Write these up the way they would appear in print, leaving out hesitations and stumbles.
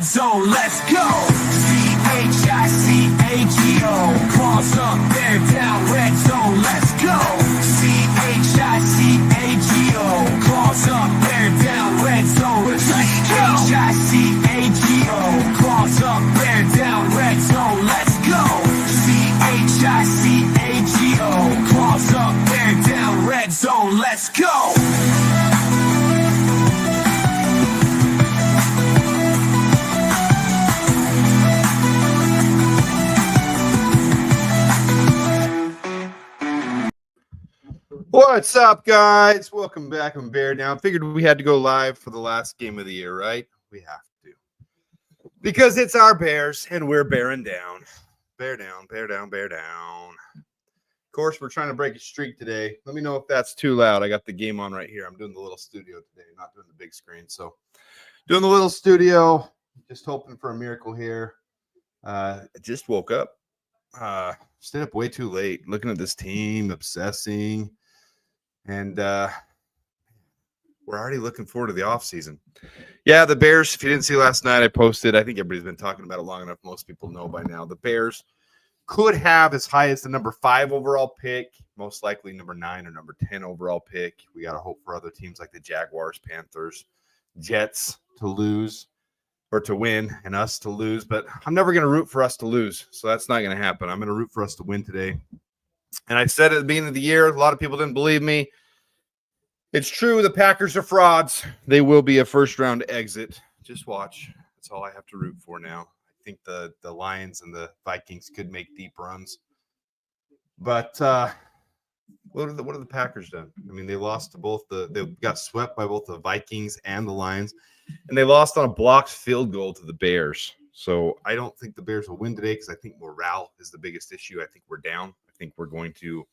zone, let's go. CHICAGO, cross up, bear down, red zone, let's go. CHICAGO, cross up, bear down, red zone, let's go. CHICAGO, cross up, bear down, red zone, let's go. CHICAGO, cross up, bear down, red zone, let's go. What's up, guys? Welcome back on Bear Down. Figured we had to go live for the last game of the year, right? We have to. Because it's our Bears, and we're bearing down. Bear down, bear down, bear down. Of course, we're trying to break a streak today. Let me know if that's too loud. I got the game on right here. I'm doing the little studio today, not doing the big screen. So, doing the little studio. Just hoping for a miracle here. I just woke up. Stayed up way too late, looking at this team, obsessing. And we're already looking forward to the offseason. Yeah, the Bears, if you didn't see last night, I posted. I think everybody's been talking about it long enough. Most people know by now. The Bears could have as high as the number 5 overall pick, most likely number 9 or number 10 overall pick. We got to hope for other teams like the Jaguars, Panthers, Jets to lose or to win and us to lose. But I'm never going to root for us to lose, so that's not going to happen. I'm going to root for us to win today. And I said at the beginning of the year, a lot of people didn't believe me. It's true. The Packers are frauds. They will be a first-round exit. Just watch. That's all I have to root for now. I think the Lions and the Vikings could make deep runs. But what have the Packers done? I mean, they lost to both they got swept by both the Vikings and the Lions, and they lost on a blocked field goal to the Bears. So I don't think the Bears will win today because I think morale is the biggest issue. I think we're down. I think we're going to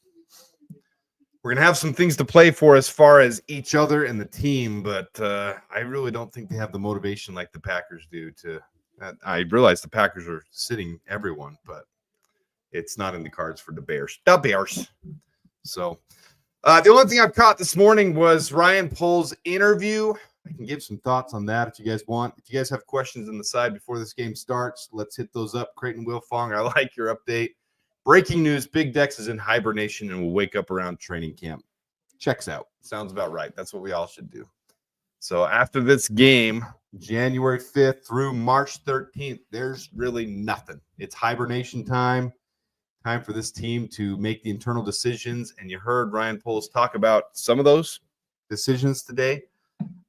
have some things to play for as far as each other and the team, but I really don't think they have the motivation like the Packers do. I realize the Packers are sitting everyone, but it's not in the cards for the Bears. The Bears. So the only thing I've caught this morning was Ryan Poles' interview. I can give some thoughts on that if you guys want. If you guys have questions on the side before this game starts, let's hit those up. Creighton Wilfong, I like your update. Breaking news, Big Dex is in hibernation and will wake up around training camp. Checks out. Sounds about right. That's what we all should do. So after this game, January 5th through March 13th, there's really nothing. It's hibernation time. Time for this team to make the internal decisions. And you heard Ryan Poles talk about some of those decisions today.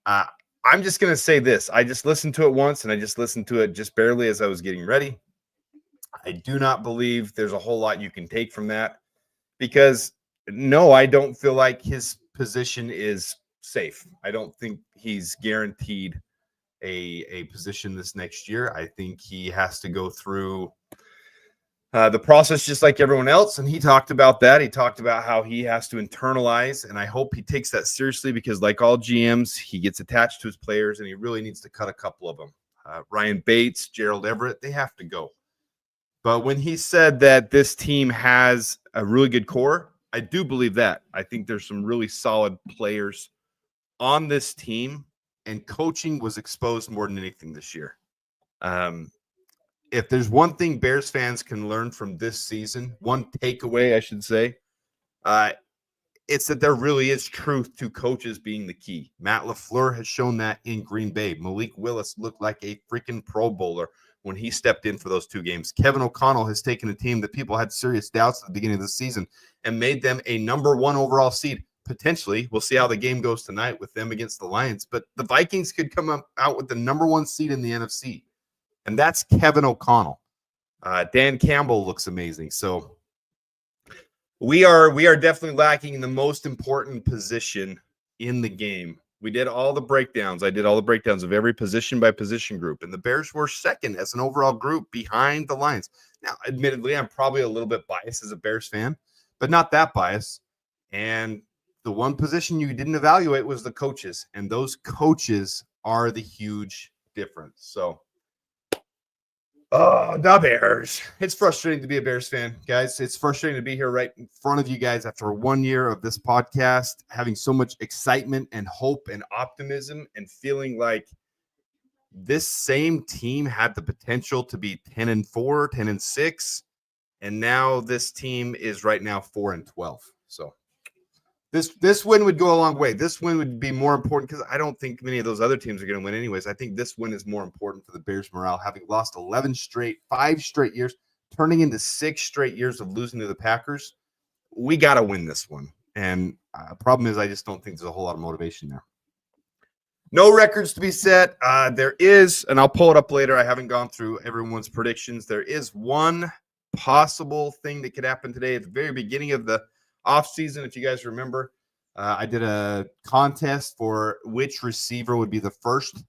I'm just going to say this. I just listened to it once, and I just listened to it just barely as I was getting ready. I do not believe there's a whole lot you can take from that because, no, I don't feel like his position is safe. I don't think he's guaranteed a position this next year. I think he has to go through the process just like everyone else, and he talked about that. He talked about how he has to internalize, and I hope he takes that seriously because, like all GMs, he gets attached to his players, and he really needs to cut a couple of them. Ryan Bates, Gerald Everett, they have to go. But when he said that this team has a really good core, I do believe that. I think there's some really solid players on this team, and coaching was exposed more than anything this year. If there's one thing Bears fans can learn from this season, one takeaway, I should say, it's that there really is truth to coaches being the key. Matt LaFleur has shown that in Green Bay. Malik Willis looked like a freaking Pro Bowler when he stepped in for those 2 games. Kevin O'Connell has taken a team that people had serious doubts at the beginning of the season and made them a number 1 overall seed. Potentially, we'll see how the game goes tonight with them against the Lions, but the Vikings could come out with the number 1 seed in the NFC, and that's Kevin O'Connell. Dan Campbell looks amazing. So we are definitely lacking in the most important position in the game. We did all the breakdowns. I did all the breakdowns of every position by position group, and the Bears were second as an overall group behind the Lions. Now, admittedly, I'm probably a little bit biased as a Bears fan, but not that biased. And the one position you didn't evaluate was the coaches, and those coaches are the huge difference. So, the Bears. It's frustrating to be a Bears fan, guys. It's frustrating to be here right in front of you guys after 1 year of this podcast, having so much excitement and hope and optimism and feeling like this same team had the potential to be 10-4, 10-6, and now this team is right now 4-12. So this win would go a long way. This win would be more important because I don't think many of those other teams are going to win anyways. I think this win is more important for the Bears' morale, having lost 5 straight years, turning into 6 straight years of losing to the Packers. We got to win this one. And problem is I just don't think there's a whole lot of motivation there. No records to be set. There is, and I'll pull it up later. I haven't gone through everyone's predictions. There is one possible thing that could happen today at the very beginning of the offseason. If you guys remember, I did a contest for which receiver would be the first.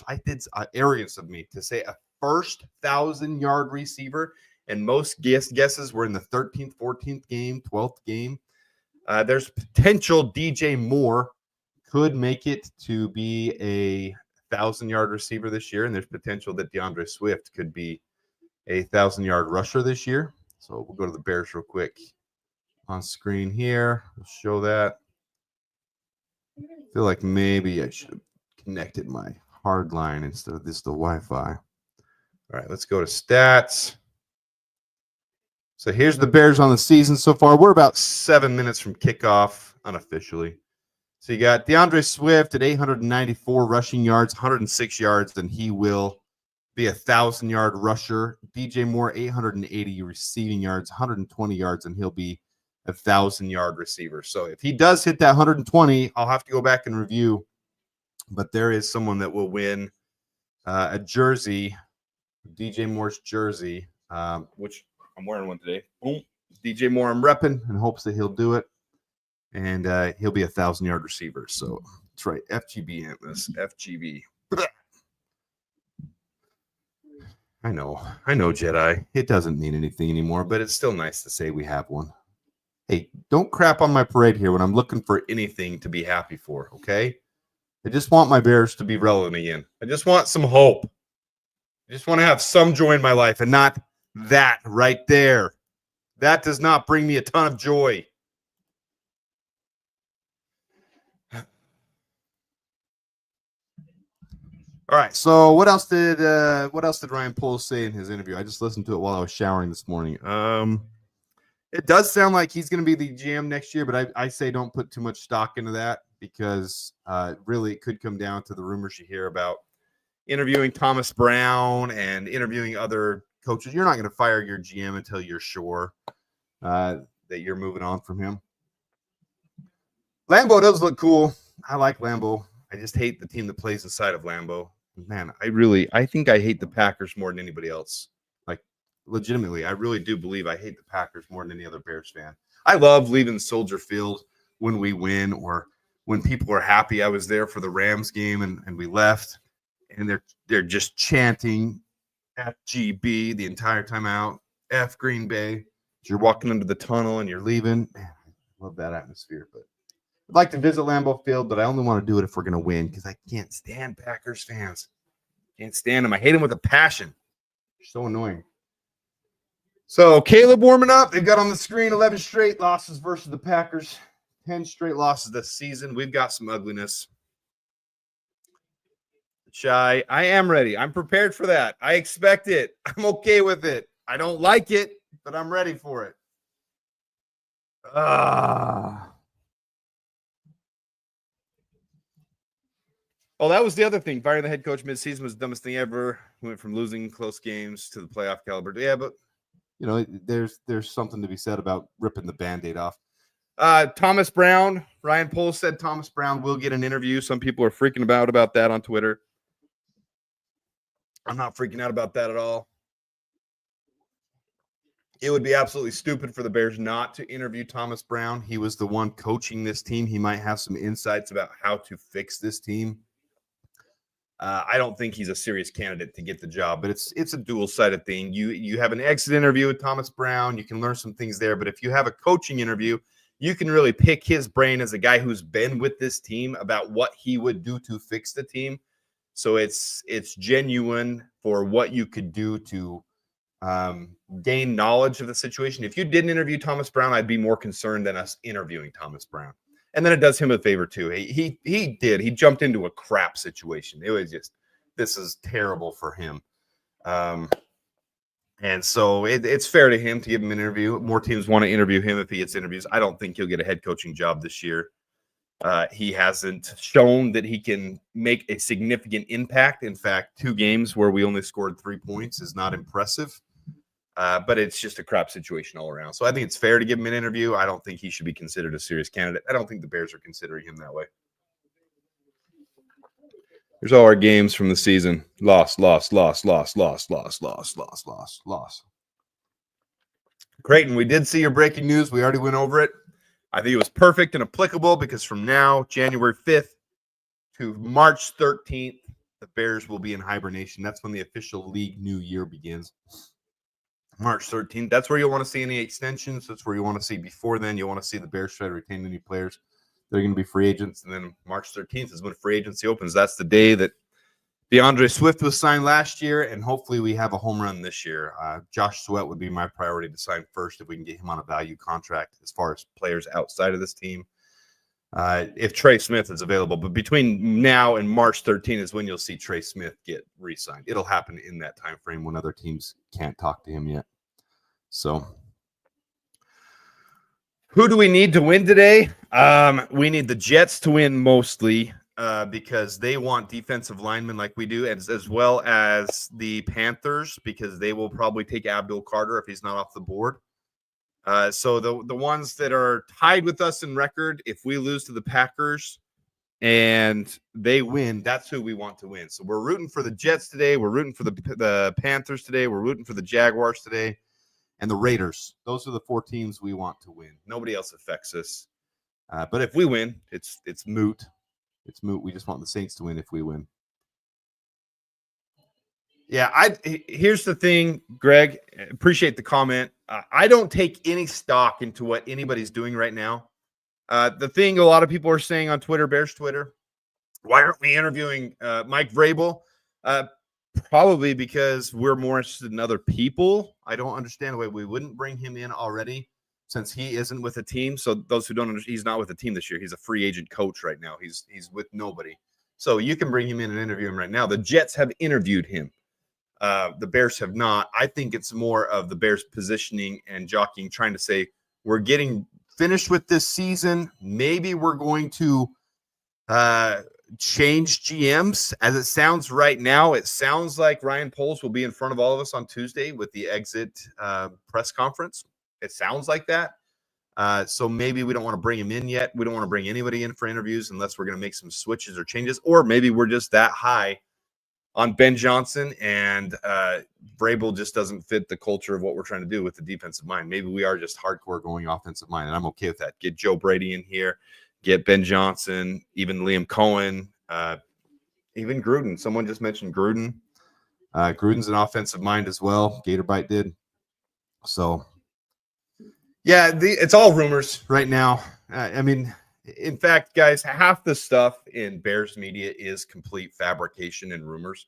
I did arrogance of me to say a first 1,000-yard receiver, and most guesses were in the 13th, 14th game, 12th game. There's potential DJ Moore could make it to be a 1,000-yard receiver this year, and there's potential that DeAndre Swift could be a 1,000-yard rusher this year. So we'll go to the Bears real quick. On screen here, we'll show that. I feel like maybe I should have connected my hard line instead of the Wi-Fi. All right, let's go to stats. So here's the Bears on the season so far. We're about 7 minutes from kickoff unofficially. So you got DeAndre Swift at 894 rushing yards, 106 yards, and he will be a 1,000-yard rusher. DJ Moore, 880 receiving yards, 120 yards, and he'll be a 1,000-yard receiver. So if he does hit that 120, I'll have to go back and review. But there is someone that will win a jersey, DJ Moore's jersey, which I'm wearing one today. Boom. DJ Moore I'm repping in hopes that he'll do it. And he'll be a 1,000-yard receiver. So that's right. FGB Atlas. FGB. I know, Jedi. It doesn't mean anything anymore, but it's still nice to say we have one. Hey, don't crap on my parade here when I'm looking for anything to be happy for, okay? I just want my Bears to be relevant again. I just want some hope. I just want to have some joy in my life and not that right there. That does not bring me a ton of joy. All right. So what else did Ryan Poles say in his interview? I just listened to it while I was showering this morning. It does sound like he's going to be the GM next year, but I say don't put too much stock into that because really it could come down to the rumors you hear about interviewing Thomas Brown and interviewing other coaches. You're not going to fire your GM until you're sure that you're moving on from him. Lambeau does look cool. I like Lambeau. I just hate the team that plays inside of Lambeau. Man, I think I hate the Packers more than anybody else. Like, legitimately, I really do believe I hate the Packers more than any other Bears fan. I love leaving Soldier Field when we win or when people are happy. I was there for the Rams game and we left, and they're just chanting FGB the entire time out. F Green Bay. You're walking into the tunnel and you're leaving. Man, I love that atmosphere, but I'd like to visit Lambeau Field, but I only want to do it if we're going to win because I can't stand Packers fans. Can't stand them. I hate them with a passion. They're so annoying. So Caleb warming up. They've got on the screen 11 straight losses versus the Packers. 10 straight losses this season. We've got some ugliness. Shy, I am ready. I'm prepared for that. I expect it. I'm okay with it. I don't like it, but I'm ready for it. Oh, that was the other thing. Firing the head coach midseason was the dumbest thing ever. We went from losing close games to the playoff caliber. Yeah, but you know, there's something to be said about ripping the Band-Aid off. Thomas Brown. Ryan Poles said Thomas Brown will get an interview. Some people are freaking about that on Twitter. I'm not freaking out about that at all. It would be absolutely stupid for the Bears not to interview Thomas Brown. He was the one coaching this team. He might have some insights about how to fix this team. I don't think he's a serious candidate to get the job, but it's a dual-sided thing. You have an exit interview with Thomas Brown. You can learn some things there, but if you have a coaching interview, you can really pick his brain as a guy who's been with this team about what he would do to fix the team. So it's genuine for what you could do to gain knowledge of the situation. If you didn't interview Thomas Brown, I'd be more concerned than us interviewing Thomas Brown. And then it does him a favor too. He jumped into a crap situation. It was just this is terrible for him. And so it's fair to him to give him an interview. More teams want to interview him if he gets interviews. I don't think he'll get a head coaching job this year. He hasn't shown that he can make a significant impact. In fact, 2 games where we only scored 3 points is not impressive. But it's just a crap situation all around. So I think it's fair to give him an interview. I don't think he should be considered a serious candidate. I don't think the Bears are considering him that way. Here's all our games from the season. Loss. Creighton, we did see your breaking news. We already went over it. I think it was perfect and applicable because from now, January 5th to March 13th, the Bears will be in hibernation. That's when the official league new year begins. March 13th. That's where you'll want to see any extensions. That's where you want to see before then. You'll want to see the Bears try to retain any players. They're going to be free agents. And then March 13th is when free agency opens. That's the day that DeAndre Swift was signed last year, and hopefully we have a home run this year. Josh Sweat would be my priority to sign first if we can get him on a value contract as far as players outside of this team. If Trey Smith is available. But between now and March 13th is when you'll see Trey Smith get re-signed. It'll happen in that time frame when other teams can't talk to him yet. So who do we need to win today? We need the Jets to win mostly because they want defensive linemen like we do, as well as the Panthers because they will probably take Abdul Carter if he's not off the board. So the ones that are tied with us in record, if we lose to the Packers and they win, that's who we want to win. So we're rooting for the Jets today. We're rooting for the Panthers today. We're rooting for the Jaguars today. And the Raiders. Those are the 4 teams we want to win. Nobody else affects us. But if we win, it's moot. It's moot. We just want the Saints to win if we win. Yeah, here's the thing, Greg. Appreciate the comment. I don't take any stock into what anybody's doing right now. The thing a lot of people are saying on Twitter, Bears Twitter, why aren't we interviewing Mike Vrabel? Probably because we're more interested in other people. I don't understand why we wouldn't bring him in already since he isn't with a team. So those who don't understand, he's not with a team this year. He's a free agent coach right now. He's with nobody. So you can bring him in and interview him right now. The Jets have interviewed him. The Bears have not. I think it's more of the Bears positioning and jockeying, trying to say, we're getting finished with this season. Maybe we're going to change GMs. As it sounds right now, it sounds like Ryan Poles will be in front of all of us on Tuesday with the exit press conference. It sounds like that. So maybe we don't want to bring him in yet. We don't want to bring anybody in for interviews unless we're going to make some switches or changes, or maybe we're just that high on Ben Johnson and Vrabel just doesn't fit the culture of what we're trying to do with the defensive mind. Maybe we are just hardcore going offensive mind, and I'm okay with that. Get Joe Brady in here. Get Ben Johnson, even Liam Cohen, even Gruden. Someone just mentioned Gruden. Gruden's an offensive mind as well. Gatorbite did. So, yeah, it's all rumors right now. I mean, in fact, guys, half the stuff in Bears media is complete fabrication and rumors.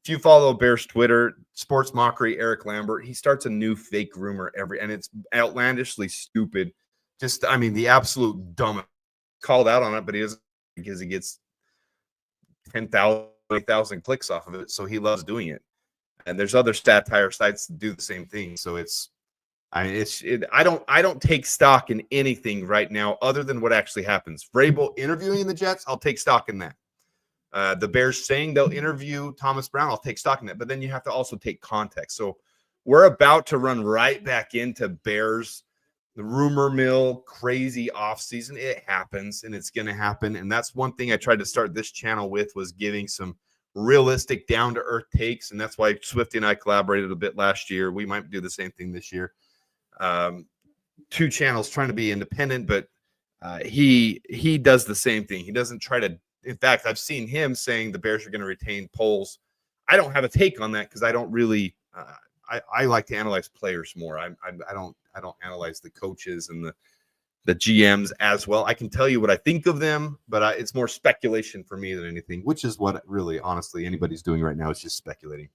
If you follow Bears Twitter, Sports Mockery, Eric Lambert, he starts a new fake rumor and it's outlandishly stupid. Just, I mean, the absolute dumbest. Called out on it, but he doesn't because he gets 10,000, 20,000 clicks off of it, so he loves doing it. And there's other satire sites that do the same thing. So I don't take stock in anything right now other than what actually happens. Vrabel interviewing the Jets, I'll take stock in that. The Bears saying they'll interview Thomas Brown, I'll take stock in that. But then you have to also take context. So we're about to run right back into Bears. The rumor mill, crazy offseason, it happens, and it's going to happen. And that's one thing I tried to start this channel with was giving some realistic, down-to-earth takes, and that's why Swifty and I collaborated a bit last year. We might do the same thing this year. 2 channels trying to be independent, but he does the same thing. He doesn't try to – in fact, I've seen him saying the Bears are going to retain Poles. I don't have a take on that because I don't really I like to analyze players more. I don't analyze the coaches and the GMs as well. I can tell you what I think of them, but it's more speculation for me than anything, which is what really, honestly, anybody's doing right now is just speculating.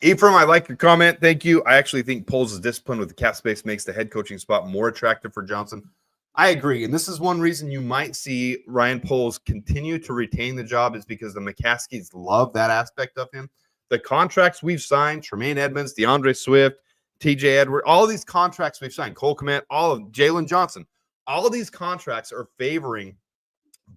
Ephraim, I like your comment. Thank you. I actually think Poles' discipline with the cap space makes the head coaching spot more attractive for Johnson. I agree. And this is one reason you might see Ryan Poles continue to retain the job is because the McCaskies love that aspect of him. The contracts we've signed, Tremaine Edmonds, DeAndre Swift, TJ Edward, all these contracts we've signed, Cole Kmet, all of Jalen Johnson, all of these contracts are favoring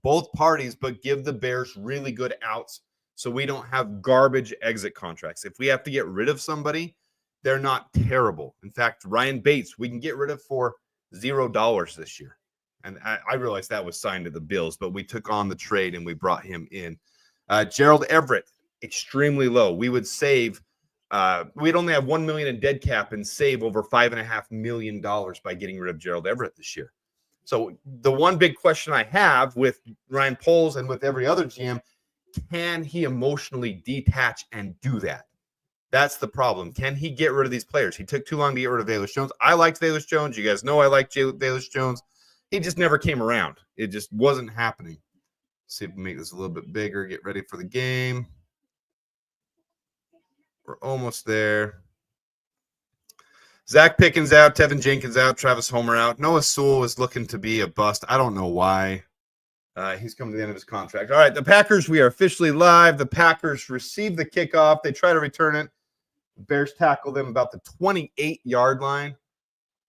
both parties, but give the Bears really good outs so we don't have garbage exit contracts. If we have to get rid of somebody, they're not terrible. In fact, Ryan Bates, we can get rid of for $0 this year. And I realized that was signed to the Bills, but we took on the trade and we brought him in. Gerald Everett, extremely low. We would save, we'd only have $1 million in dead cap and save over $5.5 million by getting rid of Gerald Everett this year. So the one big question I have with Ryan Poles and with every other GM, can he emotionally detach and do that? That's the problem. Can he get rid of these players? He took too long to get rid of Velus Jones. I liked Velus Jones. You guys know I liked Velus Jones. He just never came around. It just wasn't happening. Let's see if we make this a little bit bigger. Get ready for the game. We're almost there. Zach Pickens out. Tevin Jenkins out. Travis Homer out. Noah Sewell is looking to be a bust. I don't know why. He's coming to the end of his contract. All right, the Packers, we are officially live. The Packers receive the kickoff. They try to return it. The Bears tackle them about the 28-yard line.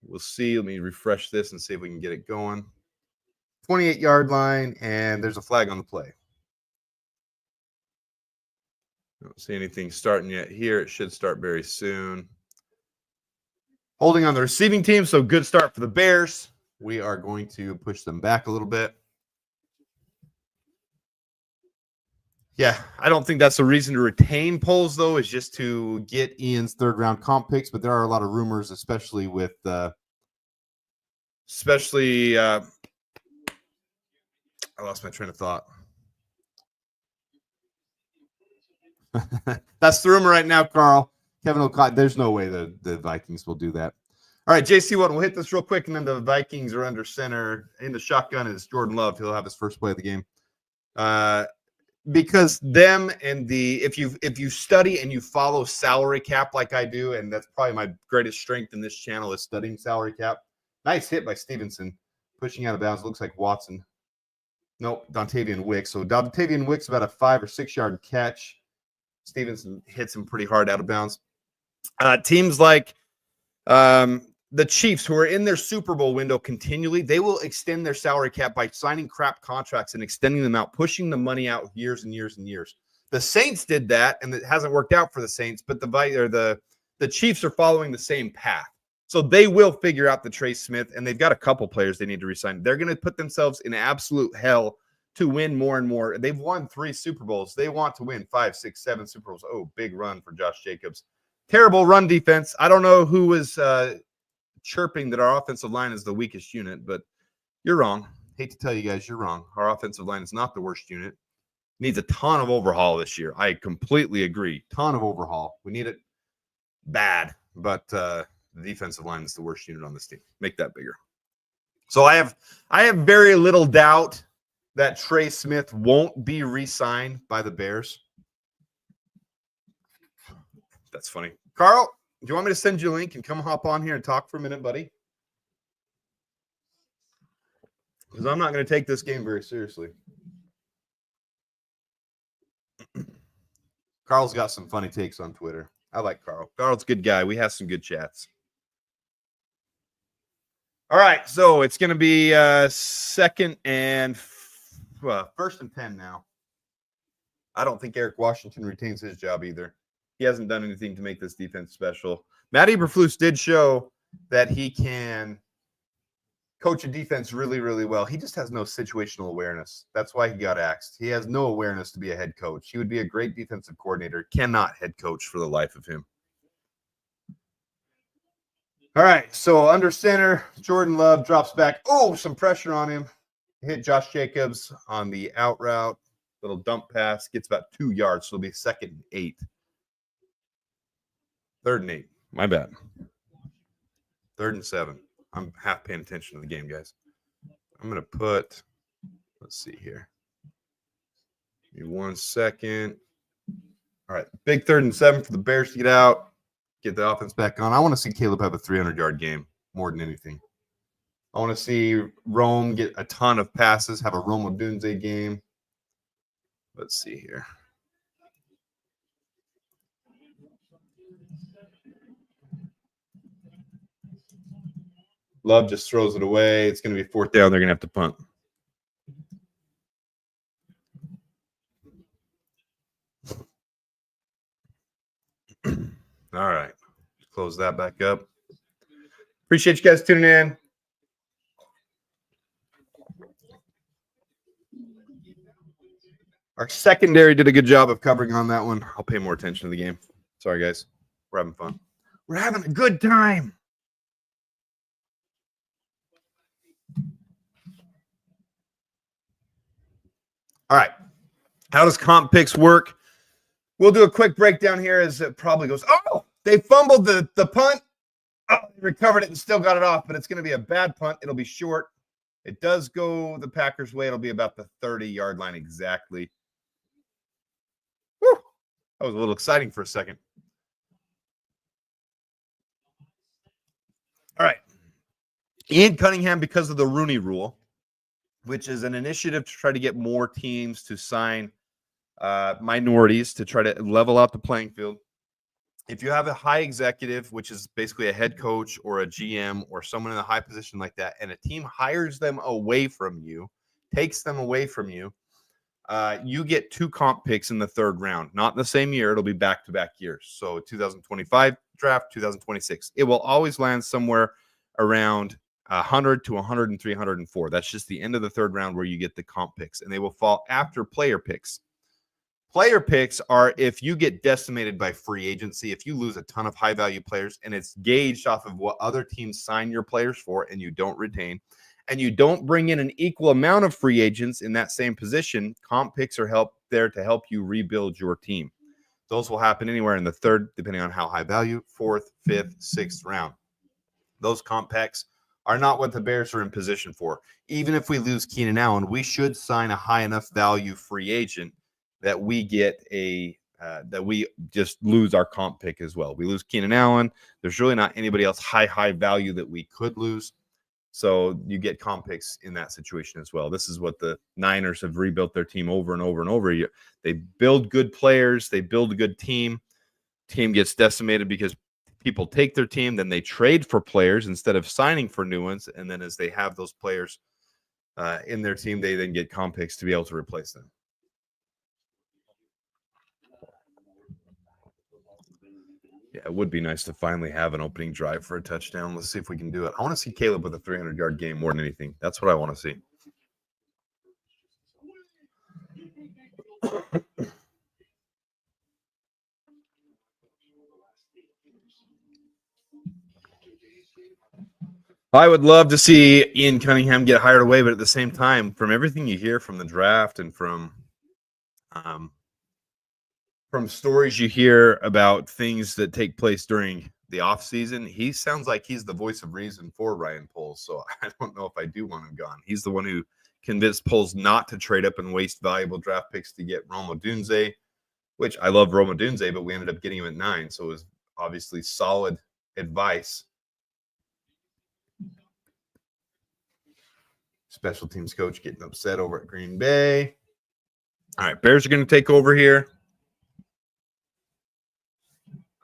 We'll see. Let me refresh this and see if we can get it going. 28-yard line, and there's a flag on the play. I don't see anything starting yet here. It should start very soon. Holding on the receiving team, so good start for the Bears. We are going to push them back a little bit. Yeah, I don't think that's a reason to retain Poles, though, is just to get Ian's third-round comp picks. But there are a lot of rumors, especially with I lost my train of thought. That's the rumor right now, Carl. Kevin O'Connor, there's no way the Vikings will do that. All right, JC1, we'll hit this real quick, and then the Vikings are under center. In the shotgun is Jordan Love. He'll have his first play of the game. Because them and if you study and you follow salary cap like I do, and that's probably my greatest strength in this channel is studying salary cap. Nice hit by Stevenson, pushing out of bounds. Looks like Watson. Nope, Dontavian Wicks. So Dontavian Wicks about a 5 or 6 yard catch. Stevenson hits him pretty hard out of bounds. Teams like the Chiefs, who are in their Super Bowl window continually, they will extend their salary cap by signing crap contracts and extending them out, pushing the money out years and years and years. The Saints did that, and it hasn't worked out for the Saints, but the Chiefs are following the same path. So they will figure out the Trace Smith, and they've got a couple players they need to resign. They're going to put themselves in absolute hell to win more and more. They've won 3 Super Bowls. They want to win 5, 6, 7 Super Bowls. Oh, big run for Josh Jacobs. Terrible run defense. I don't know who was chirping that our offensive line is the weakest unit, but you're wrong. Hate to tell you guys, you're wrong. Our offensive line is not the worst unit. Needs a ton of overhaul this year. I completely agree. Ton of overhaul. We need it bad, but the defensive line is the worst unit on this team. Make that bigger. So I have very little doubt that Trey Smith won't be re-signed by the Bears. That's funny. Carl, do you want me to send you a link and come hop on here and talk for a minute, buddy? Because I'm not going to take this game very seriously. Carl's got some funny takes on Twitter. I like Carl. Carl's a good guy. We have some good chats. All right, so it's going to be first and 10 now. I don't think Eric Washington retains his job either. He hasn't done anything to make this defense special. Matt Eberflus did show that he can coach a defense really, really well. He just has no situational awareness. That's why he got axed. He has no awareness to be a head coach. He would be a great defensive coordinator, cannot head coach for the life of him. All right, so under center, Jordan Love drops back. Oh, some pressure on him. Hit Josh Jacobs on the out route. Little dump pass. Gets about 2 yards, so it'll be 2nd and 8. 3rd and 8. My bad. 3rd and 7. I'm half paying attention to the game, guys. I'm going to put, let's see here. Give me 1 second. All right, big 3rd and 7 for the Bears to get out, get the offense back on. I want to see Caleb have a 300-yard game more than anything. I want to see Rome get a ton of passes, have a Rome Odunze game. Let's see here. Love just throws it away. It's going to be 4th down. They're going to have to punt. All right. Close that back up. Appreciate you guys tuning in. Our secondary did a good job of covering on that one. I'll pay more attention to the game. Sorry, guys. We're having fun. We're having a good time. All right. How does comp picks work? We'll do a quick breakdown here as it probably goes. Oh, they fumbled the punt. Oh, they recovered it and still got it off, but it's going to be a bad punt. It'll be short. It does go the Packers' way. It'll be about the 30-yard line exactly. Whew. That was a little exciting for a second. All right. Ian Cunningham, because of the Rooney Rule, which is an initiative to try to get more teams to sign minorities to try to level out the playing field. If you have a high executive, which is basically a head coach or a GM or someone in a high position like that, and a team hires them away from you, takes them away from you, you get 2 comp picks in the 3rd round. Not in the same year. It'll be back-to-back years. So 2025 draft, 2026. It will always land somewhere around 100 to 103, 104. That's just the end of the 3rd round where you get the comp picks, and they will fall after player picks. Player picks are if you get decimated by free agency, if you lose a ton of high-value players, and it's gauged off of what other teams sign your players for, and you don't retain, and you don't bring in an equal amount of free agents in that same position, comp picks are there to help you rebuild your team. Those will happen anywhere in the 3rd, depending on how high value, 4th, 5th, 6th round. Those comp picks are not what the Bears are in position for. Even if we lose Keenan Allen, we should sign a high enough value free agent that we get that we just lose our comp pick as well. We lose Keenan Allen. There's really not anybody else high value that we could lose. So you get comp picks in that situation as well. This is what the Niners have rebuilt their team over and over and over. They build good players. They build a good team. Team gets decimated because people take their team. Then they trade for players instead of signing for new ones. And then as they have those players in their team, they then get comp picks to be able to replace them. Yeah, it would be nice to finally have an opening drive for a touchdown. Let's see if we can do it. I want to see Caleb with a 300-yard game more than anything. That's what I want to see. I would love to see Ian Cunningham get hired away, but at the same time, from everything you hear from the draft and from stories you hear about things that take place during the offseason, he sounds like he's the voice of reason for Ryan Poles. So I don't know if I do want him gone. He's the one who convinced Poles not to trade up and waste valuable draft picks to get Rome Odunze, which I love Rome Odunze, but we ended up getting him at 9. So it was obviously solid advice. Special teams coach getting upset over at Green Bay. All right, Bears are going to take over here.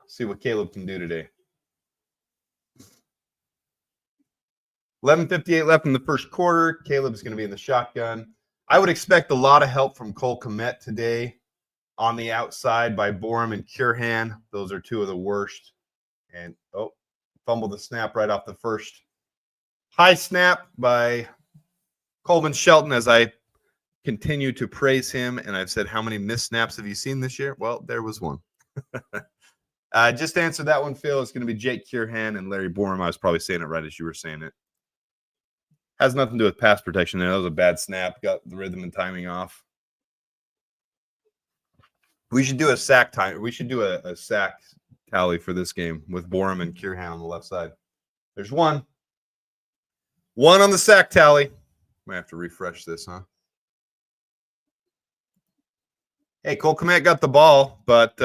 See what Caleb can do today. 11:58 left in the first quarter. Caleb's going to be in the shotgun. I would expect a lot of help from Cole Kmet today on the outside by Borum and Curhan. Those are 2 of the worst. And, fumbled the snap right off the first. High snap by Coleman Shelton as I continue to praise him. And I've said, how many missed snaps have you seen this year? Well, there was one. Just to answer that one, Phil, it's going to be Jake Curhan and Larry Borum. I was probably saying it right as you were saying it. Has nothing to do with pass protection there. That was a bad snap. Got the rhythm and timing off. We should do a sack time. We should do a sack tally for this game with Borum and Curhan on the left side. There's one. One on the sack tally. Might have to refresh this, huh? Hey, Cole Kmet got the ball, but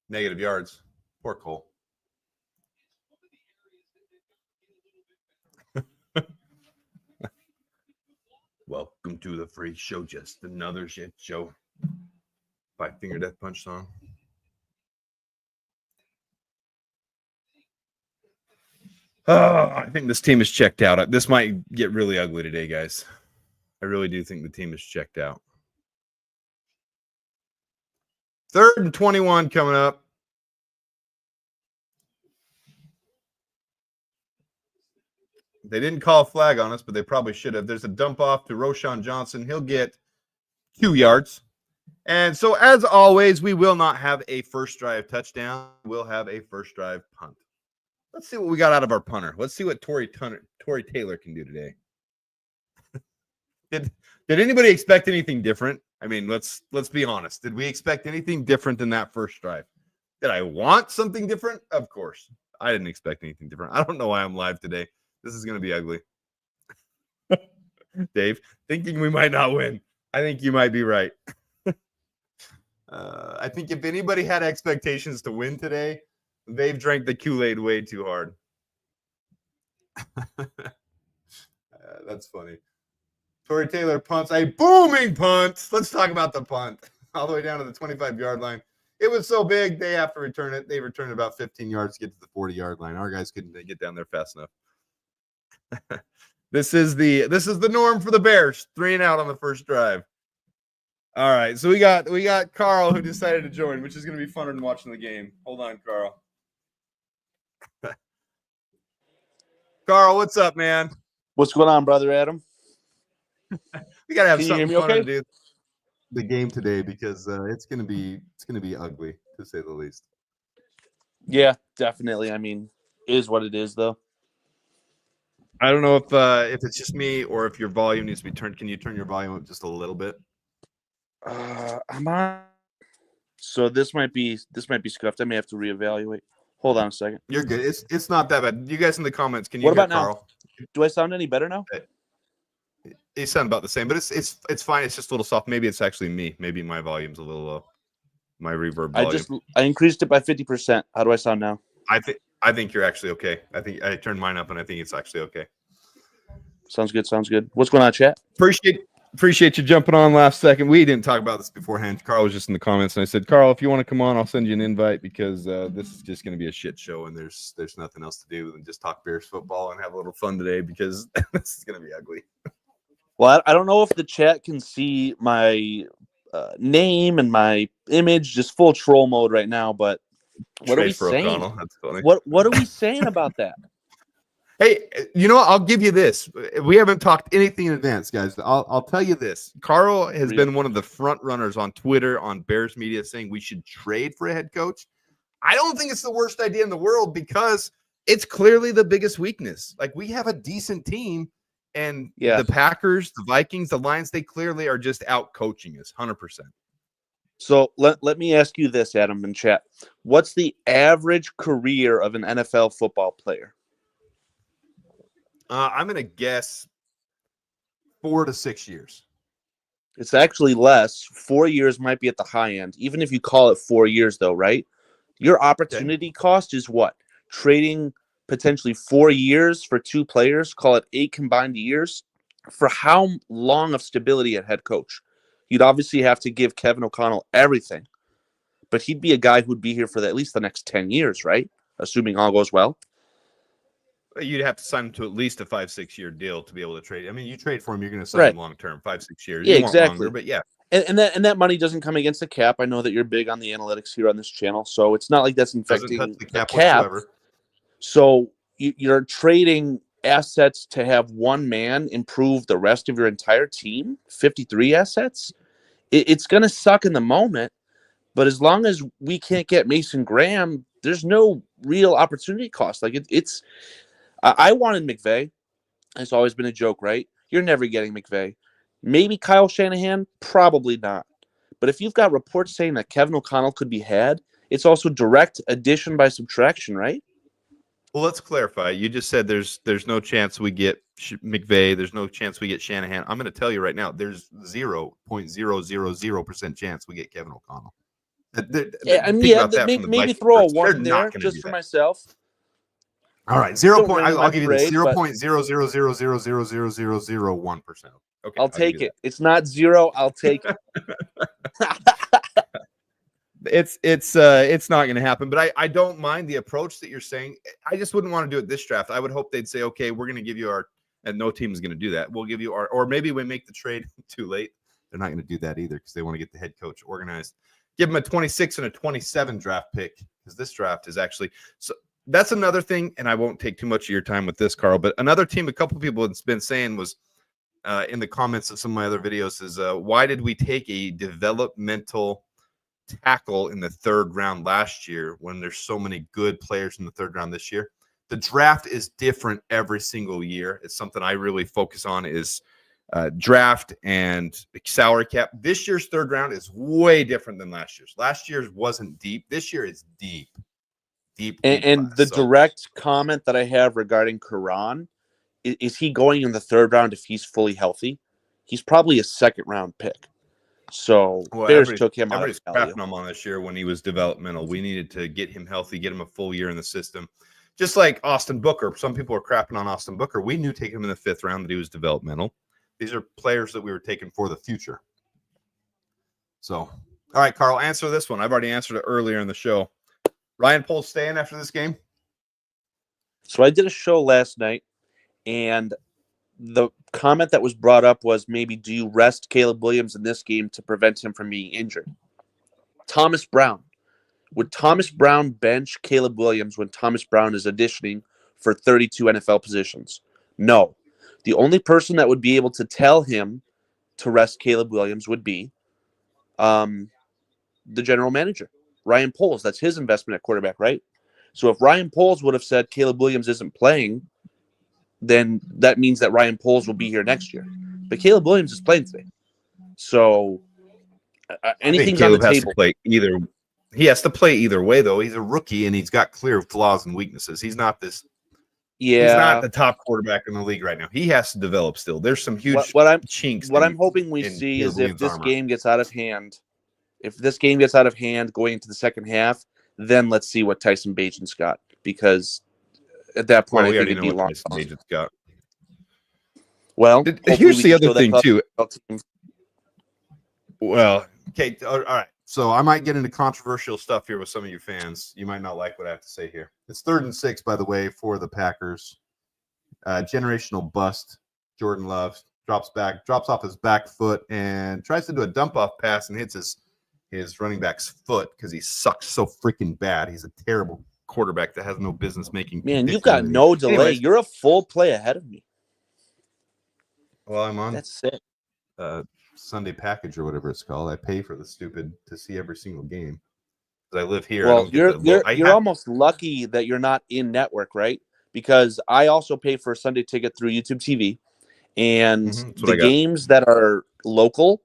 negative yards. Poor Cole. Welcome to the freak show. Just another shit show. 5-finger death punch song. I think this team is checked out. This might get really ugly today, guys. I really do think the team is checked out. 3rd and 21 coming up. They didn't call a flag on us, but they probably should have. There's a dump off to Roshan Johnson. He'll get 2 yards. And so, as always, we will not have a first drive touchdown. We'll have a first drive punt. Let's see what we got out of our punter. Let's see what Tory Taylor can do today. Did anybody expect anything different? I mean, let's be honest. Did we expect anything different than that first drive? Did I want something different? Of course. I didn't expect anything different. I don't know why I'm live today. This is going to be ugly. Dave, thinking we might not win. I think you might be right. I think if anybody had expectations to win today, they've drank the Kool-Aid way too hard. That's funny. Tory Taylor punts a booming punt. Let's talk about the punt. All the way down to the 25-yard line. It was so big, they have to return it. They returned about 15 yards to get to the 40-yard line. Our guys couldn't get down there fast enough. This is the norm for the Bears. 3 and out on the first drive. All right, so we got Carl who decided to join, which is going to be funner than watching the game. Hold on, Carl. Carl, what's up, man? What's going on, brother Adam? We got to have Can you something hear me fun okay? to do the game today because it's going to be ugly to say the least. Yeah, definitely. I mean, it is what it is, though. I don't know if it's just me or if your volume needs to be turned. Can you turn your volume up just a little bit? I'm on. So this might be scuffed. I may have to reevaluate. Hold on a second. You're good. It's not that bad. You guys in the comments, can you What hear about now? Carl? Do I sound any better now? It sound about the same, but it's fine. It's just a little soft. Maybe it's actually me. Maybe my volume's a little low. My reverb volume. I increased it by 50%. How do I sound now? I think you're actually okay. I think I turned mine up and I think it's actually okay. Sounds good. What's going on, chat? Appreciate you jumping on last second. We didn't talk about this beforehand. Carl was just in the comments, and I said, Carl, if you want to come on, I'll send you an invite because this is just going to be a shit show, and there's nothing else to do than just talk Bears football and have a little fun today because this is going to be ugly. Well, I don't know if the chat can see my name and my image, just full troll mode right now, but what are we saying? O'Connell. That's funny. What are we saying about that? Hey, you know what? I'll give you this. We haven't talked anything in advance, guys. I'll tell you this. Carl has been one of the front runners on Twitter, on Bears media, saying we should trade for a head coach. I don't think it's the worst idea in the world because it's clearly the biggest weakness. Like, we have a decent team, and the Packers, the Vikings, the Lions, they clearly are just out coaching us 100%. So let me ask you this, Adam, in chat. What's the average career of an NFL football player? I'm going to guess 4 to 6 years. It's actually less. 4 years might be at the high end. Even if you call it 4 years, though, right? Your opportunity cost is what? Trading potentially 4 years for 2 players, call it 8 combined years. For how long of stability at head coach? You'd obviously have to give Kevin O'Connell everything. But he'd be a guy who'd be here for at least the next 10 years, right? Assuming all goes well. You'd have to sign him to at least a 5-6 year deal to be able to trade. I mean, you trade for him, you're going to sign him long term, 5-6 years. Yeah, you want exactly. Longer, but yeah, and that money doesn't come against the cap. I know that you're big on the analytics here on this channel, so it's not like that's infecting the cap. Whatsoever. So you're trading assets to have one man improve the rest of your entire team. 53 assets. It's going to suck in the moment, but as long as we can't get Mason Graham, there's no real opportunity cost. Like it's. I wanted McVay. It's always been a joke, right? You're never getting McVay. Maybe Kyle Shanahan, probably not. But if you've got reports saying that Kevin O'Connell could be had, it's also direct addition by subtraction, right? Well, let's clarify. You just said there's no chance we get McVay. There's no chance we get Shanahan. I'm going to tell you right now, there's 0.000% chance we get Kevin O'Connell. Maybe throw a one there just for myself. All right, I'll give you this 0.000000001%. Okay, I'll give take you it. It's not 0. I'll take it. It's not going to happen, but I don't mind the approach that you're saying. I just wouldn't want to do it this draft. I would hope they'd say, okay, we're going to give you our, and no team is going to do that. We'll give you our, or maybe we make the trade too late. They're not going to do that either because they want to get the head coach organized. Give them a 26 and a 27 draft pick because this draft is actually, so that's another thing. And I won't take too much of your time with this, Carl, but another team, a couple people have been saying was in the comments of some of my other videos is why did we take a developmental tackle in the 3rd round last year when there's so many good players in the 3rd round this year? The draft is different every single year. It's something I really focus on is draft and salary cap. This year's 3rd round is way different than last year's. Last year's wasn't deep. This year is deep. And class. the direct comment that I have regarding Karan, is he going in the 3rd round if he's fully healthy? He's probably a 2nd round pick. So Bears took him out of value. Crapping him on this year when he was developmental. We needed to get him healthy, get him a full year in the system. Just like Austin Booker. Some people are crapping on Austin Booker. We knew taking him in the 5th round that he was developmental. These are players that we were taking for the future. So, all right, Carl, answer this one. I've already answered it earlier in the show. Ryan Poles staying after this game? So I did a show last night, and the comment that was brought up was maybe do you rest Caleb Williams in this game to prevent him from being injured? Thomas Brown. Would Thomas Brown bench Caleb Williams when Thomas Brown is auditioning for 32 NFL positions? No. The only person that would be able to tell him to rest Caleb Williams would be the general manager, Ryan Poles. That's his investment at quarterback, right? So if Ryan Poles would have said Caleb Williams isn't playing, then that means that Ryan Poles will be here next year. But Caleb Williams is playing today. So anything's on the table. He has to play either way, though. He's a rookie, and he's got clear flaws and weaknesses. He's not this. Yeah, he's not the top quarterback in the league right now. He has to develop still. There's some huge chinks. What I'm hoping we see is if this game gets out of hand, going into the second half, then let's see what Tyson Bagent's got. Because at that point, I think it'd be long. Well, here's the other thing, too. Well, okay, all right. So I might get into controversial stuff here with some of you fans. You might not like what I have to say here. It's 3rd and 6, by the way, for the Packers. Generational bust. Jordan Love drops off his back foot and tries to do a dump-off pass and hits his running back's foot because he sucks so freaking bad. He's a terrible quarterback that has no business making. Man, you've got no delay. Anyways, you're a full play ahead of me. Well, I'm on. That's sick. Sunday package or whatever it's called. I pay for the stupid to see every single game because I live here. Well, you're almost lucky that you're not in network, right? Because I also pay for a Sunday ticket through YouTube TV, and the games that are local,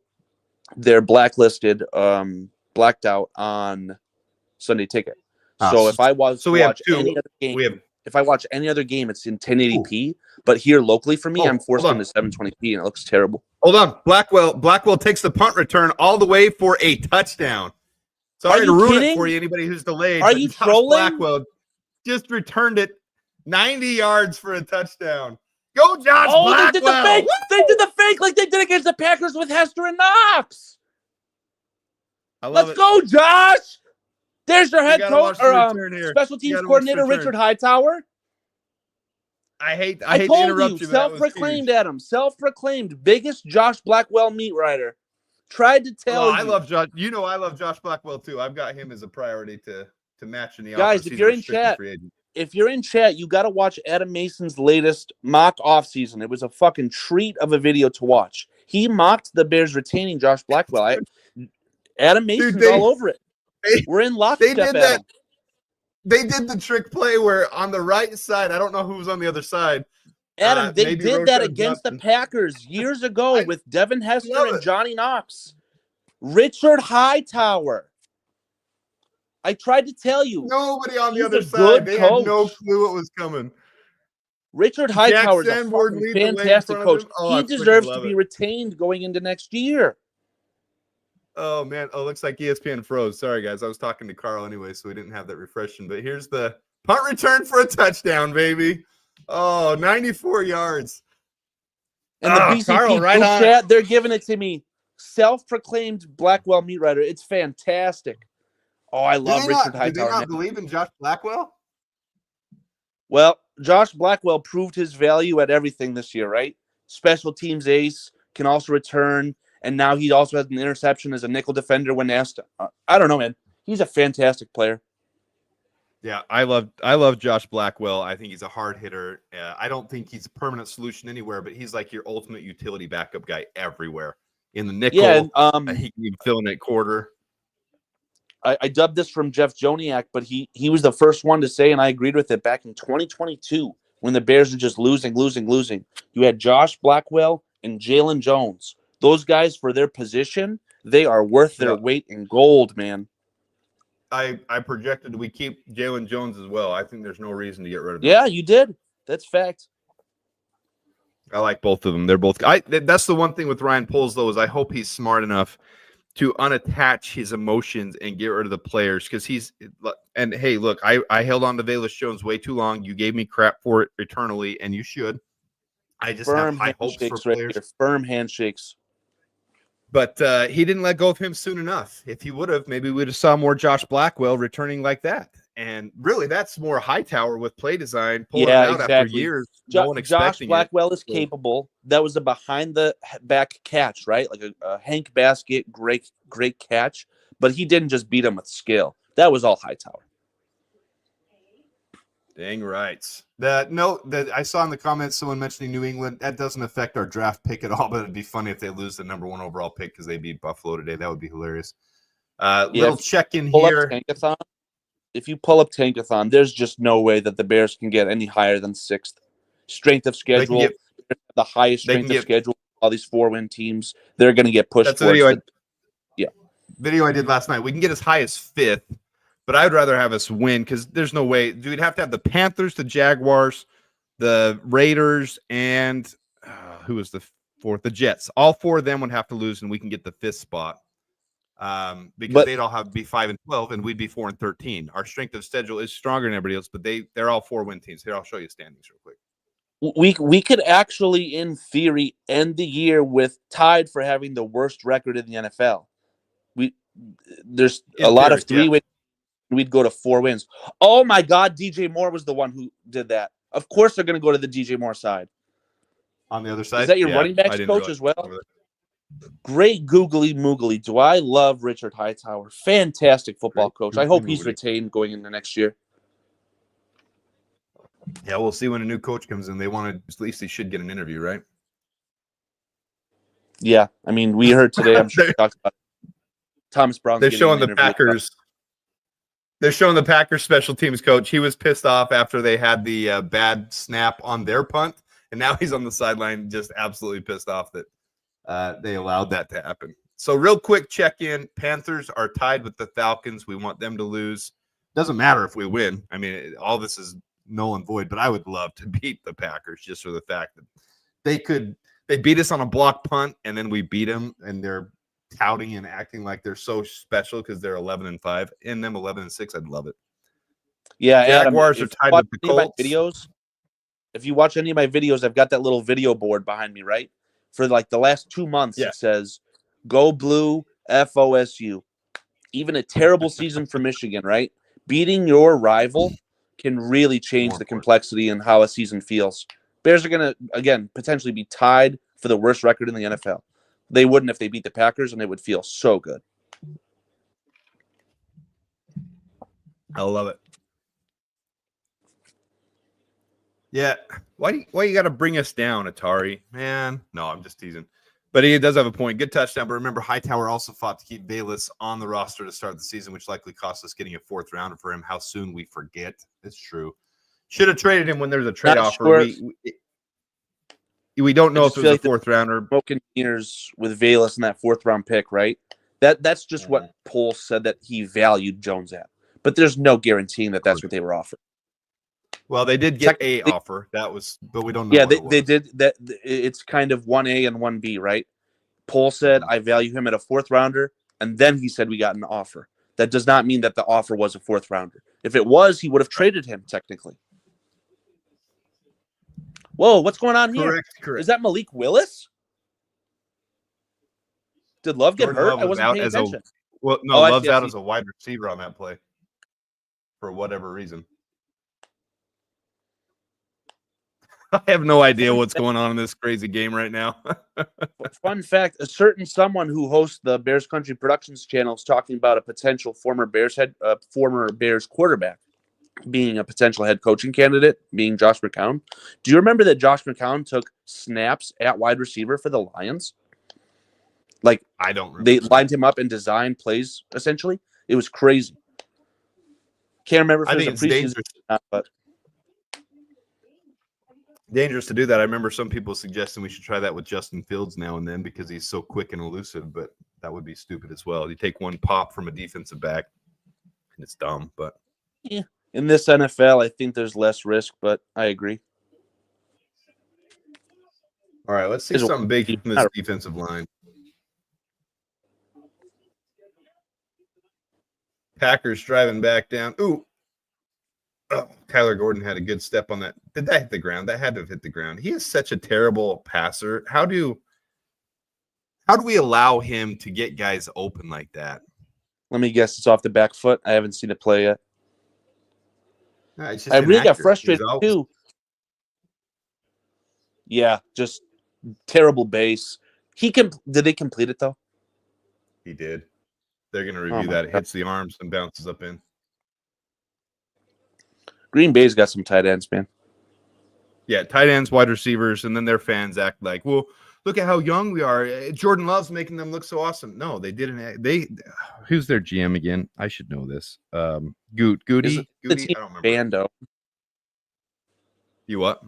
they're blacklisted, blacked out on Sunday ticket. So if I watch if I watch any other game, it's in 1080p. But here locally for me, I'm forced into 720p, and it looks terrible. Hold on, Blackwell takes the punt return all the way for a touchdown. Sorry to ruin it for you, anybody who's delayed. Are you trolling? Blackwell just returned it 90 yards for a touchdown. Go, Josh Blackwell! They did the fake. They did the fake like they did against the Packers with Hester and Knox. Let's go, Josh! There's your head coach or special teams coordinator, Richard Hightower. I hate to interrupt you. Self-proclaimed, Adam. Self-proclaimed biggest Josh Blackwell meat writer. Tried to tell you. I love Josh. You know I love Josh Blackwell too. I've got him as a priority to match in the guys. If you're in chat, you got to watch Adam Mason's latest mock offseason. It was a fucking treat of a video to watch. He mocked the Bears retaining Josh Blackwell. Adam Mason's all over it. We're in lockstep. They did the trick play where on the right side, I don't know who was on the other side. Adam, they did that against the Packers years ago with Devin Hester and Johnny Knox. Richard Hightower. I tried to tell you. Nobody on the other side. They had no clue what was coming. Richard Hightower is a fantastic coach. He deserves to be retained going into next year. Oh, man. Oh, looks like ESPN froze. Sorry, guys. I was talking to Carl anyway, so we didn't have that refreshing. But here's the punt return for a touchdown, baby. Oh, 94 yards. And the BCP Carl, right group on. chat, they're giving it to me. Self-proclaimed Blackwell meat writer. It's fantastic. Oh, I love Richard Do they Hightower. not believe in Josh Blackwell? Well, Josh Blackwell proved his value at everything this year, right? Special teams ace, can also return, and now he also has an interception as a nickel defender when asked. I don't know, man. He's a fantastic player. Yeah, I love Josh Blackwell. I think he's a hard hitter. I don't think he's a permanent solution anywhere, but he's like your ultimate utility backup guy everywhere. In the nickel, Yeah, he can even fill in at quarter. I dubbed this from Jeff Joniak, but he was the first one to say, and I agreed with it back in 2022 when the Bears were just losing. You had Josh Blackwell and Jalen Jones. Those guys, for their position, they are worth their weight in gold, man. I projected we keep Jalen Jones as well. I think there's no reason to get rid of him. Yeah, you did. That's fact. I like both of them. They're both. That's the one thing with Ryan Poles, though, is I hope he's smart enough to unattach his emotions and get rid of the players, because he's and hey, look, I held on to Velus Jones way too long. You gave me crap for it eternally, and you should. I just have high hopes for players. Right, firm handshakes. But he didn't let go of him soon enough. If he would have, maybe we would have saw more Josh Blackwell returning like that. And really, that's more Hightower with play design, pulling it out after years. No one expecting Josh Blackwell is capable. That was a behind the back catch, right? Like a Hank Basket, great catch. But he didn't just beat him with skill. That was all Hightower. Dang right. That note that I saw in the comments, someone mentioning New England, that doesn't affect our draft pick at all, but it'd be funny if they lose the number 1 overall pick because they beat Buffalo today. That would be hilarious. Little check-in here. If you pull up Tankathon, there's just no way that the Bears can get any higher than 6th. Strength of schedule, the highest strength of schedule. All these 4-win teams, they're going to get pushed. That's the video I did last night. We can get as high as 5th, but I'd rather have us win because there's no way. We'd have to have the Panthers, the Jaguars, the Raiders, and who was the 4th? The Jets. All 4 of them would have to lose, and we can get the 5th spot. Because they'd all have be 5-12, and we'd be 4-13. Our strength of schedule is stronger than everybody else, but they're all 4-win teams. Here, I'll show you standings real quick. We could actually, in theory, end the year with tied for having the worst record in the NFL. There's a lot of 3 wins. We'd go to 4 wins. Oh my God, DJ Moore was the one who did that. Of course, they're going to go to the DJ Moore side. On the other side, is that your running backs coach as well? Great googly moogly. Do I love Richard Hightower? Fantastic football coach. I hope he's retained going into next year. Yeah, we'll see when a new coach comes in. They want to, at least they should get an interview, right? Yeah, I mean, we heard today. I'm sure we talked about Thomas Brown. They're showing the Packers. They're showing the Packers special teams coach. He was pissed off after they had the bad snap on their punt, and now he's on the sideline, just absolutely pissed off that they allowed that to happen. So real quick check-in. Panthers are tied with the Falcons. We want them to lose. Doesn't matter if we win. I mean, all this is null and void, but I would love to beat the Packers just for the fact that they beat us on a block punt, and then we beat them, and they're touting and acting like they're so special because they're 11-5 and them 11-6. I'd love it. Yeah, Jaguars are tied with the Colts. If you watch any of my videos, I've got that little video board behind me, right? For like the last 2 months, It says, "Go Blue, FOSU." Even a terrible season for Michigan, right? Beating your rival can really change the complexity and how a season feels. Bears are going to, again, potentially be tied for the worst record in the NFL. They wouldn't if they beat the Packers, and it would feel so good. I love it. Yeah. Why you got to bring us down, Atari? Man, no, I'm just teasing. But he does have a point. Good touchdown. But remember, Hightower also fought to keep Velus on the roster to start the season, which likely cost us getting a 4th rounder for him. How soon we forget. It's true. Should have traded him when there's a trade offer. Sure. We don't know if it was a 4th rounder. Broken years with Velus in that 4th round pick, right? That's just what Poles said that he valued Jones at. But there's no guaranteeing that that's what they were offering. Well, they did get a offer. That was, but we don't know. Yeah, they did that. It's kind of 1A and 1B, right? Poles said, I value him at a 4th rounder. And then he said we got an offer. That does not mean that the offer was a 4th rounder. If it was, he would have traded him technically. Whoa, what's going on here? Correct. Is that Malik Willis? Did Love get Jordan hurt? Love I was wasn't out paying as attention. Love's out as a wide receiver on that play for whatever reason. I have no idea what's going on in this crazy game right now. Fun fact, a certain someone who hosts the Bears Country Productions channel is talking about a potential former Bears quarterback being a potential head coaching candidate, being Josh McCown. Do you remember that Josh McCown took snaps at wide receiver for the Lions? Like, I don't remember. They lined him up and designed plays, essentially. It was crazy. Can't remember if it was a preseason or not, but dangerous to do that. I remember some people suggesting we should try that with Justin Fields now and then because he's so quick and elusive, but that would be stupid as well. You take one pop from a defensive back, and it's dumb. But yeah, in this NFL, I think there's less risk, but I agree. All right, let's see something big from this defensive line. Packers driving back down. Ooh. Oh, Kyler Gordon had a good step on that. Did that hit the ground? That had to have hit the ground. He is such a terrible passer. How do we allow him to get guys open like that? Let me guess. It's off the back foot. I haven't seen it play yet. No, I really got frustrated too. Yeah, just terrible base. Did they complete it though? He did. They're going to review that. It hits the arms and bounces up in. Green Bay's got some tight ends, man. Yeah, tight ends, wide receivers, and then their fans act like, well, look at how young we are. Jordan Love's making them look so awesome. No, they didn't. Who's their GM again? I should know this. Goody? I don't remember. Bando. You what?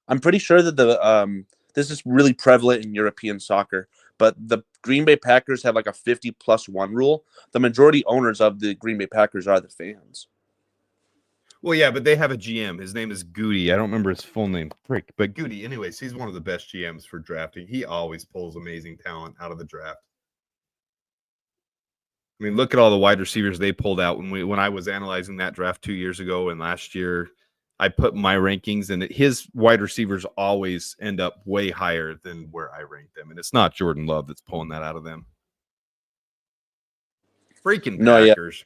I'm pretty sure that this is really prevalent in European soccer, but the Green Bay Packers have like a 50+1 rule. The majority owners of the Green Bay Packers are the fans. Well, yeah, but they have a GM. His name is Goody. I don't remember his full name. Frick. But Goody, anyways, he's one of the best GMs for drafting. He always pulls amazing talent out of the draft. I mean, look at all the wide receivers they pulled out when I was analyzing that draft 2 years ago and last year. I put my rankings, and his wide receivers always end up way higher than where I ranked them. And it's not Jordan Love that's pulling that out of them. Freaking Packers. Yeah.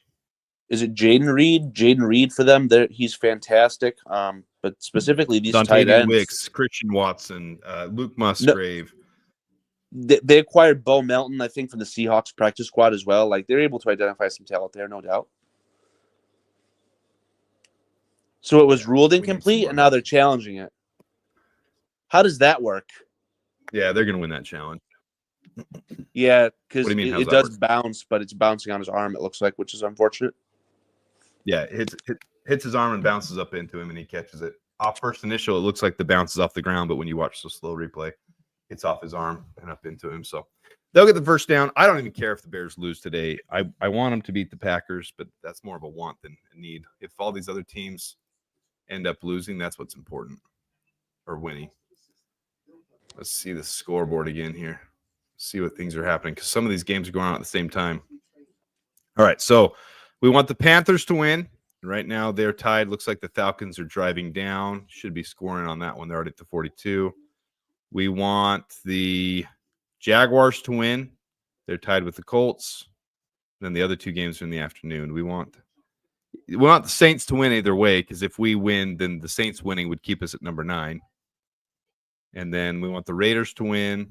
Is it Jaden Reed? Jaden Reed for them. He's fantastic. But specifically these tight ends. Wicks, Christian Watson, Luke Musgrave. They acquired Bo Melton, I think, from the Seahawks practice squad as well. Like, they're able to identify some talent there, no doubt. So it was ruled incomplete, and now they're challenging it. How does that work? Yeah, they're going to win that challenge. Yeah, because it does bounce, but it's bouncing on his arm, it looks like, which is unfortunate. Yeah, it hits his arm and bounces up into him, and he catches it. Off first initial, it looks like the bounce is off the ground, but when you watch the slow replay, it's off his arm and up into him. So they'll get the first down. I don't even care if the Bears lose today. I want them to beat the Packers, but that's more of a want than a need. If all these other teams end up losing, that's what's important, or winning. Let's see the scoreboard again here. See what things are happening, because some of these games are going on at the same time. All right, so we want the Panthers to win. Right now they're tied. Looks like the Falcons are driving down. Should be scoring on that one. They're already at the 42. We want the Jaguars to win. They're tied with the Colts. Then the other two games are in the afternoon. We want the Saints to win either way, because if we win, then the Saints winning would keep us at number 9. And then we want the Raiders to win,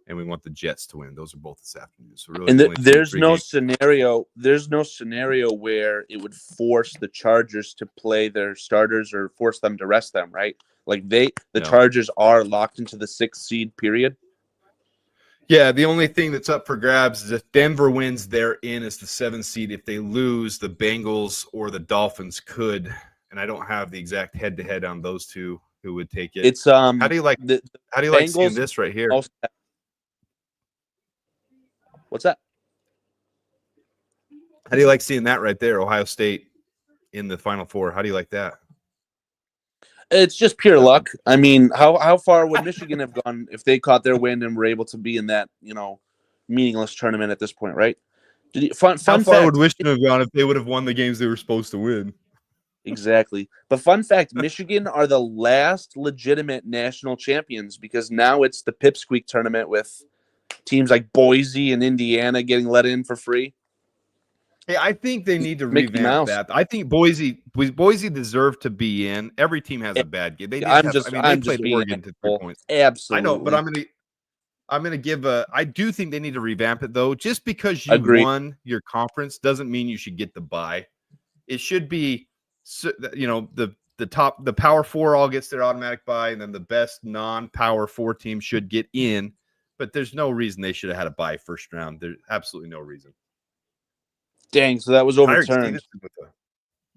and we want the Jets to win. Those are both this afternoon. So really, and there's no scenario. There's no scenario where it would force the Chargers to play their starters or force them to rest them, right? Like the Chargers are locked into the 6th seed period. Yeah, the only thing that's up for grabs is if Denver wins, they're in as the 7th seed. If they lose, the Bengals or the Dolphins could, and I don't have the exact head-to-head on those two who would take it. It's how do you like seeing this right here? What's that? How do you like seeing that right there? Ohio State in the Final Four. How do you like that? It's just pure luck. I mean, how far would Michigan have gone if they caught their wind and were able to be in that, meaningless tournament at this point, right? How far would Michigan have gone if they would have won the games they were supposed to win? Exactly. But fun fact, Michigan are the last legitimate national champions because now it's the Pipsqueak tournament with teams like Boise and Indiana getting let in for free. Hey, I think they need to Mickey revamp Mouse. that. I think Boise deserved to be in. Every team has a bad game. They did I'm have. just I mean, they I'm just played being Oregon to 3 points. I know, but Absolutely. I'm gonna give a. I do think they need to revamp it though. Just because you Agreed. won your conference doesn't mean you should get the bye. It should be, the Power Four all gets their automatic bye, and then the best non-Power Four team should get in. But there's no reason they should have had a bye first round. There's absolutely no reason. Dang, so that was Tyreek overturned. Stevenson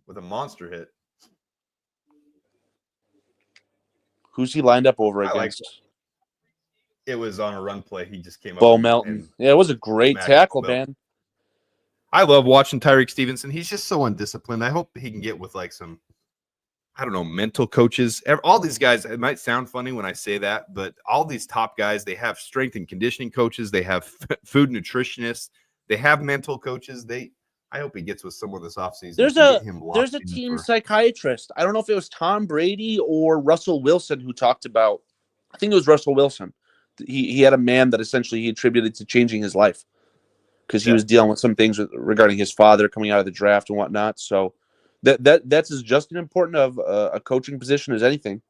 with a monster hit. Who's he lined up over I like against? It was on a run play. He just came up. Bo Melton. Yeah, it was a great tackle, man. I love watching Tyreek Stevenson. He's just so undisciplined. I hope he can get with like some, I don't know, mental coaches. All these guys, it might sound funny when I say that, but all these top guys, they have strength and conditioning coaches. They have food nutritionists. They have mental coaches. I hope he gets with someone this offseason. There's a team psychiatrist. I don't know if it was Tom Brady or Russell Wilson who talked about, I think it was Russell Wilson. He had a man that essentially he attributed to changing his life because he was dealing with some things regarding his father coming out of the draft and whatnot. So that's as just as important of a coaching position as anything.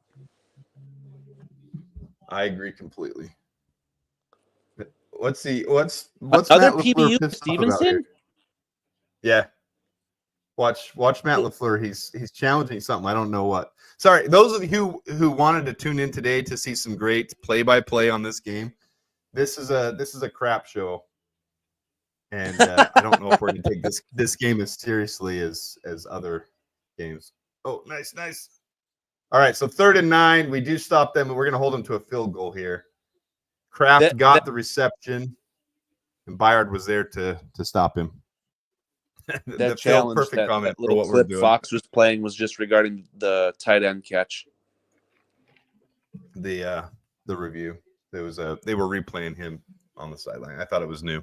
I agree completely. What's other Matt PBU LaFleur Stevenson? Yeah. Watch Matt LaFleur. He's challenging something. I don't know what. Sorry, those of you who wanted to tune in today to see some great play-by-play on this game, this is a crap show. And I don't know if we're going to take this game as seriously as other games. Oh, nice. All right, so 3rd and 9. We do stop them, and we're going to hold them to a field goal here. Kraft got the reception, and Byard was there to stop him. That challenge, perfect comment that little for what clip Fox was playing was just regarding the tight end catch. The review. They were replaying him on the sideline. I thought it was new.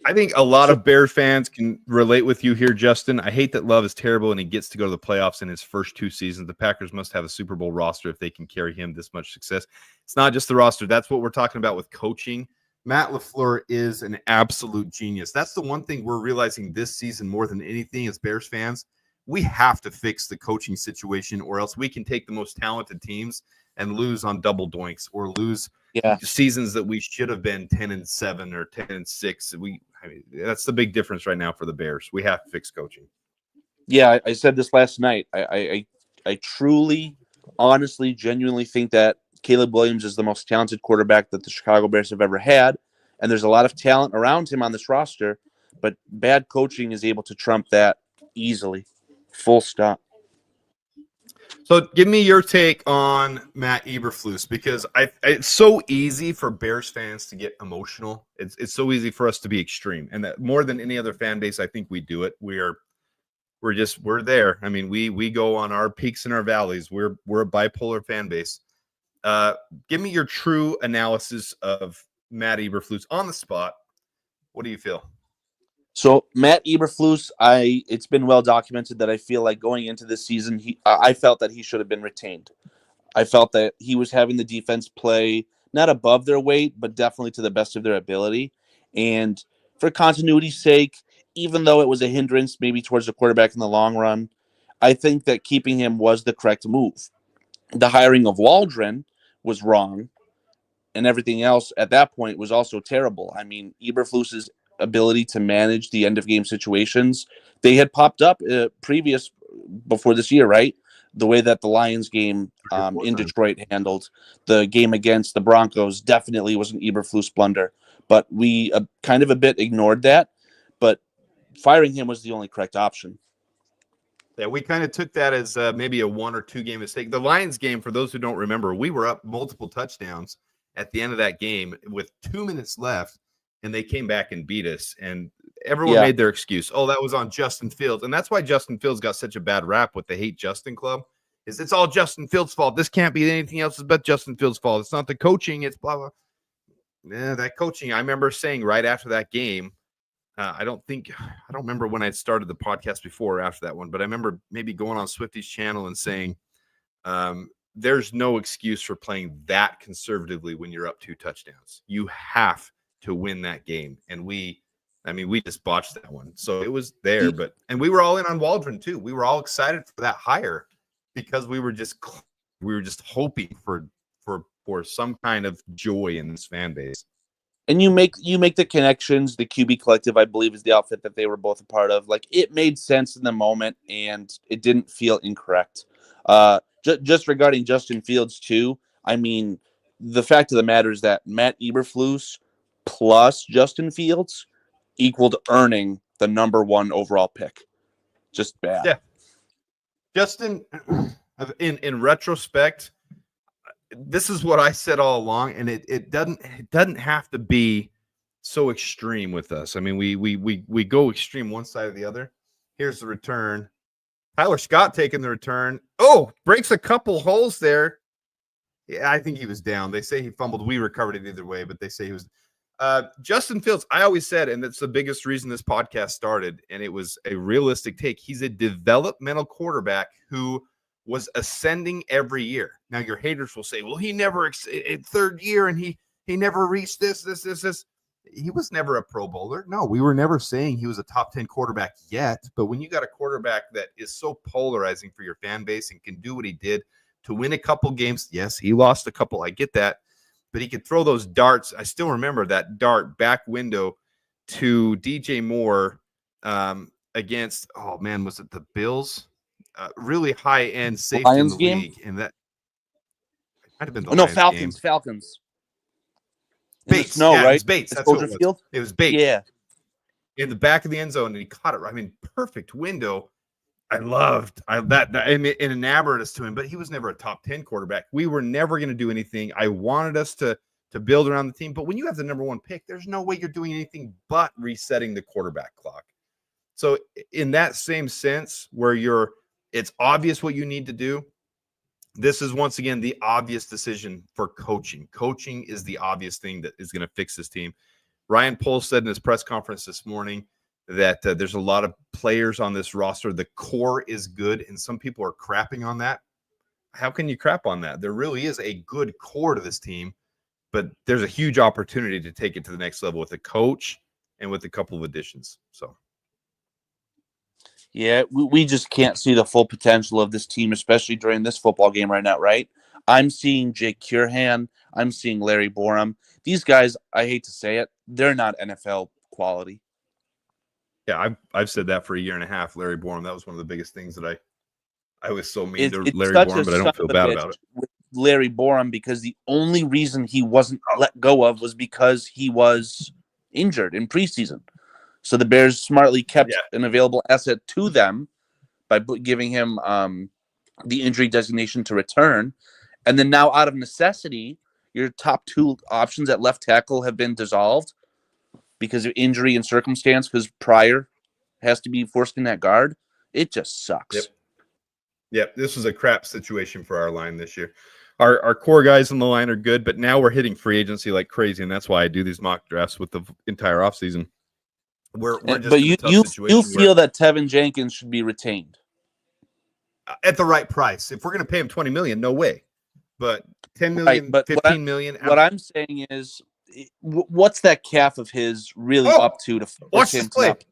I think a lot of Bears fans can relate with you here, Justin. I hate that Love is terrible and he gets to go to the playoffs in his first 2 seasons. The Packers must have a Super Bowl roster if they can carry him this much success. It's not just the roster. That's what we're talking about with coaching. Matt LaFleur is an absolute genius. That's the one thing we're realizing this season more than anything as Bears fans. We have to fix the coaching situation or else we can take the most talented teams and lose on double doinks or lose seasons that we should have been 10-7 or 10-6. That's the big difference right now for the Bears. We have to fix coaching. Yeah, I said this last night. I truly, honestly, genuinely think that Caleb Williams is the most talented quarterback that the Chicago Bears have ever had, and there's a lot of talent around him on this roster, but bad coaching is able to trump that easily. Full stop. So give me your take on Matt Eberflus, because it's so easy for Bears fans to get emotional. It's so easy for us to be extreme, and that more than any other fan base, I think we do it. We're there. I mean, we go on our peaks and our valleys. We're a bipolar fan base. Give me your true analysis of Matt Eberflus on the spot. What do you feel? So Matt Eberflus, it's been well documented that I feel like going into this season, I felt that he should have been retained. I felt that he was having the defense play not above their weight, but definitely to the best of their ability. And for continuity's sake, even though it was a hindrance maybe towards the quarterback in the long run, I think that keeping him was the correct move. The hiring of Waldron was wrong, and everything else at that point was also terrible. I mean, Eberflus's ability to manage the end of game situations, they had popped up before this year, right? The way that the Lions game in Detroit handled the game against the Broncos definitely was an Eberflus blunder, but we kind of a bit ignored that. But firing him was the only correct option. Yeah, we kind of took that as maybe a 1 or 2 game mistake. The Lions game, for those who don't remember, we were up multiple touchdowns at the end of that game with 2 minutes left, and they came back and beat us. And everyone made their excuse. Oh, that was on Justin Fields. And that's why Justin Fields got such a bad rap with the Hate Justin Club, is it's all Justin Fields' fault. This can't be anything else but Justin Fields' fault. It's not the coaching. It's blah, blah. Yeah, that coaching, I remember saying right after that game, I don't remember when I started the podcast before or after that one, but I remember maybe going on Swifty's channel and saying, there's no excuse for playing that conservatively when you're up 2 touchdowns. You have to win that game. And we just botched that one. So it was there, and we were all in on Waldron too. We were all excited for that hire because we were just hoping for some kind of joy in this fan base. And you make the connections. The QB Collective, I believe, is the outfit that they were both a part of. Like, it made sense in the moment, and it didn't feel incorrect. Just regarding Justin Fields too. I mean, the fact of the matter is that Matt Eberflus plus Justin Fields equaled earning the number 1 overall pick. Just bad. Yeah. Justin, in retrospect, this is what I said all along, and it doesn't have to be so extreme with us. I mean, we go extreme one side or the other. Here's the return. Tyler Scott taking the return. Oh, breaks a couple holes there. Yeah, I think he was down. They say he fumbled. We recovered it either way, but they say he was. Justin Fields, I always said, and that's the biggest reason this podcast started, and it was a realistic take. He's a developmental quarterback who was ascending every year. Now, your haters will say, well, he never in third year, and he never reached this. He was never a Pro Bowler. No, we were never saying he was a top 10 quarterback yet. But when you got a quarterback that is so polarizing for your fan base and can do what he did to win a couple games, yes, he lost a couple. I get that. But he could throw those darts. I still remember that dart back window to DJ Moore against, oh man, was it the Bills? Really high end safety Lions in the game? league, and that might have been the no, Lions Falcons. Bates, snow, yeah, right? It was Bates. That's what it was. Field? It was Bates. Yeah, in the back of the end zone, and he caught it. I mean, perfect window. I enamored us to him, but he was never a top 10 quarterback. We were never going to do anything. I wanted us to build around the team, but when you have the number 1 pick, there's no way you're doing anything but resetting the quarterback clock. So in that same sense, where it's obvious what you need to do, this is once again the obvious decision for coaching. Coaching is the obvious thing that is going to fix this team. Ryan Poles said in his press conference this morning that there's a lot of players on this roster. The core is good, and some people are crapping on that. How can you crap on that? There really is a good core to this team, but there's a huge opportunity to take it to the next level with a coach and with a couple of additions. So, yeah, we just can't see the full potential of this team, especially during this football game right now, right? I'm seeing Jake Curhan. I'm seeing Larry Borum. These guys, I hate to say it, they're not NFL quality. Yeah, I've said that for a year and a half. Larry Borum, that was one of the biggest things that I was so mean to Larry Borum, but I don't feel bad about it. With Larry Borum, because the only reason he wasn't let go of was because he was injured in preseason. So the Bears smartly kept an available asset to them by giving him the injury designation to return. And then now, out of necessity, your top 2 options at left tackle have been dissolved because of injury and circumstance, because Pryor has to be forced in that guard. It just sucks. Yep. This was a crap situation for our line this year. Our core guys on the line are good, but now we're hitting free agency like crazy, and that's why I do these mock drafts with the entire offseason. We're just but in a tough you situation feel that Tevin Jenkins should be retained at the right price. If we're going to pay him $20 million, no way. But $10 million, but $15 million. What I'm saying is, what's that calf of his really up to watch him this play? Up?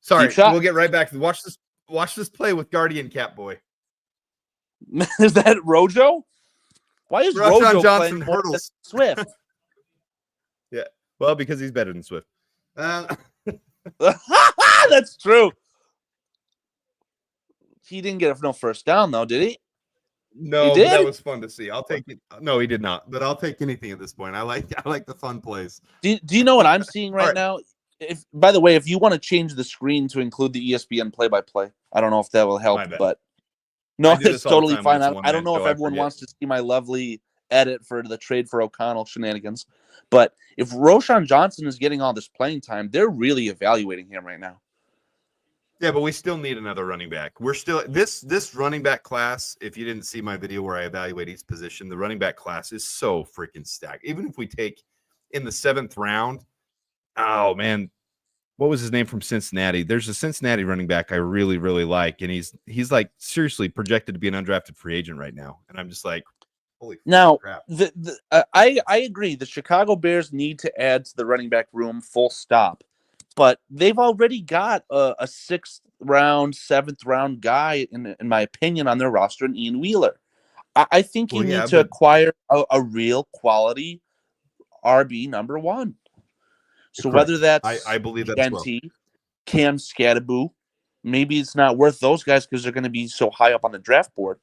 Sorry, we'll get right back to watch this play with Guardian Cap Boy. Is that Rojo? Why is Rojo Johnson playing more than hurdles Swift? Yeah, well, because he's better than Swift. That's true. He didn't get no first down though, did he? No, but that was fun to see. I'll take it. No, he did not. But I'll take anything at this point. I like the fun plays. Do you know what I'm seeing right now? If, by the way, if you want to change the screen to include the ESPN play-by-play, I don't know if that will help, but no, it's totally fine. I don't know if everyone wants to see my lovely edit for the trade for O'Connell shenanigans, but if Roschon Johnson is getting all this playing time, they're really evaluating him right now. Yeah, but we still need another running back. We're still this running back class. If you didn't see my video where I evaluate each position, the running back class is so freaking stacked. Even if we take in the 7th round, oh man, what was his name from Cincinnati? There's a Cincinnati running back I really, really like, and he's like seriously projected to be an undrafted free agent right now. And I'm just like, holy crap. I agree. The Chicago Bears need to add to the running back room, full stop. But they've already got a 6th round, 7th round guy, in my opinion, on their roster, in Ian Wheeler. I think you need to acquire a real quality RB number 1. So Correct. whether that's I believe that as well. Cam Scattaboo, maybe it's not worth those guys because they're going to be so high up on the draft board.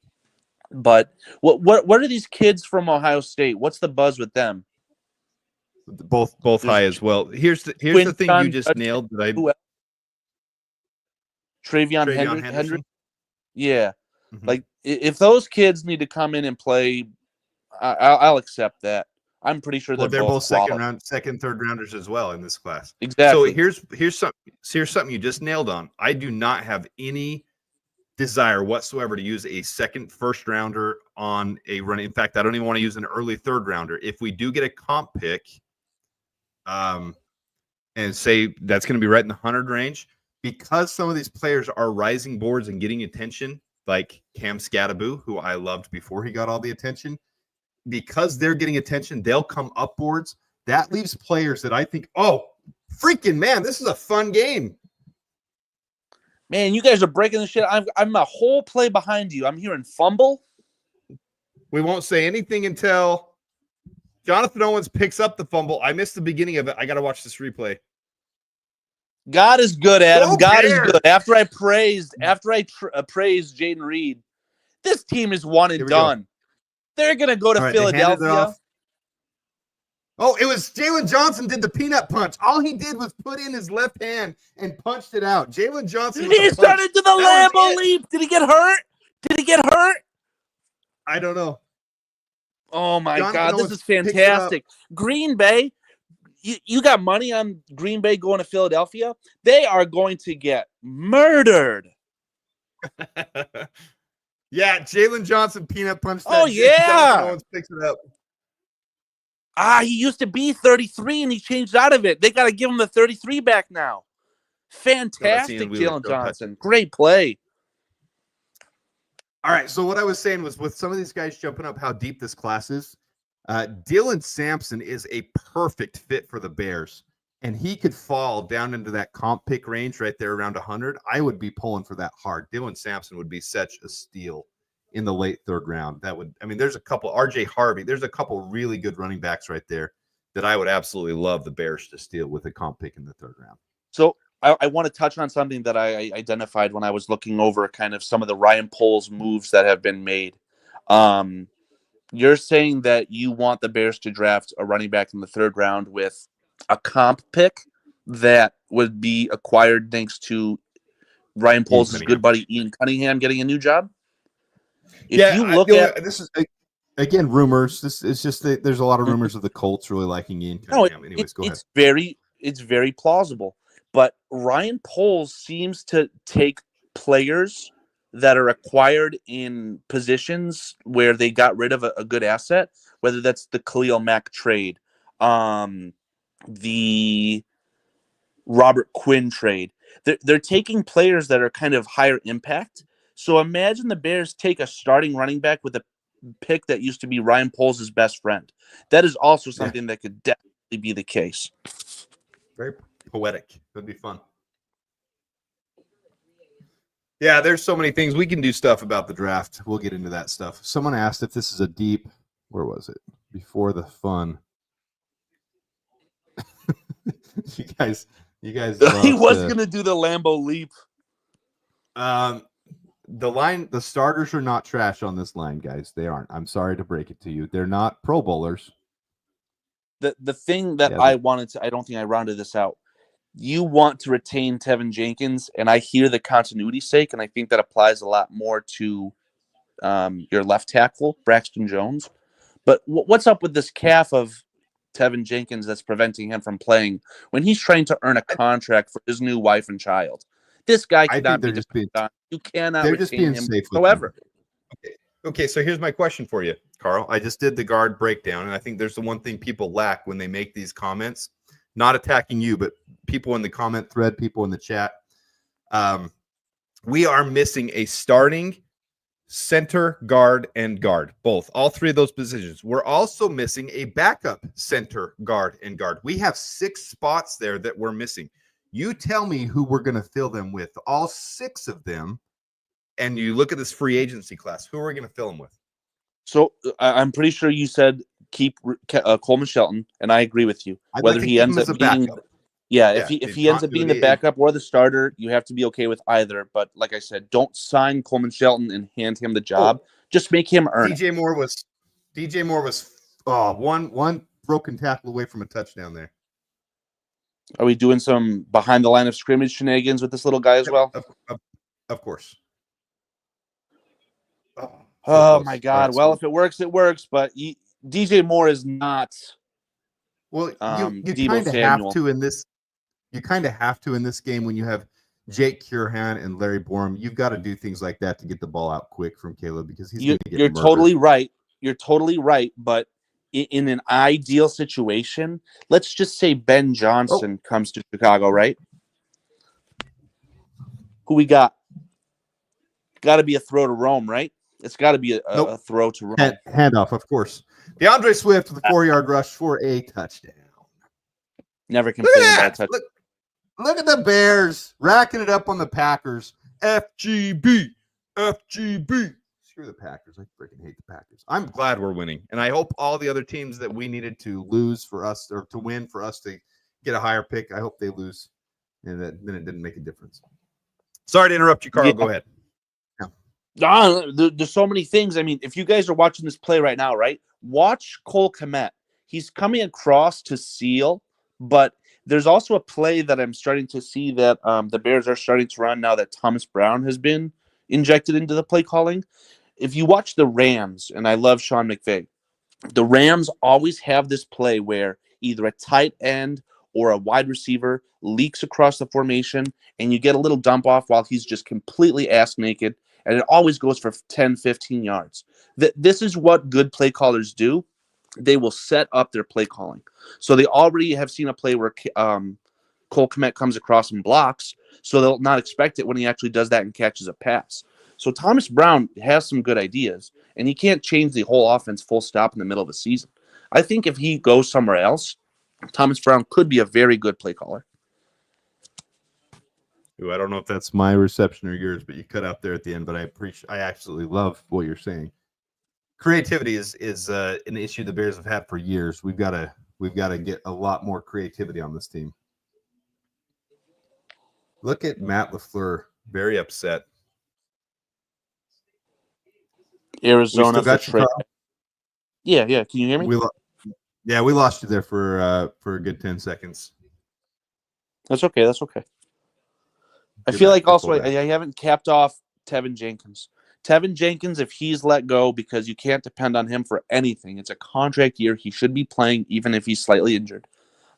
But what are these kids from Ohio State? What's the buzz with them? Both high as well. Here's the thing you just nailed. Travion Henderson. Yeah, like if those kids need to come in and play, I'll accept that. I'm pretty sure they're both second, third rounders as well in this class. Exactly. So here's something you just nailed on. I do not have any desire whatsoever to use a first rounder on a run. In fact, I don't even want to use an early third rounder. If we do get a comp pick, and say that's going to be right in the 100 range, because some of these players are rising boards and getting attention, like Cam Scattaboo, who I loved before he got all the attention. Because they're getting attention, they'll come up boards. That leaves players that I think, oh, freaking man, this is a fun game. Man, you guys are breaking the shit. I'm a whole play behind you. I'm hearing fumble. We won't say anything until Jonathan Owens picks up the fumble. I missed the beginning of it. I got to watch this replay. God is good, Adam. God is good. After I praised Jaden Reed, this team is one and done. Go. They're going to go to Philadelphia. Oh, it was Jalen Johnson did the peanut punch. All he did was put in his left hand and punched it out. Jalen Johnson. He started to the Lambo leap. Did he get hurt? I don't know. Oh, my God. This is fantastic. Green Bay, you got money on Green Bay going to Philadelphia? They are going to get murdered. Yeah, Jalen Johnson peanut punched that. Oh, yeah. Owens picks it up. He used to be 33 and he changed out of it. They got to give him the 33 back now. Fantastic, Jalen Johnson. Great play. All right, so what I was saying was with some of these guys jumping up how deep this class is, Dylan Sampson is a perfect fit for the Bears, and he could fall down into that comp pick range right there around 100. I would be pulling for that hard. Dylan Sampson would be such a steal in the late third round. There's a couple, RJ Harvey, there's a couple really good running backs right there that I would absolutely love the Bears to steal with a comp pick in the third round. So I want to touch on something that I identified when I was looking over kind of some of the Ryan Poles moves that have been made. You're saying that you want the Bears to draft a running back in the third round with a comp pick that would be acquired thanks to Ryan Poles' good buddy Ian Cunningham getting a new job? This is again rumors. This is just there's a lot of rumors of the Colts really liking Ian Cunningham. Anyways, go ahead. It's very plausible. But Ryan Poles seems to take players that are acquired in positions where they got rid of a good asset, whether that's the Khalil Mack trade, the Robert Quinn trade. They're taking players that are kind of higher impact. So imagine the Bears take a starting running back with a pick that used to be Ryan Poles' best friend. That is also something that could definitely be the case. Very poetic. It'd be fun. Yeah, there's so many things. We can do stuff about the draft. We'll get into that stuff. Someone asked if this is a deep, where was it? Before the fun. You guys. He was going to do the Lambo leap. The starters are not trash on this line, guys. They aren't. I'm sorry to break it to you. They're not Pro Bowlers. The thing that I don't think I rounded this out. You want to retain Tevin Jenkins, and I hear the continuity sake, and I think that applies a lot more to your left tackle, Braxton Jones. But what's up with this calf of Tevin Jenkins that's preventing him from playing when he's trying to earn a contract for his new wife and child? This guy cannot be depended on. You cannot retain him whatsoever. Okay, so here's my question for you, Carl. I just did the guard breakdown, and I think there's the one thing people lack when they make these comments. not attacking you, but people in the comment thread, people in the chat. We are missing a starting center, guard, and guard, both. All three of those positions. We're also missing a backup center, guard, and guard. We have 6 spots there that we're missing. You tell me who we're going to fill them with. All 6 of them. And you look at this free agency class. Who are we going to fill them with? So I'm pretty sure you said keep Coleman Shelton, and I agree with you. Whether he ends up being, if he ends up being the backup or the starter, you have to be okay with either. But like I said, don't sign Coleman Shelton and hand him the job. Just make him earn. DJ Moore was one broken tackle away from a touchdown there. Are we doing some behind the line of scrimmage shenanigans with this little guy as well? Of course. Oh my God! Well, if it works, it works. But DJ Moore is not. Well, you kind of have to in this. You kind of have to in this game when you have Jake Curhan and Larry Borum. You've got to do things like that to get the ball out quick from Caleb because he's going to get murdered. Totally right. You're totally right. But in an ideal situation, let's just say Ben Johnson comes to Chicago, right? Who we got? Got to be a throw to Rome, right? It's got to be a throw to Rome. Handoff, of course. DeAndre Swift with a 4-yard rush for a touchdown. Never complain about a touchdown. Look at the Bears racking it up on the Packers. FGB. Screw the Packers. I freaking hate the Packers. I'm glad we're winning. And I hope all the other teams that we needed to lose for us or to win for us to get a higher pick, I hope they lose. And then it didn't make a difference. Sorry to interrupt you, Carl. Yeah. Go ahead. There's so many things. I mean, if you guys are watching this play right now, right? Watch Cole Kmet. He's coming across to seal, but there's also a play that I'm starting to see that the Bears are starting to run now that Thomas Brown has been injected into the play calling. If you watch the Rams, and I love Sean McVay, the Rams always have this play where either a tight end or a wide receiver leaks across the formation, and you get a little dump off while he's just completely ass naked. And it always goes for 10, 15 yards. This is what good play callers do. They will set up their play calling. So they already have seen a play where Cole Kmet comes across and blocks, so they'll not expect it when he actually does that and catches a pass. So Thomas Brown has some good ideas, and he can't change the whole offense full stop in the middle of the season. I think if he goes somewhere else, Thomas Brown could be a very good play caller. Ooh, I don't know if that's my reception or yours, but you cut out there at the end. But I absolutely love what you're saying. Creativity is an issue the Bears have had for years. We've got to get a lot more creativity on this team. Look at Matt LaFleur, very upset. Arizona for trade. Yeah. Can you hear me? We lost you there for a good 10 seconds. That's okay. I feel like also I haven't capped off Tevin Jenkins. Tevin Jenkins, if he's let go, because you can't depend on him for anything. It's a contract year. He should be playing even if he's slightly injured.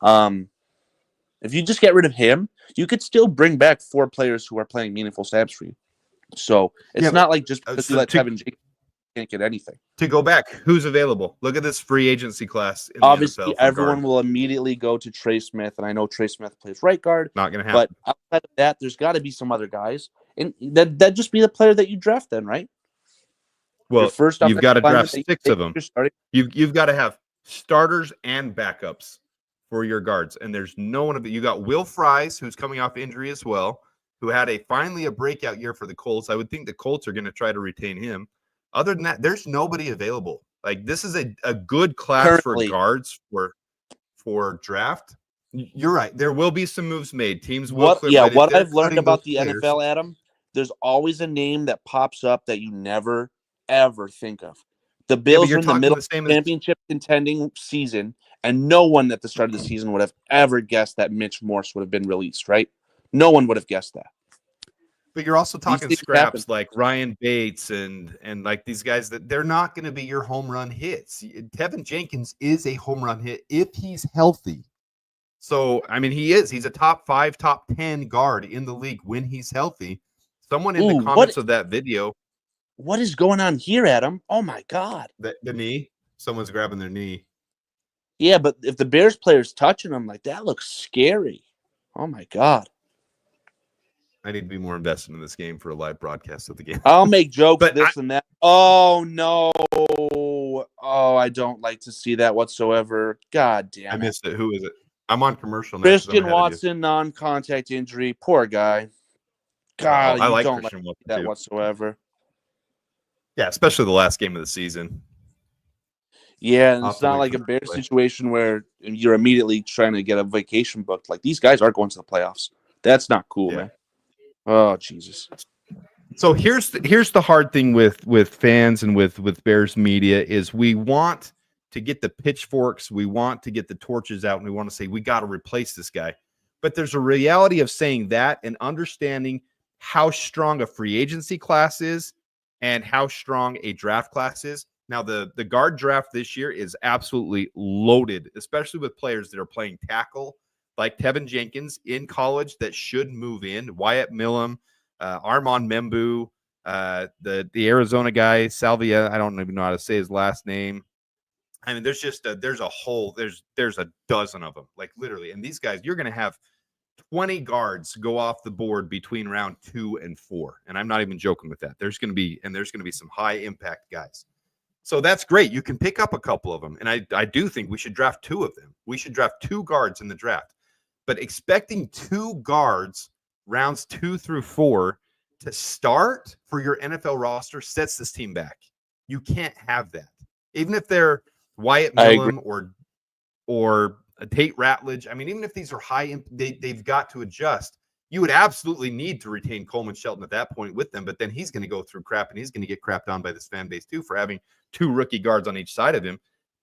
If you just get rid of him, you could still bring back 4 players who are playing meaningful snaps for you. So it's not like just because you let Tevin Jenkins can't get anything. To go back, who's available? Look at this free agency class. Obviously, the NFL everyone will immediately go to Trey Smith, and I know Trey Smith plays right guard. Not going to happen. But outside of that, there's got to be some other guys, and that'd just be the player that you draft then, right? Well, you've got to draft 6 of them. You've got to have starters and backups for your guards, and there's no one of it. You got Will Fries, who's coming off injury as well, who had finally a breakout year for the Colts. I would think the Colts are going to try to retain him. Other than that, there's nobody available. Like, this is a good class for guards for draft. You're right. There will be some moves made. Teams will. What I've learned about the NFL, Adam, there's always a name that pops up that you never ever think of. The Bills are in the middle of the championship contending season, and no one at the start of the season would have ever guessed that Mitch Morse would have been released. Right? No one would have guessed that. But you're also talking scraps like Ryan Bates and like these guys that they're not going to be your home run hits. Tevin Jenkins is a home run hit if he's healthy. So, I mean, he's a top 5, top 10 guard in the league when he's healthy. Someone in the comments of that video. What is going on here, Adam? Oh, my God. The knee. Someone's grabbing their knee. Yeah, but if the Bears player's touching him, like that looks scary. Oh my God. I need to be more invested in this game for a live broadcast of the game. I'll make jokes, But this and that. Oh no. Oh, I don't like to see that whatsoever. God I damn it. missed it. Who is it? I'm on commercial now. 'Cause I'm Christian ahead of you. Watson, non-contact injury. Poor guy. Oh, God, I you like don't like Christian Watson that too. whatsoever. Yeah, especially the last game of the season. Yeah, and I'll it's have to not wait like for a that Bears play. situation where you're immediately trying to get a vacation booked. Like these guys are going to the playoffs. That's not cool, Yeah. man. Oh Jesus. So here's the hard thing with fans and with Bears media is we want to get the pitchforks, we want to get the torches out, and we want to say we got to replace this guy. But there's a reality of saying that and understanding how strong a free agency class is and how strong a draft class is. Now, the guard draft this year is absolutely loaded, especially with players that are playing tackle, like Tevin Jenkins in college that should move in, Wyatt Millum, Armand Membu, the Arizona guy, Salvia. I don't even know how to say his last name. I mean, there's just there's a dozen of them, like literally. And these guys, you're going to have 20 guards go off the board between round 2 and 4. And I'm not even joking with that. There's going to be some high impact guys. So that's great. You can pick up a couple of them. And I do think we should draft 2 of them. We should draft 2 guards in the draft. But expecting 2 guards rounds 2 through 4 to start for your NFL roster sets this team back. You can't have that. Even if they're Wyatt Millum or Tate Ratledge. I mean, even if these are high, they've got to adjust. You would absolutely need to retain Coleman Shelton at that point with them, but then he's going to go through crap, and he's going to get crapped on by this fan base too for having 2 rookie guards on each side of him.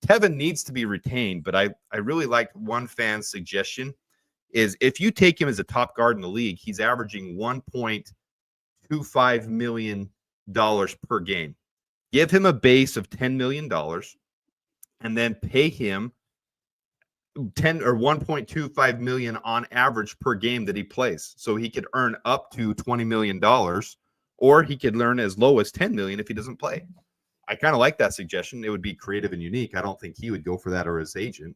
Tevin needs to be retained, but I really liked one fan's suggestion is if you take him as a top guard in the league, he's averaging $1.25 million per game. Give him a base of $10 million and then pay him 10 or 1.25 million on average per game that he plays. So he could earn up to $20 million, or he could earn as low as 10 million if he doesn't play. I kind of like that suggestion. It would be creative and unique. I don't think he would go for that or his agent,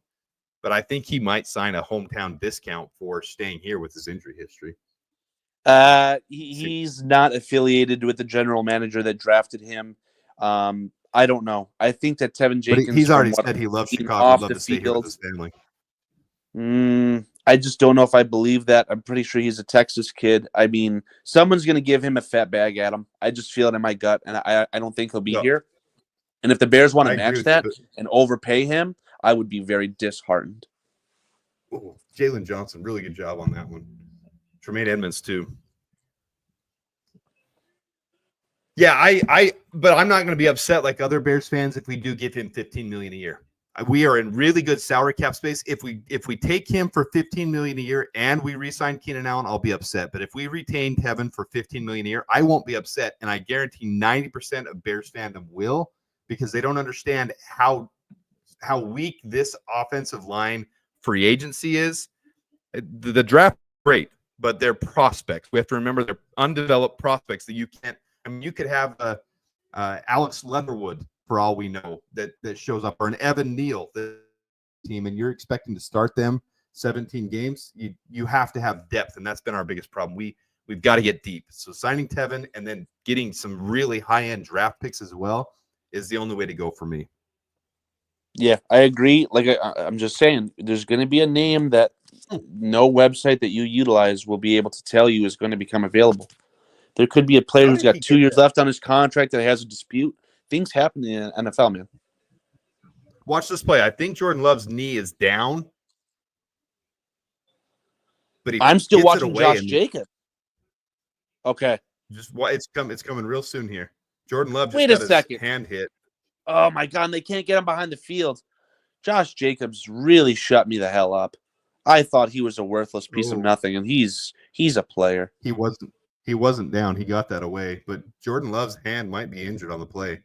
but I think he might sign a hometown discount for staying here with his injury history. He's not affiliated with the general manager that drafted him. I don't know. I think that Tevin Jenkins, but he's already said he loves Chicago. Off He'd love the to stay here with his family. I just don't know if I believe that. I'm pretty sure he's a Texas kid. I mean, someone's going to give him a fat bag at him. I just feel it in my gut, and I don't think he'll be here. And if the Bears want to match that and overpay him, I would be very disheartened. Oh, Jalen Johnson, really good job on that one. Tremaine Edmonds too. Yeah, but I'm not going to be upset like other Bears fans if we do give him $15 million a year. We are in really good salary cap space. If we take him for $15 million a year and we re-sign Keenan Allen, I'll be upset. But if we retain Tevin for $15 million a year, I won't be upset. And I guarantee 90% of Bears fandom will, because they don't understand how weak this offensive line free agency is. The draft great, but they're prospects. We have to remember they're undeveloped prospects that you can't. I mean, you could have Alex Leatherwood, for all we know, that shows up, or an Evan Neal team, and you're expecting to start them 17 games. You have to have depth, and that's been our biggest problem. We've got to get deep. So signing Tevin and then getting some really high-end draft picks as well is the only way to go for me. Yeah, I agree. Like I'm just saying, there's going to be a name that no website that you utilize will be able to tell you is going to become available. There could be a player who's got 2 years left on his contract that has a dispute. Things happen in the NFL, man. Watch this play. I think Jordan Love's knee is down, but I'm still watching Josh Jacobs. Okay, it's coming real soon here. Jordan Love just got his hand hit. Oh my God, and they can't get him behind the field. Josh Jacobs really shut me the hell up. I thought he was a worthless piece of nothing, and he's a player. He wasn't down. He got that away, but Jordan Love's hand might be injured on the play.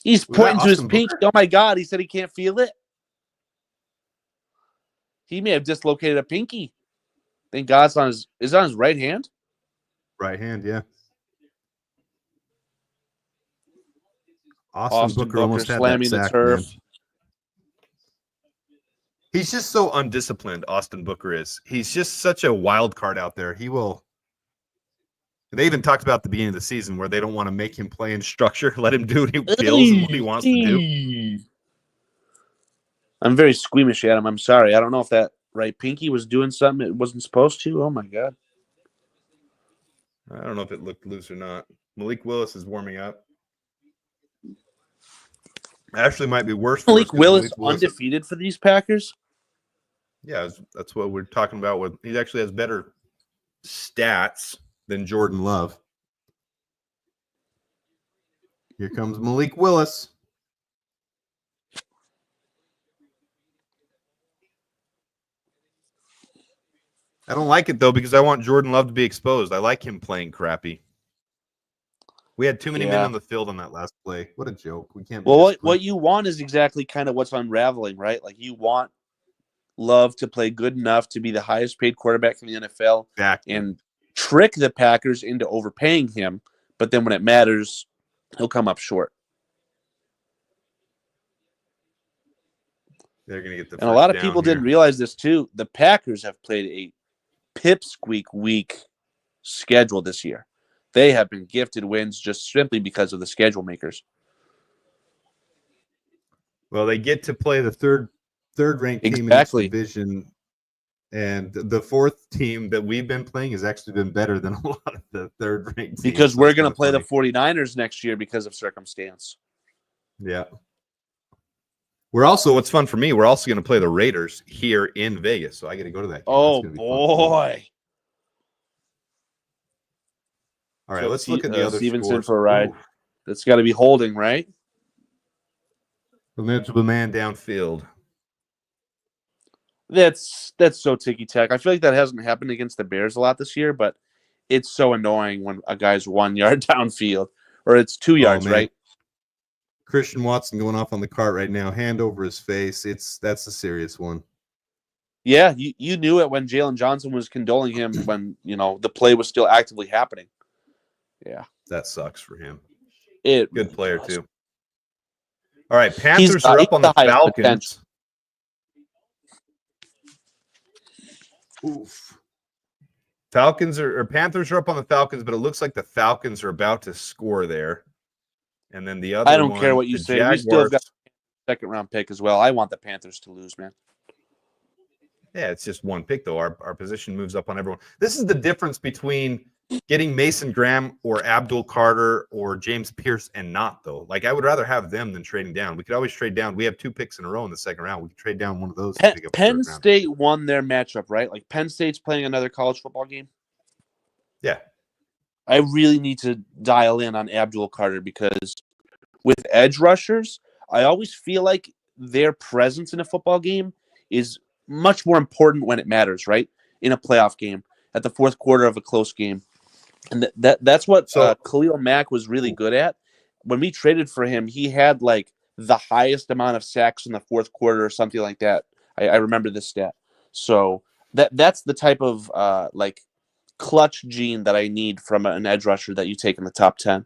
He's pointing to his pinky. Oh my God, he said he can't feel it. He may have dislocated a pinky. Thank God it's on his right hand. Right hand, yeah. Austin Booker almost had that slamming the sack, turf. man. He's just so undisciplined, Austin Booker is. He's just such a wild card out there. He will. They even talked about at the beginning of the season where they don't want to make him play in structure, let him do what he feels and what he wants to do. I'm very squeamish at him. I'm sorry. I don't know if that right pinky was doing something it wasn't supposed to. Oh, my God. I don't know if it looked loose or not. Malik Willis is warming up. Actually might be worse for Malik us 'cause Willis undefeated for these Packers? Yeah, that's what we're talking about. He actually has better stats than Jordan Love. Here comes Malik Willis. I don't like it, though, because I want Jordan Love to be exposed. I like him playing crappy. We had too many men on the field on that last play. What a joke. We can't be what you want is exactly kind of what's unraveling, right? Like you want Love to play good enough to be the highest paid quarterback in the NFL and trick the Packers into overpaying him. But then when it matters, he'll come up short. They're going to get the And a lot of people didn't realize this too. The Packers have played a pipsqueak weak schedule this year. They have been gifted wins just simply because of the schedule makers. Well, they get to play the third-ranked team in each division, and the fourth team that we've been playing has actually been better than a lot of the third-ranked teams. Because we're going to play the 49ers next year because of circumstance. Yeah. What's fun for me, we're also going to play the Raiders here in Vegas, so I get to go to that game. Oh, boy. All right, let's look at the other Stevenson's scores. For a ride. Ooh. That's got to be holding, right? The man downfield. That's so ticky-tack. I feel like that hasn't happened against the Bears a lot this year, but it's so annoying when a guy's 1 yard downfield, or it's 2 yards, right? Christian Watson going off on the cart right now, hand over his face. That's a serious one. Yeah, you knew it when Jalen Johnson was condoling him when the play was still actively happening. Yeah, that sucks for him. Good player too. All right, Panthers are up on the Falcons. Oof. Panthers are up on the Falcons, but it looks like the Falcons are about to score there. And then the other I don't care what you say. We still got a second-round pick as well. I want the Panthers to lose, man. Yeah, it's just one pick, though. Our position moves up on everyone. This is the difference between getting Mason Graham or Abdul Carter or James Pierce and not, though. Like, I would rather have them than trading down. We could always trade down. We have 2 picks in a row in the second round. We could trade down one of those. Penn State won their matchup, right? Like, Penn State's playing another college football game? Yeah. I really need to dial in on Abdul Carter because with edge rushers, I always feel like their presence in a football game is much more important when it matters, right? In a playoff game, at the fourth quarter of a close game. And that's what Khalil Mack was really good at. When we traded for him, he had like the highest amount of sacks in the fourth quarter or something like that. I remember this stat. So that's the type of like clutch gene that I need from an edge rusher that you take in the top 10.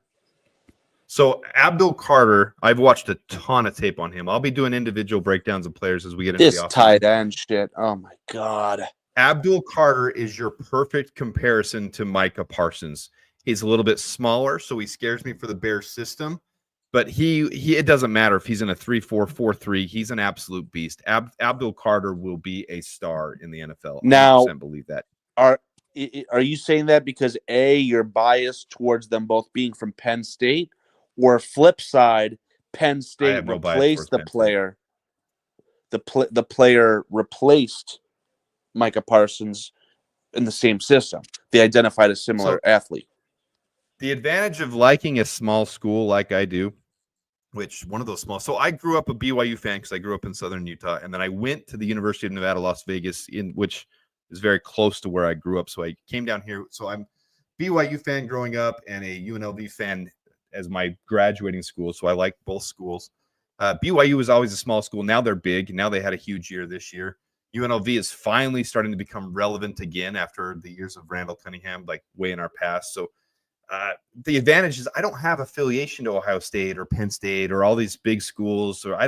So Abdul Carter, I've watched a ton of tape on him. I'll be doing individual breakdowns of players as we get into this the offseason. Tight end shit. Oh my God. Abdul Carter is your perfect comparison to Micah Parsons. He's a little bit smaller, so he scares me for the Bears system. But he it doesn't matter if he's in a 3-4, 4-3. He's an absolute beast. Abdul Carter will be a star in the NFL. Now, 100% believe that. Are you saying that because you're biased towards them both being from Penn State, or flip side, Penn State replaced the player? The player replaced Micah Parsons in the same system. They identified a similar athlete. The advantage of liking a small school like I do, which one of those small. So I grew up a BYU fan because I grew up in Southern Utah, and then I went to the University of Nevada, Las Vegas, which is very close to where I grew up. So I came down here. So I'm BYU fan growing up and a UNLV fan as my graduating school. So I like both schools. BYU was always a small school. Now they're big. Now they had a huge year this year. UNLV is finally starting to become relevant again after the years of Randall Cunningham, like way in our past. So the advantage is I don't have affiliation to Ohio State or Penn State or all these big schools. Or I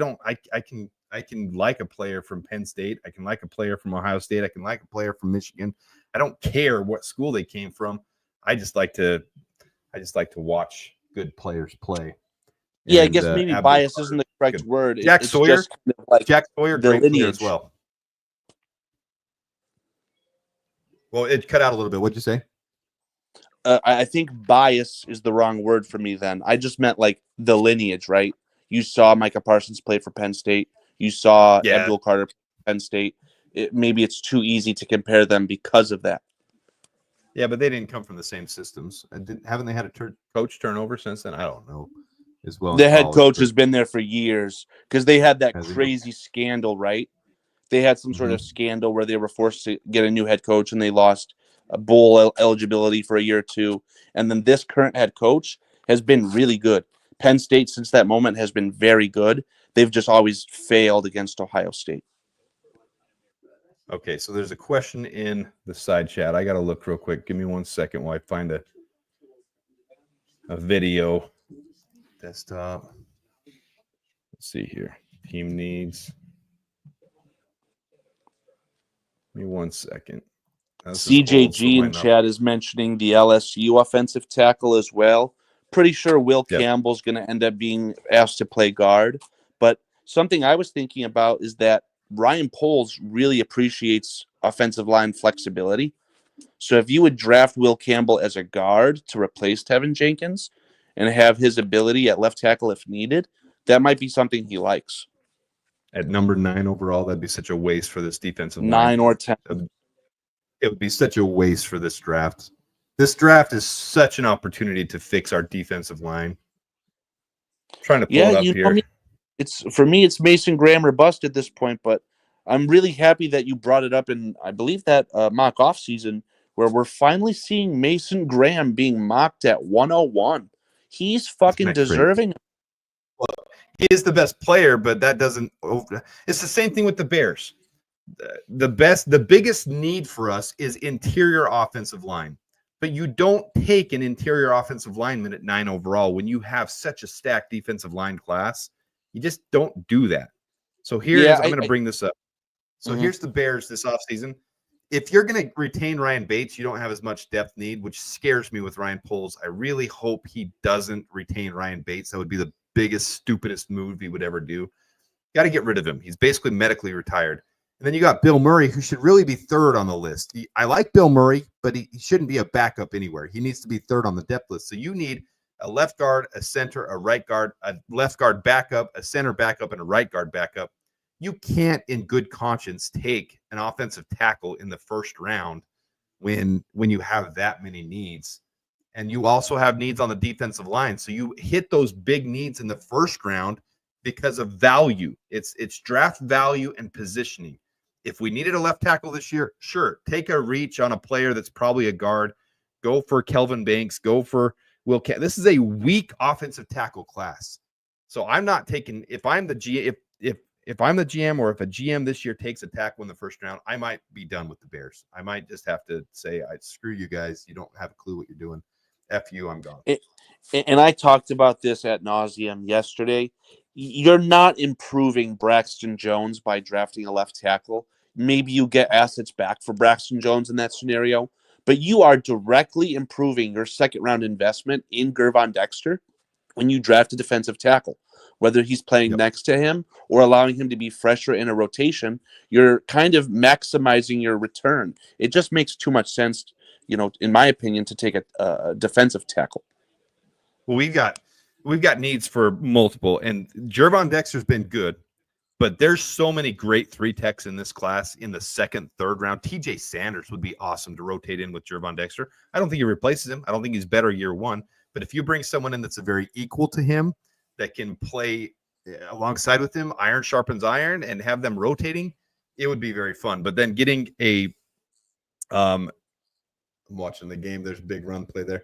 can like a player from Penn State. I can like a player from Ohio State. I can like a player from Michigan. I don't care what school they came from. I just like to watch good players play. Yeah, I And, guess maybe Abdul bias Carter, isn't the correct good. word. Jack It's Sawyer, just kind of like Jack Sawyer, the great player lineage. as well. Well, it cut out a little bit. What'd you say? I think bias is the wrong word for me then. I just meant like the lineage, right? You saw Micah Parsons play for Penn State. You saw Yeah. Abdul Carter play for Penn State. Maybe it's too easy to compare them because of that. Yeah, but they didn't come from the same systems. Haven't they had a coach turnover since then? I don't know as well. The head coach has been there for years because they had that Has he? crazy scandal, right? They had some sort Mhm. of scandal where they were forced to get a new head coach and they lost a bowl eligibility for a year or two. And then this current head coach has been really good. Penn State, since that moment, has been very good. They've just always failed against Ohio State. Okay, so there's a question in the side chat. I got to look real quick. Give me 1 second while I find a video. Desktop. Let's see here. Team needs. Give me 1 second. This is old, so CJG might in not- chat is mentioning the LSU offensive tackle as well. Pretty sure Will Yep. Campbell's going to end up being asked to play guard. But something I was thinking about is that Ryan Poles really appreciates offensive line flexibility. So if you would draft Will Campbell as a guard to replace Tevin Jenkins and have his ability at left tackle if needed, that might be something he likes. At number 9 overall, that'd be such a waste for this defensive 9 line. or 10. It would be such a waste for this draft. This draft is such an opportunity to fix our defensive line. I'm trying to pull it up here. For me, it's Mason Graham or bust at this point, but I'm really happy that you brought it up in, I believe, that mock off season where we're finally seeing Mason Graham being mocked at 101. He's fucking deserving. Well, he is the best player, but that doesn't. It's the same thing with the Bears. The biggest need for us is interior offensive line. But you don't take an interior offensive lineman at 9 overall when you have such a stacked defensive line class. You just don't do that. So I'm going to bring this up. So here's the Bears this offseason. If you're going to retain Ryan Bates, you don't have as much depth need, which scares me with Ryan Poles. I really hope he doesn't retain Ryan Bates. That would be the biggest, stupidest move he would ever do. Got to get rid of him. He's basically medically retired. And then you got Bill Murray, who should really be third on the list. I like Bill Murray, but he shouldn't be a backup anywhere. He needs to be third on the depth list. So you need a left guard, a center, a right guard, a left guard backup, a center backup, and a right guard backup. You can't, in good conscience, take an offensive tackle in the first round when you have that many needs. And you also have needs on the defensive line. So you hit those big needs in the first round because of value. It's draft value and positioning. If we needed a left tackle this year, sure, take a reach on a player that's probably a guard. Go for Kelvin Banks. Go for Will. This is a weak offensive tackle class. So I'm not taking. If I'm the GM, if I'm the GM, or if a GM this year takes a tackle in the first round, I might be done with the Bears. I might just have to say, "I screw you guys. You don't have a clue what you're doing. F you, I'm gone." And I talked about this ad nauseum yesterday. You're not improving Braxton Jones by drafting a left tackle. Maybe you get assets back for Braxton Jones in that scenario, but you are directly improving your second round investment in Gervon Dexter when you draft a defensive tackle. Whether he's playing next to him or allowing him to be fresher in a rotation, you're kind of maximizing your return. It just makes too much sense, in my opinion, to take a defensive tackle. Well, we've got needs for multiple, and Gervon Dexter's been good, but there's so many great 3 techs in this class in the second, third round. TJ Sanders would be awesome to rotate in with Gervon Dexter. I don't think he replaces him. I don't think he's better year one, but if you bring someone in that's a very equal to him that can play alongside with him, iron sharpens iron, and have them rotating, it would be very fun. But then getting I'm watching the game. There's a big run play there.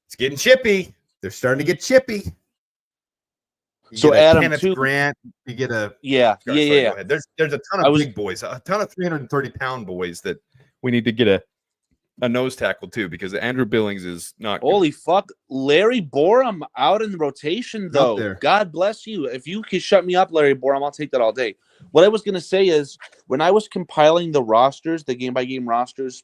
It's getting chippy. They're starting to get chippy. So Adam, Kenneth Grant, you get a Go ahead. There's a ton of big boys, a ton of 330-pound boys that we need to get a nose tackle too, because Andrew Billings is not good. Holy fuck. Larry Borum out in the rotation, though. there. God bless you. If you can shut me up, Larry Borum, I'll take that all day. What I was going to say is when I was compiling the rosters, the game-by-game rosters,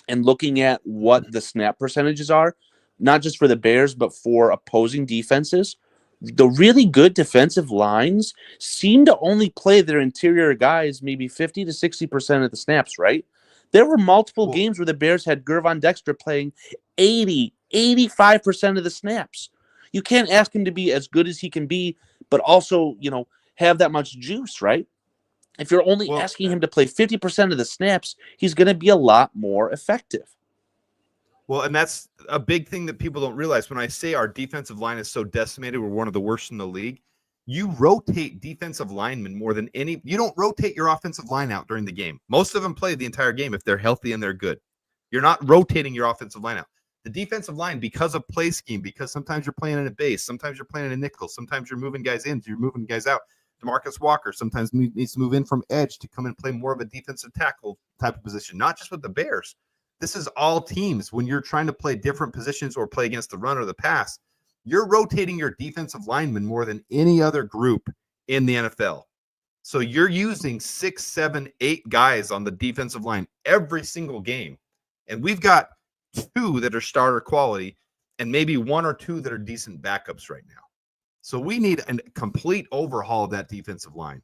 and looking at what the snap percentages are, not just for the Bears, but for opposing defenses, the really good defensive lines seem to only play their interior guys maybe 50 to 60% of the snaps, right? There were multiple games where the Bears had Gervon Dexter playing 80, 85% of the snaps. You can't ask him to be as good as he can be, but also, have that much juice, right? If you're only asking him to play 50% of the snaps, he's going to be a lot more effective. Well, and that's a big thing that people don't realize. When I say our defensive line is so decimated, we're one of the worst in the league. You rotate defensive linemen more than any. You don't rotate your offensive line out during the game. Most of them play the entire game if they're healthy and they're good. You're not rotating your offensive line out. The defensive line, because of play scheme, because sometimes you're playing in a base, sometimes you're playing in a nickel, sometimes you're moving guys in, you're moving guys out. DeMarcus Walker sometimes needs to move in from edge to come and play more of a defensive tackle type of position, not just with the Bears. This is all teams. When you're trying to play different positions or play against the run or the pass, you're rotating your defensive linemen more than any other group in the NFL. So you're using 6, 7, 8 guys on the defensive line every single game. And we've got 2 that are starter quality and maybe 1 or 2 that are decent backups right now. So we need a complete overhaul of that defensive line.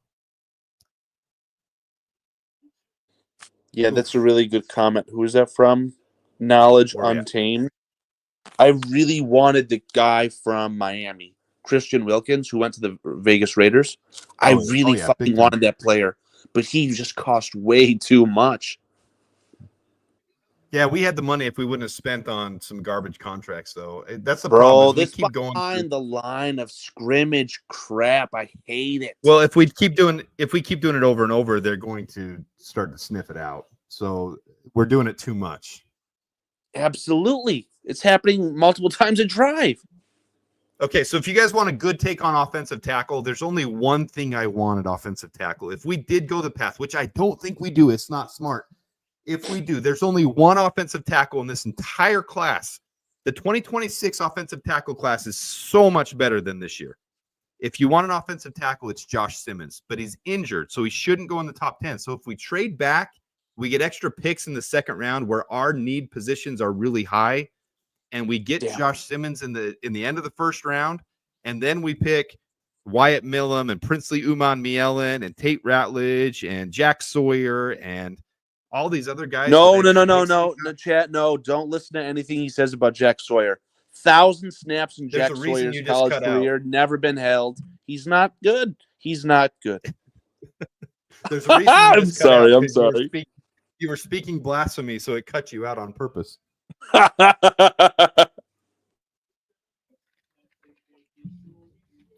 Yeah, that's a really good comment. Who is that from? Knowledge Untamed. I really wanted the guy from Miami, Christian Wilkins, who went to the Vegas Raiders. I really fucking wanted that player, but he just cost way too much. Yeah, we had the money if we wouldn't have spent on some garbage contracts, though. That's the problem. This keep going behind the line of scrimmage crap. I hate it. Well, if we keep doing it over and over, they're going to start to sniff it out. So we're doing it too much. Absolutely. It's happening multiple times a drive. Okay, so if you guys want a good take on offensive tackle, there's only one thing I want at offensive tackle. If we did go the path, which I don't think we do, it's not smart. If we do, there's only one offensive tackle in this entire class. The 2026 offensive tackle class is so much better than this year. If you want an offensive tackle, it's Josh Simmons, but he's injured, so he shouldn't go in the top 10. So if we trade back, we get extra picks in the second round where our need positions are really high, and we get Josh Simmons in the end of the first round, and then we pick Wyatt Millum and Princely Uman-Mielen and Tate Ratledge and Jack Sawyer and all these other guys. No, chat. No, don't listen to anything he says about Jack Sawyer. 1,000 snaps in Jack Sawyer's college career, never been held. He's not good. He's not good. There's a reason. I'm sorry. You were speaking blasphemy, so it cut you out on purpose.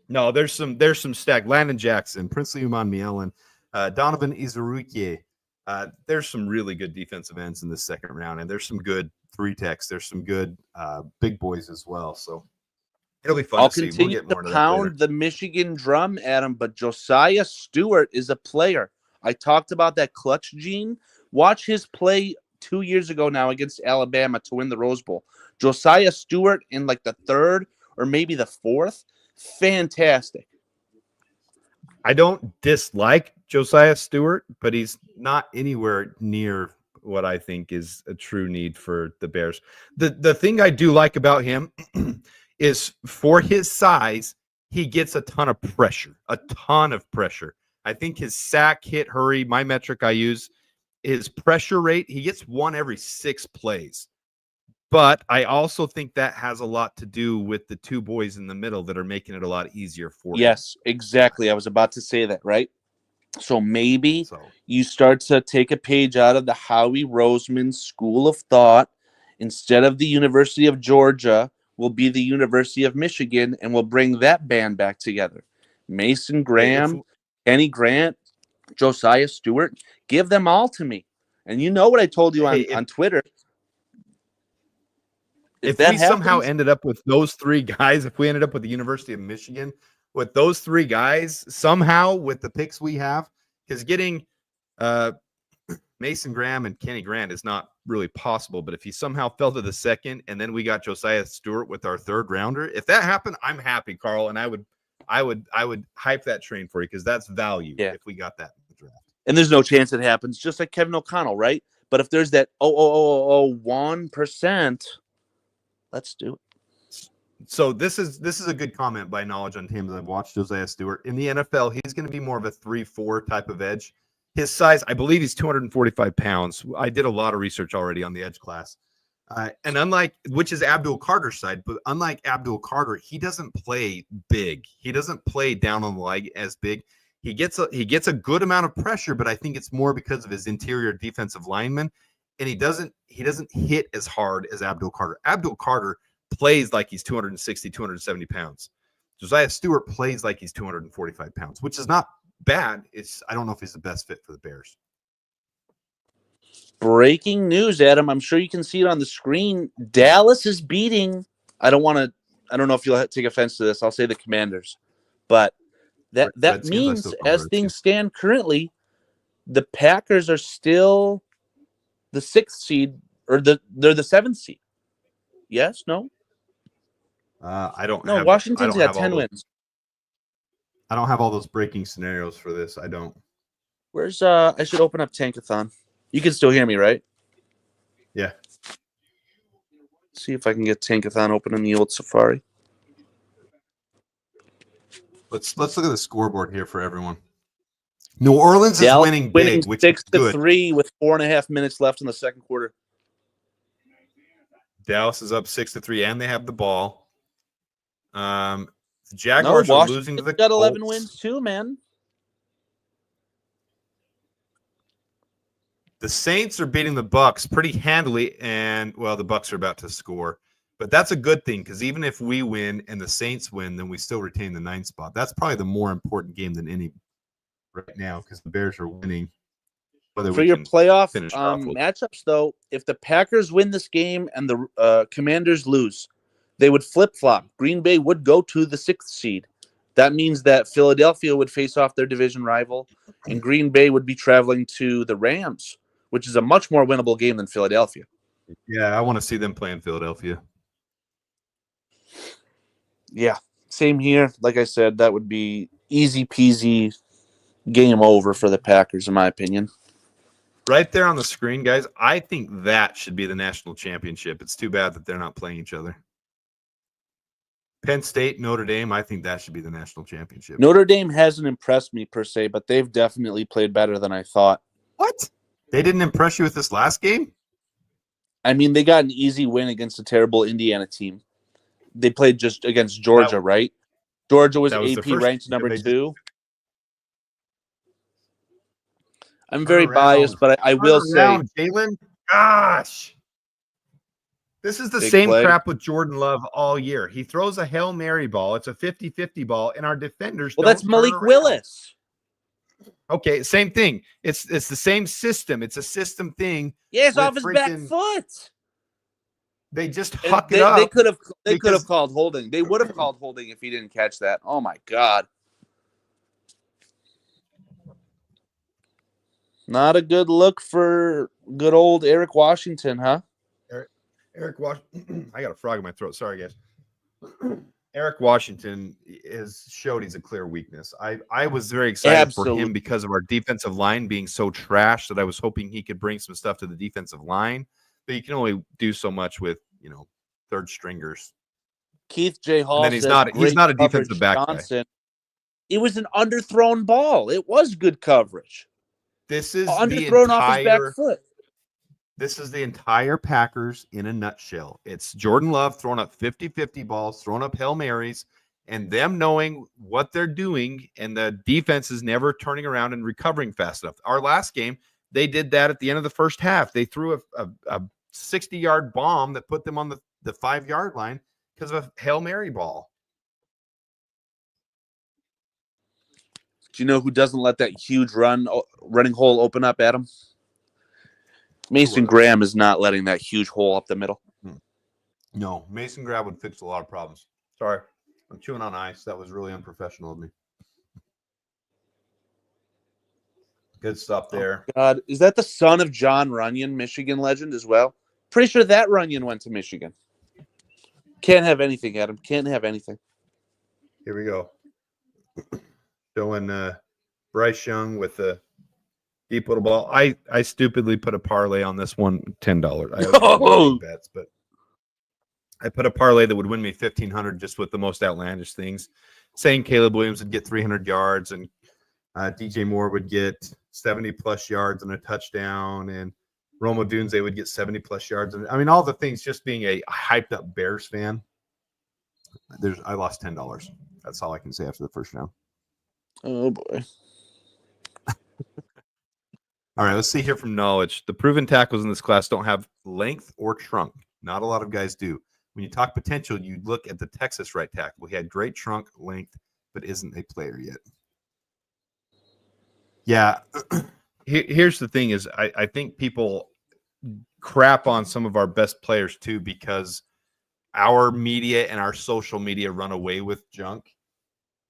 No, there's some stack. Landon Jackson, Princely Uman-Mielen, Donovan Izuruke. There's some really good defensive ends in the second round, and there's some good 3-techs. There's some good big boys as well. So it'll be fun. I'll continue to pound the Michigan drum, Adam, but Josiah Stewart is a player. I talked about that clutch gene. Watch his play 2 years ago now against Alabama to win the Rose Bowl. Josiah Stewart in like the 3rd or maybe the 4th. Fantastic. I don't dislike Josiah Stewart, but he's not anywhere near what I think is a true need for the Bears. The thing I do like about him is for his size, he gets a ton of pressure. I think his sack, hit, hurry, my metric I use, his pressure rate, he gets 1 every 6 plays. But I also think that has a lot to do with the 2 boys in the middle that are making it a lot easier for him. Yes, exactly. I was about to say that, right? So maybe you start to take a page out of the Howie Roseman school of thought. Instead of the University of Georgia, will be the University of Michigan, and we'll bring that band back together. Mason Graham, Kenny Grant, Josiah Stewart, give them all to me. And you know what I told you on Twitter. If we somehow ended up with those 3 guys, if we ended up with the University of Michigan, with those 3 guys, somehow with the picks we have, because getting Mason Graham and Kenny Grant is not really possible, but if he somehow fell to the second and then we got Josiah Stewart with our third rounder, if that happened, I'm happy, Carl, and I would hype that train for you because that's value if we got that in the draft. And there's no chance it happens, just like Kevin O'Connell, right? But if there's that 1%, let's do it. So this is a good comment by Knowledge on Teams. I've watched Josiah Stewart. In the NFL, he's going to be more of a 3-4 type of edge. His size, I believe he's 245 pounds. I did a lot of research already on the edge class. And unlike, which is Abdul Carter's side, but unlike Abdul Carter, he doesn't play big. He doesn't play down on the leg as big. He gets a good amount of pressure, but I think it's more because of his interior defensive lineman. And he doesn't hit as hard as Abdul Carter. Abdul Carter plays like he's 260, 270 pounds. Josiah Stewart plays like he's 245 pounds, which is not bad. I don't know if he's the best fit for the Bears. Breaking news, Adam. I'm sure you can see it on the screen. Dallas is beating. I don't know if you'll take offense to this. I'll say the Commanders. But that means, as things stand currently, the Packers are still the 6th seed, or they're the 7th seed. Yes? No? I don't know. have, Washington's got 10 wins. I don't have all those breaking scenarios for this. I don't. Where's I should open up Tankathon. You can still hear me, right? Yeah. See if I can get Tankathon open in the old Safari. Let's look at the scoreboard here for everyone. New Orleans is winning big, which is good. 6-3 with 4.5 minutes left in the second quarter. Dallas is up 6-3, and they have the ball. The Jaguars are losing to the Colts. Got 11 Colts. wins too, man. The Saints are beating the Bucks pretty handily, and the Bucks are about to score. But that's a good thing because even if we win and the Saints win, then we still retain the 9th spot. That's probably the more important game than any right now because the Bears are winning. For your playoff matchups, though, if the Packers win this game and the Commanders lose, they would flip-flop. Green Bay would go to the 6th seed. That means that Philadelphia would face off their division rival, and Green Bay would be traveling to the Rams, which is a much more winnable game than Philadelphia. Yeah, I want to see them play in Philadelphia. Yeah, same here. Like I said, that would be easy peasy game over for the Packers, in my opinion. Right there on the screen, guys, I think that should be the national championship. It's too bad that they're not playing each other. Penn State, Notre Dame, I think that should be the national championship. Notre Dame hasn't impressed me per se, but they've definitely played better than I thought. What? They didn't impress you with this last game? I mean, they got an easy win against a terrible Indiana team. They played just against Georgia, right? Georgia was AP ranked number 2. I'm very biased, but I will say, Jalen, gosh. This is the same crap with Jordan Love all year. He throws a Hail Mary ball. It's a 50-50 ball, and our defenders don't that's Malik Willis. Okay, same thing. It's the same system. It's a system thing. Yeah, it's off his back foot. They just huck it up. They could have called holding. They would have called holding if he didn't catch that. Oh my God. Not a good look for good old Eric Washington, huh? Eric Washington. I got a frog in my throat. Sorry, guys. Eric Washington has showed he's a clear weakness. I was very excited for him because of our defensive line being so trash that I was hoping he could bring some stuff to the defensive line. But you can only do so much with, third stringers. Keith J. Hall. And then he's not a defensive back guy. It was an underthrown ball. It was good coverage. This is underthrown off his back foot. This is the entire Packers in a nutshell. It's Jordan Love throwing up 50-50 balls, throwing up Hail Marys, and them knowing what they're doing, and the defense is never turning around and recovering fast enough. Our last game, they did that at the end of the first half. They threw a 60-yard bomb that put them on the 5-yard line because of a Hail Mary ball. Do you know who doesn't let that huge running hole open up, Adam? Mason Graham is not letting that huge hole up the middle. No, Mason Graham would fix a lot of problems. Sorry, I'm chewing on ice. That was really unprofessional of me. Good stuff there. God, is that the son of John Runyon, Michigan legend as well? Pretty sure that Runyon went to Michigan. Can't have anything, Adam. Can't have anything. Here we go. Showing Bryce Young with the deep little ball. I stupidly put a parlay on this one, $10. I don't big bets, but I put a parlay that would win me $1,500 just with the most outlandish things, saying Caleb Williams would get 300 yards and DJ Moore would get 70-plus yards and a touchdown, and Roma Dunze would get 70-plus yards. And I mean, all the things, just being a hyped-up Bears fan, I lost $10. That's all I can say after the first round. Oh, boy. All right, let's see here from knowledge. The proven tackles in this class don't have length or trunk. Not a lot of guys do. When you talk potential, you look at the Texas right tackle. He had great trunk length, but isn't a player yet. Yeah, here's the thing is I think people crap on some of our best players too because our media and our social media run away with junk.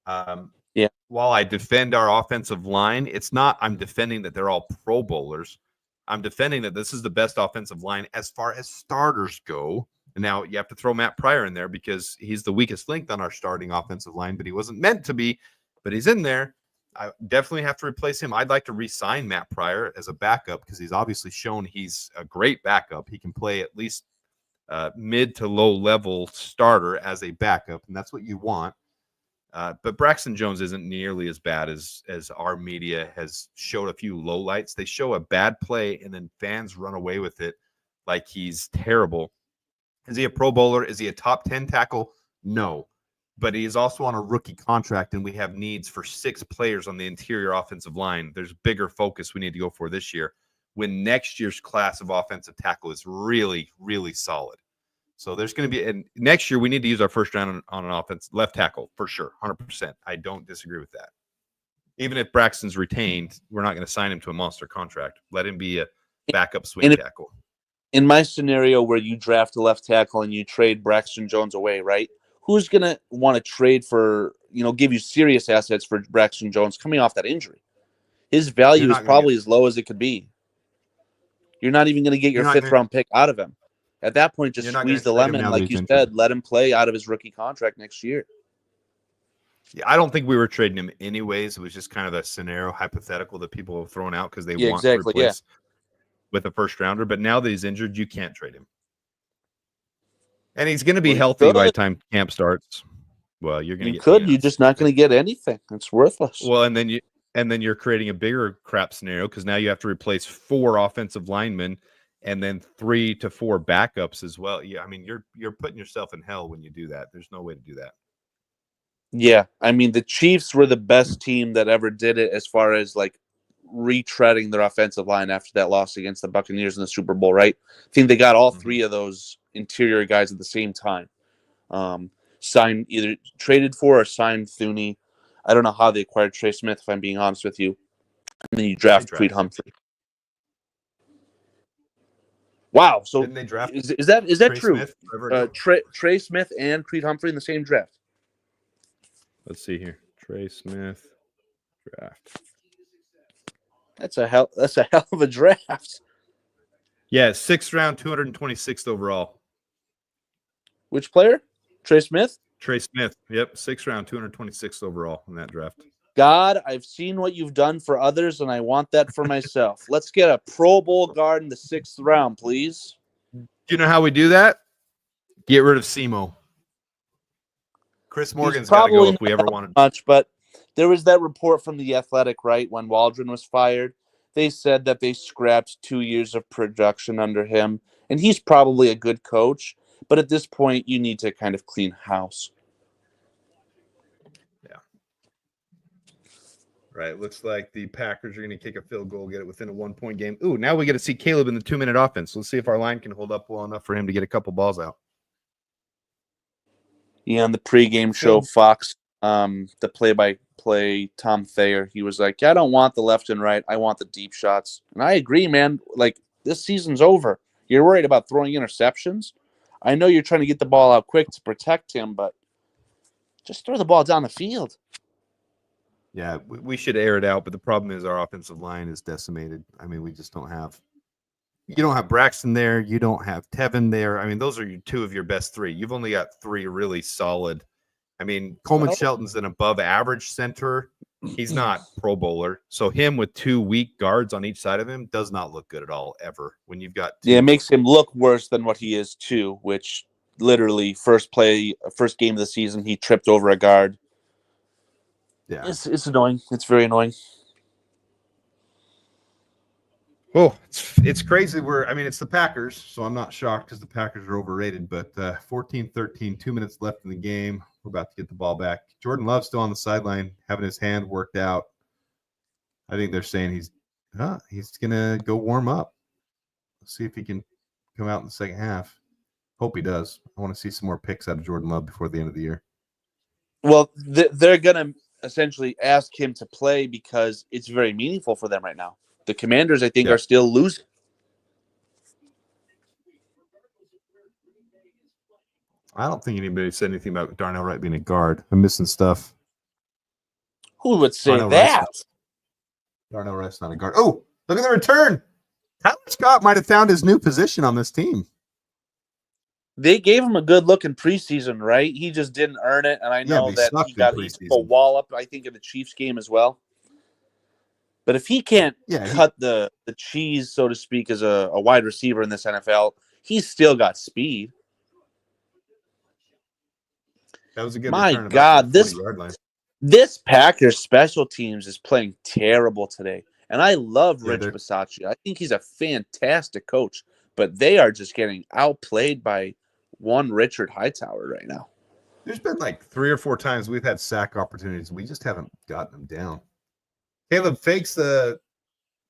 While I defend our offensive line, it's not I'm defending that they're all Pro Bowlers. I'm defending that this is the best offensive line as far as starters go. And now you have to throw Matt Pryor in there because he's the weakest link on our starting offensive line, but he wasn't meant to be, but he's in there. I definitely have to replace him. I'd like to re-sign Matt Pryor as a backup because he's obviously shown he's a great backup. He can play at least mid to low level starter as a backup, and that's what you want. But Braxton Jones isn't nearly as bad as our media has showed a few lowlights. They show a bad play, and then fans run away with it like he's terrible. Is he a Pro Bowler? Is he a top 10 tackle? No. But he is also on a rookie contract, and we have needs for 6 players on the interior offensive line. There's bigger focus we need to go for this year when next year's class of offensive tackle is really, really solid. So there's going to be – and next year we need to use our first round on an offense left tackle for sure, 100%. I don't disagree with that. Even if Braxton's retained, we're not going to sign him to a monster contract. Let him be a backup swing tackle. In my scenario where you draft a left tackle and you trade Braxton Jones away, right? Who's going to want to trade for, give you serious assets for Braxton Jones coming off that injury? His value is probably as low as it could be. You're not even going to get your 5th-round pick out of him. At that point, just squeeze the lemon. Like you said, let him play out of his rookie contract next year. Yeah, I don't think we were trading him anyways. It was just kind of a scenario, hypothetical that people have thrown out because they want to replace with a first-rounder. But now that he's injured, you can't trade him. And he's going to be healthy by the time camp starts. Well, you're going to get you're just not going to get anything. It's worthless. Well, and then you're creating a bigger crap scenario because now you have to replace 4 offensive linemen and then 3 to 4 backups as well. Yeah, I mean you're putting yourself in hell when you do that. There's no way to do that. Yeah, I mean the Chiefs were the best team that ever did it as far as like retreading their offensive line after that loss against the Buccaneers in the Super Bowl, right? I think they got all 3 of those interior guys at the same time. Signed either traded for or signed Thuney. I don't know how they acquired Trey Smith, if I'm being honest with you. And then you draft Creed Humphrey. Wow. So didn't they draft is that Trey true? Smith, Trey Smith and Creed Humphrey in the same draft. Let's see here. Trey Smith draft. That's a hell of a draft. Yeah, 6th round, 226th overall. Which player? Trey Smith? Trey Smith. Yep, 6th round, 226th overall in that draft. God, I've seen what you've done for others, and I want that for myself. Let's get a Pro Bowl guard in the 6th round, please. Do you know how we do that? Get rid of Semo. Chris Morgan's got to go if we ever wanted much, but there was that report from The Athletic, right, when Waldron was fired. They said that they scrapped 2 years of production under him, and he's probably a good coach, but at this point, you need to kind of clean house. Yeah. Right. Looks like the Packers are going to kick a field goal, get it within a 1-point game. Ooh, now we get to see Caleb in the 2-minute offense. Let's see if our line can hold up well enough for him to get a couple balls out. Yeah, on the pregame show, Fox, the play-by-play, Tom Thayer, he was like, I don't want the left and right. I want the deep shots. And I agree, man. Like, this season's over. You're worried about throwing interceptions. I know you're trying to get the ball out quick to protect him, but just throw the ball down the field. Yeah, we should air it out, but the problem is our offensive line is decimated. I mean, we just don't have. You don't have Braxton there. You don't have Tevin there. I mean, those are two of your best three. You've only got three really solid. I mean, Coleman Shelton's an above average center. He's not Pro Bowler. So him with two weak guards on each side of him does not look good at all, ever. When you've got two. Yeah, it makes him look worse than what he is too, which literally first game of the season, he tripped over a guard. Yeah. It's annoying. It's very annoying. Oh, it's crazy. It's the Packers, so I'm not shocked because the Packers are overrated. But 14-13, 2 minutes left in the game. We're about to get the ball back. Jordan Love's still on the sideline, having his hand worked out. I think they're saying he's going to go warm up. Let's see if he can come out in the second half. Hope he does. I want to see some more picks out of Jordan Love before the end of the year. Well, they're going to essentially ask him to play because it's very meaningful for them right now. The Commanders, I think, are still losing. I don't think anybody said anything about Darnell Wright being a guard. I'm missing stuff. Who would say that? Darnell Wright's not a guard. Oh, look at the return. Tyler Scott might have found his new position on this team. They gave him a good look in preseason, right? He just didn't earn it, and I know that he took a wallop, I think, in the Chiefs game as well. But if he can't cut the cheese, so to speak, as a wide receiver in this NFL, he's still got speed. That was a good My return. God, this Packers special teams is playing terrible today. And I love Rich Bisaccia. I think he's a fantastic coach. But they are just getting outplayed by one Richard Hightower right now. There's been like 3 or 4 times we've had sack opportunities. We just haven't gotten them down. Caleb fakes the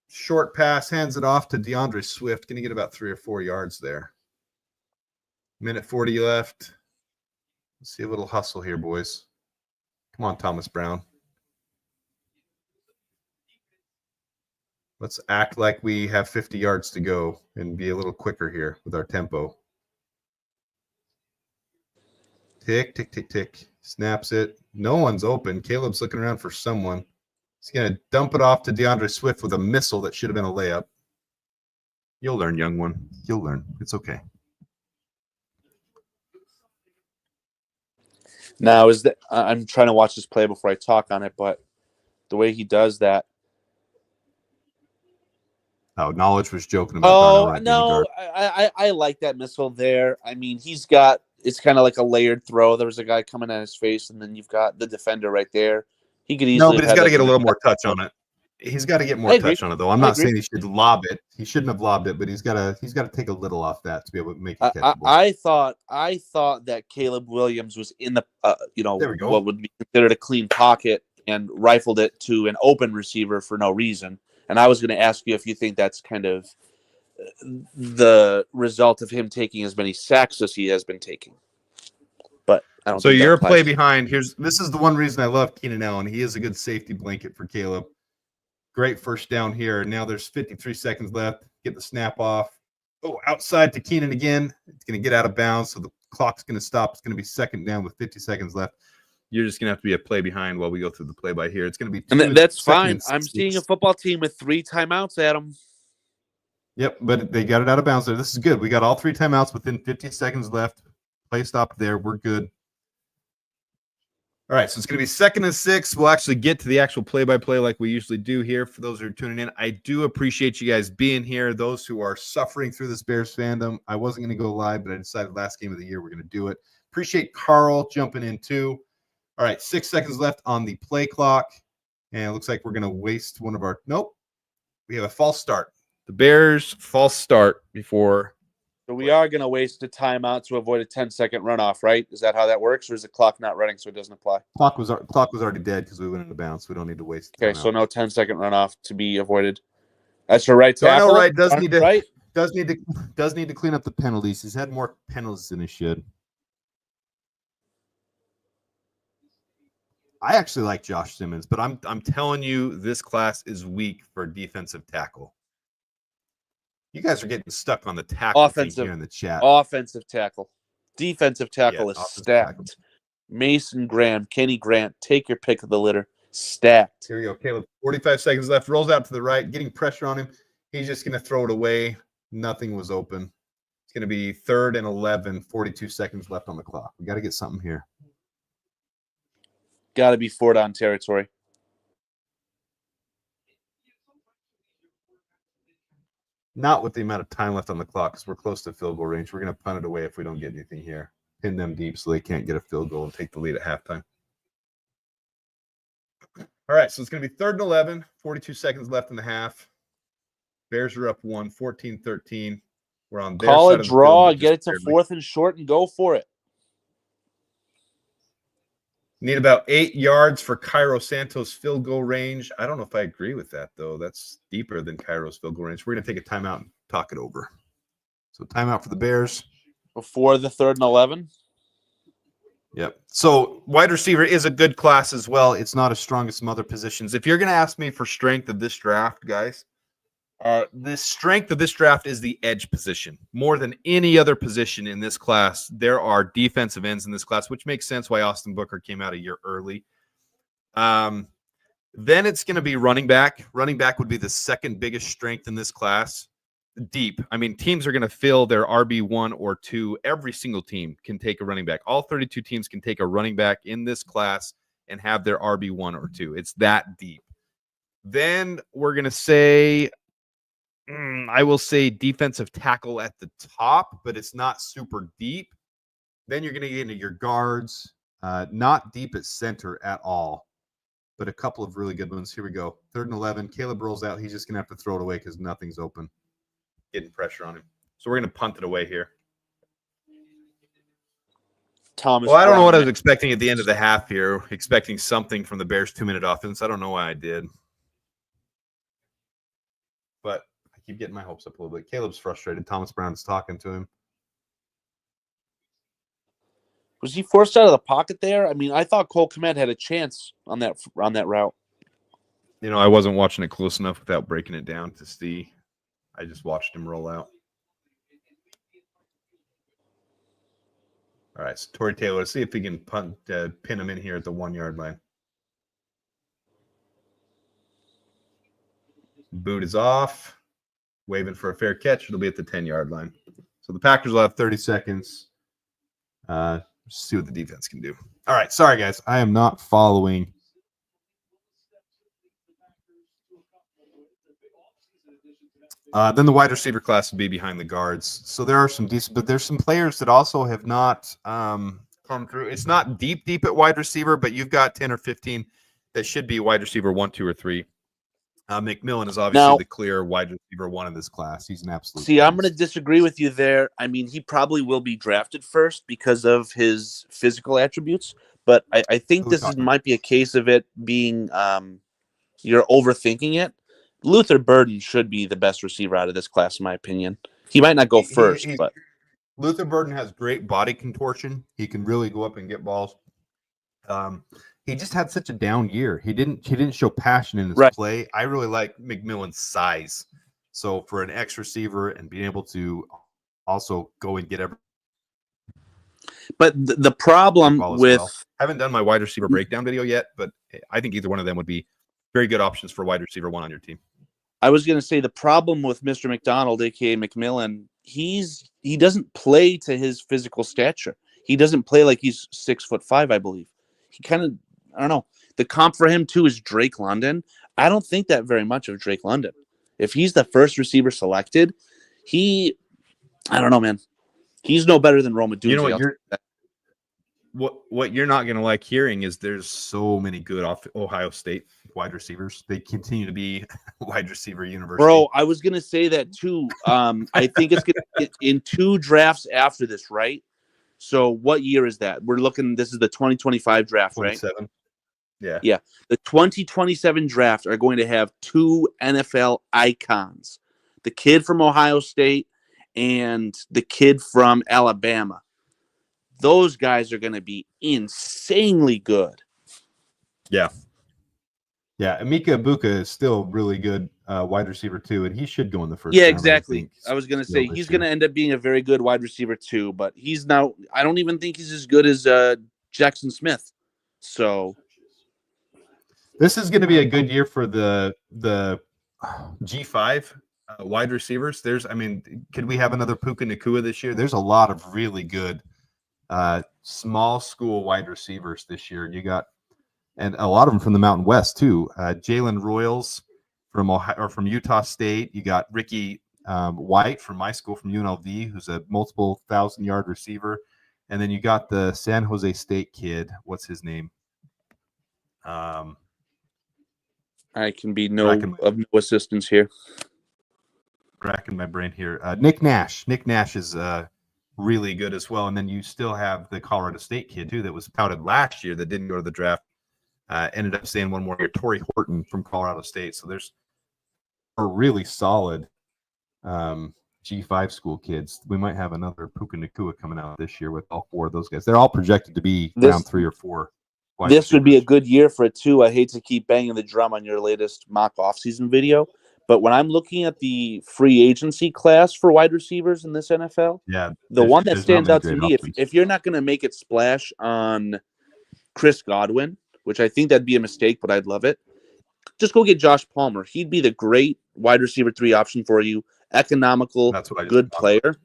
short pass, hands it off to DeAndre Swift. Going to get about 3 or 4 yards there. Minute 40 left. Let's see a little hustle here, boys. Come on, Thomas Brown. Let's act like we have 50 yards to go and be a little quicker here with our tempo. Tick, tick, tick, tick. Snaps it. No one's open. Caleb's looking around for someone. He's going to dump it off to DeAndre Swift with a missile that should have been a layup. You'll learn, young one. You'll learn. It's okay. Now, I'm trying to watch this play before I talk on it, but the way he does that. Oh, Knowledge was joking about. Oh, no, I like that missile there. I mean, it's kind of like a layered throw. There was a guy coming at his face, and then you've got the defender right there. He could easily. No, but he's got to get a little more touch on it. He's got to get more touch on it, though. I'm not saying he should lob it. He shouldn't have lobbed it, but he's got to take a little off that to be able to make it catchable. I thought that Caleb Williams was in the what would be considered a clean pocket and rifled it to an open receiver for no reason. And I was going to ask you if you think that's kind of the result of him taking as many sacks as he has been taking. But I don't. So you're a play behind. This is the one reason I love Keenan Allen. He is a good safety blanket for Caleb. Great first down here. Now there's 53 seconds left. Get the snap off. Oh, outside to Keenan again. It's going to get out of bounds, so the clock's going to stop. It's going to be second down with 50 seconds left. You're just going to have to be a play behind while we go through the play by here. It's going to be and that's fine. I'm seeing a football team with 3 timeouts, Adam. Yep, but they got it out of bounds there. This is good. We got all 3 timeouts within 50 seconds left. Play stop there. We're good. All right, so it's going to be 2nd and 6. We'll actually get to the actual play-by-play like we usually do here. For those who are tuning in, I do appreciate you guys being here. Those who are suffering through this Bears fandom, I wasn't going to go live, but I decided last game of the year we're going to do it. Appreciate Carl jumping in too. All right, 6 seconds left on the play clock, and it looks like we're going to waste one of our – nope. We have a false start. The Bears false start before – So we are going to waste a timeout to avoid a 10-second runoff, right? Is that how that works, or is the clock not running so it doesn't apply? Clock was already dead because we went into bounds. We don't need to waste. Okay, so no 10-second runoff to be avoided. That's your right tackle. Darnell Wright does need to clean up the penalties. He's had more penalties than he should. I actually like Josh Simmons, but I'm telling you, this class is weak for defensive tackle. You guys are getting stuck on the tackle offensive here in the chat. Offensive tackle. Defensive tackle is stacked. Tackle. Mason Graham, Kenny Grant, take your pick of the litter. Stacked. Here we go. Caleb, 45 seconds left. Rolls out to the right, getting pressure on him. He's just going to throw it away. Nothing was open. It's going to be 3rd and 11, 42 seconds left on the clock. We got to get something here. Got to be 4-down territory. Not with the amount of time left on the clock because we're close to field goal range. We're going to punt it away if we don't get anything here. Pin them deep so they can't get a field goal and take the lead at halftime. All right, so it's going to be 3rd and 11, 42 seconds left in the half. Bears are up 1, 14-13. We're on their Call side a of the draw, field, get it to barely. 4th and short, and go for it. Need about 8 yards for Cairo Santos' field goal range. I don't know if I agree with that, though. That's deeper than Cairo's field goal range. We're going to take a timeout and talk it over. So timeout for the Bears. Before the 3rd and 11? Yep. So wide receiver is a good class as well. It's not as strong as some other positions. If you're going to ask me for strength of this draft, guys, the strength of this draft is the edge position. More than any other position in this class, there are defensive ends in this class, which makes sense why Austin Booker came out a year early. Then it's going to be running back. Running back would be the second biggest strength in this class. Deep. I mean, teams are going to fill their RB1 or 2. Every single team can take a running back. All 32 teams can take a running back in this class and have their RB1 or 2. It's that deep. Then we're going to say, I will say defensive tackle at the top, but it's not super deep. Then you're going to get into your guards, not deep at center at all, but a couple of really good ones. Here we go. 3rd and 11. Caleb rolls out. He's just going to have to throw it away because nothing's open. Getting pressure on him. So we're going to punt it away here. Thomas. Well, I don't know Brown. what I was expecting at the end of the half here. Expecting something from the Bears' 2-minute offense. I don't know why I did. But I keep getting my hopes up a little bit. Caleb's frustrated. Thomas Brown is talking to him. Was he forced out of the pocket there? I mean, I thought Cole Kmet had a chance on that route. You know, I wasn't watching it close enough without breaking it down to see. I just watched him roll out. All right, so Torrey Taylor, let's see if we can pin him in here at the 1-yard line. Boot is off. Waving for a fair catch. It'll be at the 10-yard line. So the Packers will have 30 seconds. See what the defense can do. All right, sorry, guys. I am not following. Then the wide receiver class would be behind the guards. So there are some decent, but there's some players that also have not come through. It's not deep at wide receiver, but you've got 10 or 15 that should be wide receiver 1, 2, or 3. McMillan is obviously the clear wide receiver 1 in this class. He's an absolute. See, I'm going to disagree with you there. I mean, he probably will be drafted first because of his physical attributes, but I think might be a case of it being you're overthinking it. Luther Burden should be the best receiver out of this class, in my opinion. He might not go first, but Luther Burden has great body contortion. He can really go up and get balls. He just had such a down year. He didn't show passion in his play. I really like McMillan's size. So for an X receiver and being able to also go and get every. But the problem with I haven't done my wide receiver breakdown video yet, but I think either one of them would be very good options for wide receiver 1 on your team. I was going to say the problem with Mr. McDonald, aka McMillan, he doesn't play to his physical stature. He doesn't play like he's 6'5", I believe. He kind of, I don't know. The comp for him too is Drake London. I don't think that very much of Drake London. If he's the first receiver selected, I don't know, man. He's no better than Roma Dunze. You know what you're not going to like hearing is there's so many good Ohio State wide receivers. They continue to be wide receiver university. Bro, I was going to say that too. I think it's going to get in 2 drafts after this, right? So what year is that? We're looking, this is the 2025 draft, 27. Right? Yeah. Yeah. The 2027 draft are going to have 2 NFL icons. The kid from Ohio State and the kid from Alabama. Those guys are going to be insanely good. Yeah. Yeah. Emeka Ibuka is still really good wide receiver too, and he should go in the first round. Exactly. I was going to say he's going to end up being a very good wide receiver too, but he's now, I don't even think he's as good as Jackson Smith. So. This is going to be a good year for the G5 wide receivers. Could we have another Puka Nacua this year? There's a lot of really good small school wide receivers this year. You got, and a lot of them from the Mountain West too. Jalen Royals from Ohio, or from Utah State. You got Ricky White from my school, from UNLV, who's a multiple 1,000-yard receiver. And then you got the San Jose State kid. What's his name? I can be no assistance here. Cracking my brain here. Nick Nash. Nick Nash is really good as well. And then you still have the Colorado State kid too that was touted last year that didn't go to the draft. Ended up staying one more year. Torrey Horton from Colorado State. So there's a really solid G5 school kids. We might have another Puka Nacua coming out this year with all four of those guys. They're all projected to be round 3 or 4. This would be a good year for it too. I hate to keep banging the drum on your latest mock offseason video, but when I'm looking at the free agency class for wide receivers in this NFL, the one that stands out to me, if you're not going to make it splash on Chris Godwin, which I think that'd be a mistake, but I'd love it, just go get Josh Palmer. He'd be the great wide receiver 3 option for you, economical, good player.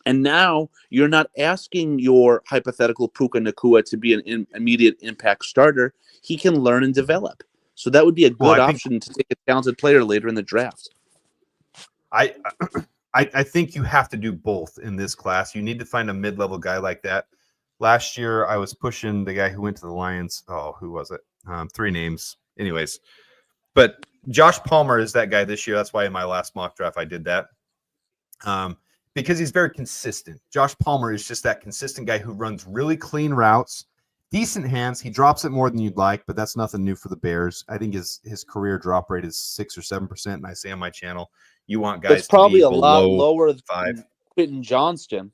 And now you're not asking your hypothetical Puka Nacua to be an immediate impact starter. He can learn and develop. So that would be a good option to take a talented player later in the draft. I think you have to do both in this class. You need to find a mid-level guy like that. Last year, I was pushing the guy who went to the Lions. Oh, who was it? 3 names. Anyways. But Josh Palmer is that guy this year. That's why in my last mock draft I did that. Because he's very consistent. Josh Palmer is just that consistent guy who runs really clean routes, decent hands. He drops it more than you'd like, but that's nothing new for the Bears. I think his career drop rate is 6 or 7%. And I say on my channel, you want guys that's probably to a be lot below lower 5. than Quentin Johnston.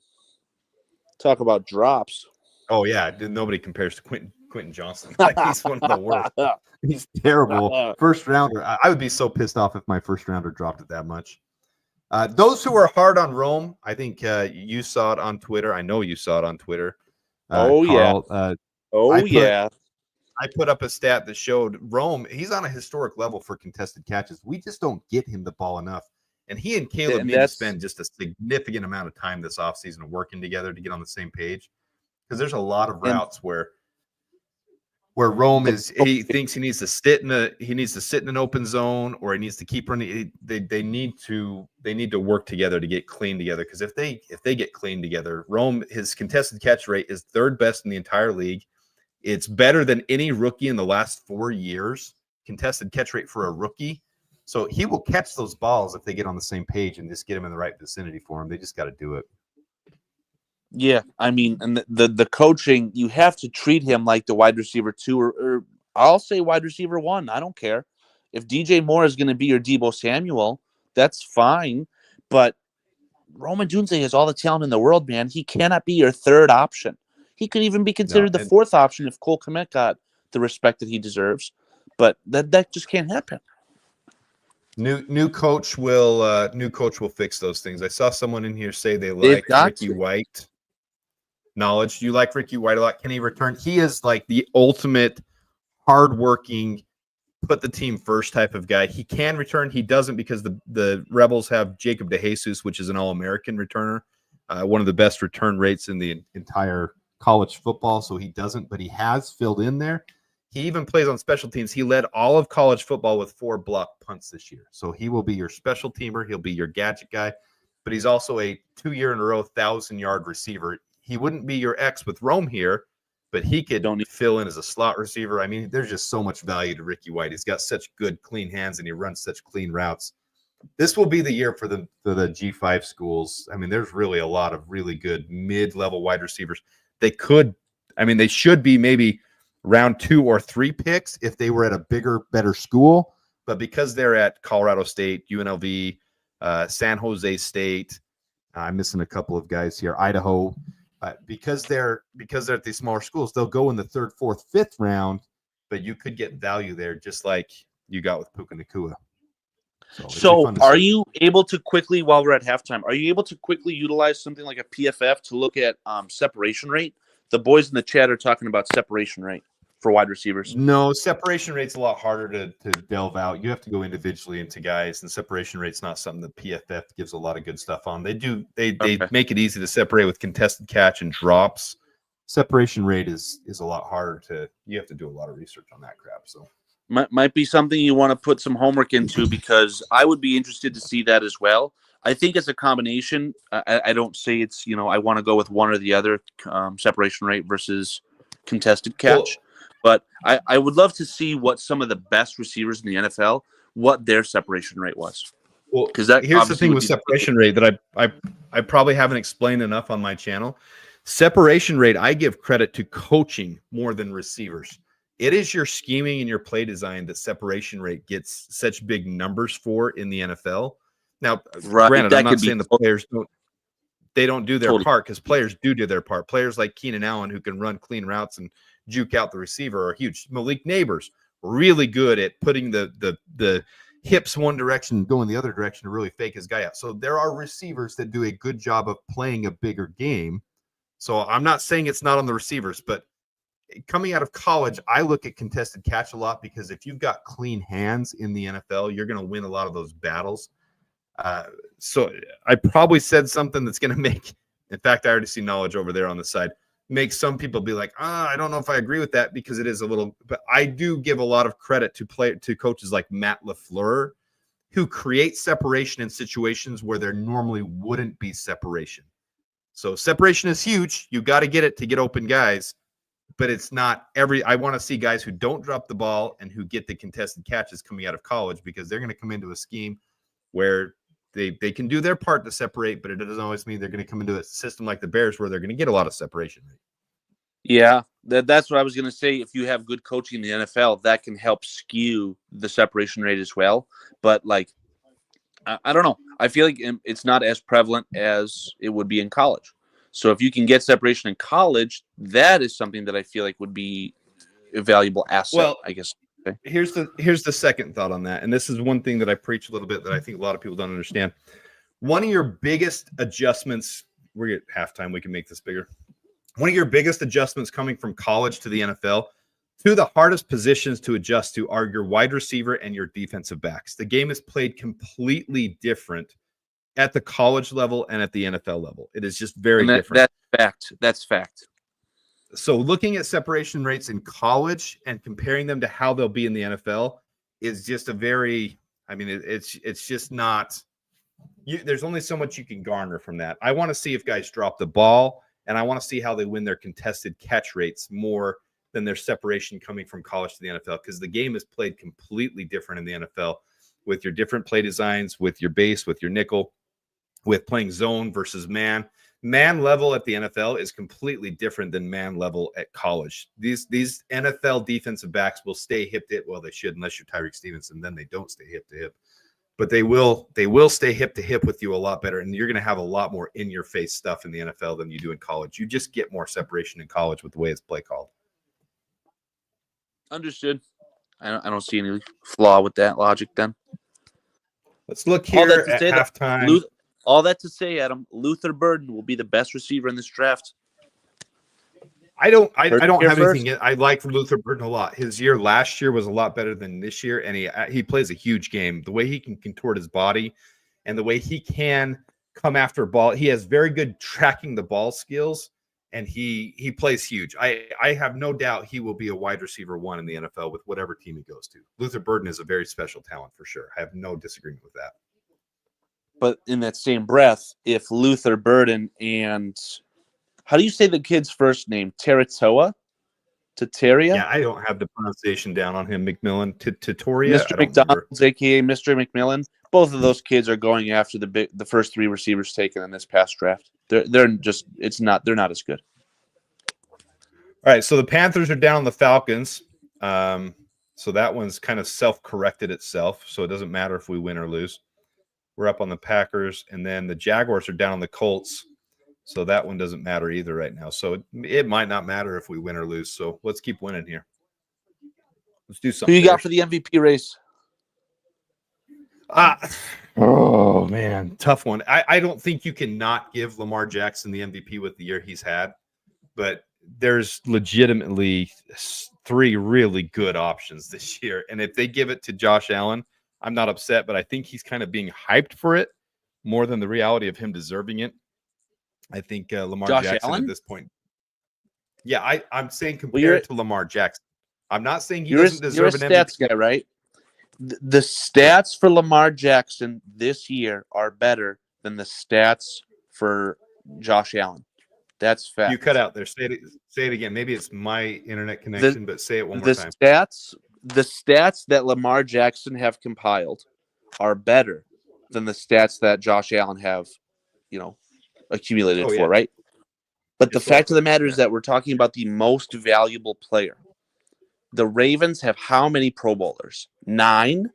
Talk about drops. Oh yeah, nobody compares to Quentin Johnston. He's one of the worst. He's terrible. First rounder. I would be so pissed off if my first rounder dropped it that much. Those who are hard on Rome, I think you saw it on Twitter. I know you saw it on Twitter. Carl, yeah. I put up a stat that showed Rome, he's on a historic level for contested catches. We just don't get him the ball enough. And he and Caleb need to spend just a significant amount of time this offseason working together to get on the same page. Because there's a lot of routes where Rome he thinks he needs to sit in an open zone, or he needs to keep running. They need to work together to get clean together. Because if they get clean together, Rome, his contested catch rate is 3rd best in the entire league. It's better than any rookie in the last 4 years. Contested catch rate for a rookie. So he will catch those balls if they get on the same page and just get him in the right vicinity for him. They just got to do it. Yeah, I mean, and the coaching, you have to treat him like the wide receiver 2, or I'll say wide receiver 1. I don't care. If DJ Moore is going to be your Deebo Samuel, that's fine. But Roman Dunze has all the talent in the world, man. He cannot be your 3rd option. He could even be considered the 4th option if Cole Kmet got the respect that he deserves. But that just can't happen. New coach will fix those things. I saw someone in here say they like Ricky White. Knowledge. You like Ricky White a lot. Can he return? He is like the ultimate hardworking, put the team first type of guy. He can return. He doesn't because the Rebels have Jacob DeJesus, which is an All-American returner, one of the best return rates in the entire college football. So he doesn't, but he has filled in there. He even plays on special teams. He led all of college football with 4 block punts this year. So he will be your special teamer. He'll be your gadget guy, but he's also a 2 year in a row 1,000-yard receiver. He wouldn't be your X with Rome here, but he could fill in as a slot receiver. I mean, there's just so much value to Ricky White. He's got such good, clean hands, and he runs such clean routes. This will be the year for the G5 schools. I mean, there's really a lot of really good mid-level wide receivers. They should be maybe round 2 or 3 picks if they were at a bigger, better school. But because they're at Colorado State, UNLV, San Jose State, I'm missing a couple of guys here, Idaho. Because they're at these smaller schools, they'll go in the 3rd, 4th, 5th round, but you could get value there just like you got with Puka Nacua. So are you able to quickly, while we're at halftime, are you able to quickly utilize something like a PFF to look at separation rate? The boys in the chat are talking about separation rate. for wide receivers? No, separation rate's a lot harder to delve out. You have to go individually into guys, and separation rate's not something that PFF gives a lot of good stuff on. They Okay. make it easy to separate with contested catch and drops. Separation rate is a lot harder to. You have to do a lot of research on that crap. So Might be something you want to put some homework into, because I would be interested to see that as well. I think it's a combination. I don't say it's, I want to go with one or the other, separation rate versus contested catch. But I would love to see what some of the best receivers in the NFL, what their separation rate was. Well, Because that here's the obviously thing would with be- separation rate that I probably haven't explained enough on my channel. Separation rate, I give credit to coaching more than receivers. It is your scheming and your play design that separation rate gets such big numbers for in the NFL. Now, Right, granted, that I'm not could be saying the players don't do their Totally. part, because players do their part. Players like Keenan Allen, who can run clean routes and juke out the receiver, are huge. Malik Neighbors, really good at putting the hips one direction, going the other direction to really fake his guy out. So there are receivers that do a good job of playing a bigger game. So I'm not saying it's not on the receivers, but coming out of college, I look at contested catch a lot, because if you've got clean hands in the NFL, you're going to win a lot of those battles. So I probably said something that's going to make, in fact, I already see knowledge over there on the side, make some people be like, I don't know if I agree with that, because it is a little, but I do give a lot of credit to coaches like Matt LaFleur, who create separation in situations where there normally wouldn't be separation. So separation is huge. You got to get it to get open guys, but it's not I want to see guys who don't drop the ball and who get the contested catches coming out of college, because they're going to come into a scheme where they can do their part to separate, but it doesn't always mean they're going to come into a system like the Bears where they're going to get a lot of separation. Yeah, that's what I was going to say. If you have good coaching in the NFL, that can help skew the separation rate as well. But I don't know. I feel like it's not as prevalent as it would be in college. So if you can get separation in college, that is something that I feel like would be a valuable asset, Well, I guess. Okay. Here's the second thought on that. And this is one thing that I preach a little bit that I think a lot of people don't understand. One of your biggest adjustments, we're at halftime, we can make this bigger. One of your biggest adjustments coming from college to the NFL, two of the hardest positions to adjust to are your wide receiver and your defensive backs. The game is played completely different at the college level and at the NFL level. It is just very different. That's fact. So looking at separation rates in college and comparing them to how they'll be in the NFL is just it's just not, there's only so much you can garner from that. I want to see if guys drop the ball, and I want to see how they win their contested catch rates more than their separation coming from college to the NFL, because the game is played completely different in the NFL with your different play designs, with your base, with your nickel, with playing zone versus man. Man level at the NFL is completely different than man level at college. These NFL defensive backs will stay hip to hip. Well, they should, unless you're Tyreek Stevenson, then they don't stay hip to hip. But they will stay hip to hip with you a lot better, and you're going to have a lot more in your face stuff in the NFL than you do in college. You just get more separation in college with the way it's play called. Understood. I don't see any flaw with that logic then. Let's look here at halftime. All that to say, Adam, Luther Burden will be the best receiver in this draft. I don't have anything. I like Luther Burden a lot. His year last year was a lot better than this year, and he plays a huge game. The way he can contort his body and the way he can come after a ball, he has very good tracking the ball skills, and he plays huge. I have no doubt he will be a wide receiver one in the NFL with whatever team he goes to. Luther Burden is a very special talent for sure. I have no disagreement with that. But in that same breath, if Luther Burden and how do you say the kid's first name? Taratoa? Tataria? Yeah, I don't have the pronunciation down on him. McMillan, Tatoria. Mr. McDonald's, aka Mr. McMillan. Both of those kids are going after the first three receivers taken in this past draft. They're not as good. All right, so the Panthers are down on the Falcons. So that one's kind of self-corrected itself. So it doesn't matter if we win or lose. We're up on the Packers, and then the Jaguars are down on the Colts. So that one doesn't matter either right now. So it might not matter if we win or lose. So let's keep winning here. Let's do something. Who you got for the MVP race? Oh, man. Tough one. I don't think you can not give Lamar Jackson the MVP with the year he's had. But there's legitimately three really good options this year. And if they give it to Josh Allen, I'm not upset, but I think he's kind of being hyped for it more than the reality of him deserving it. I think Lamar Josh Jackson Allen? at this point. Yeah, I'm saying Well, compared to Lamar Jackson. I'm not saying he you're doesn't a deserve an stats MVP. guy, right? The stats for Lamar Jackson this year are better than the stats for Josh Allen. That's fact. You cut out there. Say it again. Maybe it's my internet The, connection, but say it one more the time. stats that Lamar Jackson have compiled are better than the stats that Josh Allen have, accumulated for, right? But the fact of the matter is that we're talking about the most valuable player. The Ravens have how many Pro Bowlers? 9.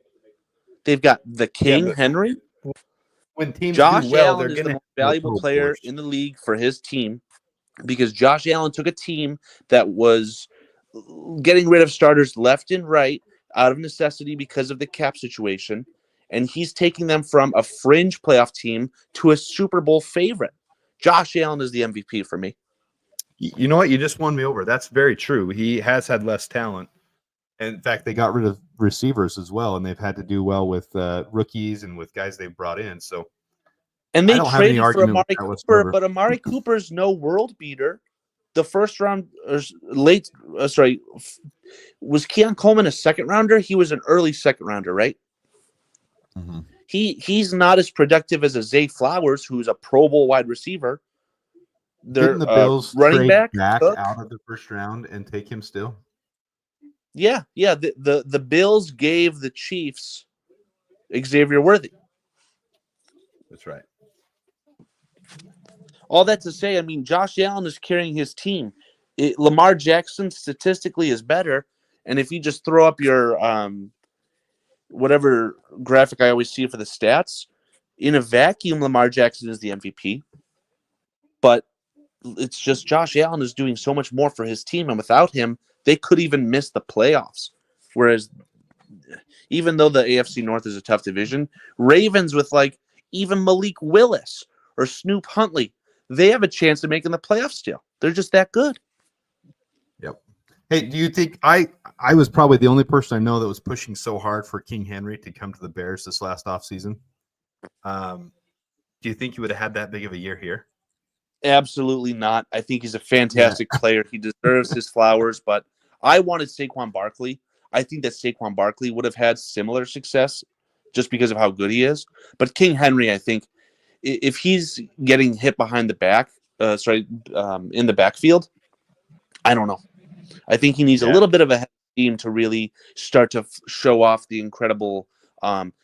They've got the King, Henry. When teams Josh do well, Allen they're is the going to most valuable Pro player Bowlers. in the league for his team because Josh Allen took a team that was getting rid of starters left and right out of necessity because of the cap situation, and he's taking them from a fringe playoff team to a Super Bowl favorite. Josh Allen is the MVP for me. You know what? You just won me over. That's very true. He has had less talent. And in fact, they got rid of receivers as well, and they've had to do well with rookies and with guys they've brought in. So, and they traded for Amari Cooper, whatsoever. But Amari Cooper's no world beater. The first round, was Keon Coleman a second rounder? He was an early second rounder, right? Mm-hmm. He's not as productive as a Zay Flowers, who's a Pro Bowl wide receiver. Didn't the Bills running trade back out of the first round and take him still? Yeah. The Bills gave the Chiefs Xavier Worthy. That's right. All that to say, I mean, Josh Allen is carrying his team. Lamar Jackson statistically is better, and if you just throw up your whatever graphic I always see for the stats, in a vacuum, Lamar Jackson is the MVP. But it's just Josh Allen is doing so much more for his team, and without him, they could even miss the playoffs. Whereas, even though the AFC North is a tough division, Ravens with even Malik Willis or Snoop Huntley, they have a chance of making the playoffs still. They're just that good. Yep. Hey, do you think I was probably the only person I know that was pushing so hard for King Henry to come to the Bears this last offseason? Do you think he would have had that big of a year here? Absolutely not. I think he's a fantastic player. He deserves his flowers, but I wanted Saquon Barkley. I think that Saquon Barkley would have had similar success just because of how good he is. But King Henry, I think, if he's getting hit behind the back, in the backfield, I don't know. I think he needs a little bit of a team to really start to show off the incredible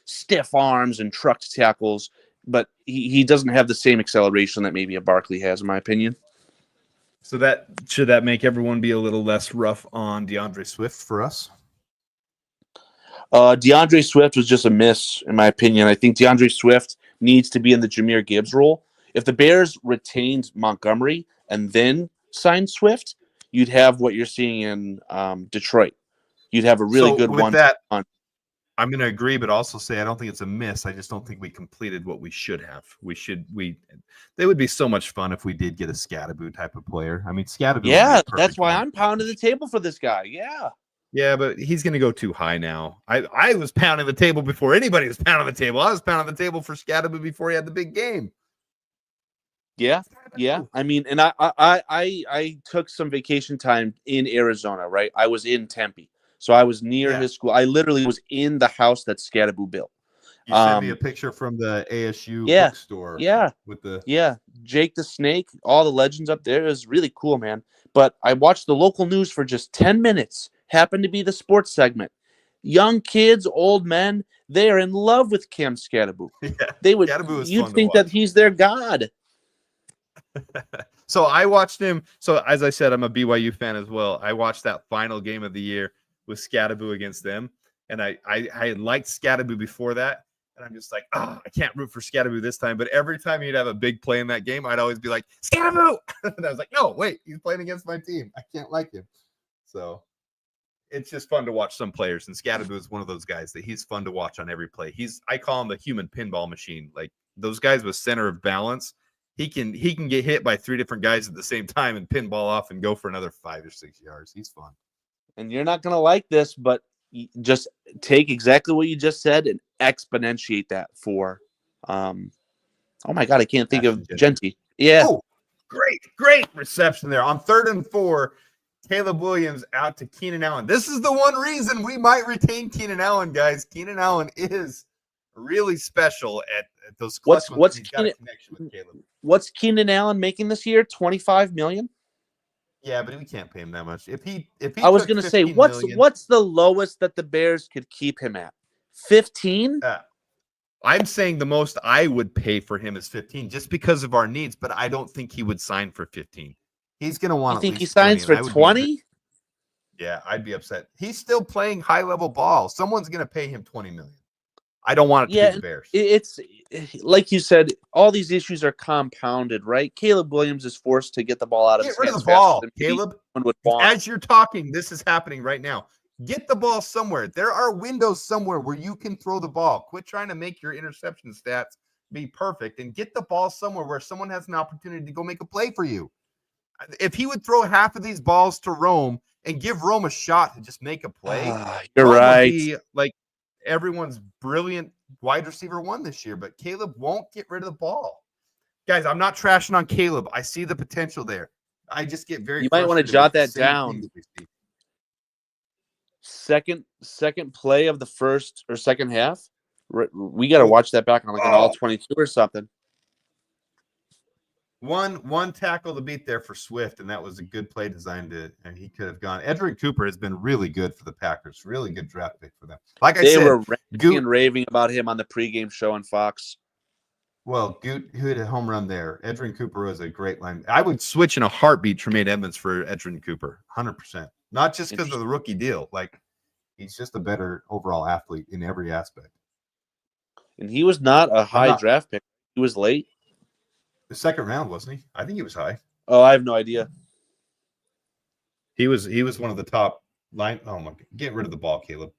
stiff arms and trucked tackles. But he doesn't have the same acceleration that maybe a Barkley has, in my opinion. So should that make everyone be a little less rough on DeAndre Swift for us? DeAndre Swift was just a miss, in my opinion. I think DeAndre Swift needs to be in the Jahmyr Gibbs role. If the Bears retained Montgomery and then signed Swift, you'd have what you're seeing in Detroit. You'd have a really good one. I'm going to agree, but also say I don't think it's a miss. I just don't think we completed what we should have. They would be so much fun if we did get a Scatterboo type of player. I mean, Scatterboo. Yeah, that's why I'm pounding the table for this guy. Yeah. Yeah, but he's going to go too high now. I was pounding the table before anybody was pounding the table. I was pounding the table for Scatterboo before he had the big game. Yeah. I mean, and I took some vacation time in Arizona, right? I was in Tempe. So I was near his school. I literally was in the house that Scatterboo built. You sent me a picture from the ASU bookstore. Yeah. Jake the Snake, all the legends up there. It was really cool, man. But I watched the local news for just 10 minutes. Happened to be the sports segment. Young kids, old men, they are in love with Cam Scatterboo. You'd think that he's their god. So I watched him. So as I said, I'm a BYU fan as well. I watched that final game of the year with Scatterboo against them. And I liked Scatterboo before that. And I'm just like, I can't root for Scatterboo this time. But every time he'd have a big play in that game, I'd always be like, Scatterboo! And I was like, no, wait, he's playing against my team. I can't like him. So it's just fun to watch some players. And Scatterboo is one of those guys that he's fun to watch on every play. I call him the human pinball machine. Like those guys with center of balance he can get hit by 3 different guys at the same time and pinball off and go for another 5 or 6 yards. He's fun. And you're not going to like this, but just take exactly what you just said and exponentiate that for, oh my God, I can't think of Genty. Yeah. Oh, great reception there. On 3rd and 4, Caleb Williams out to Keenan Allen. This is the one reason we might retain Keenan Allen, guys. Keenan Allen is really special at those clutch What's He's got a connection with Caleb. What's Keenan Allen making this year? $25 million? Yeah, but we can't pay him that much. If he I was going to say, what's the lowest that the Bears could keep him at? 15? I'm saying the most I would pay for him is 15 just because of our needs, but I don't think he would sign for 15. He's going to want. You think he signs for 20? Yeah, I'd be upset. He's still playing high-level ball. Someone's going to pay him $20 million. I don't want it to be the Bears. It's like you said, all these issues are compounded, right? Caleb Williams is forced to get the ball out of his hands. Get rid of the ball, Caleb. As you're talking, this is happening right now. Get the ball somewhere. There are windows somewhere where you can throw the ball. Quit trying to make your interception stats be perfect and get the ball somewhere where someone has an opportunity to go make a play for you. If he would throw half of these balls to Rome and give Rome a shot to just make a play, you're Rome right. Would be like everyone's brilliant wide receiver 1 this year, but Caleb won't get rid of the ball. Guys, I'm not trashing on Caleb. I see the potential there. I just get very. You might want to jot that down. Second play of the first or second half. We got to watch that back on like an all 22 or something. One tackle to beat there for Swift, and that was a good play designed and he could have gone. Edrin Cooper has been really good for the Packers. Really good draft pick for them. Like I said, they were ranting and raving about him on the pregame show on Fox. Well, Goot who hit a home run there. Edrin Cooper was a great line. I would switch in a heartbeat Tremaine Edmonds for Edrin Cooper, 100%. Not just because of the rookie deal. Like, he's just a better overall athlete in every aspect. And he was not a high draft pick. He was late. The 2nd round, wasn't he? I think he was high. Oh, I have no idea. He was one of the top line. Oh my! Get rid of the ball, Caleb.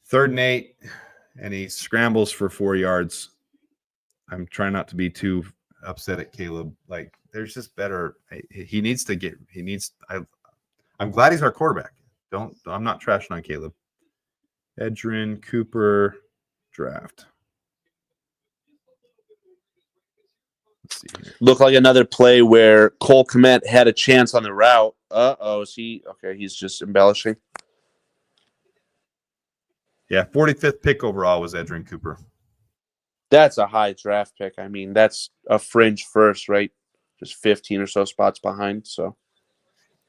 Third and 8, and he scrambles for 4 yards. I'm trying not to be too upset at Caleb. Like, there's just better. He needs to get. He needs. I'm glad he's our quarterback. I'm not trashing on Caleb. Edrin Cooper draft. Let's see here. Looked like another play where Cole Kmet had a chance on the route. Is he okay? He's just embellishing. Yeah, 45th pick overall was Edrin Cooper. That's a high draft pick. I mean, that's a fringe first, right? Just 15 or so spots behind. So,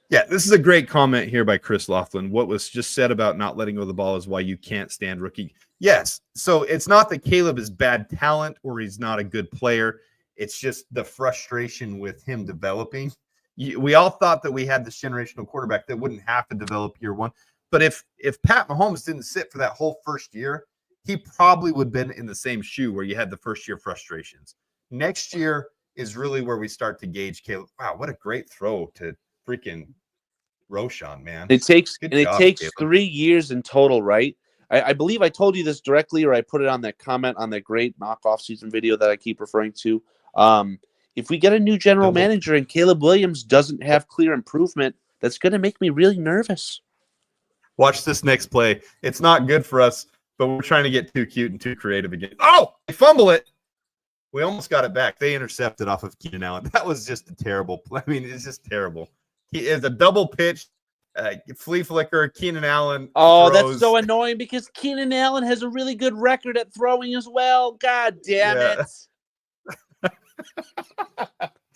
yeah, this is a great comment here by Chris Laughlin. What was just said about not letting go of the ball is why you can't stand rookie. Yes, so it's not that Caleb is bad talent or he's not a good player. It's just the frustration with him developing. We all thought that we had this generational quarterback that wouldn't have to develop year 1. But if Pat Mahomes didn't sit for that whole first year, he probably would have been in the same shoe where you had the first year frustrations. Next year is really where we start to gauge Caleb. Wow, what a great throw to freaking Roshan, man. It takes Caleb. 3 years in total, right? I believe I told you this directly, or I put it on that comment on that great knockoff season video that I keep referring to. If we get a new general manager and Caleb Williams doesn't have clear improvement, that's going to make me really nervous. Watch this next play. It's not good for us, but we're trying to get too cute and too creative again. Oh, they fumble it. We almost got it back. They intercepted off of Keenan Allen. That was just a terrible play. I mean, it's just terrible. He is a double pitch, flea flicker. Keenan Allen. Oh, that's so annoying because Keenan Allen has a really good record at throwing as well. God damn it.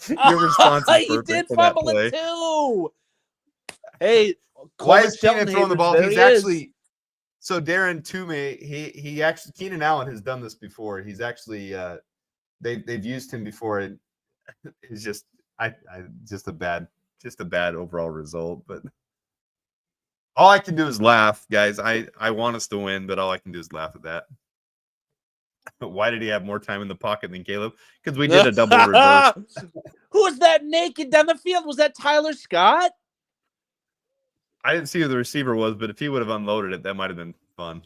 Your response is perfect. He did fumble it too. Hey, why is Keenan throwing the ball? He's actually so Darren Toomey. He actually Keenan Allen has done this before. He's actually they've used him before. And it's just just a bad overall result. But all I can do is laugh, guys. I want us to win, but all I can do is laugh at that. Why did he have more time in the pocket than Caleb? Because we did a double reverse. Who's that naked down the field? Was that Tyler Scott? I didn't see who the receiver was, but if he would have unloaded it, that might have been fun.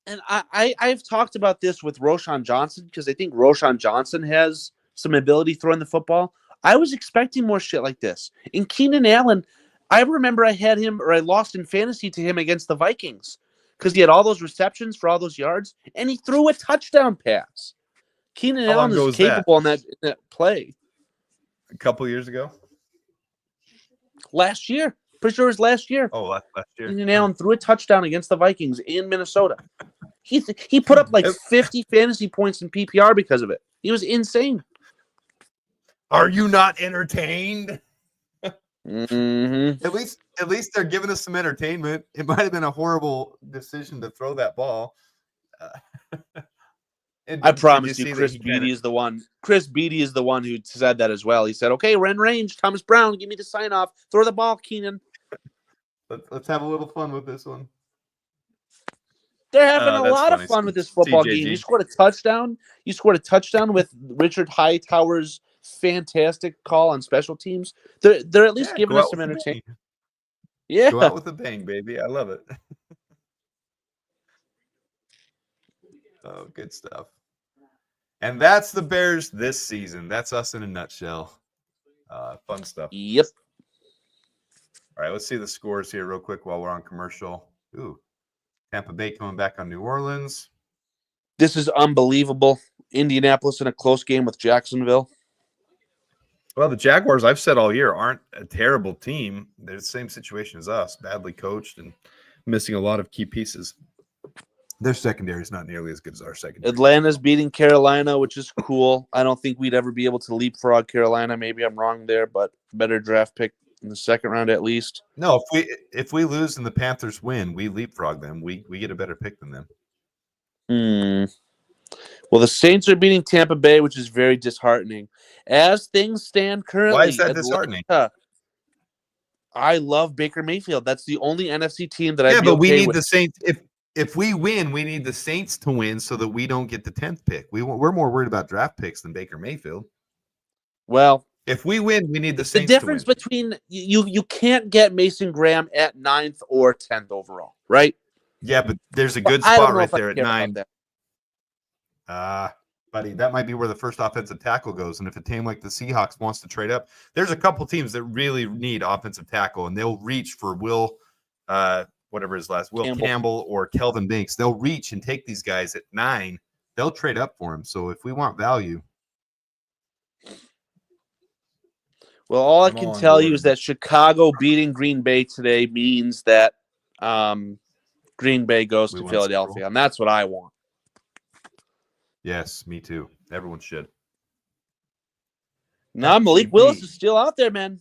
And I've talked about this with Roshan Johnson because I think Roshan Johnson has some ability throwing the football. I was expecting more shit like this. In Keenan Allen, I remember I had him, or I lost in fantasy to him against the Vikings because he had all those receptions for all those yards, and he threw a touchdown pass. Keenan How long Allen ago is was that? capable in that play. A couple years ago. Last year. Pretty sure it was last year. Oh, last year. Keenan Allen threw a touchdown against the Vikings in Minnesota. He put up like 50 fantasy points in PPR because of it. He was insane. Are you not entertained? Mm-hmm. At least they're giving us some entertainment. It might have been a horrible decision to throw that ball. I promise you, Chris Beatty is the one. Chris Beatty is the one who said that as well. He said, "Okay, we're in range. Thomas Brown, give me the sign off. Throw the ball, Keenan." Let's have a little fun with this one. They're having a lot of fun with this football game. You scored a touchdown. You scored a touchdown with Richard Hightower's fantastic call on special teams. They're at least giving us some entertainment. Yeah, go out with a bang, baby. I love it. Oh, good stuff. And that's the Bears this season. That's us in a nutshell. Fun stuff. Yep. All right, let's see the scores here real quick while we're on commercial. Ooh, Tampa Bay coming back on New Orleans. This is unbelievable. Indianapolis in a close game with Jacksonville. Well, the Jaguars, I've said all year, aren't a terrible team. They're the same situation as us, badly coached and missing a lot of key pieces. Their secondary is not nearly as good as our secondary. Atlanta's beating Carolina, which is cool. I don't think we'd ever be able to leapfrog Carolina. Maybe I'm wrong there, but better draft pick in the second round at least. No, if we lose and the Panthers win, we leapfrog them. We get a better pick than them. Well, the Saints are beating Tampa Bay, which is very disheartening. As things stand currently, why is that disheartening? I love Baker Mayfield. That's the only NFC team that but we need the Saints. If we win, we need the Saints to win so that we don't get the 10th pick. We're more worried about draft picks than Baker Mayfield. Well, if we win, we need the Saints. The difference between you can't get Mason Graham at 9th or 10th overall, right? Yeah, but there's a good spot right there at 9. Buddy, that might be where the first offensive tackle goes. And if a team like the Seahawks wants to trade up, there's a couple teams that really need offensive tackle, and they'll reach for Will Campbell or Kelvin Banks. They'll reach and take these guys at 9. They'll trade up for him. So if we want value. Well, all I can tell you is that Chicago beating Green Bay today means that Green Bay goes to Philadelphia, and that's what I want. Yes, me too. Everyone should. Now, Malik Willis is still out there, man.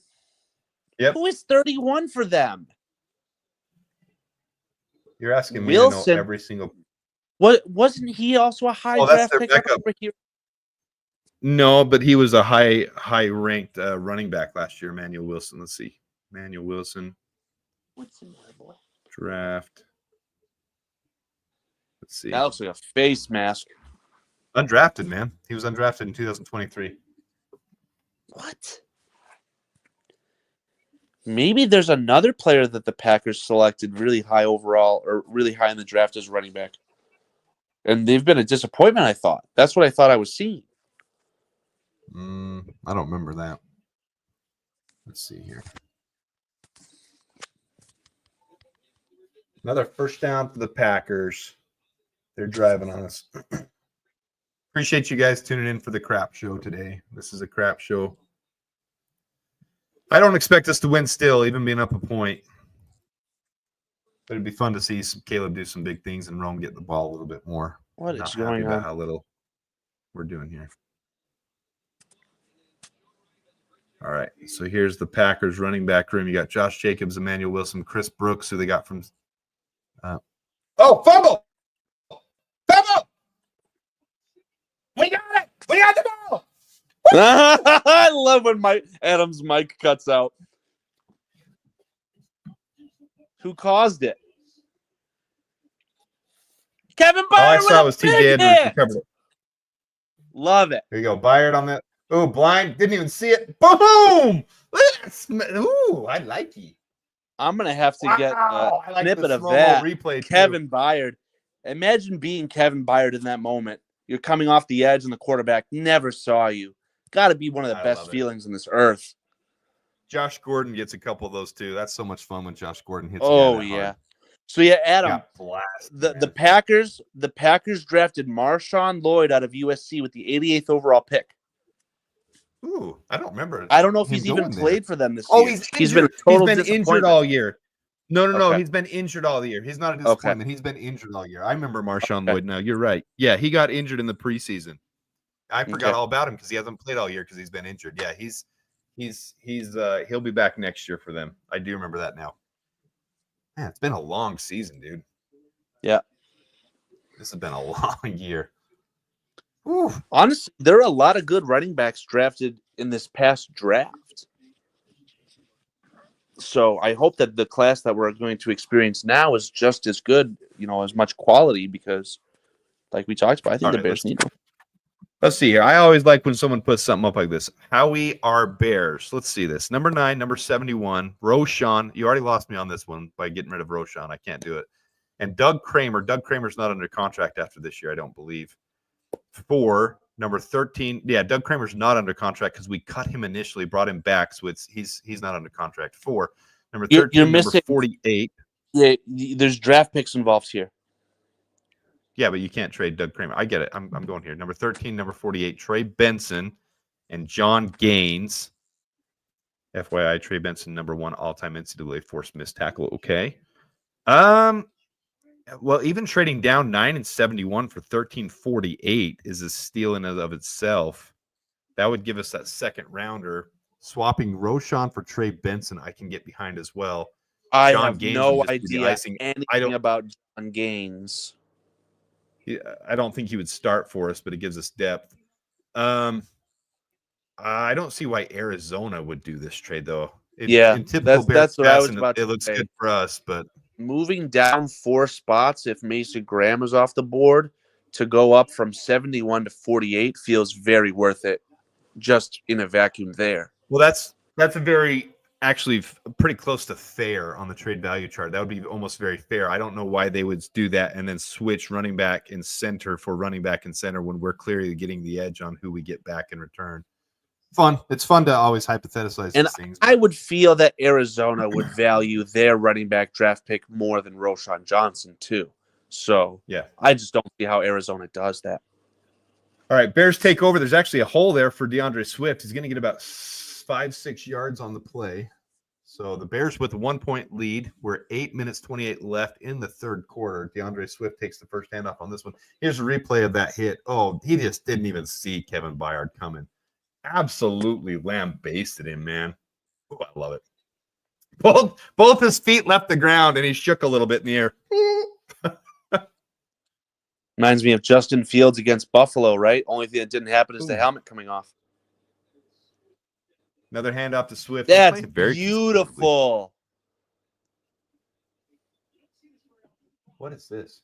Yep. Who is 31 for them? You're asking me to know every single. What wasn't he also a high draft pick? No, but he was a high ranked running back last year. Emmanuel Wilson. Let's see. Emmanuel Wilson. What's in there, boy? Draft. Let's see. That looks like a face mask. Undrafted, man. He was undrafted in 2023. What? Maybe there's another player that the Packers selected really high overall or really high in the draft as running back. And they've been a disappointment, I thought. That's what I thought I was seeing. I don't remember that. Let's see here. Another first down for the Packers. They're driving on us. Appreciate you guys tuning in for the crap show today. This is a crap show. I don't expect us to win still, even being up a point. But it'd be fun to see Caleb do some big things and Rome get the ball a little bit more. What is going on? How little we're doing here. All right, so here's the Packers running back room. You got Josh Jacobs, Emmanuel Wilson, Chris Brooks, who they got from fumble! Fumble! We got it! We got the ball! I love when Adam's mic cuts out. Who caused it? Kevin Byard. All I saw was TJ Edwards recovered it. Love it. There you go. Byard on that. Oh, blind. Didn't even see it. Boom! Ooh, I like you. I'm going to have to get a snippet of that. Replay Kevin Byard. Imagine being Kevin Byard in that moment. You're coming off the edge and the quarterback never saw you. Got to be one of the I best love it. feelings in this earth. Josh Gordon gets a couple of those too. That's so much fun when Josh Gordon hits a guy Oh, that yeah. hard. So, yeah, Adam, Got blasted, the man. Packers drafted Marshawn Lloyd out of USC with the 88th overall pick. Ooh, I don't remember. I don't know if him he's even going played there. for them this Oh, year. he's been a injured. He's total been injured disappointment. all year. No. Okay. He's been injured all year. He's not a disappointment. He's been injured all year. I remember Marshawn Lloyd now. You're right. Yeah, he got injured in the preseason. I forgot all about him because he hasn't played all year because he's been injured. Yeah, he'll be back next year for them. I do remember that now. Man, it's been a long season, dude. Yeah. This has been a long year. Ooh. Honestly, there are a lot of good running backs drafted in this past draft. So I hope that the class that we're going to experience now is just as good, as much quality, because like we talked about, I think the Bears need them. Let's see here. I always like when someone puts something up like this. How we are Bears. Let's see this. Number 9, number 71, Roshan. You already lost me on this one by getting rid of Roshan. I can't do it. And Doug Kramer. Doug Kramer's not under contract after this year, I don't believe. 4, number 13. Yeah, Doug Kramer's not under contract because we cut him initially, brought him back, so he's not under contract. 4, number 13, You're number missing 48. Yeah, there's draft picks involved here. Yeah, but you can't trade Doug Kramer. I get it. I'm going here. Number 13, number 48, Trey Benson and John Gaines. FYI, Trey Benson, number 1 all-time NCAA forced missed tackle. Okay. Well, even trading down 9 and 71 for 1348 is a steal in and of itself. That would give us that second rounder. Swapping Roshan for Trey Benson, I can get behind as well. I John have Gaines no would just be the idea icing. anything about John Gaines. I don't think he would start for us, but it gives us depth. I don't see why Arizona would do this trade, though. In typical Bears what I was fashion, about to it looks say. good for us, but Moving down 4 spots, if Mason Graham is off the board, to go up from 71 to 48 feels very worth it, just in a vacuum there. Well, that's a very actually pretty close to fair on the trade value chart. That would be almost very fair. I don't know why they would do that and then switch running back and center for running back and center when we're clearly getting the edge on who we get back in return. Fun. It's fun to always hypothesize these things. I would feel that Arizona would value their running back draft pick more than Roshan Johnson too. So yeah, I just don't see how Arizona does that. All right, Bears take over. There's actually a hole there for DeAndre Swift. He's going to get about 5-6 yards on the play. So the Bears with a 1-point lead. We're 8 minutes 28 left in the third quarter. DeAndre Swift takes the first handoff on this one. Here's a replay of that hit. Oh, he just didn't even see Kevin Byard coming. Absolutely lambasted him, man. Oh, I love it. Both his feet left the ground, and he shook a little bit in the air. Reminds me of Justin Fields against Buffalo, right? Only thing that didn't happen is the helmet coming off. Another handoff to Swift. That's beautiful. What is this?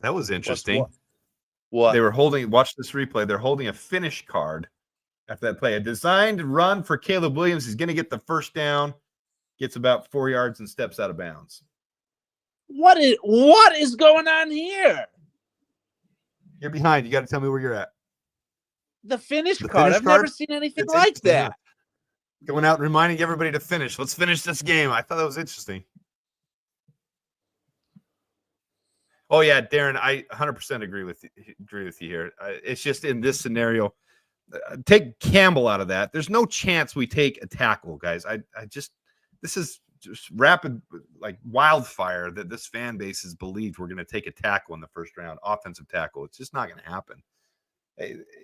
That was interesting. What? They were holding, watch this replay. They're holding a finish card after that play. A designed run for Caleb Williams. He's going to get the first down, gets about 4 yards and steps out of bounds. What is going on here? You're behind. You got to tell me where you're at. The finish card. I've never seen anything like that. Going out and reminding everybody to finish. Let's finish this game. I thought that was interesting. Oh yeah, Darren, I 100% agree with you here. It's just in this scenario, take Campbell out of that. There's no chance we take a tackle, guys. This is just rapid, like wildfire that this fan base has believed we're going to take a tackle in the first round, offensive tackle. It's just not going to happen.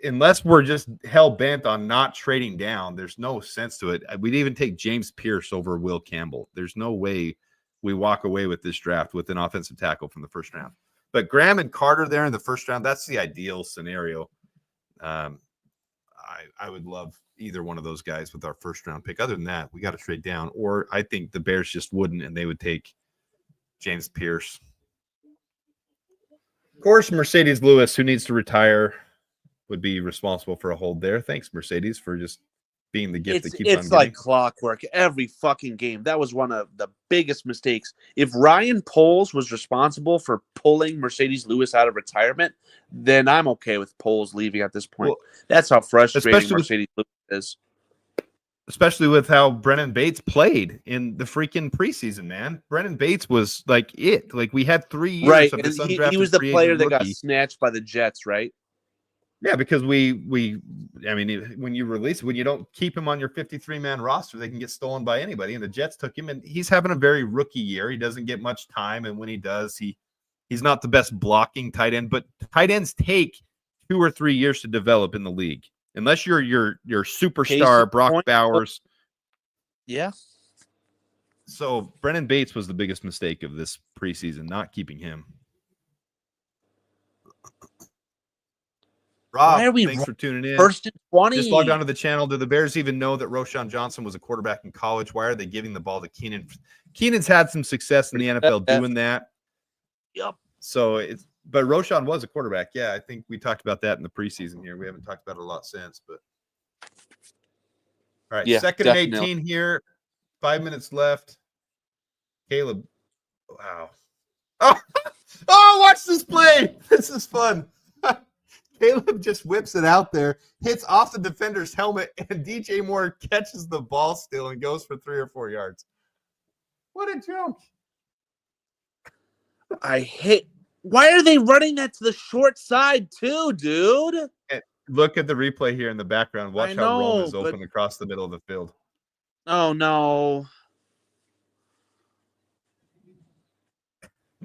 Unless we're just hell bent on not trading down, there's no sense to it. We'd even take James Pierce over Will Campbell. There's no way we walk away with this draft with an offensive tackle from the first round. But Graham and Carter there in the first round, that's the ideal scenario. I would love either one of those guys with our first round pick. Other than that, we got to trade down. Or I think the Bears just wouldn't, and they would take James Pierce. Of course, Mercedes Lewis, who needs to retire, would be responsible for a hold there. Thanks, Mercedes, for just being the gift that keeps on It's giving. like clockwork every fucking game. That was one of the biggest mistakes. If Ryan Poles was responsible for pulling Mercedes Lewis out of retirement, then I'm okay with Poles leaving at this point. Well, That's how frustrating especially with- Mercedes Lewis is. Especially with how Brennan Bates played in the freaking preseason, man. Brennan Bates was like it. Like we had 3 years Right. of And this he undrafted was the free player agent that got rookie. snatched by the Jets, right? Yeah, because I mean, when you release, when you don't keep him on your 53-man roster, they can get stolen by anybody. And the Jets took him, and he's having a very rookie year. He doesn't get much time, and when he does, he's not the best blocking tight end. But tight ends take 2 or 3 years to develop in the league, unless you're your superstar Brock Bowers. Yeah. So Brennan Bates was the biggest mistake of this preseason, not keeping him. Rob, Why are we thanks for tuning in. First and 20. Just logged onto the channel. Do the Bears even know that Roshan Johnson was a quarterback in college? Why are they giving the ball to Keenan? Keenan's had some success in the NFL doing that. Yep. So but Roshan was a quarterback. Yeah, I think we talked about that in the preseason here. We haven't talked about it a lot since, but all right. Yeah, second definitely. and 18 here. 5 minutes left. Caleb. Wow. Oh, watch this play. This is fun. Caleb just whips it out there, hits off the defender's helmet, and DJ Moore catches the ball still and goes for 3 or 4 yards. What a joke. Why are they running that to the short side too, dude? And look at the replay here in the background. Watch how Rome is open across the middle of the field. Oh, no.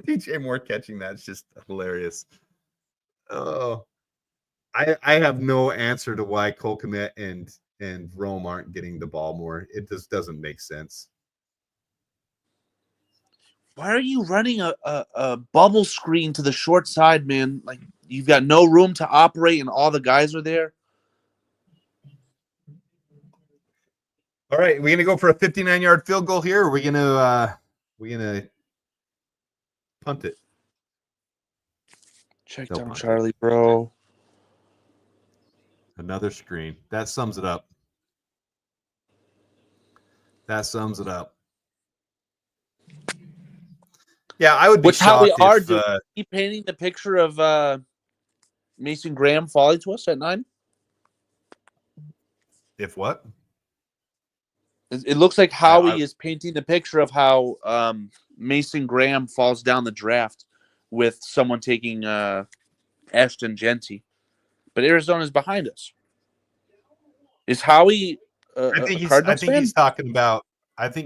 DJ Moore catching that's just hilarious. Oh. I have no answer to why Cole Kmet and Rome aren't getting the ball more. It just doesn't make sense. Why are you running a bubble screen to the short side, man? Like, you've got no room to operate and all the guys are there. All right, we're gonna go for a 59-yard field goal here. Or are we gonna punt it? Check No down punt. Charlie, bro. Another screen. That sums it up. That sums it up. Yeah, I would be Which how we shocked are if doing. Keep painting the picture of Mason Graham falling to us at 9. if what? It looks like Howie is painting the picture of how Mason Graham falls down the draft with someone taking Ashton Genty. But Arizona's behind us. Is Howie I think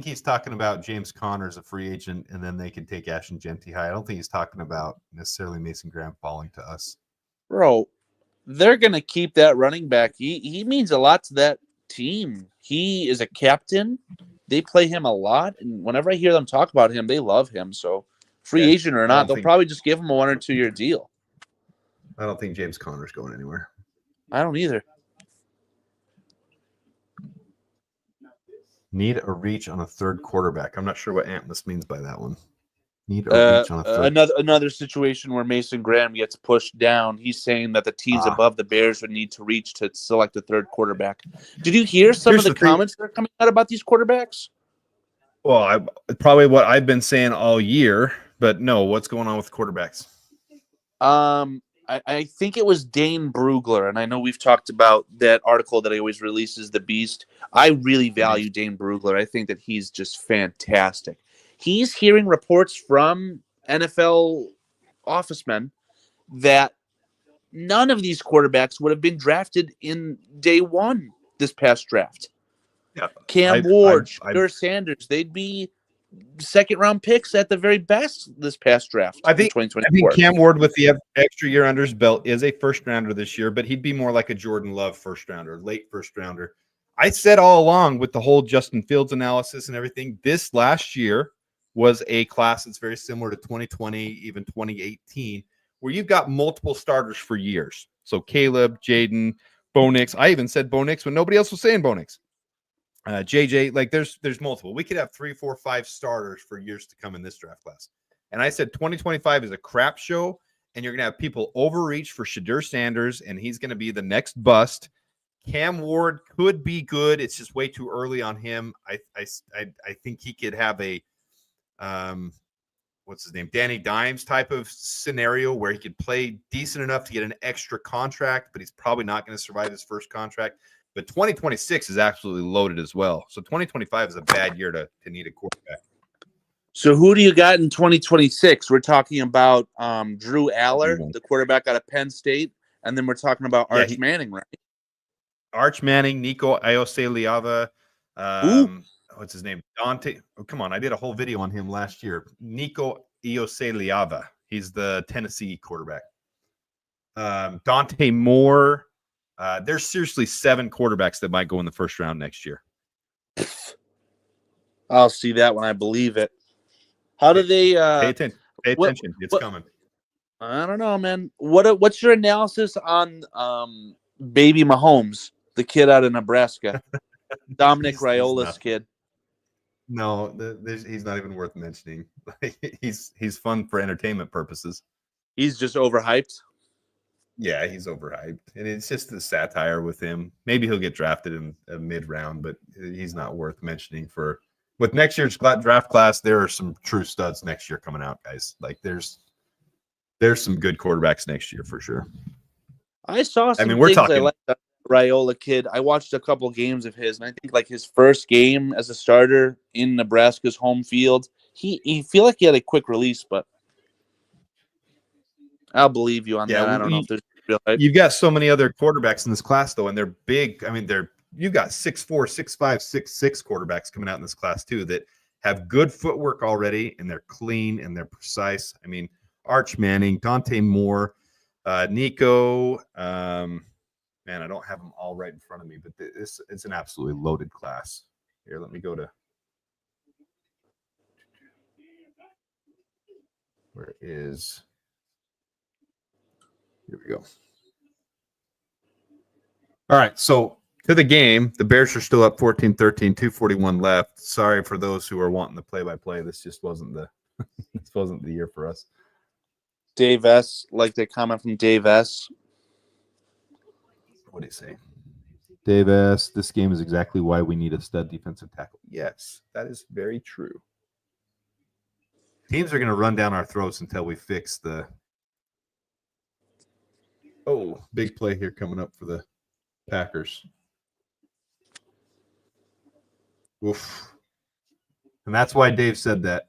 he's talking about James Conner as a free agent, and then they can take Ashton Genty high. I don't think he's talking about necessarily Mason Graham falling to us. Bro, they're gonna keep that running back. He means a lot to that team. He is a captain. They play him a lot, and whenever I hear them talk about him, they love him. So, free agent or not, they'll probably just give him a 1 or 2 year deal. I don't think James Conner's going anywhere. I don't either. Need a reach on a third quarterback. I'm not sure what Antmus means by that one. Need a reach on a third. Another situation where Mason Graham gets pushed down. He's saying that the teams above the Bears would need to reach to select a third quarterback. Did you hear some of the comments that are coming out about these quarterbacks? Well, probably what I've been saying all year, but no, what's going on with quarterbacks? I think it was Dane Brugler, and I know we've talked about that article that he always releases, The Beast. I really value Dane Brugler. I think that he's just fantastic. He's hearing reports from NFL officemen that none of these quarterbacks would have been drafted in day one this past draft. Yeah, Cam Ward, Shedeur Sanders, they'd be second-round picks at the very best this past draft. I think 2024. Cam Ward with the extra year under his belt is a first-rounder this year, but he'd be more like a Jordan Love first-rounder, late first-rounder. I said all along with the whole Justin Fields analysis and everything, this last year was a class that's very similar to 2020, even 2018, where you've got multiple starters for years. So Caleb, Jaden, Bo Nix. I even said Bo Nix when nobody else was saying Bo Nix. JJ, like there's multiple. We could have 3, 4, 5 starters for years to come in this draft class. And I said 2025 is a crap show, and you're going to have people overreach for Shedeur Sanders, and he's going to be the next bust. Cam Ward could be good. It's just way too early on him. I think he could have a what's his name, Danny Dimes type of scenario where he could play decent enough to get an extra contract, but he's probably not going to survive his first contract. But 2026 is absolutely loaded as well. So 2025 is a bad year to need a quarterback. So who do you got in 2026? We're talking about Drew Aller, the quarterback out of Penn State, and then we're talking about Arch Manning, right? Arch Manning, Nico Ioseliava, what's his name? Dante. Oh, come on. I did a whole video on him last year. Nico Ioseliava. He's the Tennessee quarterback. Dante Moore. There's seriously 7 quarterbacks that might go in the first round next year. I'll see that when I believe it. How do they pay attention? Pay attention. It's coming. I don't know, man. What's your analysis on Baby Mahomes, the kid out of Nebraska? Dominic Raiola's kid. No, he's not even worth mentioning. He's fun for entertainment purposes. He's just overhyped. Yeah, he's overhyped, and it's just the satire with him. Maybe he'll get drafted in a mid-round, but he's not worth mentioning. With next year's draft class, there are some true studs next year coming out, guys. Like there's some good quarterbacks next year for sure. I saw some things I like the Raiola kid. I watched a couple games of his, and I think like his first game as a starter in Nebraska's home field, he feel like he had a quick release, but I'll believe you on that. I don't know if there's real hype. You've got so many other quarterbacks in this class, though, and they're big. I mean, you've got 6'4", 6'5", 6'6" quarterbacks coming out in this class too that have good footwork already, and they're clean and they're precise. I mean, Arch Manning, Dante Moore, Nico. Man, I don't have them all right in front of me, but it's an absolutely loaded class. Here, let me go to where is. Here we go. All right, so to the game, the Bears are still up 14-13, 2:41 left. Sorry for those who are wanting the play-by-play. This just wasn't the year for us. Dave S, like the comment from Dave S. What do you say? Dave S, this game is exactly why we need a stud defensive tackle. Yes, that is very true. Teams are going to run down our throats until we fix the big play here coming up for the Packers. Oof. And that's why Dave said that.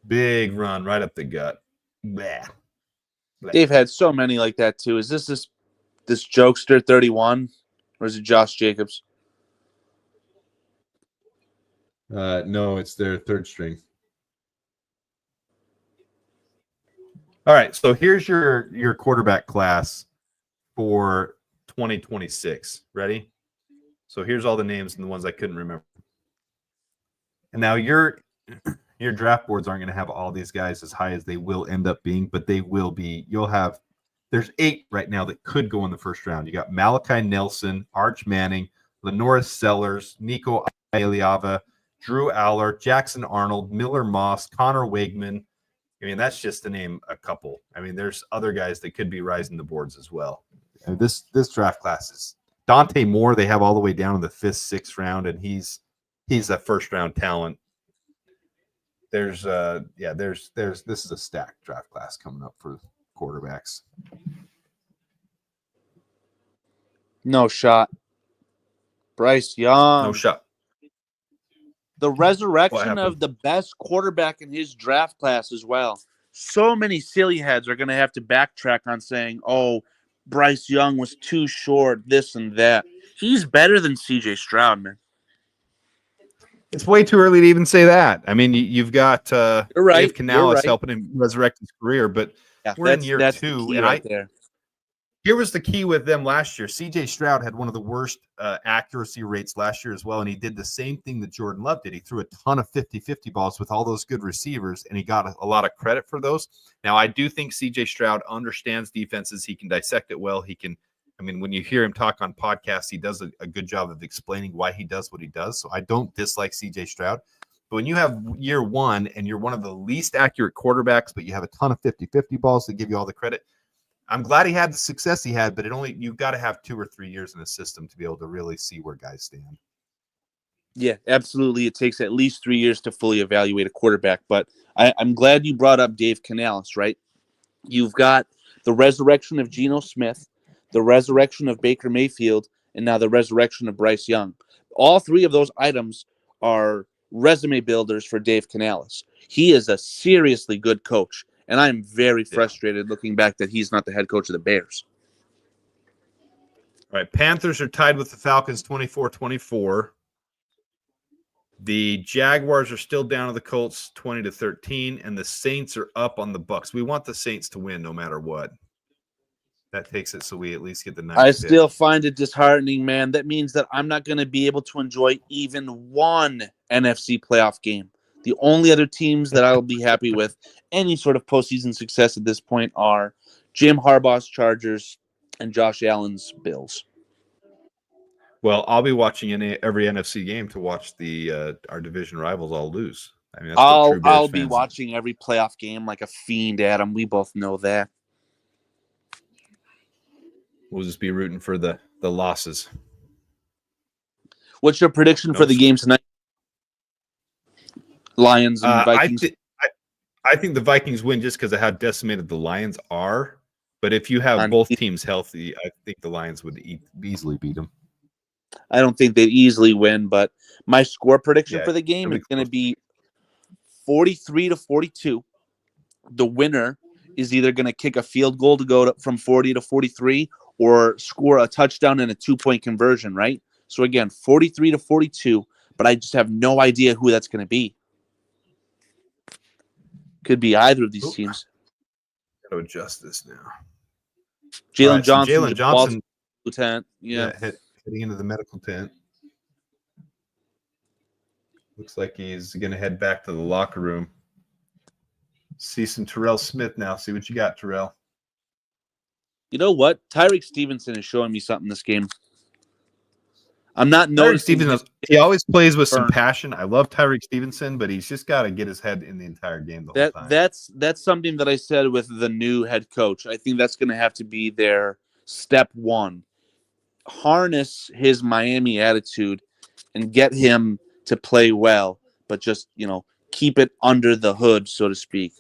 Big run right up the gut. Blah. Blah. Dave had so many like that too. Is this jokester 31 or is it Josh Jacobs? No, it's their third string. All right, so here's your quarterback class for 2026. Ready? So here's all the names and the ones I couldn't remember. And now your draft boards aren't going to have all these guys as high as they will end up being, but they will be. There's 8 right now that could go in the first round. You got Malachi Nelson, Arch Manning, Lenoris Sellers, Nico Ioseliava, Drew Aller, Jackson Arnold, Miller Moss, Connor Wegman. I mean, that's just to name a couple. I mean, there's other guys that could be rising the boards as well. And this draft class is Dante Moore. They have all the way down in the 5th, 6th round, and he's a first round talent. This is a stacked draft class coming up for quarterbacks. No shot. Bryce Young. No shot. The resurrection of the best quarterback in his draft class as well. So many silly heads are going to have to backtrack on saying, oh, Bryce Young was too short, this and that. He's better than C.J. Stroud, man. It's way too early to even say that. I mean, you've got Dave Canales helping him resurrect his career, but we're in year 2. And here was the key with them last year. C.J. Stroud had one of the worst accuracy rates last year as well, and he did the same thing that Jordan Love did. He threw a ton of 50-50 balls with all those good receivers, and he got a lot of credit for those. Now, I do think C.J. Stroud understands defenses. He can dissect it well. When you hear him talk on podcasts, he does a good job of explaining why he does what he does. So I don't dislike C.J. Stroud. But when you have year 1 and you're one of the least accurate quarterbacks, but you have a ton of 50-50 balls that give you all the credit, I'm glad he had the success he had, but you've got to have 2 or 3 years in the system to be able to really see where guys stand. Yeah, absolutely. It takes at least 3 years to fully evaluate a quarterback. But I'm glad you brought up Dave Canales, right? You've got the resurrection of Geno Smith, the resurrection of Baker Mayfield, and now the resurrection of Bryce Young. All 3 of those items are resume builders for Dave Canales. He is a seriously good coach, and I'm very frustrated looking back that he's not the head coach of the Bears. All right, Panthers are tied with the Falcons 24-24. The Jaguars are still down to the Colts 20-13, and the Saints are up on the Bucks. We want the Saints to win no matter what. That takes it so we at least get the 9th I pick. still find it disheartening, man. That means that I'm not going to be able to enjoy even one NFC playoff game. The only other teams that I'll be happy with any sort of postseason success at this point are Jim Harbaugh's Chargers and Josh Allen's Bills. Well, I'll be watching every NFC game to watch our division rivals all lose. I mean, that's what true Bears I'll be fans watching every playoff game like a fiend, Adam. We both know that. We'll just be rooting for the losses. What's your prediction for the game tonight? Lions and Vikings. I think the Vikings win just because of how decimated the Lions are. But if you have both teams healthy, I think the Lions would easily beat them. I don't think they'd easily win, but my score prediction for the game is going to be 43-42. The winner is either going to kick a field goal to go from 40 to 43 or score a touchdown and a 2-point conversion, right? So again, 43-42, but I just have no idea who that's going to be. Could be either of these teams. Got to adjust this now. Jalen Johnson, lieutenant. Yeah. Heading into the medical tent. Looks like he's going to head back to the locker room. See some Terrell Smith now. See what you got, Terrell. You know what? Tyreek Stevenson is showing me something this game. I'm not noticing. He always plays with some passion. I love Tyreek Stevenson, but he's just got to get his head in the entire game the whole time. That's something that I said with the new head coach. I think that's going to have to be their step one. Harness his Miami attitude and get him to play well, but just, keep it under the hood, so to speak,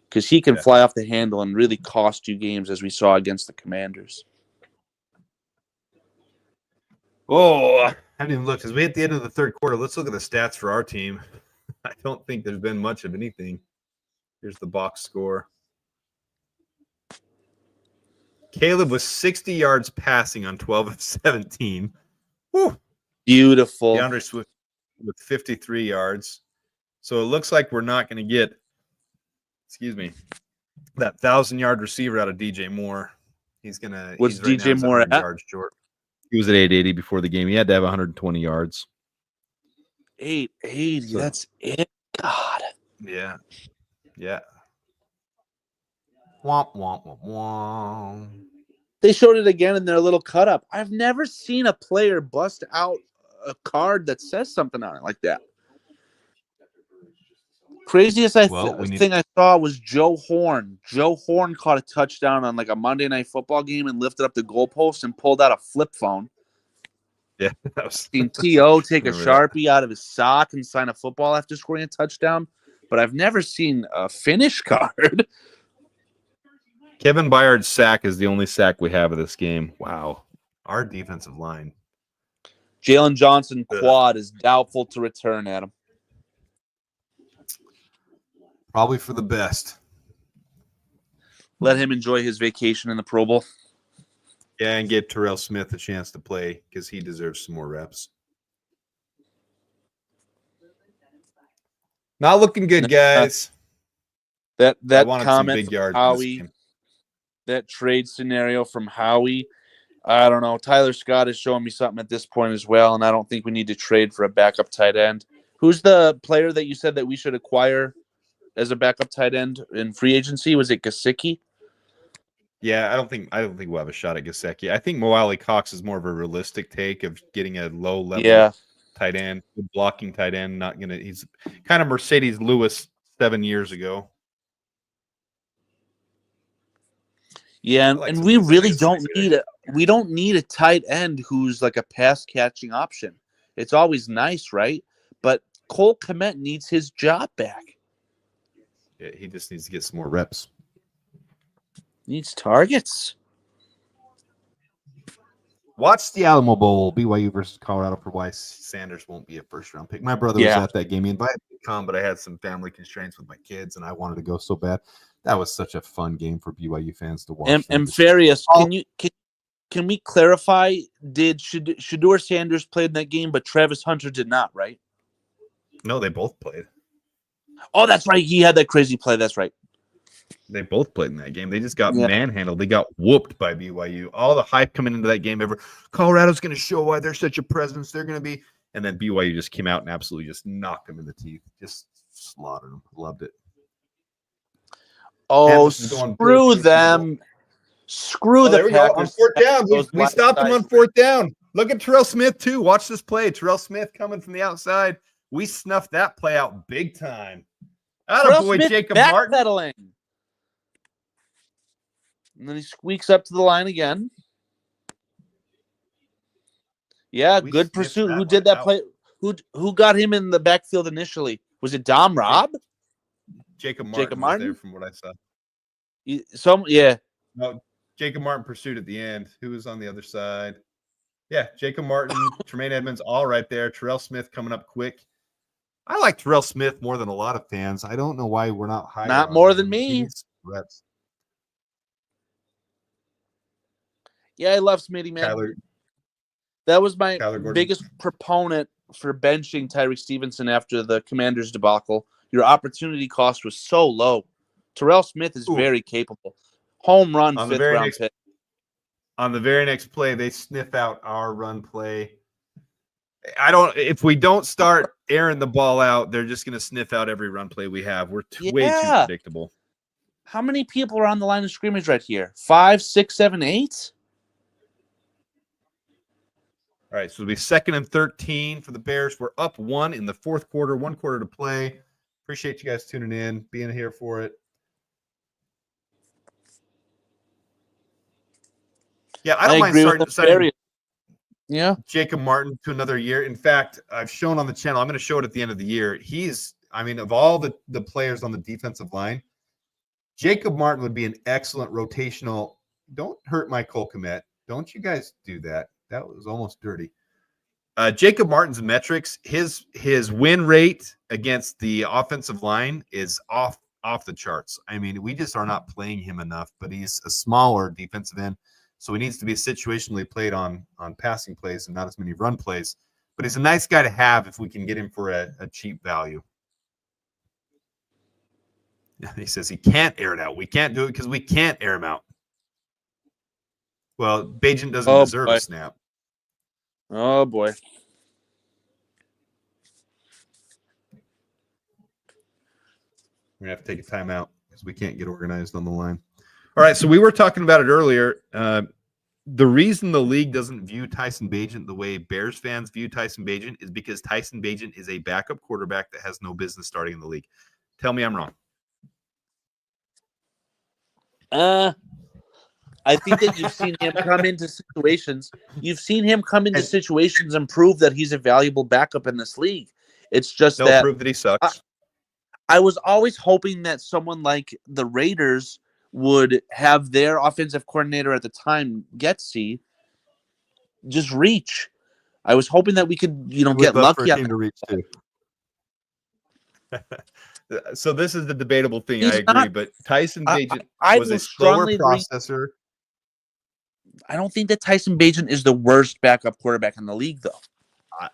because he can fly off the handle and really cost you games, as we saw against the Commanders. Oh, I haven't even looked. As we hit the end of the third quarter, let's look at the stats for our team. I don't think there's been much of anything. Here's the box score. Caleb was 60 yards passing on 12 of 17. Whew. Beautiful. DeAndre Swift with 53 yards. So it looks like we're not going to get, that 1,000-yard receiver out of DJ Moore. He's going to. What's DJ Moore at? Yards short. He was at 880 before the game. He had to have 120 yards. 880. So, that's it. God. Yeah. Yeah. Womp, womp, womp, womp. They showed it again in their little cut up. I've never seen a player bust out a card that says something on it like that. Craziest thing I saw was Joe Horn. Joe Horn caught a touchdown on like a Monday Night Football game and lifted up the goalpost and pulled out a flip phone. Yeah. Seen T.O. take a Sharpie out of his sock and sign a football after scoring a touchdown, but I've never seen a finish card. Kevin Byard's sack is the only sack we have of this game. Wow. Our defensive line. Jalen Johnson quad is doubtful to return, Adam. Probably for the best. Let him enjoy his vacation in the Pro Bowl. Yeah, and give Terrell Smith a chance to play because he deserves some more reps. Not looking good, guys. That comment from Howie, that trade scenario from Howie, I don't know. Tyler Scott is showing me something at this point as well, and I don't think we need to trade for a backup tight end. Who's the player that you said that we should acquire as a backup tight end in free agency? Was it Gesicki? Yeah, I don't think we'll have a shot at Gesicki. I think Mo Alley Cox is more of a realistic take of getting a low level tight end, blocking tight end. He's kind of Mercedes Lewis 7 years ago. Yeah, like and some we of these really ideas. don't need a tight end who's like a pass catching option. It's always nice, right? But Cole Kmet needs his job back. Yeah, he just needs to get some more reps. Needs targets. Watch the Alamo Bowl, BYU versus Colorado, for why Sanders won't be a first-round pick. My brother was at that game. He invited me to come, but I had some family constraints with my kids, and I wanted to go so bad. That was such a fun game for BYU fans to watch. Farius, can we clarify? Did Shedeur Sanders played in that game, but Travis Hunter did not, right? No, they both played. Oh, that's right. He had that crazy play. That's right. They both played in that game. They just got manhandled. They got whooped by BYU. All the hype coming into that game ever. Colorado's going to show why they're such a presence. They're going to be. And then BYU just came out and absolutely just knocked them in the teeth. Just slaughtered them. Loved it. Oh, screw them. Screw the Packers. On fourth down. We stopped them on fourth down. Look at Terrell Smith, too. Watch this play. Terrell Smith coming from the outside. We snuffed that play out big time. Attaboy, Jacob Martin. And then he squeaks up to the line again. Yeah, good pursuit. Who did that play? Who got him in the backfield initially? Was it Dom Robb? Jacob Martin was there from what I saw. No, Jacob Martin pursued at the end. Who was on the other side? Yeah, Jacob Martin, Tremaine Edmonds, all right there. Terrell Smith coming up quick. I like Terrell Smith more than a lot of fans. I don't know why we're not higher. Not more than me. Reps. Yeah, I love Smitty, man. That was my biggest proponent for benching Tyreek Stevenson after the Commanders debacle. Your opportunity cost was so low. Terrell Smith is very capable. Home run, fifth round pick. On the very next play, they sniff out our run play. If we don't start airing the ball out, they're just going to sniff out every run play we have. We're way too predictable. How many people are on the line of scrimmage right here? 5, 6, 7, 8? All right, so it'll be 2nd and 13 for the Bears. We're up 1 in the fourth quarter, 1 quarter to play. Appreciate you guys tuning in, being here for it. Yeah, I don't mind starting Jacob Martin to another year. In fact, I've shown on the channel, I'm going to show it at the end of the year. Of all the players on the defensive line, Jacob Martin would be an excellent rotational. Don't hurt my Cole Kmet. Don't you guys do that. That was almost dirty. Jacob Martin's metrics, his win rate against the offensive line is off the charts. I mean, we just are not playing him enough, but he's a smaller defensive end, so he needs to be situationally played on passing plays and not as many run plays. But he's a nice guy to have if we can get him for a cheap value. He says he can't air it out. We can't do it because we can't air him out. Well, Bagent doesn't deserve a snap. Oh, boy. We're going to have to take a timeout because we can't get organized on the line. All right, so we were talking about it earlier. The reason the league doesn't view Tyson Bagent the way Bears fans view Tyson Bagent is because Tyson Bagent is a backup quarterback that has no business starting in the league. Tell me I'm wrong. I think that you've seen him come into situations. You've seen him come into situations and prove that he's a valuable backup in this league. It's just prove that he sucks. I was always hoping that someone like the Raiders would have their offensive coordinator at the time, Getsy, just reach. I was hoping that we could, get lucky on to reach too. So this is the debatable thing. I agree, but Tyson Bagent was a slower processor. I don't think that Tyson Bagent is the worst backup quarterback in the league, though.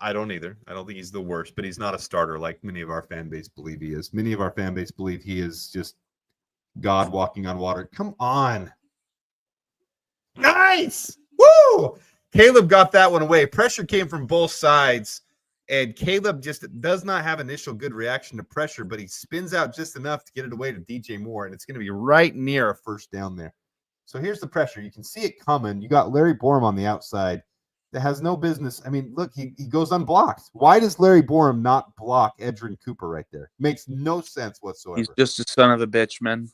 I don't either. I don't think he's the worst, but he's not a starter like many of our fan base believe he is. Many of our fan base believe he is just God walking on water. Come on. Nice. Woo! Caleb got that one away. Pressure came from both sides, and Caleb just does not have initial good reaction to pressure, but he spins out just enough to get it away to DJ Moore, and it's going to be right near a first down there. So here's the pressure. You can see it coming. You got Larry Borum on the outside that has no business. I mean, look, he goes unblocked. Why does Larry Borum not block Edgerrin Cooper right there? Makes no sense whatsoever. He's just a son of a bitch, man.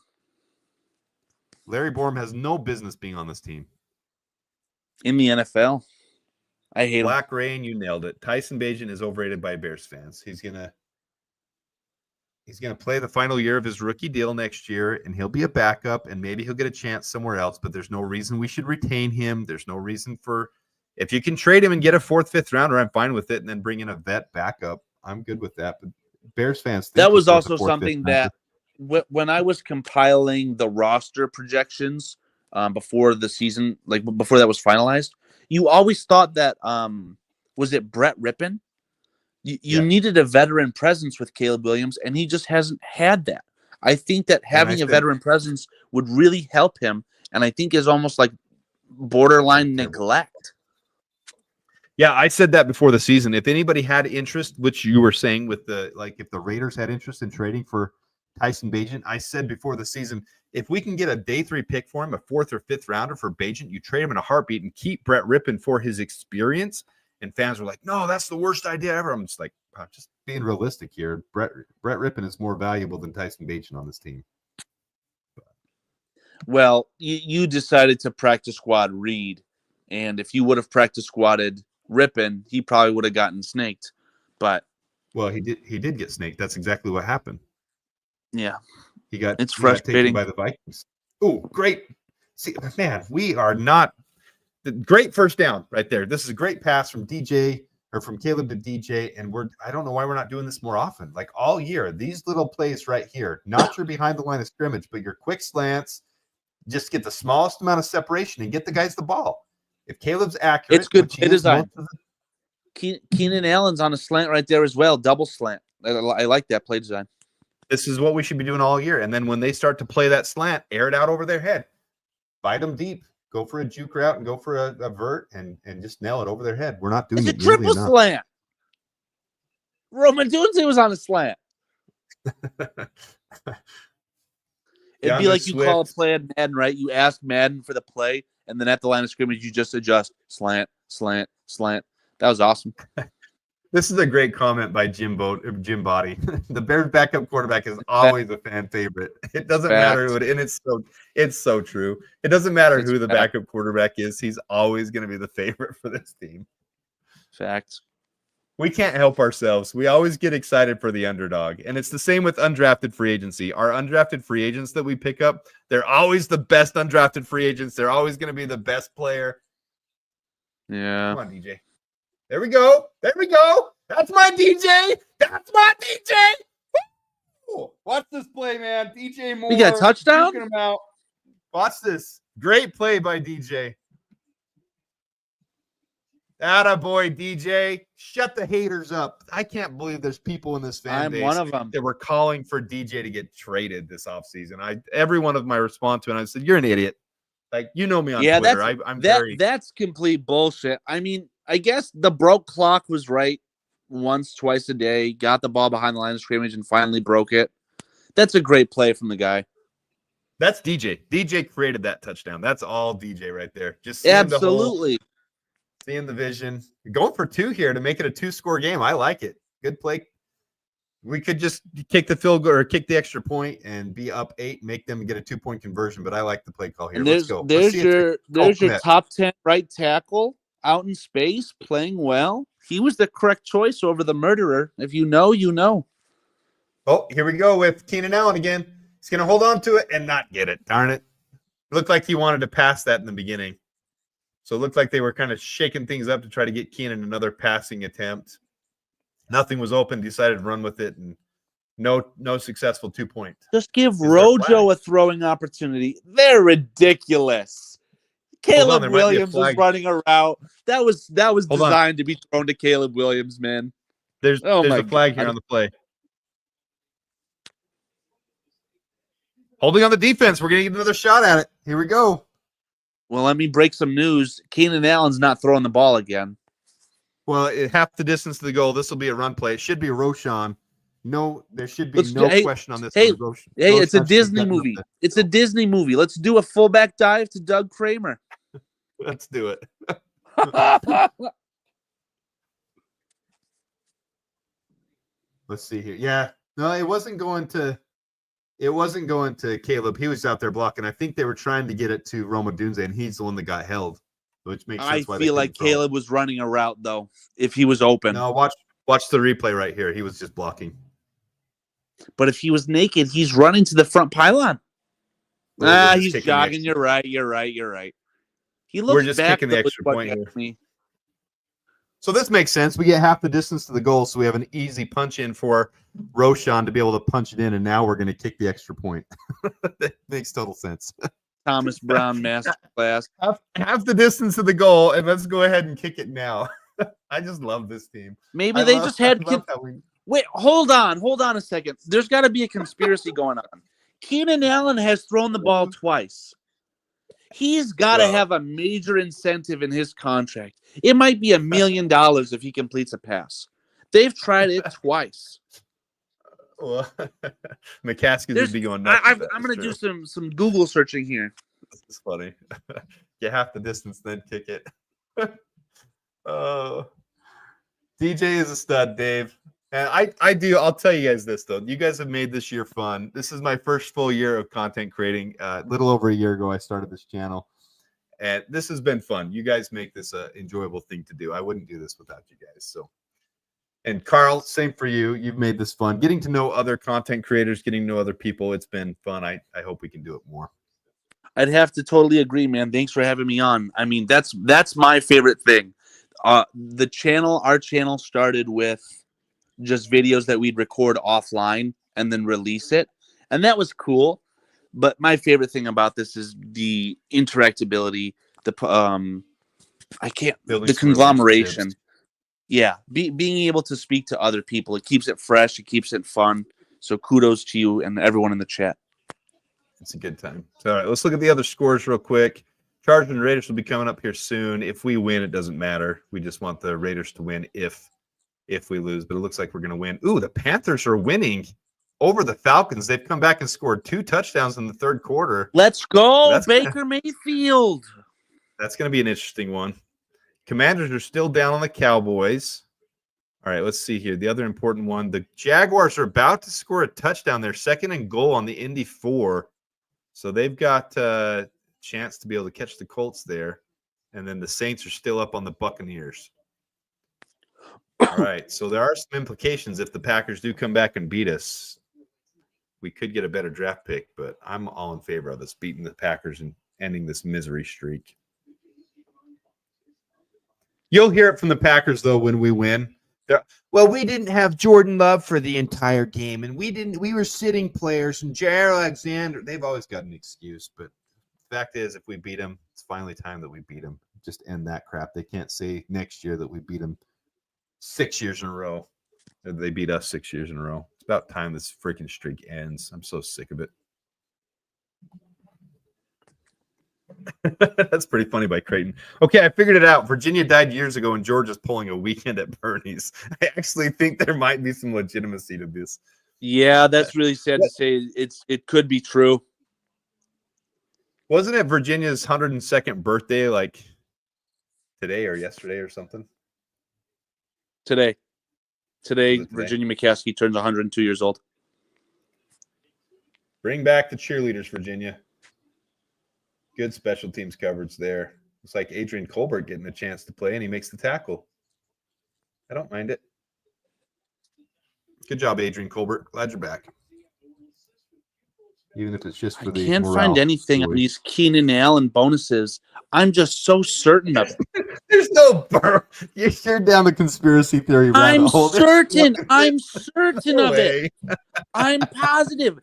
Larry Borum has no business being on this team. In the NFL. I hate him. Black Rain, you nailed it. Tyson Bagent is overrated by Bears fans. He's gonna play the final year of his rookie deal next year, and he'll be a backup, and maybe he'll get a chance somewhere else, but there's no reason we should retain him. There's no reason for – if you can trade him and get a 4th, 5th rounder, I'm fine with it, and then bring in a vet backup. I'm good with that. But Bears fans – that was also something that when I was compiling the roster projections before the season, like before that was finalized, you always thought that was it Brett Rippon? You needed a veteran presence with Caleb Williams, and he just hasn't had that. I think that having a veteran presence would really help him, and I think is almost like borderline neglect. Yeah, I said that before the season. If anybody had interest, which you were saying with if the Raiders had interest in trading for Tyson Bagent, I said before the season, if we can get a day 3 pick for him, a 4th or 5th rounder for Bagent, you trade him in a heartbeat and keep Brett Rippon for his experience. And fans were like, no, that's the worst idea ever. I'm just like, just being realistic here. Brett Rippon is more valuable than Tyson Bagent on this team. Well, you decided to practice squad Reed. And if you would have practice squadded Rippon, he probably would have gotten snaked. But he did get snaked. That's exactly what happened. Yeah. It's frustrating by the Vikings. Oh, great. See, man, we are not great first down right there. This is a great pass from DJ or from Caleb to DJ. And I don't know why we're not doing this more often. Like all year, these little plays right here, not your behind the line of scrimmage, but your quick slants, just get the smallest amount of separation and get the guys the ball. If Caleb's accurate, it's good play design. Keenan Allen's on a slant right there as well. Double slant. I like that play design. This is what we should be doing all year. And then when they start to play that slant, air it out over their head. Bite them deep. Go for a juke route and go for a vert and just nail it over their head. We're not doing it. It's a triple slant. Roman Dunze was on a slant. It'd be like you call a play at Madden, right? You ask Madden for the play, and then at the line of scrimmage, you just adjust slant, slant, slant. That was awesome. This is a great comment by Jim Body. The Bears backup quarterback is always a fan favorite. It doesn't matter who it, and it's so true. It doesn't matter who the backup quarterback is. He's always going to be the favorite for this team. Facts. We can't help ourselves. We always get excited for the underdog. And it's the same with undrafted free agency. Our undrafted free agents that we pick up, they're always the best undrafted free agents. They're always going to be the best player. Yeah. Come on, DJ. There we go. There we go. That's my DJ. That's my DJ. Woo! Watch this play, man. DJ Moore. We got a touchdown? Him out. Watch this. Great play by DJ. Attaboy, DJ. Shut the haters up. I can't believe there's people in this fan base one of them that were calling for DJ to get traded this offseason. Every one of my response to it, I said, you're an idiot. Like, you know me on Twitter. That's complete bullshit. I mean, I guess the broke clock was right once, twice a day, got the ball behind the line of scrimmage and finally broke it. That's a great play from the guy. That's DJ. DJ created that touchdown. That's all DJ right there. Just absolutely seeing the vision. You're going for 2 here to make it a 2-score game. I like it. Good play. We could just kick the field goal or kick the extra point and be up 8, make them get a 2-point conversion. But I like the play call here. Let's go. There's your top 10 right tackle out in space playing well. He was the correct choice over the murderer. If you know, you know. Oh, here we go with Keenan Allen again. He's going to hold on to it and not get it. Darn it. It looked like he wanted to pass that in the beginning. So it looked like they were kind of shaking things up to try to get Keenan another passing attempt. Nothing was open. Decided to run with it, and no successful 2-point. Just give Rojo a throwing opportunity. They're ridiculous. Caleb Williams was running a route. That was designed to be thrown to Caleb Williams, man. There's a flag here on the play. Holding on the defense. We're going to get another shot at it. Here we go. Well, let me break some news. Keenan Allen's not throwing the ball again. Well, half the distance to the goal. This will be a run play. It should be Roshan. No, there should be no question on this. Hey, it's a Disney movie. It's a Disney movie. Let's do a fullback dive to Doug Kramer. Let's do it. Let's see here. Yeah. No, it wasn't going to It wasn't going to Caleb. He was out there blocking. I think they were trying to get it to Roma Dunze, and he's the one that got held, which makes I sense why they feel couldn't like throw it. Caleb was running a route, though, if he was open. No, watch the replay right here. He was just blocking. But if he was naked, he's running to the front pylon. We're just He's kicking the jogging. extra- You're right. He We're looks just back, kicking the though, is extra what point gets here. me. So this makes sense. We get half the distance to the goal, so we have an easy punch in for Roshan to be able to punch it in, and now we're going to kick the extra point. That makes total sense. Thomas Brown masterclass. Half the distance to the goal, and let's go ahead and kick it now. I just love this team. Maybe they just had. Wait, hold on a second. There's got to be a conspiracy going on. Keenan Allen has thrown the ball twice. He's got to have a major incentive in his contract. It might be $1 million if he completes a pass. They've tried it twice. Well, McCaskey would be going nuts. I'm going to do some Google searching here. This is funny. Get half the distance, then kick it. Oh, DJ is a stud, Dave. And I'll tell you guys this, though. You guys have made this year fun. This is my first full year of content creating. A little over a year ago, I started this channel. And this has been fun. You guys make this an enjoyable thing to do. I wouldn't do this without you guys. So, and Carl, same for you. You've made this fun. Getting to know other content creators, getting to know other people. It's been fun. I hope we can do it more. I'd have to totally agree, man. Thanks for having me on. I mean, that's my favorite thing. Our channel started with just videos that we'd record offline and then release it. And that was cool. But my favorite thing about this is the interactability, the conglomeration. Yeah. Being able to speak to other people. It keeps it fresh. It keeps it fun. So kudos to you and everyone in the chat. It's a good time. So, all right, let's look at the other scores real quick. Chargers and Raiders will be coming up here soon. If we win, it doesn't matter. We just want the Raiders to win if we lose. But it looks like we're going to win. Ooh, the Panthers are winning over the Falcons. They've come back and scored 2 touchdowns in the third quarter. Let's go, Baker Mayfield. That's going to be an interesting one. Commanders are still down on the Cowboys. All right, let's see here. The other important one, the Jaguars are about to score a touchdown. They're 2nd and goal on the Indy 4. So they've got a chance to be able to catch the Colts there. And then the Saints are still up on the Buccaneers. All right, so there are some implications if the Packers do come back and beat us. We could get a better draft pick, but I'm all in favor of us beating the Packers and ending this misery streak. You'll hear it from the Packers, though, when we win. Well, we didn't have Jordan Love for the entire game, and we were sitting players, and Jair Alexander, they've always got an excuse, but the fact is, if we beat them, it's finally time that we beat them. Just end that crap. They can't say next year that we beat them 6 years in a row. They beat us 6 years in a row. It's about time this freaking streak ends. I'm so sick of it. That's pretty funny by Creighton. Okay, I figured it out. Virginia died years ago, and Georgia's pulling a weekend at Bernie's. I actually think there might be some legitimacy to this. Yeah, that's really sad to say. It could be true. Wasn't it Virginia's 102nd birthday, like today or yesterday or something? Today, Virginia McCaskey turns 102 years old. Bring back the cheerleaders, Virginia. Good special teams coverage there. It's like Adrian Colbert getting a chance to play, and he makes the tackle. I don't mind it. Good job, Adrian Colbert. Glad you're back. Even if it's just for the I can't find anything on these Keenan Allen bonuses. I'm just so certain of it. There's no burr. You're down the conspiracy theory rabbit I'm hole. certain of way. it. I'm positive.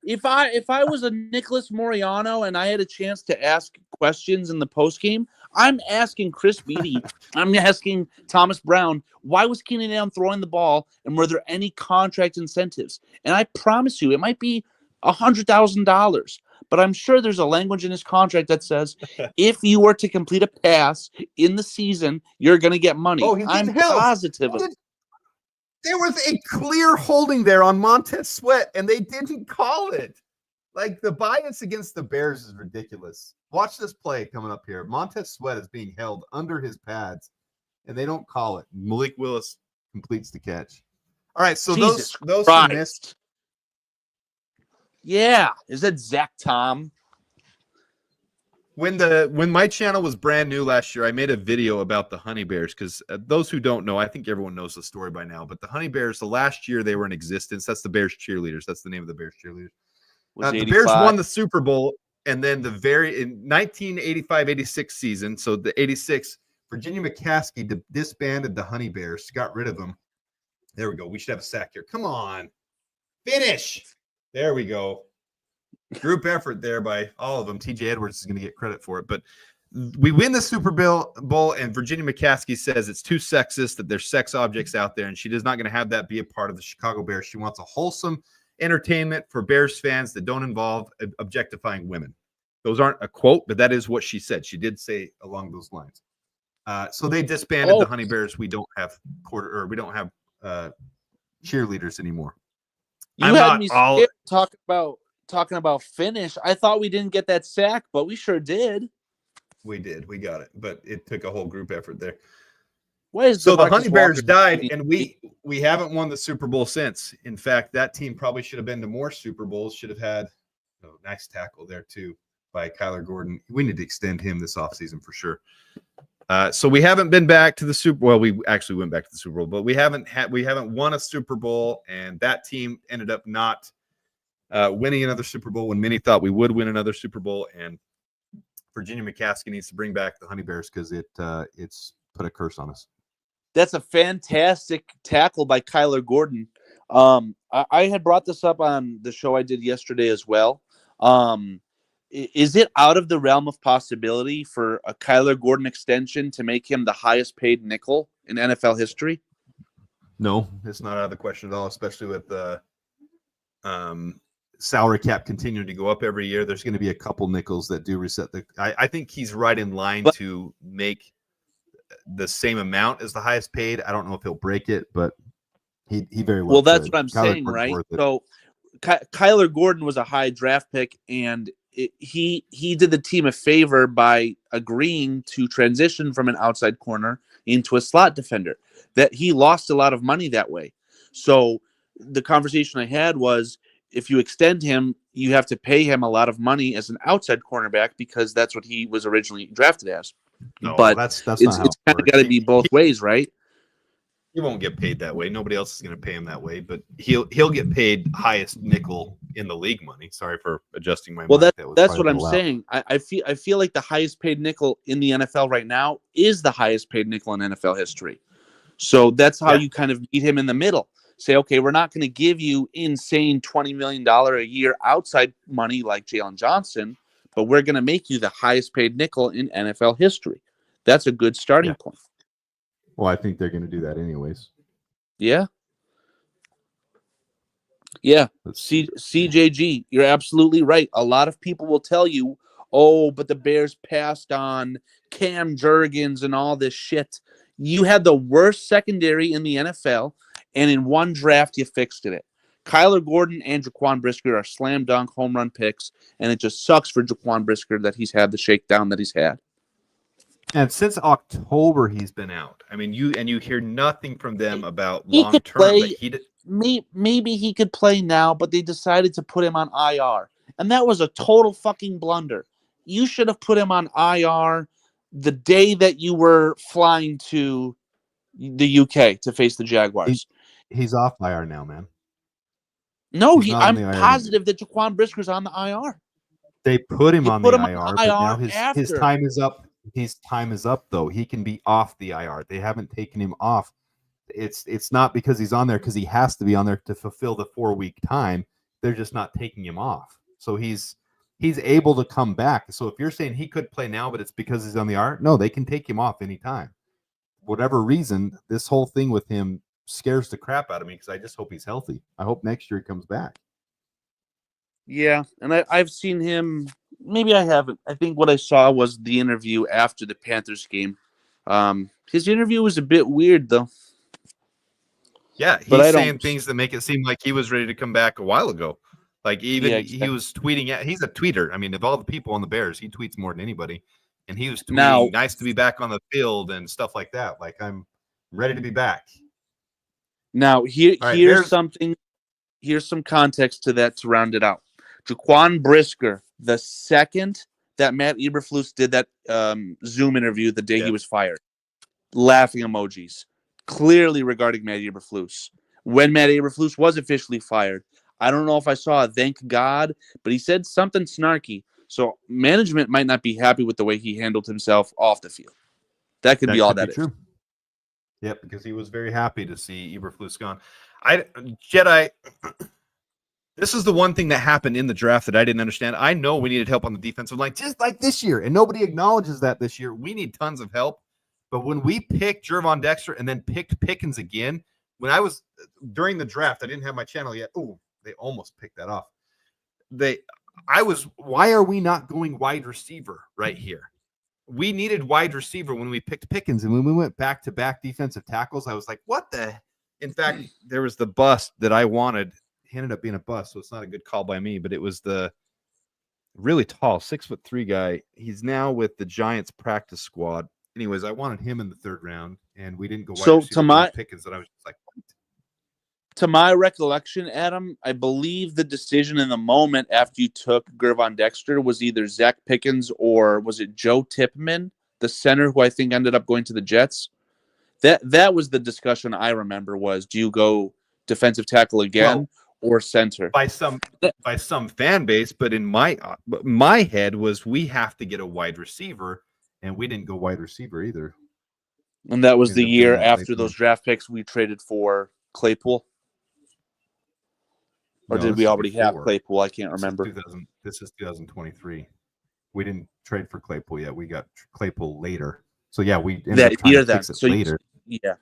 If I was a Nicholas Moriano and I had a chance to ask questions in the postgame, I'm asking Chris Beatty, I'm asking Thomas Brown, why was Keenan Allen throwing the ball, and were there any contract incentives? And I promise you, it might be $100,000, but I'm sure there's a language in his contract that says if you were to complete a pass in the season, you're going to get money. Oh, I'm positive of it. There was a clear holding there on Montez Sweat, and they didn't call it. Like, the bias against the Bears is ridiculous. Watch this play coming up here. Montez Sweat is being held under his pads, and they don't call it. Malik Willis completes the catch. All right, so those who missed. Yeah. Is that Zach Tom? When my channel was brand new last year, I made a video about the Honey Bears because those who don't know, I think everyone knows the story by now. But the Honey Bears, the last year they were in existence, that's the Bears cheerleaders. That's the name of the Bears cheerleaders. The Bears won the Super Bowl, and then in 1985-86 season, so the 86, Virginia McCaskey disbanded the Honey Bears, got rid of them. There we go. We should have a sack here. Come on, finish. There we go. Group effort there by all of them. TJ Edwards is going to get credit for it. But we win the Super Bowl, and Virginia McCaskey says it's too sexist, that there's sex objects out there, and she is not going to have that be a part of the Chicago Bears. She wants a wholesome entertainment for Bears fans that don't involve objectifying women. Those aren't a quote, but that is what she said. She did say along those lines. So they disbanded the Honey Bears. We don't have cheerleaders anymore. You had me scared talking about finish. I thought we didn't get that sack, but we sure did. We did. We got it, but it took a whole group effort there. So the Honey Bears died, and we haven't won the Super Bowl since. In fact, that team probably should have been to more Super Bowls. Should have had a nice tackle there too by Kyler Gordon. We need to extend him this offseason for sure. So we haven't been back to the Super Bowl. Well, we actually went back to the Super Bowl, but we haven't won a Super Bowl, and that team ended up not winning another Super Bowl when many thought we would win another Super Bowl. And Virginia McCaskey needs to bring back the Honey Bears because it's put a curse on us. That's a fantastic tackle by Kyler Gordon. I had brought this up on the show I did yesterday as well. Is it out of the realm of possibility for a Kyler Gordon extension to make him the highest paid nickel in NFL history? No, it's not out of the question at all, especially with the salary cap continuing to go up every year. There's going to be a couple nickels that do reset. I think he's right in line to make the same amount as the highest paid. I don't know if he'll break it, but he very well. Well, that's what I'm saying, right? So Kyler Gordon was a high draft pick, and he did the team a favor by agreeing to transition from an outside corner into a slot defender. That he lost a lot of money that way. So the conversation I had was, if you extend him, you have to pay him a lot of money as an outside cornerback because that's what he was originally drafted as. No, but that's it's kind of got to be both ways, right? He won't get paid that way. Nobody else is going to pay him that way, but he'll get paid highest nickel in the league money. Sorry for adjusting my. Well, that's what I'm saying. I feel like the highest paid nickel in the NFL right now is the highest paid nickel in NFL history. So that's how you kind of meet him in the middle. Say, okay, we're not going to give you insane $20 million a year outside money like Jalen Johnson, but we're going to make you the highest paid nickel in NFL history. That's a good starting point. Well, I think they're going to do that anyways. Yeah. Yeah. CJG, you're absolutely right. A lot of people will tell you, oh, but the Bears passed on Cam Jurgens and all this shit. You had the worst secondary in the NFL, and in one draft, you fixed it. Kyler Gordon and Jaquan Brisker are slam dunk home run picks, and it just sucks for Jaquan Brisker that he's had the shakedown that he's had. And since October, he's been out. I mean, you hear nothing from them about long term. Maybe he could play now, but they decided to put him on IR, and that was a total fucking blunder. You should have put him on IR the day that you were flying to the UK to face the Jaguars. He's off IR now, man. No, I'm positive that Jaquan Brisker's on the IR. They put him on the IR, but now his time is up. His time is up, though. He can be off the IR. They haven't taken him off. It's not because he's on there because he has to be on there to fulfill the 4-week time. They're just not taking him off. So he's able to come back. So if you're saying he could play now, but it's because he's on the IR, no, they can take him off anytime. Whatever reason, this whole thing with him scares the crap out of me because I just hope he's healthy. I hope next year he comes back. Yeah, and I've seen him. Maybe I haven't. I think what I saw was the interview after the Panthers game. His interview was a bit weird, though. Yeah, he's saying things that make it seem like he was ready to come back a while ago. Like he was tweeting. He's a tweeter. I mean, of all the people on the Bears, he tweets more than anybody. And he was tweeting, nice to be back on the field and stuff like that. Like, I'm ready to be back. Now, here's something. Here's some context to that to round it out. Jaquan Brisker, the second that Matt Eberflus did that Zoom interview the day he was fired, laughing emojis, clearly regarding Matt Eberflus. When Matt Eberflus was officially fired, I don't know if I saw a thank God, but he said something snarky. So management might not be happy with the way he handled himself off the field. That could be all that is. True. Yep, because he was very happy to see Eberflus gone. Jedi, this is the one thing that happened in the draft that I didn't understand. I know we needed help on the defensive line, just like this year, and nobody acknowledges that this year. We need tons of help. But when we picked Gervon Dexter and then picked Pickens again, when I was during the draft, I didn't have my channel yet. Oh, they almost picked that off. Why are we not going wide receiver right here? We needed wide receiver when we picked Pickens, and when we went back-to-back defensive tackles, I was like, what the? In fact, there was the bust that I wanted. He ended up being a bust, so it's not a good call by me, but it was the really tall 6'3" guy. He's now with the Giants practice squad. Anyways, I wanted him in the third round, and we didn't go wide receiver with Pickens, and I was just like, what? To my recollection, Adam, I believe the decision in the moment after you took Gervon Dexter was either Zach Pickens or was it Joe Tippmann, the center who I think ended up going to the Jets. That was the discussion I remember was, do you go defensive tackle again or center? By some fan base, but in my head was we have to get a wide receiver, and we didn't go wide receiver either. And that was the year after those draft picks we traded for Claypool. Or did we already have Claypool? I can't remember. This is 2023. We didn't trade for Claypool yet. We got Claypool later. So, yeah, we ended up trying to fix it later. Yeah.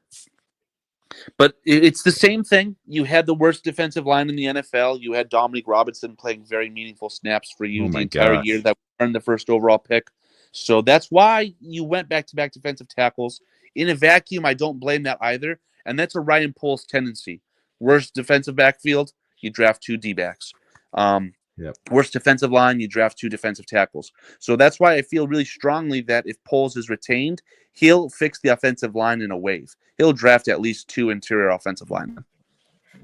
But it's the same thing. You had the worst defensive line in the NFL. You had Dominique Robinson playing very meaningful snaps for you the entire year that we earned the first overall pick. So that's why you went back-to-back defensive tackles. In a vacuum, I don't blame that either. And that's a Ryan Poles tendency. Worst defensive backfield, you draft 2 D-backs. Worst defensive line, you draft 2 defensive tackles. So that's why I feel really strongly that if Poles is retained, he'll fix the offensive line in a wave. He'll draft at least 2 interior offensive linemen.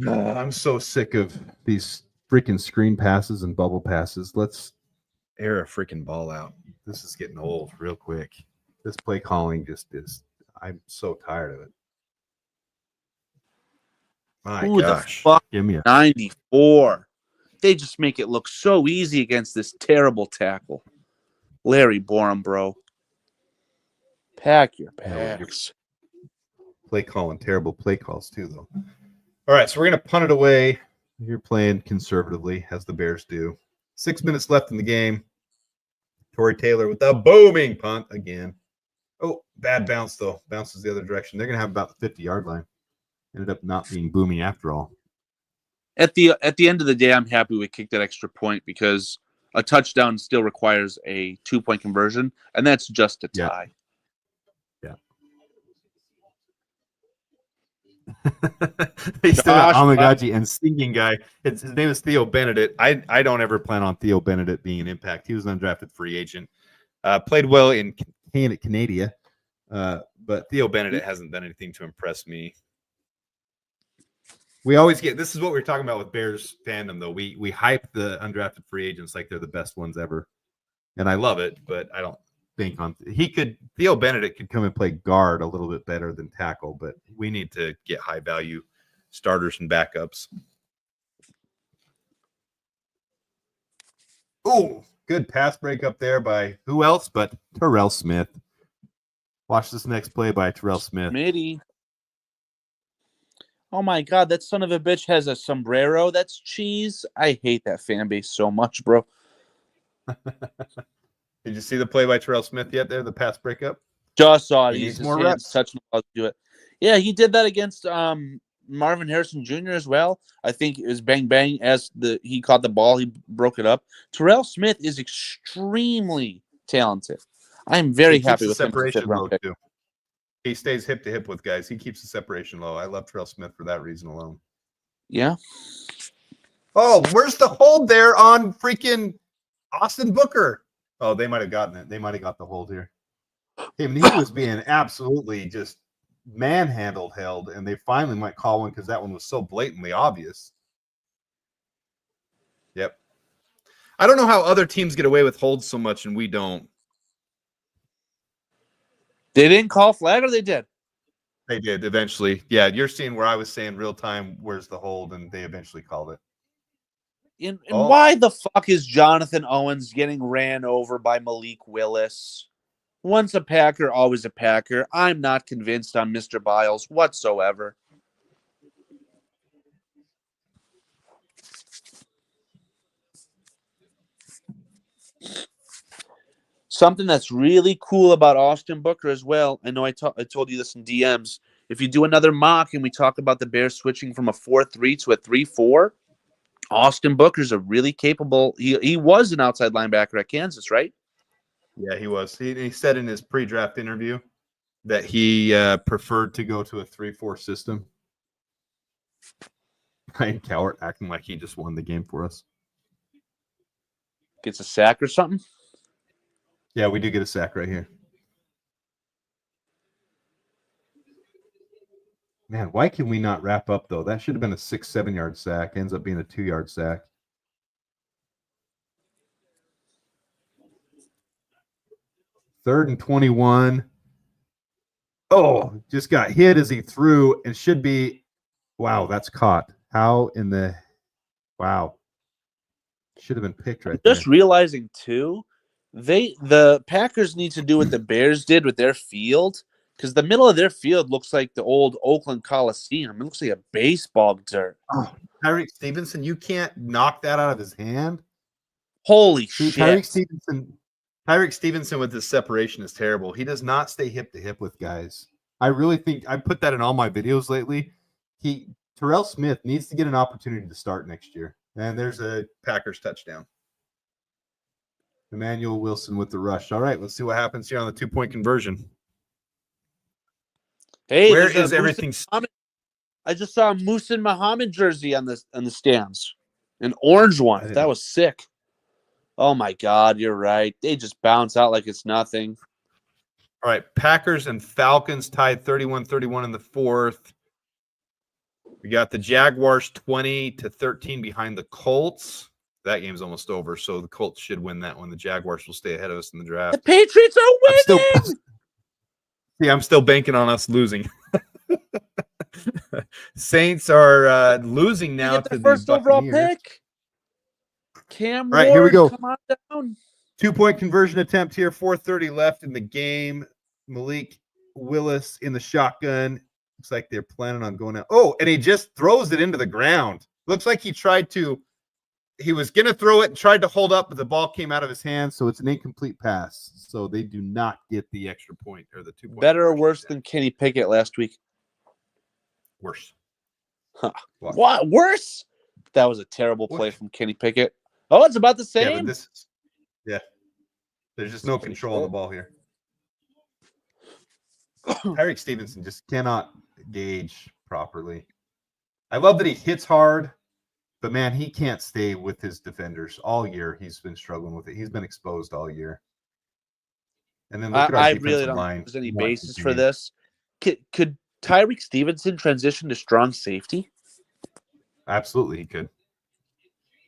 I'm so sick of these freaking screen passes and bubble passes. Let's air a freaking ball out. This is getting old real quick. This play calling just is. I'm so tired of it. My gosh. The fuck? Give me a 94. They just make it look so easy against this terrible tackle. Larry Borum, bro. Pack your packs. Play calling, terrible play calls too, though. All right, so we're going to punt it away. You're playing conservatively, as the Bears do. 6 minutes left in the game. Torrey Taylor with a booming punt again. Oh, bad bounce, though. Bounces the other direction. They're going to have about the 50-yard line. Ended up not being booming after all. At the end of the day, I'm happy we kicked that extra point because a touchdown still requires a 2-point conversion, and that's just a tie. Yeah. They still got Amagaji and singing guy. His name is Theo Benedict. I don't ever plan on Theo Benedict being an impact. He was an undrafted free agent. Played well in Canada, but Theo Benedict hasn't done anything to impress me. We always get this is what we're talking about with Bears fandom, though. We hype the undrafted free agents like they're the best ones ever, and I love it. But I don't think Theo Benedict could come and play guard a little bit better than tackle. But we need to get high value starters and backups. Oh, good pass break up there by who else but Terrell Smith. Watch this next play by Terrell Smith. Smitty. Oh my God, that son of a bitch has a sombrero. That's cheese. I hate that fan base so much, bro. Did you see the play by Terrell Smith yet there, the pass breakup? Just saw it. He He's needs more reps. Touching the ball to do it. Yeah, he did that against Marvin Harrison Jr. as well. I think it was bang bang as he caught the ball. He broke it up. Terrell Smith is extremely talented. I'm very happy with separation low too. He stays hip to hip with guys. He keeps the separation low. I love Terrell Smith for that reason alone. Yeah. Oh, where's the hold there on freaking Austin Booker? Oh, they might have gotten it. They might have got the hold here. He was being absolutely just manhandled, held, and they finally might call one because that one was so blatantly obvious. Yep. I don't know how other teams get away with holds so much and we don't. They didn't call flag, or they did? They did eventually. Yeah, you're seeing where I was saying real time, where's the hold, and they eventually called it. And why the fuck is Jonathan Owens getting ran over by Malik Willis? Once a Packer, always a Packer. I'm not convinced on Mr. Biles whatsoever. Something that's really cool about Austin Booker as well. I know I told you this in DMs. If you do another mock and we talk about the Bears switching from a 4-3 to a 3-4, Austin Booker's a really capable. He was an outside linebacker at Kansas, right? Yeah, he was. He said in his pre-draft interview that he preferred to go to a 3-4 system. Ryan Cowart acting like he just won the game for us. Gets a sack or something? Yeah, we do get a sack right here. Man, why can we not wrap up, though? That should have been a 6-7 yard sack. Ends up being a 2-yard sack. Third and 21. Oh, just got hit as he threw and should be. Wow, that's caught. How in the. Wow. Should have been picked right there. Just realizing, too, the Packers need to do what the Bears did with their field, because the middle of their field looks like the old Oakland Coliseum. It looks like a baseball dirt. Oh, Tyreek Stevenson, you can't knock that out of his hand. Holy shit. Tyreek Stevenson with his separation is terrible. He does not stay hip to hip with guys. I really think I put that in all my videos lately. Terrell Smith needs to get an opportunity to start next year. And there's a Packers touchdown. Emmanuel Wilson with the rush. All right, let's see what happens here on the 2-point conversion. Hey, where is everything? I just saw a Musin Muhammad jersey on the stands, an orange one. That was sick. Oh my God, you're right. They just bounce out like it's nothing. All right, Packers and Falcons tied 31-31 in the fourth. We got the Jaguars 20-13 behind the Colts. That game's almost over, so the Colts should win that one. The Jaguars will stay ahead of us in the draft. The Patriots are winning! I'm still banking on us losing. Saints are losing now to the first overall Buccaneers. pick. Cam All right, Ward, here we go. come on down. 2-point conversion attempt here. 4:30 left in the game. Malik Willis in the shotgun. Looks like they're planning on going out. Oh, and he just throws it into the ground. Looks like he was going to throw it and tried to hold up, but the ball came out of his hands, so it's an incomplete pass. So they do not get the extra point or the 2-point. Better or worse than Kenny Pickett last week? Worse. Huh. What? Worse? That was a terrible play from Kenny Pickett. Oh, it's about the same. Yeah. There's just no control on the ball here. Tyreek Stevenson just cannot gauge properly. I love that he hits hard, but man, he can't stay with his defenders all year. He's been struggling with it. He's been exposed all year. And then look at our I defensive really don't line. think there's any basis for this. Could Tyreek Stevenson transition to strong safety? Absolutely, he could.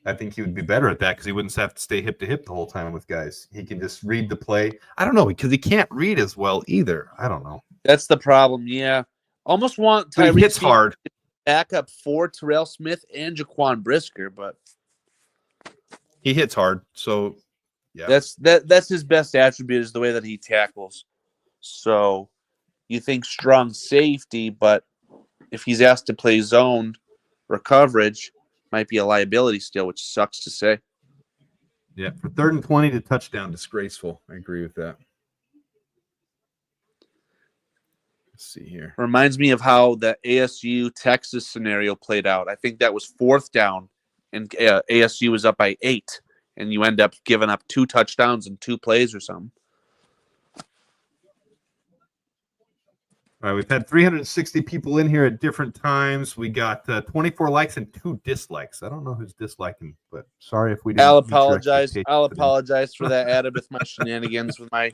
I think he would be better at that because he wouldn't have to stay hip to hip the whole time with guys. He can just read the play. I don't know, because he can't read as well either. I don't know. That's the problem, yeah. Almost want Tyreek hits hard. Back up for Terrell Smith and Jaquan Brisker, but he hits hard. So yeah. That's his best attribute is the way that he tackles. So you think strong safety, but if he's asked to play zone or coverage, might be a liability still, which sucks to say. Yeah, for 3rd and 20 to touchdown, disgraceful. I agree with that. Let's see here. Reminds me of how the ASU Texas scenario played out. I think that was 4th down, and ASU was up by 8, and you end up giving up 2 touchdowns in 2 plays or something. All right, we've had 360 people in here at different times. We got 24 likes and 2 dislikes. I don't know who's disliking, but sorry if we didn't. I'll apologize for that added with my shenanigans with my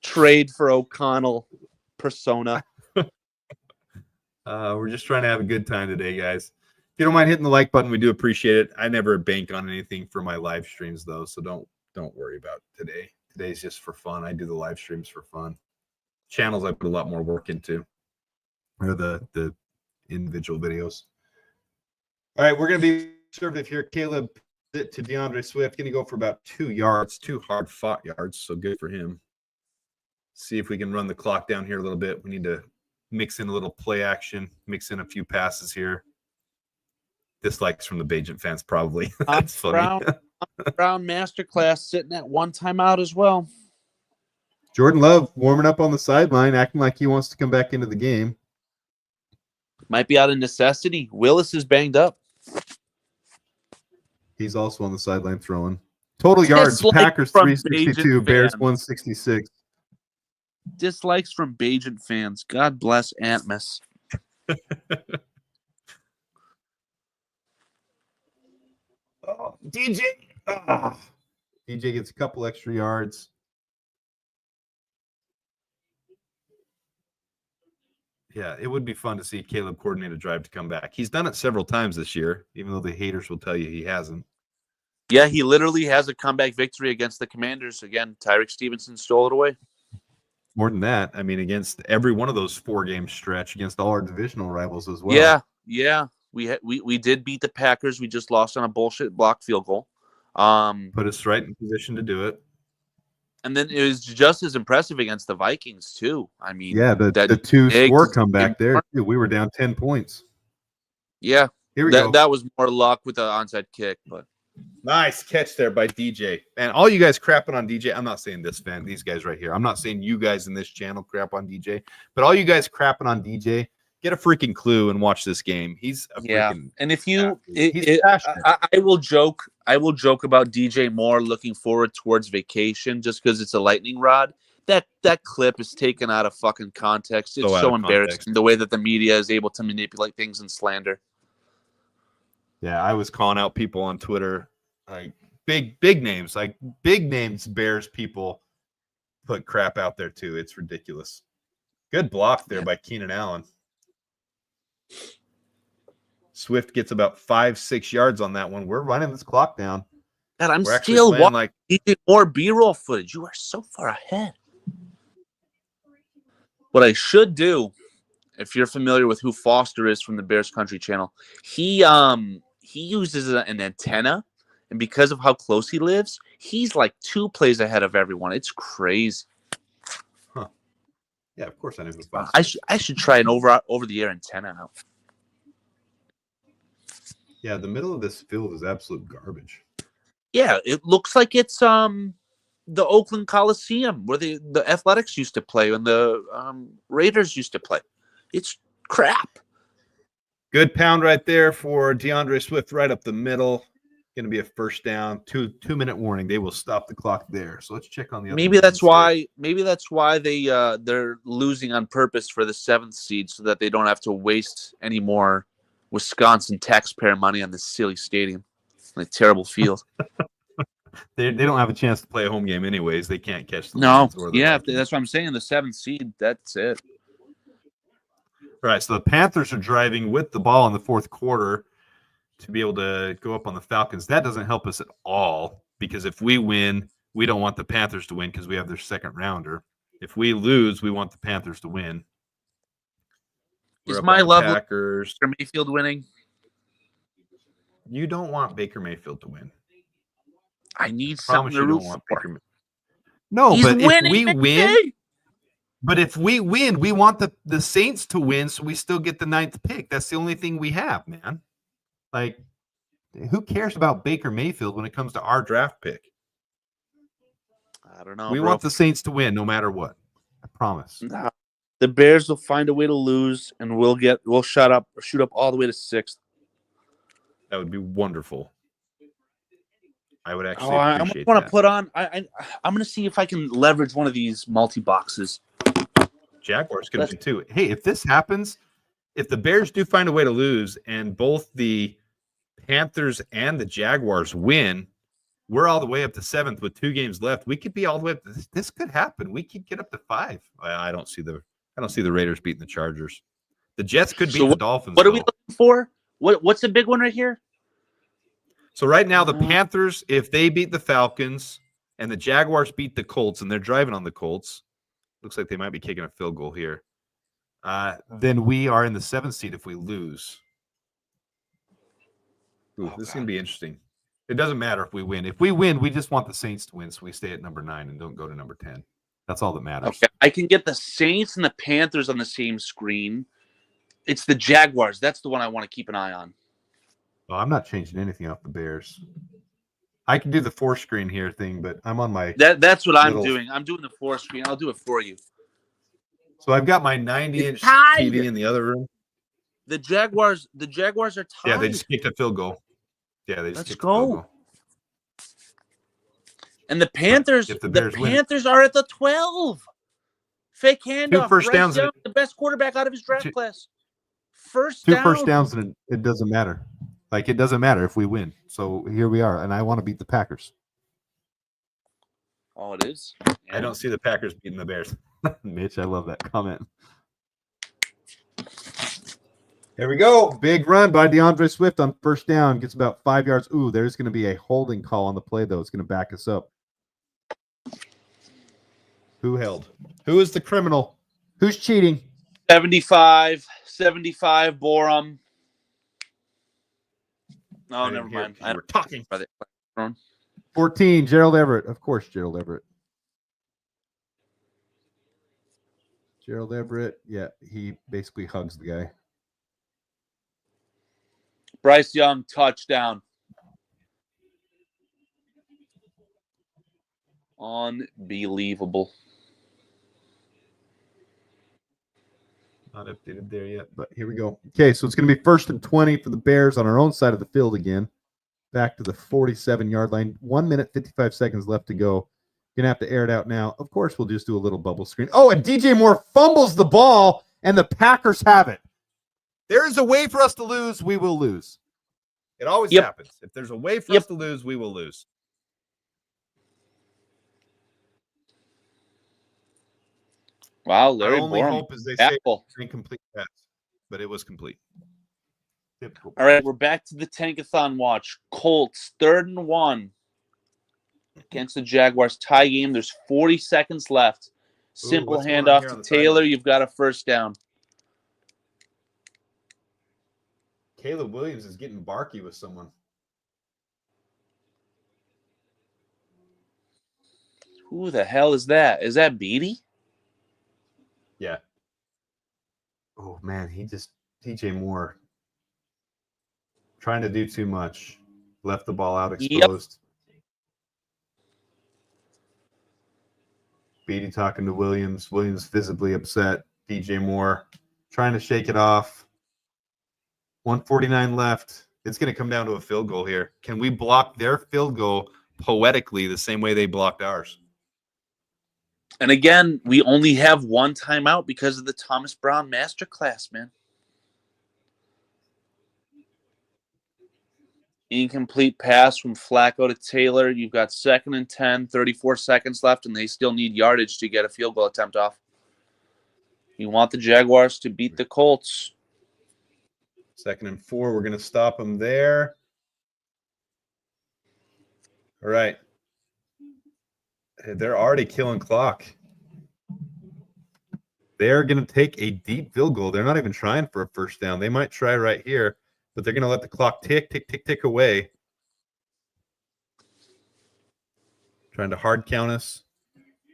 trade for O'Connell persona. We're just trying to have a good time today, guys. If you don't mind hitting the like button, we do appreciate it. I never bank on anything for my live streams though, so don't worry about today. Today's just for fun. I do the live streams for fun. Channels I put a lot more work into, or the individual videos. All right, we're gonna be conservative here. Caleb to DeAndre Swift, gonna go for about 2 yards, 2 hard fought yards, so good for him. See if we can run the clock down here a little bit. We need to mix in a little play action, mix in a few passes here. Dislikes from the Bajent fans, probably. That's funny. Brown masterclass sitting at 1 timeout as well. Jordan Love warming up on the sideline, acting like he wants to come back into the game. Might be out of necessity. Willis is banged up. He's also on the sideline throwing. Total yards, Dislike Packers from 362, Bajent Bears fans. 166. Dislikes from Bajent fans. God bless Antmus. Oh, DJ. Oh. DJ gets a couple extra yards. Yeah, it would be fun to see Caleb coordinate a drive to come back. He's done it several times this year, even though the haters will tell you he hasn't. Yeah, he literally has a comeback victory against the Commanders. Again, Tyreek Stevenson stole it away. More than that, I mean, against every one of those 4-game stretch against all our divisional rivals as well. Yeah. We did beat the Packers. We just lost on a bullshit block field goal. Put us right in position to do it. And then it was just as impressive against the Vikings too. I mean, Yeah, the 2-score comeback there too. We were down 10 points. Yeah, here we go. That was more luck with the onside kick, but nice catch there by DJ. And all you guys crapping on DJ, I'm not saying this fan, these guys right here. I'm not saying you guys in this channel crap on DJ, but all you guys crapping on DJ, get a freaking clue and watch this game. He's a freaking and if you he's passionate. I will joke about DJ Moore looking forward towards vacation just because it's a lightning rod. That clip is taken out of fucking context. It's so embarrassing the way that the media is able to manipulate things and slander. Yeah, I was calling out people on Twitter, like big names, Bears people put crap out there too. It's ridiculous. Good block there by Keenan Allen. Swift gets about 5-6 yards on that one. We're running this clock down. God, I'm still watching like more B-roll footage. You are so far ahead. What I should do, if you're familiar with who Foster is from the Bears Country channel, he uses an antenna, and because of how close he lives, he's like 2 plays ahead of everyone. It's crazy. Huh. Yeah, of course I know who Foster is. I should try an over the air antenna out. Yeah, the middle of this field is absolute garbage. Yeah, it looks like it's the Oakland Coliseum where the Athletics used to play and the Raiders used to play. It's crap. Good pound right there for DeAndre Swift right up the middle. Going to be a first down. 2-minute warning. They will stop the clock there. So let's check on the other. Maybe that's why they're losing on purpose for the 7th seed so that they don't have to waste any more Wisconsin taxpayer money on this silly stadium. Like terrible field. They don't have a chance to play a home game anyways. They can't catch the Lions or the Vikings. That's what I'm saying. The 7th seed, that's it. All right, so the Panthers are driving with the ball in the 4th quarter to be able to go up on the Falcons. That doesn't help us at all because if we win, we don't want the Panthers to win because we have their 2nd rounder. If we lose, we want the Panthers to win. Is my love Baker Mayfield winning? You don't want Baker Mayfield to win. I need something to root for. No, but if we win, we want the Saints to win, so we still get the 9th pick. That's the only thing we have, man. Like, who cares about Baker Mayfield when it comes to our draft pick? I don't know. We want the Saints to win no matter what. I promise. Nah. The Bears will find a way to lose, and we'll shoot up all the way to 6th. That would be wonderful. I would actually. I want to put on. I'm going to see if I can leverage one of these multi boxes. Jaguars could win too. Hey, if this happens, if the Bears do find a way to lose, and both the Panthers and the Jaguars win, we're all the way up to 7th with 2 games left. We could be all the way up to this. This could happen. We could get up to 5. I don't see the Raiders beating the Chargers. The Jets could beat the Dolphins. What are we looking for? What's the big one right here? So right now, the Panthers, if they beat the Falcons and the Jaguars beat the Colts and they're driving on the Colts, looks like they might be kicking a field goal here. Then we are in the 7th seed if we lose. Ooh, this is going to be interesting. It doesn't matter if we win. If we win, we just want the Saints to win, so we stay at number 9 and don't go to number 10. That's all that matters. Okay, I can get the Saints and the Panthers on the same screen. It's the Jaguars. That's the one I want to keep an eye on. Well, I'm not changing anything off the Bears. I can do the 4-screen here thing, but I'm on my... That's what I'm doing. I'm doing the 4-screen. I'll do it for you. So I've got my 90-inch TV in the other room. The Jaguars are tied. Yeah, they just kicked a field goal. Yeah, they just Let's kicked a field go. goal. And the Panthers, Panthers are at the 12. Fake handoff. 2 first downs. Young, the best quarterback out of his draft class. Two first downs, and it doesn't matter. Like, it doesn't matter if we win. So here we are, and I want to beat the Packers. Oh, it is? Yeah. I don't see the Packers beating the Bears. Mitch, I love that comment. There we go. Big run by DeAndre Swift on first down. Gets about 5 yards. Ooh, there's going to be a holding call on the play, though. It's going to back us up. Who held? Who is the criminal? Who's cheating? 75, Borum. No, never mind. We're talking. 14, Gerald Everett. Of course, Gerald Everett. Gerald Everett. Yeah, he basically hugs the guy. Bryce Young, touchdown. Unbelievable. Not updated there yet, but here we go. Okay, so it's going to be 1st and 20 for the Bears on our own side of the field again. Back to the 47-yard line. 1 minute, 55 seconds left to go. Going to have to air it out now. Of course, we'll just do a little bubble screen. Oh, and DJ Moore fumbles the ball, and the Packers have it. There is a way for us to lose. We will lose. It always happens. If there's a way for us to lose, we will lose. Wow, Larry Our only Borum. hope is they say it's incomplete pass, but it was complete. Typical. All right, we're back to the Tankathon watch. Colts, 3rd and 1 against the Jaguars. Tie game. There's 40 seconds left. Simple handoff to Taylor. You've got a first down. Caleb Williams is getting barky with someone. Who the hell is that? Is that Beatty? Yeah. Oh, man, DJ Moore trying to do too much. Left the ball out exposed. Beatty talking to Williams. Williams visibly upset. DJ Moore trying to shake it off. 1:49 left. It's going to come down to a field goal here. Can we block their field goal poetically the same way they blocked ours? And again, we only have one timeout because of the Thomas Brown masterclass, man. Incomplete pass from Flacco to Taylor. You've got 2nd and 10, 34 seconds left, and they still need yardage to get a field goal attempt off. You want the Jaguars to beat the Colts. 2nd and 4. We're going to stop them there. All right. They're already killing clock. They're going to take a deep field goal. They're not even trying for a first down. They might try right here, but they're going to let the clock tick, tick, tick, tick away. Trying to hard count us.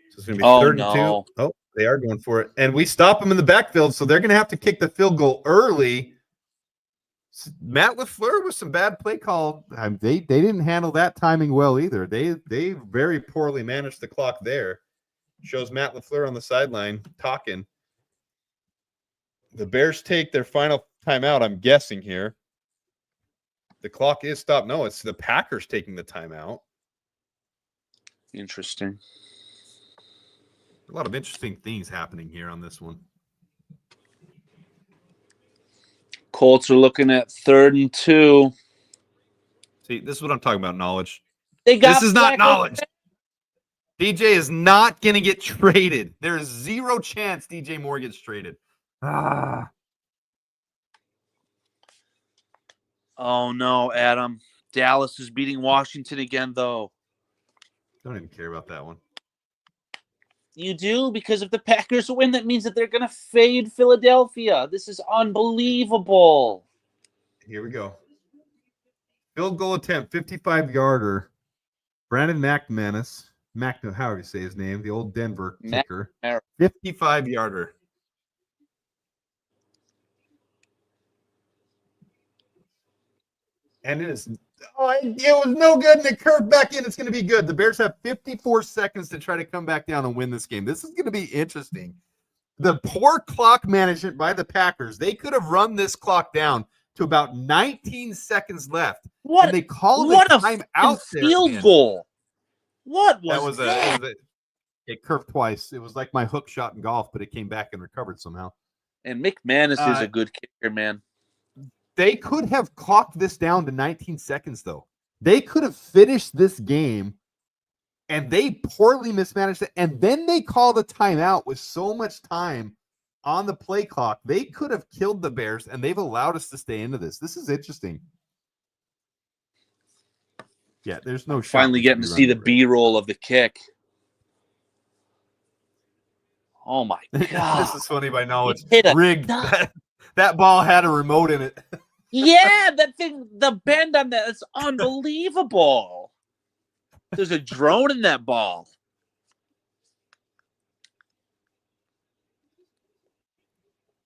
So it's going to be 3rd and 2. Oh, they are going for it. And we stop them in the backfield, so they're going to have to kick the field goal early. Matt LaFleur with some bad play call. They didn't handle that timing well either. They very poorly managed the clock there. Shows Matt LaFleur on the sideline talking. The Bears take their final timeout, I'm guessing here. The clock is stopped. No, it's the Packers taking the timeout. Interesting. A lot of interesting things happening here on this one. Colts are looking at 3rd and 2. See, this is what I'm talking about, knowledge. This is not knowledge. DJ is not going to get traded. There is zero chance DJ Moore gets traded. Oh, no, Adam. Dallas is beating Washington again, though. Don't even care about that one. You do? Because if the Packers win, that means that they're going to fade Philadelphia. This is unbelievable. Here we go. Field goal attempt, 55-yarder. Brandon McManus, however you say his name, the old Denver kicker. 55-yarder. And it was no good, and it curved back in. It's going to be good. The Bears have 54 seconds to try to come back down and win this game. This is going to be interesting. The poor clock management by the Packers, they could have run this clock down to about 19 seconds left. And they called a timeout field goal. What was it curved twice. It was like my hook shot in golf, but it came back and recovered somehow. And McManus is a good kicker, man. They could have clocked this down to 19 seconds, though. They could have finished this game, and they poorly mismanaged it. And then they called a timeout with so much time on the play clock. They could have killed the Bears, and they've allowed us to stay into this. This is interesting. Yeah, there's no shot. Finally getting to see the B-roll of the kick. Oh, my God. This is funny by knowledge. Rigged. That ball had a remote in it. Yeah, that thing, the bend on that, it's unbelievable. There's a drone in that ball.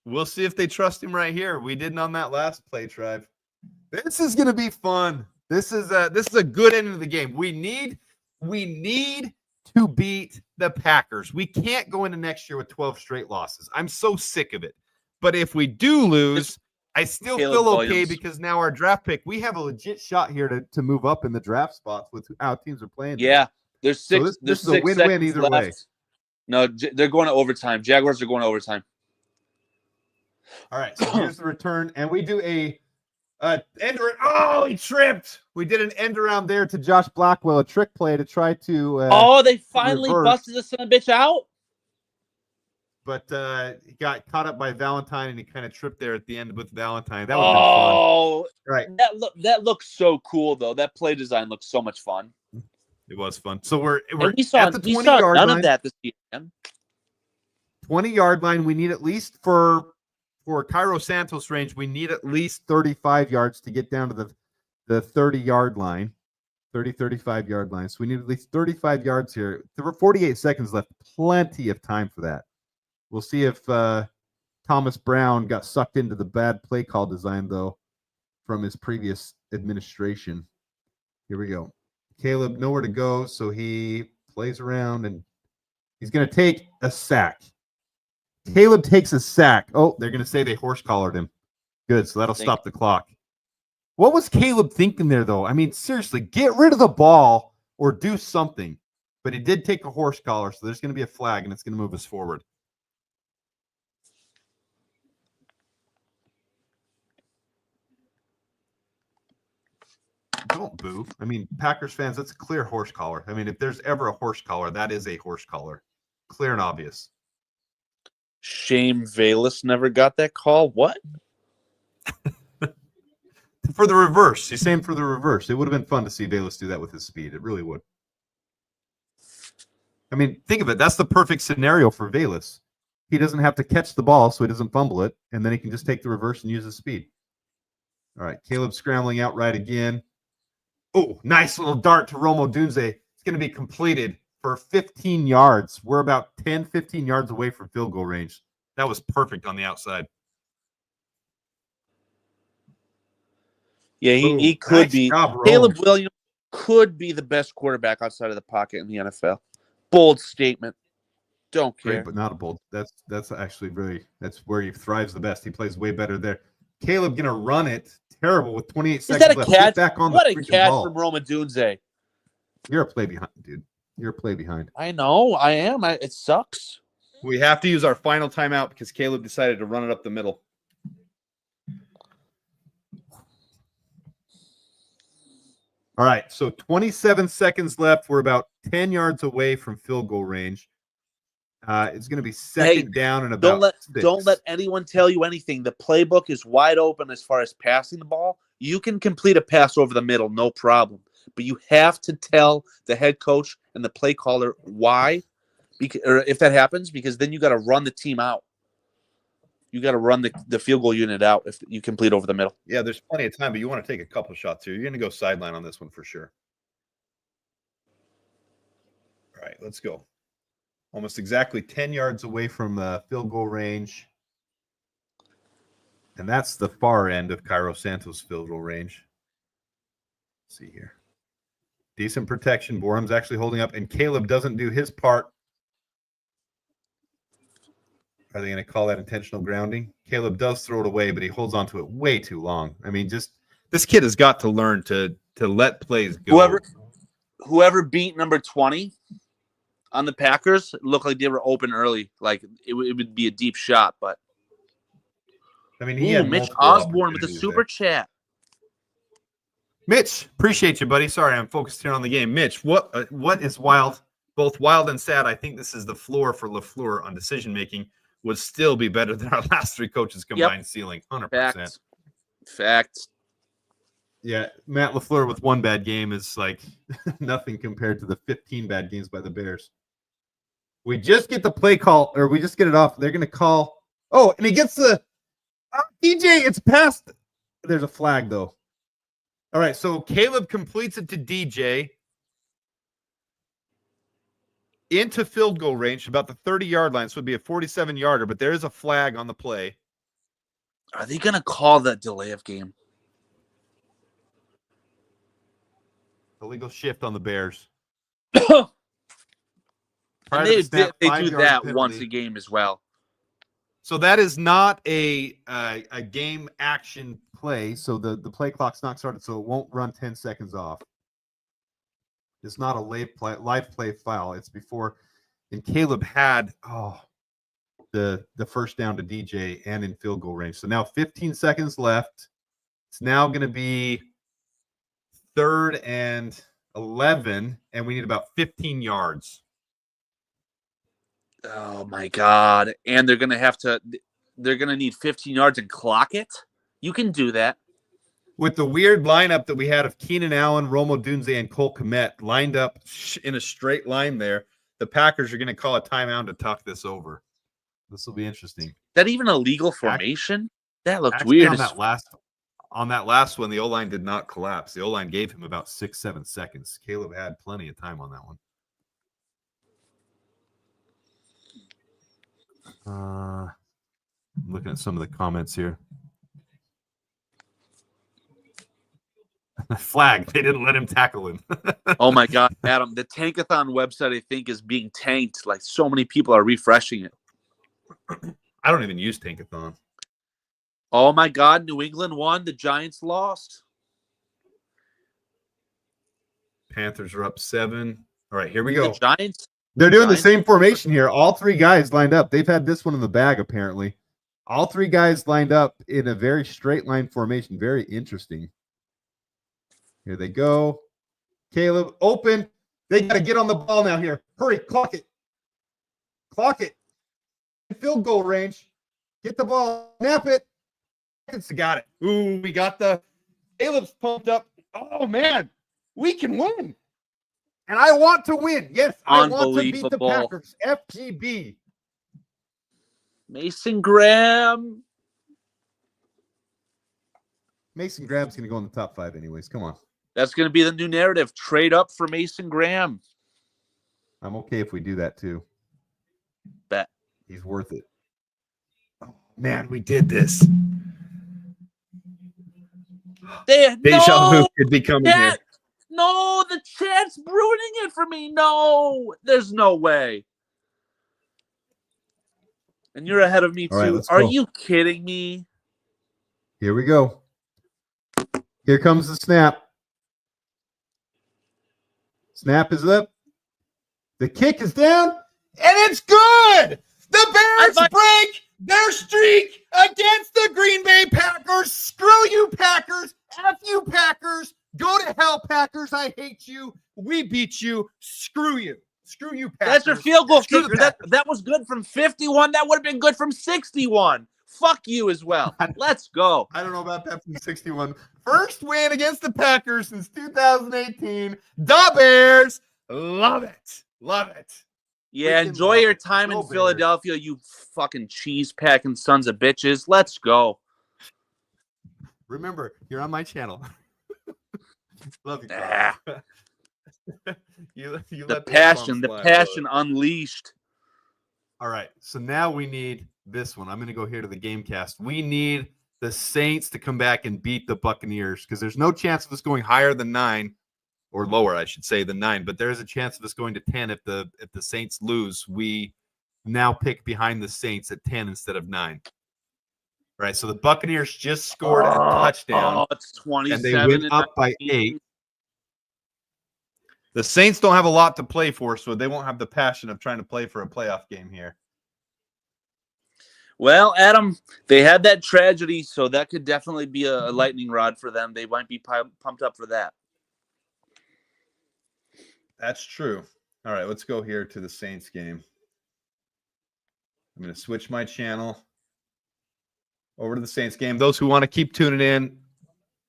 We'll see if they trust him right here. We didn't on that last play, Tribe. This is going to be fun. This is a good end of the game. We need to beat the Packers. We can't go into next year with 12 straight losses. I'm so sick of it. But if we do lose, I still feel okay because now our draft pick, we have a legit shot here to move up in the draft spots with how teams are playing. Yeah, there's six. So there's this is a win-win either left. way. No, they're going to overtime. Jaguars are going to overtime. All right, so here's the return, and we do a end around. Oh, he tripped. We did an end around there to Josh Blackwell, a trick play to try to. They finally busted the son of a bitch out. But he got caught up by Valentine, and he kind of tripped there at the end with Valentine. That would have been fun. Right. That looks so cool, though. That play design looks so much fun. It was fun. So we're we saw, at the 20-yard line. None of that this year, man. 20-yard line. We need at least for Cairo Santos range, we need at least 35 yards to get down to the 30-yard line, 35-yard line. So we need at least 35 yards here. There were 48 seconds left. Plenty of time for that. We'll see if Thomas Brown got sucked into the bad play call design, though, from his previous administration. Here we go. Caleb, nowhere to go, so he plays around, and he's going to take a sack. Caleb takes a sack. Oh, they're going to say they horse-collared him. Good, so that'll stop the clock. What was Caleb thinking there, though? I mean, seriously, get rid of the ball or do something. But he did take a horse collar, so there's going to be a flag, and it's going to move us forward. Don't boo. I mean, Packers fans, that's a clear horse collar. I mean, if there's ever a horse collar, that is a horse collar. Clear and obvious. Shame Valus never got that call. What? For the reverse. He's saying for the reverse. It would have been fun to see Valus do that with his speed. It really would. I mean, think of it. That's the perfect scenario for Valus. He doesn't have to catch the ball, so he doesn't fumble it, and then he can just take the reverse and use his speed. All right, Caleb scrambling out right again. Oh, nice little dart to Romo Dunze. It's going to be completed for 15 yards. We're about 10, 15 yards away from field goal range. That was perfect on the outside. Yeah, he could be. Caleb Williams could be the best quarterback outside of the pocket in the NFL. Bold statement. Don't care. Great, but not a bold. That's actually that's where he thrives the best. He plays way better there. Caleb gonna run it. Terrible with 28 seconds left. Is that a catch? Back on what the a catch ball. from Romo Dunze. You're a play behind, dude. You're a play behind. I know. I am. It sucks. We have to use our final timeout because Caleb decided to run it up the middle. All right, so 27 seconds left. We're about 10 yards away from field goal range. It's going to be second down and about don't let anyone tell you anything. The playbook is wide open as far as passing the ball. You can complete a pass over the middle, no problem. But you have to tell the head coach and the play caller why, or if that happens, because then you got to run the team out. You got to run the field goal unit out if you complete over the middle. Yeah, there's plenty of time, but you want to take a couple shots here. You're going to go sideline on this one for sure. All right, let's go. Almost exactly 10 yards away from field goal range. And that's the far end of Cairo Santos' field goal range. Let's see here. Decent protection. Borum's actually holding up, and Caleb doesn't do his part. Are they going to call that intentional grounding? Caleb does throw it away, but he holds on to it way too long. I mean, just this kid has got to learn to let plays go. Whoever beat number 20 on the Packers looked like they were open early. Like it would be a deep shot, but I mean, he had Mitch Osborne with a super chat. Mitch, appreciate you, buddy. Sorry, I'm focused here on the game. Mitch, what is wild, both wild and sad? I think this is the floor for LaFleur on decision making. Would still be better than our last three coaches combined ceiling. 100%. Facts. Yeah, Matt LaFleur with one bad game is like nothing compared to the 15 bad games by the Bears. We just get the play call, or we just get it off. They're going to call. Oh, and he gets the DJ. It's past. There's a flag, though. All right, so Caleb completes it to DJ into field goal range, about the 30-yard line. So it would be a 47-yarder, but there is a flag on the play. Are they going to call that delay of game? Illegal shift on the Bears. They do that once a game as well. So that is not a game action play. So the play clock's not started, so it won't run 10 seconds off. It's not a live play foul. It's before. And Caleb had the first down to DJ and in field goal range. So now 15 seconds left. It's now going to be 3rd and 11, and we need about 15 yards. Oh my God. And they're going to need 15 yards and clock it. You can do that. With the weird lineup that we had of Keenan Allen, Romo Dunze, and Cole Kmet lined up in a straight line there, the Packers are going to call a timeout to talk this over. This will be interesting. That even a legal formation? That looked weird. On that last one, the O-line did not collapse. The O-line gave him about 6-7 seconds. Caleb had plenty of time on that one. I'm looking at some of the comments here. Flag. They didn't let him tackle him. Oh, my God, Adam. The Tankathon website, I think, is being tanked. Like, so many people are refreshing it. I don't even use Tankathon. Oh, my God. New England won. The Giants lost. Panthers are up 7. All right, here we go. The Giants. They're doing the same formation here. All three guys lined up. They've had this one in the bag, apparently. All three guys lined up in a very straight line formation. Very interesting. Here they go. Caleb, open. They got to get on the ball now here. Hurry, clock it. Clock it. Field goal range. Get the ball. Snap it. Got it. Ooh, we got the Caleb's pumped up. Oh, man. We can win. And I want to win. Yes, I want to beat the Packers. FGB. Mason Graham. Mason Graham's going to go in the top 5 anyways. Come on. That's going to be the new narrative. Trade up for Mason Graham. I'm okay if we do that too. Bet. He's worth it. Oh, man, we did this. Deja vu could be coming here. No, the chat's ruining it for me. No, there's no way. And you're ahead of me, too. Right, are you kidding me? Here we go. Here comes the snap. Snap is up. The kick is down, and it's good. The Bears break their streak against the Green Bay Packers. Screw you, Packers. F you, Packers. Go to hell, Packers. I hate you. We beat you. Screw you. Screw you, Packers. That's your field goal kicker. That was good from 51. That would have been good from 61. Fuck you as well. Let's go. I don't know about that from 61. First win against the Packers since 2018. The Bears. Love it. Love it. Yeah, Freaking enjoy love your it. time Go in Bears. Philadelphia, you fucking cheese-packing sons of bitches. Let's go. Remember, you're on my channel. Love you, Ah, Carl. you the let passion F-bombs fly. unleashed. All right, so now we need this one. I'm going to go here to the game cast. We need the Saints to come back and beat the Buccaneers because there's no chance of us going higher than 9 or lower, I should say, than 9. But there is a chance of us going to 10 if the Saints lose. We now pick behind the Saints at 10 instead of 9. Right, so the Buccaneers just scored a touchdown, it's 27 and they went up by 8. The Saints don't have a lot to play for, so they won't have the passion of trying to play for a playoff game here. Well, Adam, they had that tragedy, so that could definitely be a lightning rod for them. They might be pumped up for that. That's true. All right, let's go here to the Saints game. I'm going to switch my channel over to the Saints game. Those who want to keep tuning in,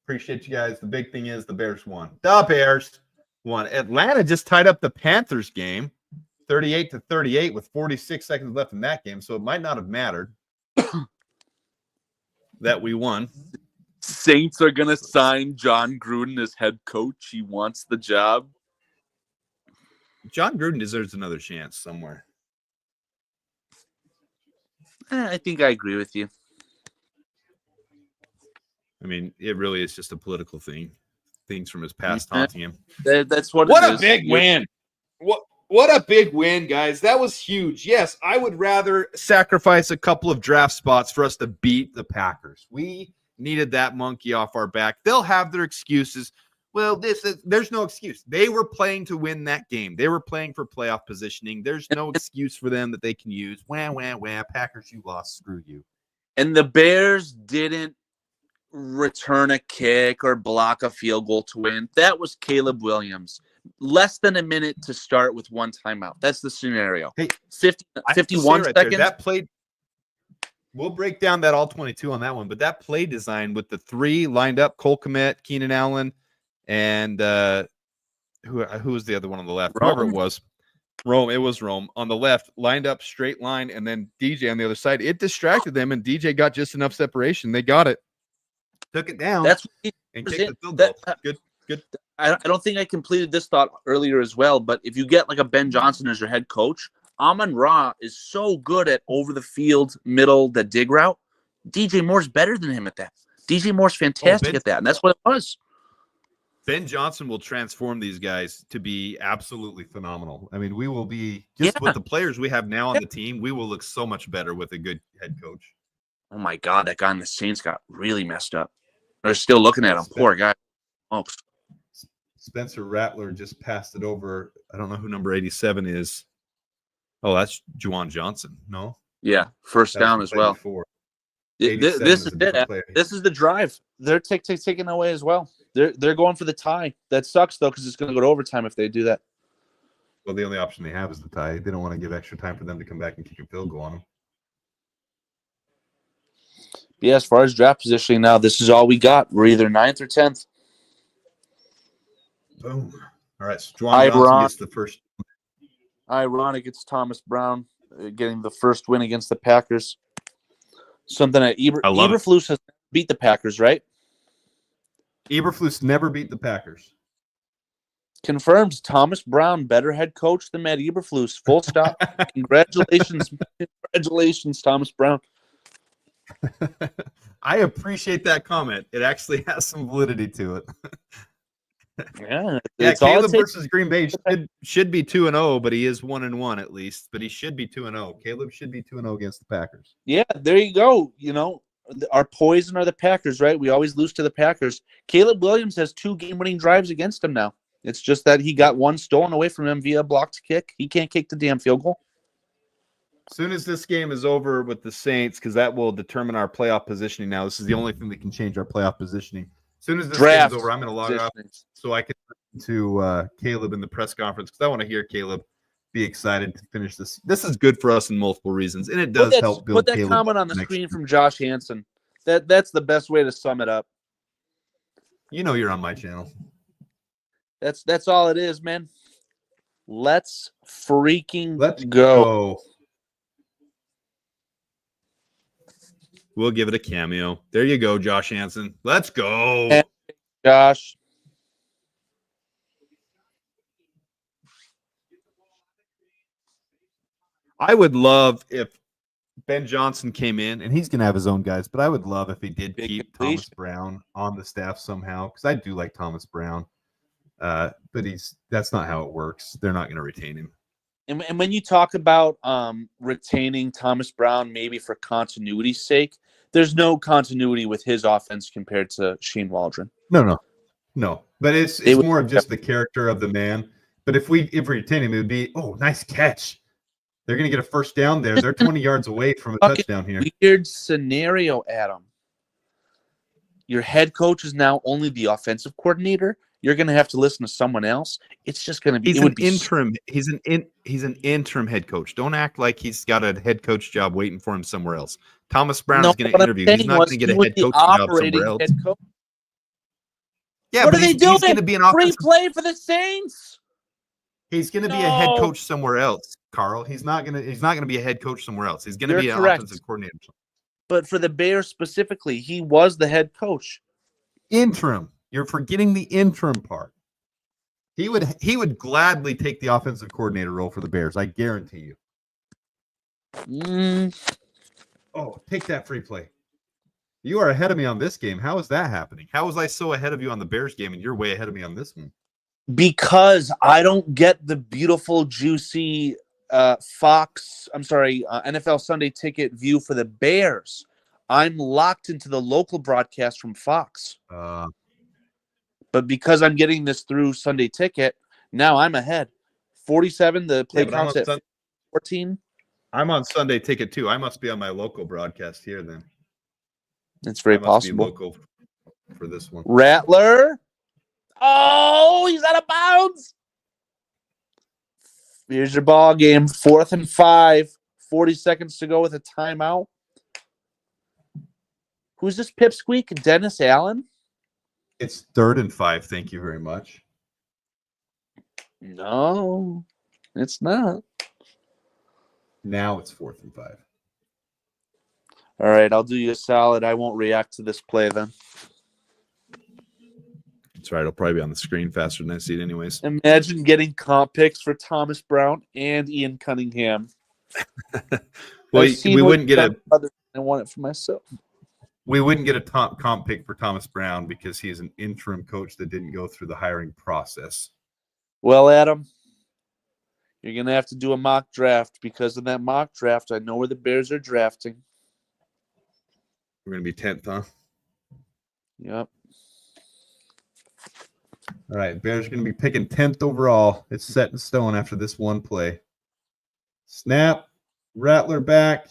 appreciate you guys. The big thing is the Bears won. The Bears won. Atlanta just tied up the Panthers game, 38-38 with 46 seconds left in that game, so it might not have mattered that we won. Saints are going to sign John Gruden as head coach. He wants the job. John Gruden deserves another chance somewhere. I think I agree with you. I mean, it really is just a political thing. Things from his past taunting him. That's what What it a is. big win. What a big win, guys. That was huge. Yes, I would rather sacrifice a couple of draft spots for us to beat the Packers. We needed that monkey off our back. They'll have their excuses. Well, there's no excuse. They were playing to win that game. They were playing for playoff positioning. There's no excuse for them that they can use. Wah, wah, wah. Packers, you lost. Screw you. And the Bears didn't return a kick or block a field goal to win. That was Caleb Williams. Less than a minute to start with one timeout. That's the scenario. Hey, 51 seconds. That played. We'll break down that all 22 on that one, but that play design with the 3 lined up, Cole Kmet, Keenan Allen, and who was the other one on the left? Rome. Whoever it was. Rome. It was Rome on the left, lined up straight line, and then DJ on the other side. It distracted them, and DJ got just enough separation. They got it. Took it down. That's and kicked the field goal. Good. I don't think I completed this thought earlier as well, but if you get like a Ben Johnson as your head coach, Amon-Ra is so good at over the field, middle, the dig route. DJ Moore's better than him at that. DJ Moore's fantastic at that, and that's what it was. Ben Johnson will transform these guys to be absolutely phenomenal. I mean, we will be just with the players we have now on the team. We will look so much better with a good head coach. Oh my God, that guy in the Saints got really messed up. They're still looking at him. Poor guy. Oh, Spencer Rattler just passed it over. I don't know who number 87 is. Oh, that's Juwan Johnson. No? Yeah, first down as well. This is it. This is the drive. They're taking away as well. They're going for the tie. That sucks, though, because it's going to go to overtime if they do that. Well, the only option they have is the tie. They don't want to give extra time for them to come back and kick a field goal on them. Yeah, as far as draft positioning now, this is all we got. We're either 9th or 10th. Boom. All right, so Juwan Johnson gets the first. Ironic, it's Thomas Brown getting the first win against the Packers. Something that Eberflus has beat the Packers, right? Eberflus never beat the Packers. Confirmed. Thomas Brown, better head coach than Matt Eberflus. Full stop. Congratulations, Thomas Brown. I appreciate that comment. It actually has some validity to it. Yeah, Caleb versus Green Bay should be 2-0, but he is 1-1 at least. But he should be 2-0. Caleb should be 2-0 against the Packers. Yeah, there you go. You know, our poison are the Packers, right? We always lose to the Packers. Caleb Williams has 2 game-winning drives against him now. It's just that he got one stolen away from him via blocked kick. He can't kick the damn field goal. As soon as this game is over with the Saints, because that will determine our playoff positioning now. This is the only thing that can change our playoff positioning. As soon as this game is over, I'm going to log off so I can listen to Caleb in the press conference because I want to hear Caleb be excited to finish this. This is good for us in multiple reasons, and it does help build Caleb. Put that comment on the screen from Josh Hansen. That's the best way to sum it up. You know you're on my channel. That's all it is, man. Let's freaking Let's go. go. We'll give it a cameo. There you go, Josh Hansen. Let's go. And Josh. I would love if Ben Johnson came in, and he's going to have his own guys, but I would love if he did Big keep completion. Thomas Brown on the staff somehow, because I do like Thomas Brown. But that's not how it works. They're not going to retain him. And when you talk about retaining Thomas Brown, maybe for continuity's sake, there's no continuity with his offense compared to Shane Waldron. No. But it's more of just the character of the man. But if we retain him, it would be, oh, nice catch. They're going to get a first down there. They're 20 yards away from a touchdown here. Weird scenario, Adam. Your head coach is now only the offensive coordinator. You're going to have to listen to someone else. It's just going to be. He's an interim head coach. Don't act like he's got a head coach job waiting for him somewhere else. Thomas Brown is going to interview. He's not going to get a head coach job somewhere else. Yeah, what are they doing? He's going to be an free play for the Saints. He's going to be a head coach somewhere else, Carl. He's not going to be a head coach somewhere else. He's going to be an offensive coordinator. But for the Bears specifically, he was the head coach. Interim. You're forgetting the interim part. He would gladly take the offensive coordinator role for the Bears. I guarantee you. Oh, take that free play. You are ahead of me on this game. How is that happening? How was I so ahead of you on the Bears game and you're way ahead of me on this one? Because I don't get the beautiful, juicy NFL Sunday Ticket view for the Bears. I'm locked into the local broadcast from Fox. But because I'm getting this through Sunday Ticket, now I'm ahead. 47, the play counts at 14. I'm on Sunday Ticket too. I must be on my local broadcast here then. It's very possible. Be local for this one. Rattler. Oh, he's out of bounds. Here's your ball game. 4th and 5. 40 seconds to go with a timeout. Who's this pipsqueak? Dennis Allen? It's 3rd and 5. Thank you very much. No, it's not. Now it's 4th and 5. All right, I'll do you a solid. I won't react to this play then. That's right. It'll probably be on the screen faster than I see it anyways. Imagine getting comp picks for Thomas Brown and Ian Cunningham. Well, we wouldn't get I want it for myself. We wouldn't get a top comp pick for Thomas Brown because he's an interim coach that didn't go through the hiring process. Well, Adam, you're going to have to do a mock draft because in that mock draft, I know where the Bears are drafting. We're going to be 10th, huh? Yep. All right, Bears are going to be picking 10th overall. It's set in stone after this one play. Snap, Rattler back,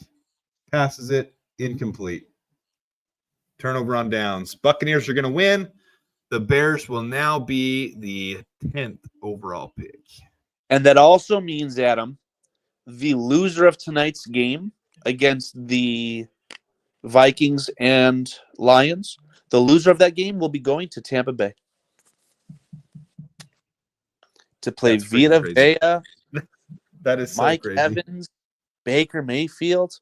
passes it, incomplete. Turnover on downs. Buccaneers are going to win. The Bears will now be the 10th overall pick. And that also means, Adam, the loser of tonight's game against the Vikings and Lions, the loser of that game will be going to Tampa Bay to play Vita Vea, that is so Mike crazy. Evans, Baker Mayfield.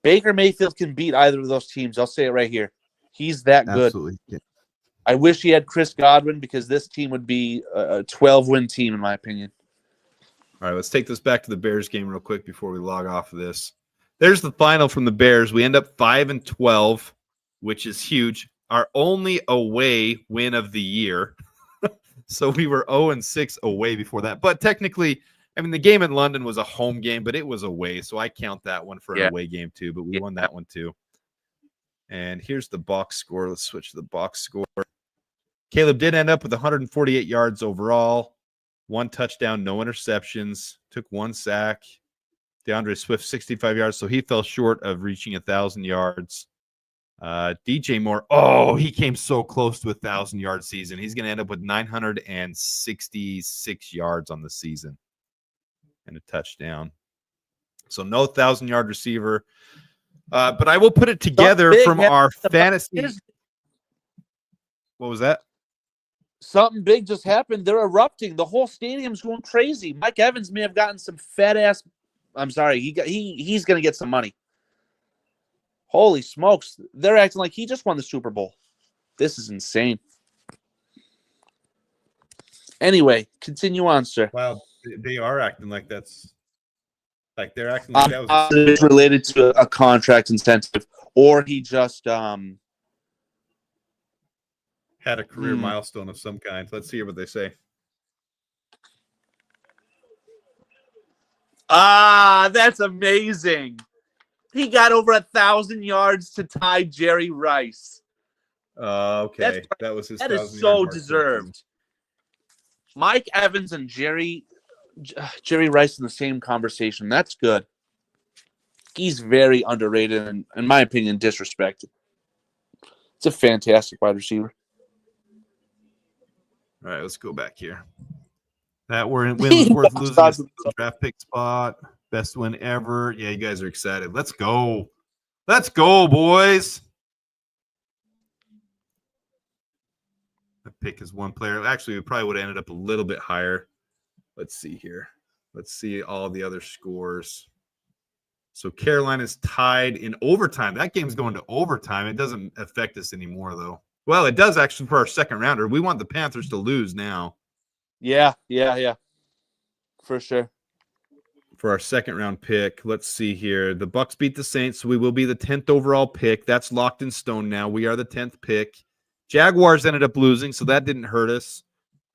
Baker Mayfield can beat either of those teams. I'll say it right here. He's that good. Absolutely. Yeah. I wish he had Chris Godwin because this team would be a 12-win team, in my opinion. All right, let's take this back to the Bears game real quick before we log off of this. There's the final from the Bears. We end up 5-12, which is huge. Our only away win of the year. So we were 0-6 away before that. But technically, I mean, the game in London was a home game, but it was away. So I count that one for an away game too. But we won that one too. And here's the box score. Let's switch to the box score. Caleb did end up with 148 yards overall, 1 touchdown, no interceptions, took 1 sack. DeAndre Swift, 65 yards. So he fell short of reaching 1,000 yards. DJ Moore, he came so close to 1,000-yard season. He's going to end up with 966 yards on the season and a touchdown. So no 1,000-yard receiver. But I will put it together from our fantasy. What was that? Something big just happened. They're erupting. The whole stadium's going crazy. Mike Evans may have gotten some fat ass. I'm sorry. He's going to get some money. Holy smokes. They're acting like he just won the Super Bowl. This is insane. Anyway, continue on, sir. Wow, they are acting like that's like they're acting like that was it's related to a contract incentive, or he just had a career milestone of some kind. Let's see what they say. That's amazing. He got over 1,000 yards to tie Jerry Rice. Okay. That was his. That is so deserved. Mike Evans and Jerry Rice in the same conversation. That's good. He's very underrated and, in my opinion, disrespected. It's a fantastic wide receiver. All right, let's go back here. That win was worth losing a draft pick spot. Best win ever. Yeah, you guys are excited. Let's go. Let's go, boys. The pick is one player. Actually, we probably would have ended up a little bit higher. Let's see here. Let's see all the other scores. So Carolina's tied in overtime. That game's going to overtime. It doesn't affect us anymore, though. Well, it does actually for our second rounder. We want the Panthers to lose now. Yeah. For sure. For our second round pick, let's see here. The Bucks beat the Saints, so we will be the 10th overall pick. That's locked in stone now. We are the 10th pick. Jaguars ended up losing, so that didn't hurt us.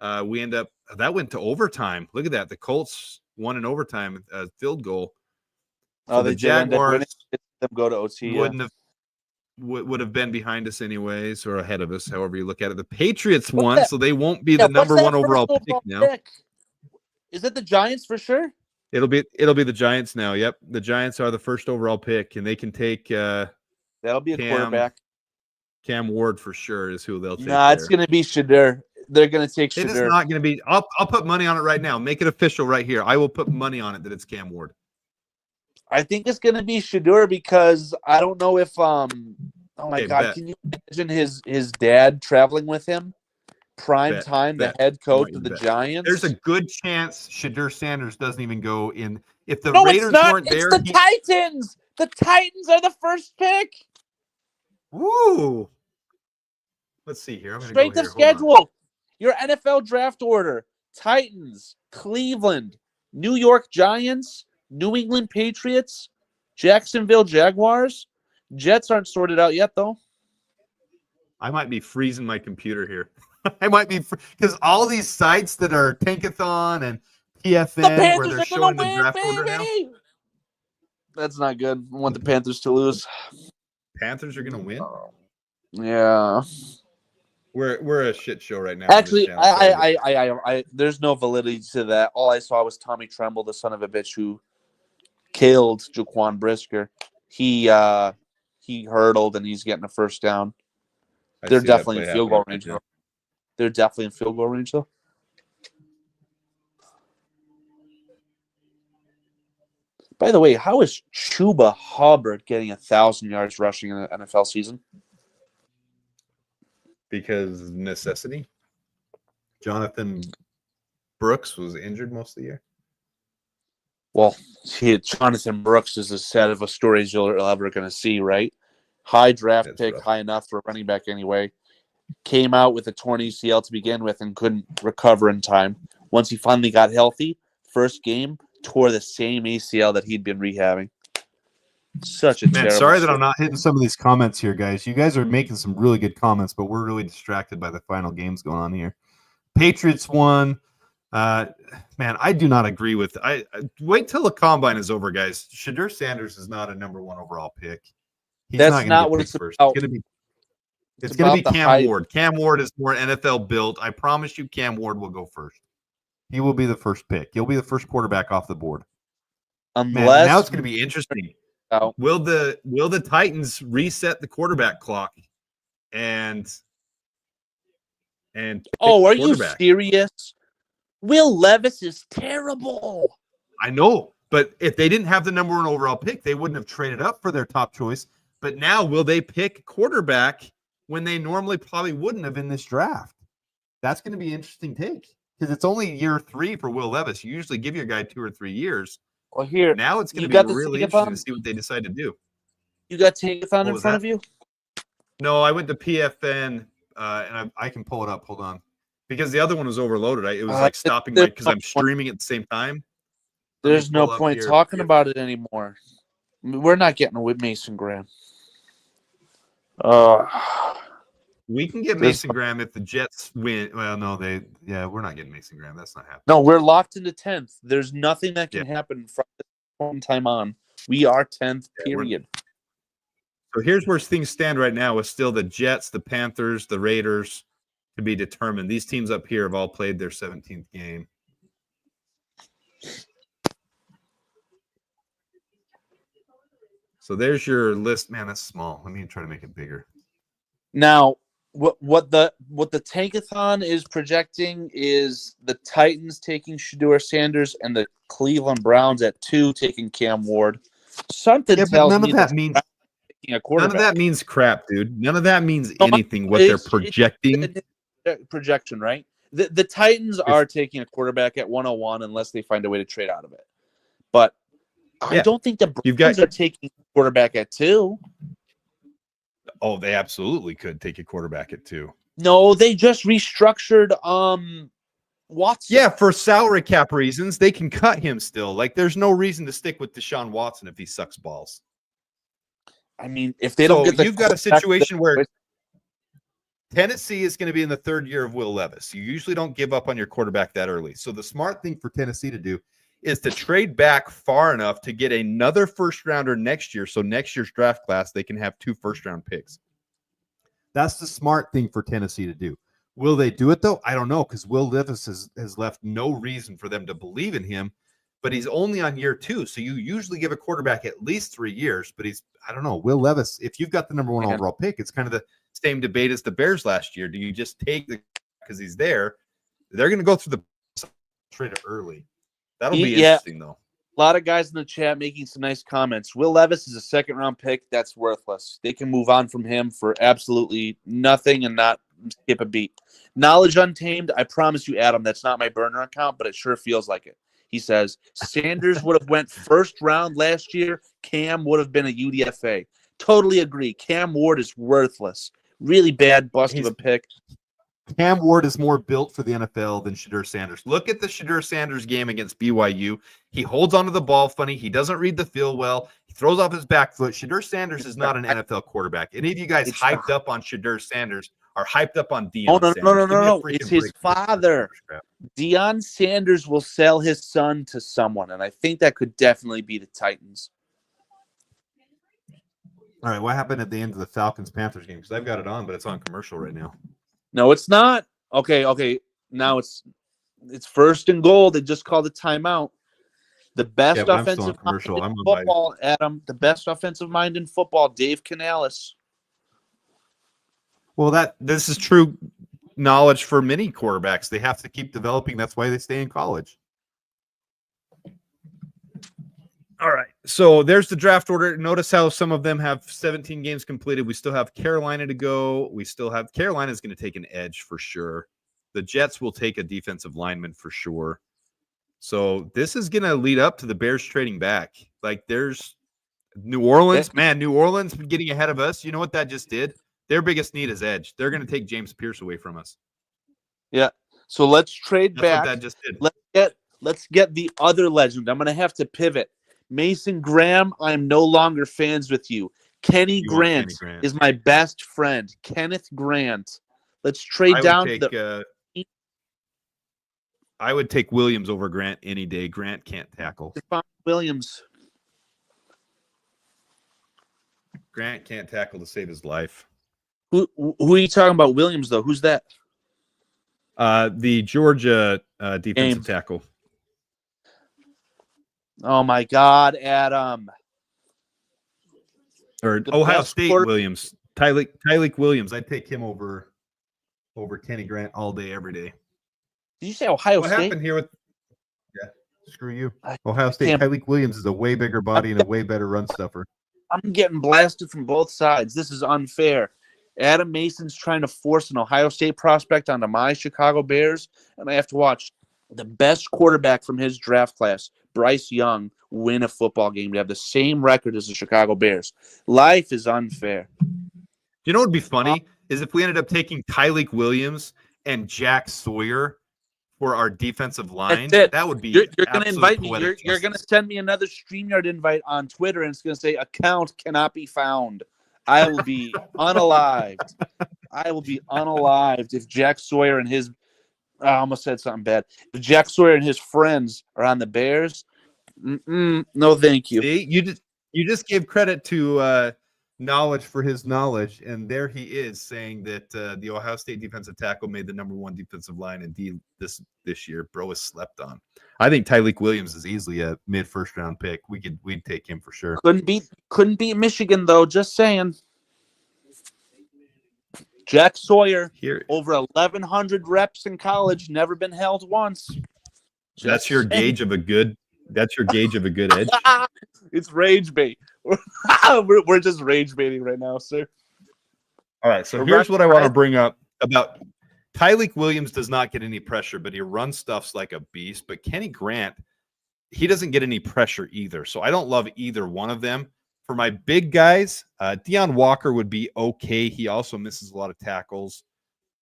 That went to overtime. Look at that. The Colts won in overtime, field goal. So the Jaguars them go to OT. Would have been behind us anyways, or ahead of us, however you look at it. The Patriots won, so they won't be the number one overall pick now. Is it the Giants for sure? It'll be the Giants now. Yep, the Giants are the first overall pick, and they can take. That'll be a quarterback. Cam Ward for sure is who they'll take. Nah, it's going to be Shadur. They're going to take Shadur. It is not going to be. I'll put money on it right now. Make it official right here. I will put money on it that it's Cam Ward. I think it's going to be Shadur because I don't know if oh my God, can you imagine his dad traveling with him? Prime time, the head coach of the Giants. There's a good chance Shadur Sanders doesn't even go in. If the No, Raiders weren't there, it's the Titans. The Titans are the first pick. Woo! Let's see here. Straight to schedule. Your NFL draft order: Titans, Cleveland, New York Giants, New England Patriots, Jacksonville Jaguars. Jets aren't sorted out yet, though. I might be freezing my computer here. I might be because all these sites that are Tankathon and PFN where they're showing the draft order now. That's not good. I want the Panthers to lose. Panthers are going to win? Yeah. We're a shit show right now. Actually, I there's no validity to that. All I saw was Tommy Tremble, the son of a bitch who killed Jaquan Brisker. He hurdled and he's getting a first down. They're definitely in field goal range though. They're definitely in field goal range though. By the way, how is Chuba Hubbard getting 1,000 yards rushing in an NFL season? Because necessity. Jonathan Brooks was injured most of the year. Well, Jonathan Brooks is a set of stories you're ever going to see, right? High draft pick, rough. High enough for a running back anyway. Came out with a torn ACL to begin with and couldn't recover in time. Once he finally got healthy, first game, tore the same ACL that he'd been rehabbing. Such a terrible sorry that I'm not hitting some of these comments here, guys. You guys are making some really good comments, but we're really distracted by the final games going on here. Patriots won. Man, I do not agree with. I wait till the combine is over, guys. Shadur Sanders is not a number one overall pick. He's That's not what it's first. about. It's going to be Cam Ward. Cam Ward is more NFL built. I promise you, Cam Ward will go first. He will be the first pick. He'll be the first quarterback off the board. Now it's going to be interesting. Will the Titans reset the quarterback clock and are you serious? Will Levis is terrible. I know, but if they didn't have the number one overall pick, they wouldn't have traded up for their top choice. But now will they pick quarterback when they normally probably wouldn't have in this draft. That's going to be an interesting take because it's only year 3 for Will Levis. You usually give your guy 2 or 3 years. Well, here Now it's going you to be got the really interesting to see what they decide to do. You got Tankathon What in was front that? of you? No, I went to PFN, and I can pull it up. Hold on, because the other one was overloaded. It was like stopping my because I'm streaming at the same time. There's no point talking about it anymore. We're not getting with Mason Graham. We can get Mason Graham if the Jets win. Well, no, we're not getting Mason Graham. That's not happening. No, we're locked into 10th. There's nothing that can happen from this point in time on. We are 10th, period. So here's where things stand right now with still the Jets, the Panthers, the Raiders to be determined. These teams up here have all played their 17th game. So there's your list. Man, that's small. Let me try to make it bigger. Now, what the Tankathon is projecting is the Titans taking Shedeur Sanders and the Cleveland Browns at 2 taking Cam Ward. Something tells none me of that means a quarterback. None of that means crap, dude. None of that means anything. What they're projecting. Projection, right? The Titans are taking a quarterback at 101 unless they find a way to trade out of it. But I don't think the Browns are taking a quarterback at 2. Oh, they absolutely could take a quarterback at 2. No, they just restructured Watson. Yeah, for salary cap reasons, they can cut him still. Like, there's no reason to stick with Deshaun Watson if he sucks balls. I mean, if they don't get you've got a situation where Tennessee is going to be in the 3rd year of Will Levis. You usually don't give up on your quarterback that early. So the smart thing for Tennessee to do is to trade back far enough to get another first-rounder next year. So next year's draft class, they can have 2 first-round picks. That's the smart thing for Tennessee to do. Will they do it, though? I don't know, because Will Levis has left no reason for them to believe in him, but he's only on year 2. So you usually give a quarterback at least 3 years, but I don't know, Will Levis, if you've got the number 1 overall pick, it's kind of the same debate as the Bears last year. Do you just take because he's there? They're going to go through the trade early. That'll be interesting, though. A lot of guys in the chat making some nice comments. Will Levis is a 2nd-round pick. That's worthless. They can move on from him for absolutely nothing and not skip a beat. Knowledge Untamed, I promise you, Adam, that's not my burner account, but it sure feels like it. He says, Sanders would have went 1st round last year. Cam would have been a UDFA. Totally agree. Cam Ward is worthless. Really bad bust of a pick. Cam Ward is more built for the NFL than Shedeur Sanders. Look at the Shedeur Sanders game against BYU. He holds onto the ball funny. He doesn't read the field well. He throws off his back foot. Shedeur Sanders is not an NFL quarterback. Any of you guys hyped up on Shedeur Sanders are hyped up on Deion Sanders. No. It's his father. Deion Sanders will sell his son to someone, and I think that could definitely be the Titans. All right, what happened at the end of the Falcons-Panthers game? Because I've got it on, but it's on commercial right now. No, it's not. Okay. Now it's 1st and goal. They just called a timeout. The best offensive mind in football, Adam. The best offensive mind in football, Dave Canales. Well, this is true knowledge for many quarterbacks. They have to keep developing. That's why they stay in college. All right. So there's the draft order. Notice how some of them have 17 games completed. We still have Carolina to go. Carolina's going to take an edge for sure. The Jets will take a defensive lineman for sure. So this is going to lead up to the Bears trading back. Like, there's New Orleans. Man, New Orleans getting ahead of us. You know what that just did? Their biggest need is edge. They're going to take James Pierce away from us. Yeah. So let's trade back. What that just did. Let's get the other legend. I'm going to have to pivot. Mason Graham, I am no longer fans with you. Kenny Grant is my best friend. Kenneth Grant. Let's trade down. I would take Williams over Grant any day. Grant can't tackle. Williams. Grant can't tackle to save his life. Who are you talking about? Williams, though. Who's that? The Georgia defensive tackle. Oh my God, Adam. Or Ohio State Williams. Tyleik Williams. I'd take him over Kenny Grant all day, every day. Did you say Ohio State? What happened here with screw you. Ohio State. Tyleik Williams is a way bigger body and a way better run stuffer. I'm getting blasted from both sides. This is unfair. Adam Mason's trying to force an Ohio State prospect onto my Chicago Bears, and I have to watch the best quarterback from his draft class, Bryce Young, win a football game to have the same record as the Chicago Bears. Life is unfair. You know what would be funny is if we ended up taking Tyleek Williams and Jack Sawyer for our defensive line. That's it. That would be You're going to invite me. poetic You're going to justice. send me another StreamYard invite on Twitter, and it's going to say account cannot be found. I will be unalived. I will be unalived if Jack Sawyer and his I almost said something bad. If Jack Sawyer and his friends are on the Bears, no thank you. See, you just gave credit to knowledge for his knowledge, and there he is saying that the Ohio State defensive tackle made the #1 defensive line in this year. Bro is slept on. I think Tyleek Williams is easily a mid-first round pick. We'd take him for sure. Couldn't beat Michigan though. Just saying. Jack Sawyer Here, over 1,100 reps in college, never been held once. that's your gauge of a good. That's your gauge of a good edge. It's rage bait. We're just rage baiting right now, sir. All right, so here's what I want to bring up about Tyleek Williams. Does not get any pressure, but he runs stuffs like a beast. But Kenny Grant, he doesn't get any pressure either. So I don't love either one of them. For my big guys, Deion Walker would be okay. He also misses a lot of tackles.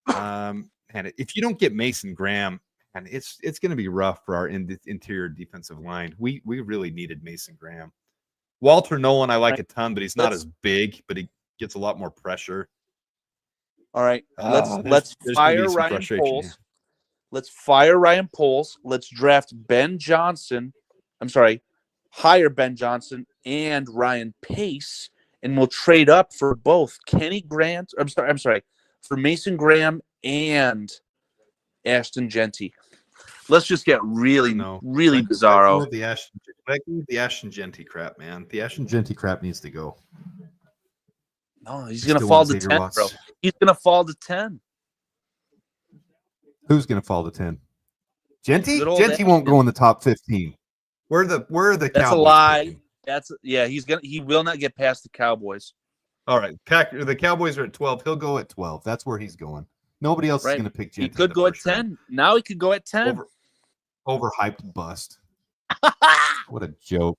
And if you don't get Mason Graham, and it's going to be rough for our interior defensive line. We really needed Mason Graham. Walter Nolan, I like a ton, but he's not as big, but he gets a lot more pressure. All right, let's fire Ryan Poles. Let's fire Ryan Poles. Let's draft Ben Johnson. I'm sorry, hire Ben Johnson and Ryan Pace, and we'll trade up for both Kenny Grant. I'm sorry, for Mason Graham and Ashton Genty. Let's just get really bizarro. The Ashton Genty crap, man. The Ashton Genty crap needs to go. No, he's going to fall to 10, bro. He's going to fall to 10. Who's going to fall to 10? Genty? Genty won't go in the top 15. Where are the Cowboys? That's a lie. He will not get past the Cowboys. All right. The Cowboys are at 12. He'll go at 12. That's where he's going. Nobody else is going to pick Genty. He could go at 10. Now he could go at 10. Overhyped bust. What a joke.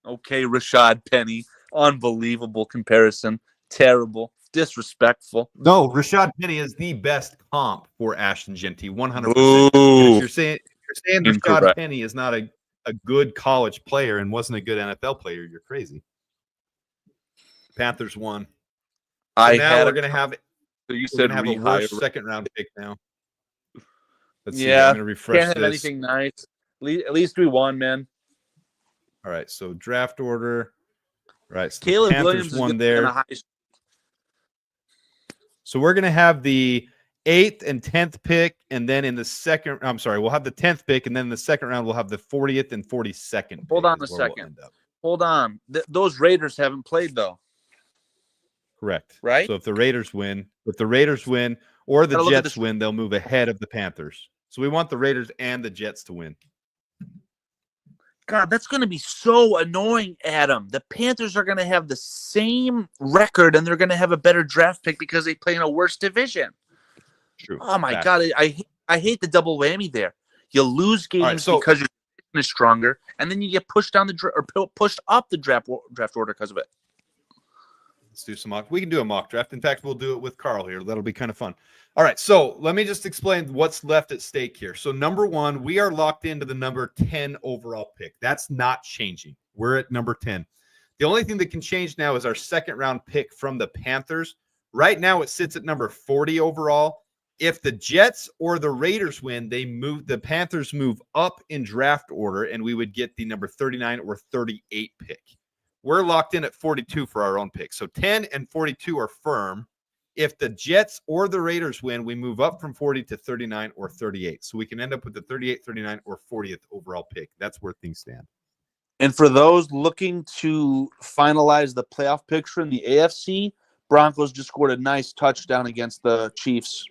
Okay, Rashad Penny. Unbelievable comparison. Terrible. Disrespectful. No, Rashad Penny is the best comp for Ashton Genty. 100%. If you're saying Rashad Penny is not a good college player and wasn't a good NFL player, you're crazy. Panthers won. We're going to have a worse second round pick now. Let's see. I'm going to refresh can't have anything nice. At least we won, man. All right, so draft order. Right, so Caleb the Panthers Williams won there. The so we're going to have the 8th and 10th pick, and then in the second, I'm sorry, we'll have the 10th pick, and then in the second round, we'll have the 40th and 42nd. Hold on a second. Hold on. Those Raiders haven't played, though. Correct. Right? So if the Raiders win, or the Jets win, they'll move ahead of the Panthers. So we want the Raiders and the Jets to win. God, that's going to be so annoying, Adam. The Panthers are going to have the same record, and they're going to have a better draft pick because they play in a worse division. True. Oh, my God. I hate the double whammy there. You lose games because your team is stronger, and then you get pushed down pushed up the draft order because of it. Let's do some mock. We can do a mock draft. In fact, we'll do it with Carl here. That'll be kind of fun. All right, so let me just explain what's left at stake here. So number 1, we are locked into the number 10 overall pick. That's not changing. We're at number 10. The only thing that can change now is our second round pick from the Panthers. Right now, it sits at number 40 overall. If the Jets or the Raiders win, the Panthers move up in draft order, and we would get the number 39 or 38 pick. We're locked in at 42 for our own pick. So 10 and 42 are firm. If the Jets or the Raiders win, we move up from 40 to 39 or 38. So we can end up with the 38, 39, or 40th overall pick. That's where things stand. And for those looking to finalize the playoff picture in the AFC, Broncos just scored a nice touchdown against the Chiefs.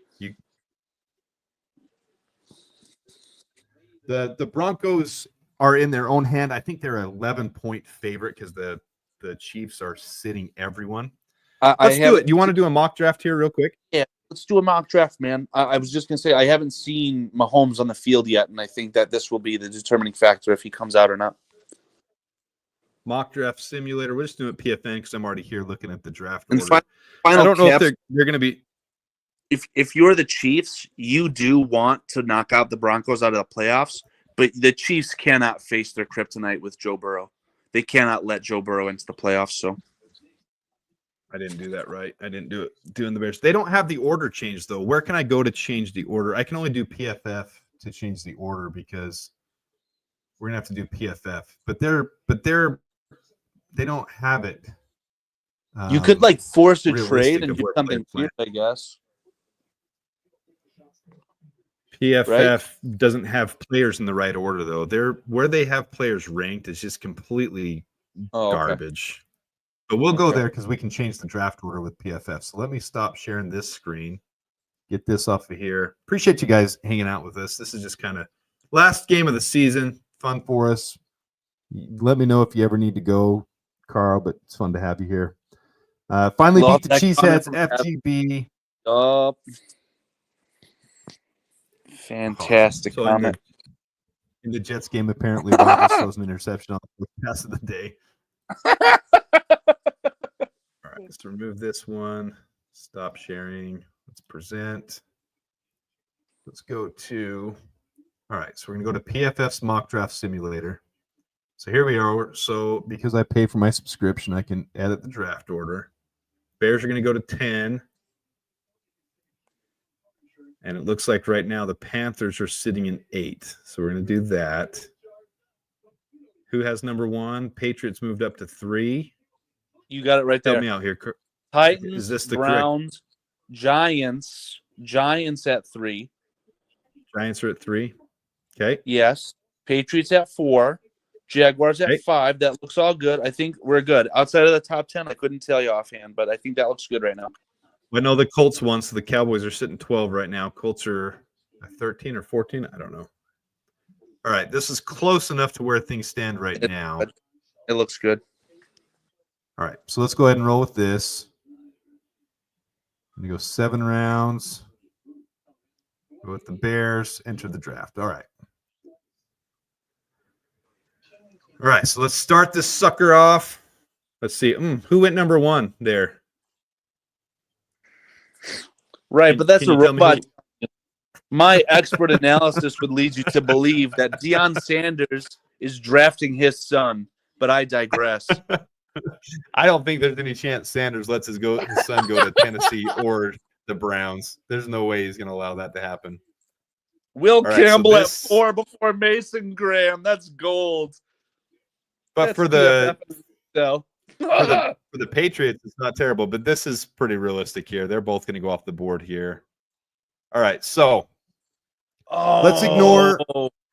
The Broncos are in their own hand. I think they're an 11-point favorite because the Chiefs are sitting everyone. Let's do it. You want to do a mock draft here real quick? Yeah, let's do a mock draft, man. I was just going to say, I haven't seen Mahomes on the field yet, and I think that this will be the determining factor if he comes out or not. Mock draft simulator. We're just doing it PFN because I'm already here looking at the draft And order. final I don't know if caps, they're going to be. If you're the Chiefs, you do want to knock out the Broncos out of the playoffs, but the Chiefs cannot face their kryptonite with Joe Burrow. They cannot let Joe Burrow into the playoffs. So I didn't do that right. I didn't do it doing the Bears. They don't have the order change though. Where can I go to change the order? I can only do PFF to change the order because we're gonna have to do PFF. But they don't have it. you could like force a realistic trade and of do where something players weird, I guess. PFF doesn't have players in the right order though. They're where they have players ranked is just completely garbage. But we'll go there because we can change the draft order with PFF. So let me stop sharing this screen. Get this off of here. Appreciate you guys hanging out with us. This is just kind of last game of the season. Fun for us. Let me know if you ever need to go, Carl, but it's fun to have you here. Finally Love beat the that Cheeseheads, comment from FGB. Fantastic So comment. in the Jets game, apparently, Rogers throws an interception on the pass of the day. All right, let's remove this one. Stop sharing. Let's present. Let's go to. All right, so we're going to go to PFF's mock draft simulator. So here we are. So because I pay for my subscription, I can edit the draft order. Bears are going to go to 10. And it looks like right now the Panthers are sitting in 8. So we're going to do that. Who has number 1? Patriots moved up to 3. You got it right there. Help me out here. Titans, Is this the Browns, Giants at 3. Giants are at 3. Okay. Yes. Patriots at 4. Jaguars at Okay. 5. That looks all good. I think we're good. Outside of the top 10, I couldn't tell you offhand, but I think that looks good right now. I know the Colts won, so the Cowboys are sitting 12 right now. Colts are 13 or 14. I don't know. All right. This is close enough to where things stand right now. It looks good. All right. So let's go ahead and roll with this. I'm going to go 7 rounds. Go with the Bears. Enter the draft. All right. All right. So let's start this sucker off. Let's see. Who went number 1 there? Right, but that's a robot. Who... My expert analysis would lead you to believe that Deion Sanders is drafting his son, but I digress. I don't think there's any chance Sanders lets his son go to Tennessee or the Browns. There's no way he's going to allow that to happen. Will Campbell at 4 before Mason Graham. That's gold. But that's for the for the Patriots, it's not terrible. But this is pretty realistic here. They're both going to go off the board here. All right, so let's ignore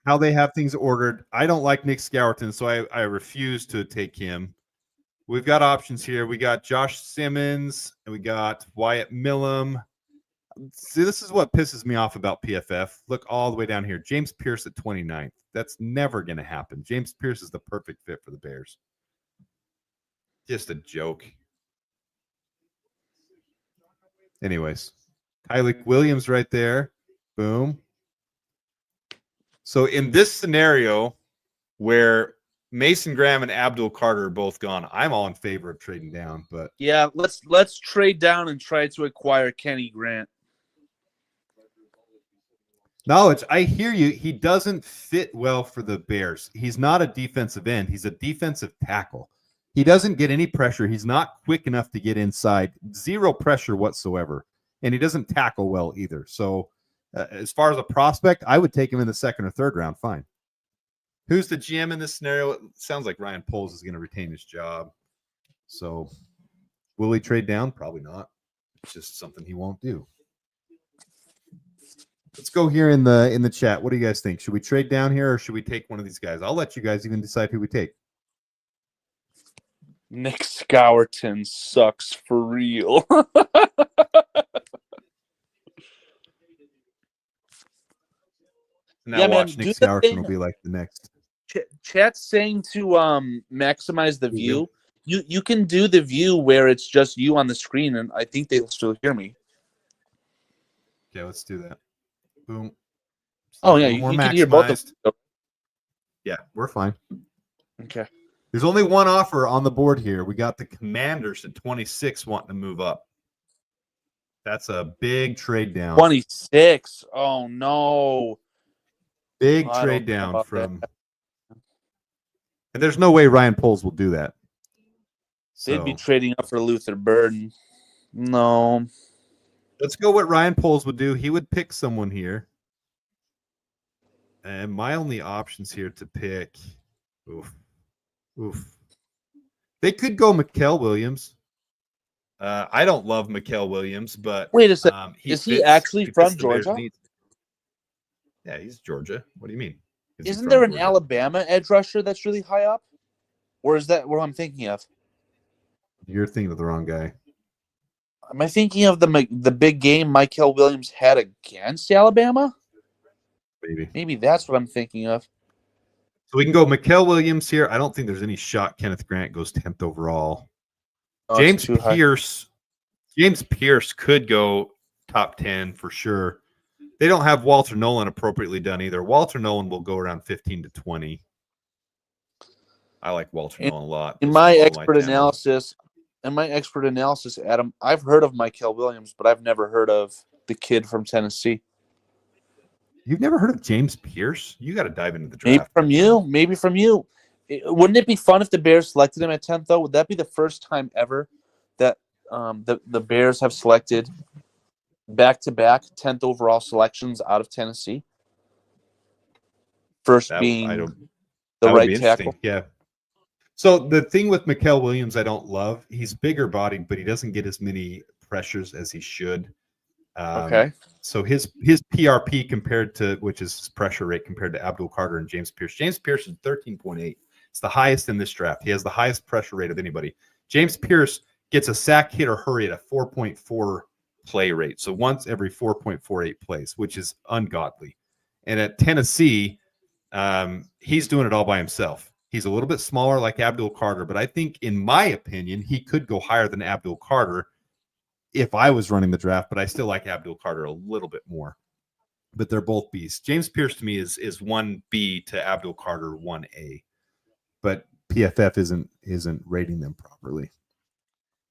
how they have things ordered. I don't like Nick Scourton, so I refuse to take him. We've got options here. We got Josh Simmons, and we got Wyatt Millum. See, this is what pisses me off about PFF. Look all the way down here. James Pierce at 29th. That's never going to happen. James Pierce is the perfect fit for the Bears. Just a joke. Anyways, Tyleik Williams right there. Boom. So in this scenario where Mason Graham and Abdul Carter are both gone, I'm all in favor of trading down. But yeah, let's trade down and try to acquire Kenny Grant. Knowledge, I hear you. He doesn't fit well for the Bears. He's not a defensive end. He's a defensive tackle. He doesn't get any pressure. He's not quick enough to get inside. Zero pressure whatsoever. And he doesn't tackle well either. So as far as a prospect, I would take him in the 2nd or 3rd round. Fine. Who's the GM in this scenario? It sounds like Ryan Poles is going to retain his job. So will he trade down? Probably not. It's just something he won't do. Let's go here in the chat. What do you guys think? Should we trade down here or should we take one of these guys? I'll let you guys even decide who we take. Nick Scourton sucks for real. Now watch Nick Scourton will be like the next. Chat's saying to maximize the view. You can do the view where it's just you on the screen, and I think they'll still hear me. Okay, let's do that. Boom. Oh, yeah, A little you more can hear both of maximized. them. Yeah, we're fine. Okay. There's only one offer on the board here. We got the Commanders at 26 wanting to move up. That's a big trade down. 26. Oh, no. Big I trade don't know down about from. that. And there's no way Ryan Poles will do that. They'd be So trading up for Luther Burden. No. let's go what Ryan Poles would do. He would pick someone here. And my only options here to pick. Oof. They could go Mikael Williams. I don't love Mikael Williams, but Wait a second. Is he actually from Georgia? Yeah, he's Georgia. What do you mean? Isn't there an Alabama edge rusher that's really high up? Or is that what I'm thinking of? You're thinking of the wrong guy. Am I thinking of the big game Mikael Williams had against Alabama? Maybe that's what I'm thinking of. So we can go Mikael Williams here. I don't think there's any shot Kenneth Grant goes 10th overall. Oh, James Pierce. James Pierce could go top 10 for sure. They don't have Walter Nolan appropriately done either. Walter Nolan will go around 15 to 20. I like Walter Nolan a lot. In my expert analysis, Adam, I've heard of Mikael Williams, but I've never heard of the kid from Tennessee. You've never heard of James Pierce? You got to dive into the draft. Maybe from you. Wouldn't it be fun if the Bears selected him at 10th, though? Would that be the first time ever that the Bears have selected back-to-back 10th overall selections out of Tennessee? First being the right tackle. Yeah. So the thing with Mikael Williams I don't love, he's bigger bodied, but he doesn't get as many pressures as he should. Okay. So his PRP compared to, which is his pressure rate compared to Abdul Carter and James Pierce. James Pierce is 13.8. It's the highest in this draft. He has the highest pressure rate of anybody. James Pierce gets a sack, hit, or hurry at a 4.4 play rate. So once every 4.48 plays, which is ungodly. And at Tennessee, he's doing it all by himself. He's a little bit smaller like Abdul Carter, but I think, in my opinion, he could go higher than Abdul Carter if I was running the draft, but I still like Abdul Carter a little bit more. But they're both Bs. James Pierce to me is 1B to Abdul Carter 1A. But PFF isn't rating them properly.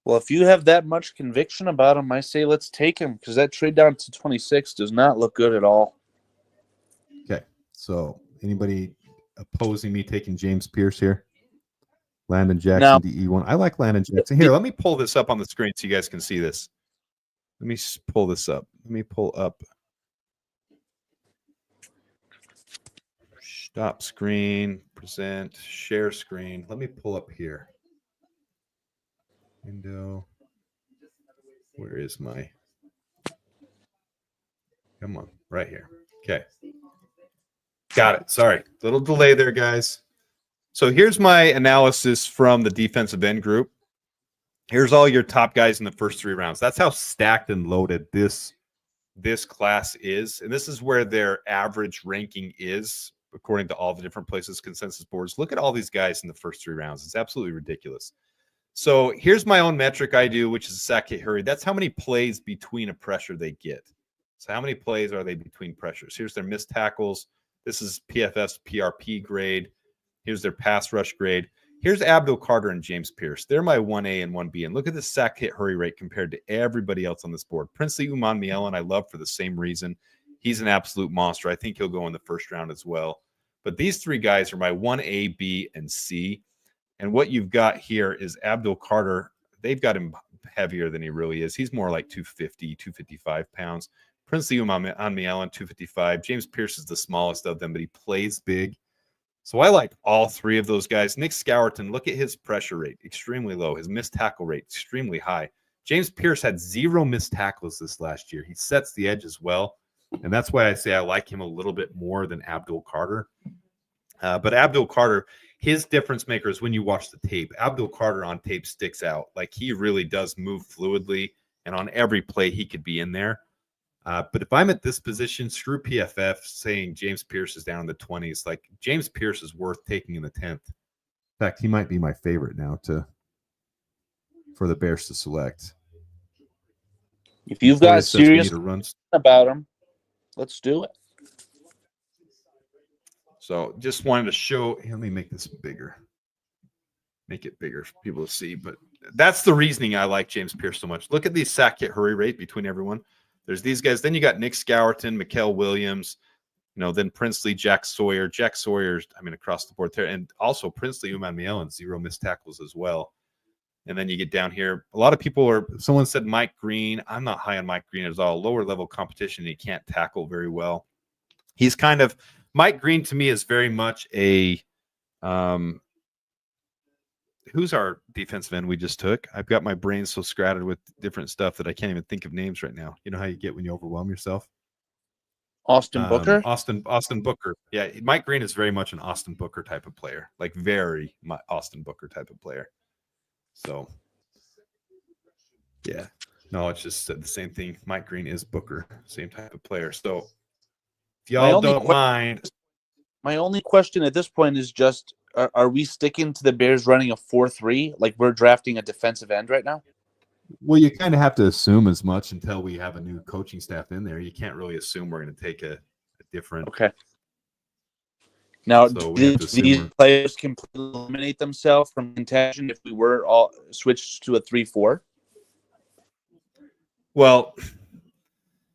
Well, if you have that much conviction about him, I say let's take him, because that trade down to 26 does not look good at all. Okay, so anybody opposing me taking James Pierce here? Landon Jackson, DE1. I like Landon Jackson. Here, let me pull this up on the screen so you guys can see this. Let me pull this up. Let me pull up. Stop screen, present, share screen. Let me pull up here. Window. Where is my? Come on, right here. Okay. Got it. Sorry. Little delay there, guys. So here's my analysis from the defensive end group. Here's all your top guys in the first 3 rounds. That's how stacked and loaded this class is. And this is where their average ranking is, according to all the different places, consensus boards. Look at all these guys in the first 3 rounds. It's absolutely ridiculous. So here's my own metric I do, which is sack, hit, hurry. That's how many plays between a pressure they get. So how many plays are they between pressures? Here's their missed tackles. This is PFF's PRP grade. Here's their pass rush grade. Here's Abdul Carter and James Pierce. They're my 1A and 1B. And look at the sack, hit, hurry rate compared to everybody else on this board. Princely Umanmielen, I love for the same reason. He's an absolute monster. I think he'll go in the first round as well. But these 3 guys are my 1A, B, and C. And what you've got here is Abdul Carter. They've got him heavier than he really is. He's more like 250, 255 pounds. Princely Umanmielen, 255. James Pierce is the smallest of them, but he plays big. So I like all 3 of those guys. Nick Scourton, look at his pressure rate, extremely low. His missed tackle rate, extremely high. James Pierce had 0 missed tackles this last year. He sets the edge as well. And that's why I say I like him a little bit more than Abdul Carter. But Abdul Carter, his difference maker is when you watch the tape. Abdul Carter on tape sticks out. Like, he really does move fluidly. And on every play, he could be in there. But if I'm at this position, screw PFF saying James Pierce is down in the 20s. Like, James Pierce is worth taking in the 10th. In fact, he might be my favorite now to for the Bears to select. If you've got Corey a says we serious need to run. about them, let's do it. So just wanted to show. Let me make this bigger. Make it bigger for people to see. But that's the reasoning I like James Pierce so much. Look at the sack hit hurry rate between everyone. There's these guys. Then you got Nick Scourton, Mikael Williams, then Princely, Jack Sawyer. Jack Sawyer's, across the board there. And also Princely, Uman 0 missed tackles as well. And then you get down here. A lot of people someone said Mike Green. I'm not high on Mike Green at all. Lower level competition. He can't tackle very well. He's Mike Green to me is very much a, who's our defensive end we just took? I've got my brain so scattered with different stuff that I can't even think of names right now. You know how you get when you overwhelm yourself? Austin Booker? Austin Booker. Yeah, Mike Green is very much an Austin Booker type of player. Like very Austin Booker type of player. So, yeah. No, it's just the same thing. Mike Green is Booker. Same type of player. So, if y'all don't mind. My only question at this point is just, are we sticking to the Bears running a 4-3? Like we're drafting a defensive end right now? Well, you kind of have to assume as much until we have a new coaching staff in there. You can't really assume we're going to take a different. Okay. Now, So do these players completely eliminate themselves from contention if we were all switched to a 3-4? Well,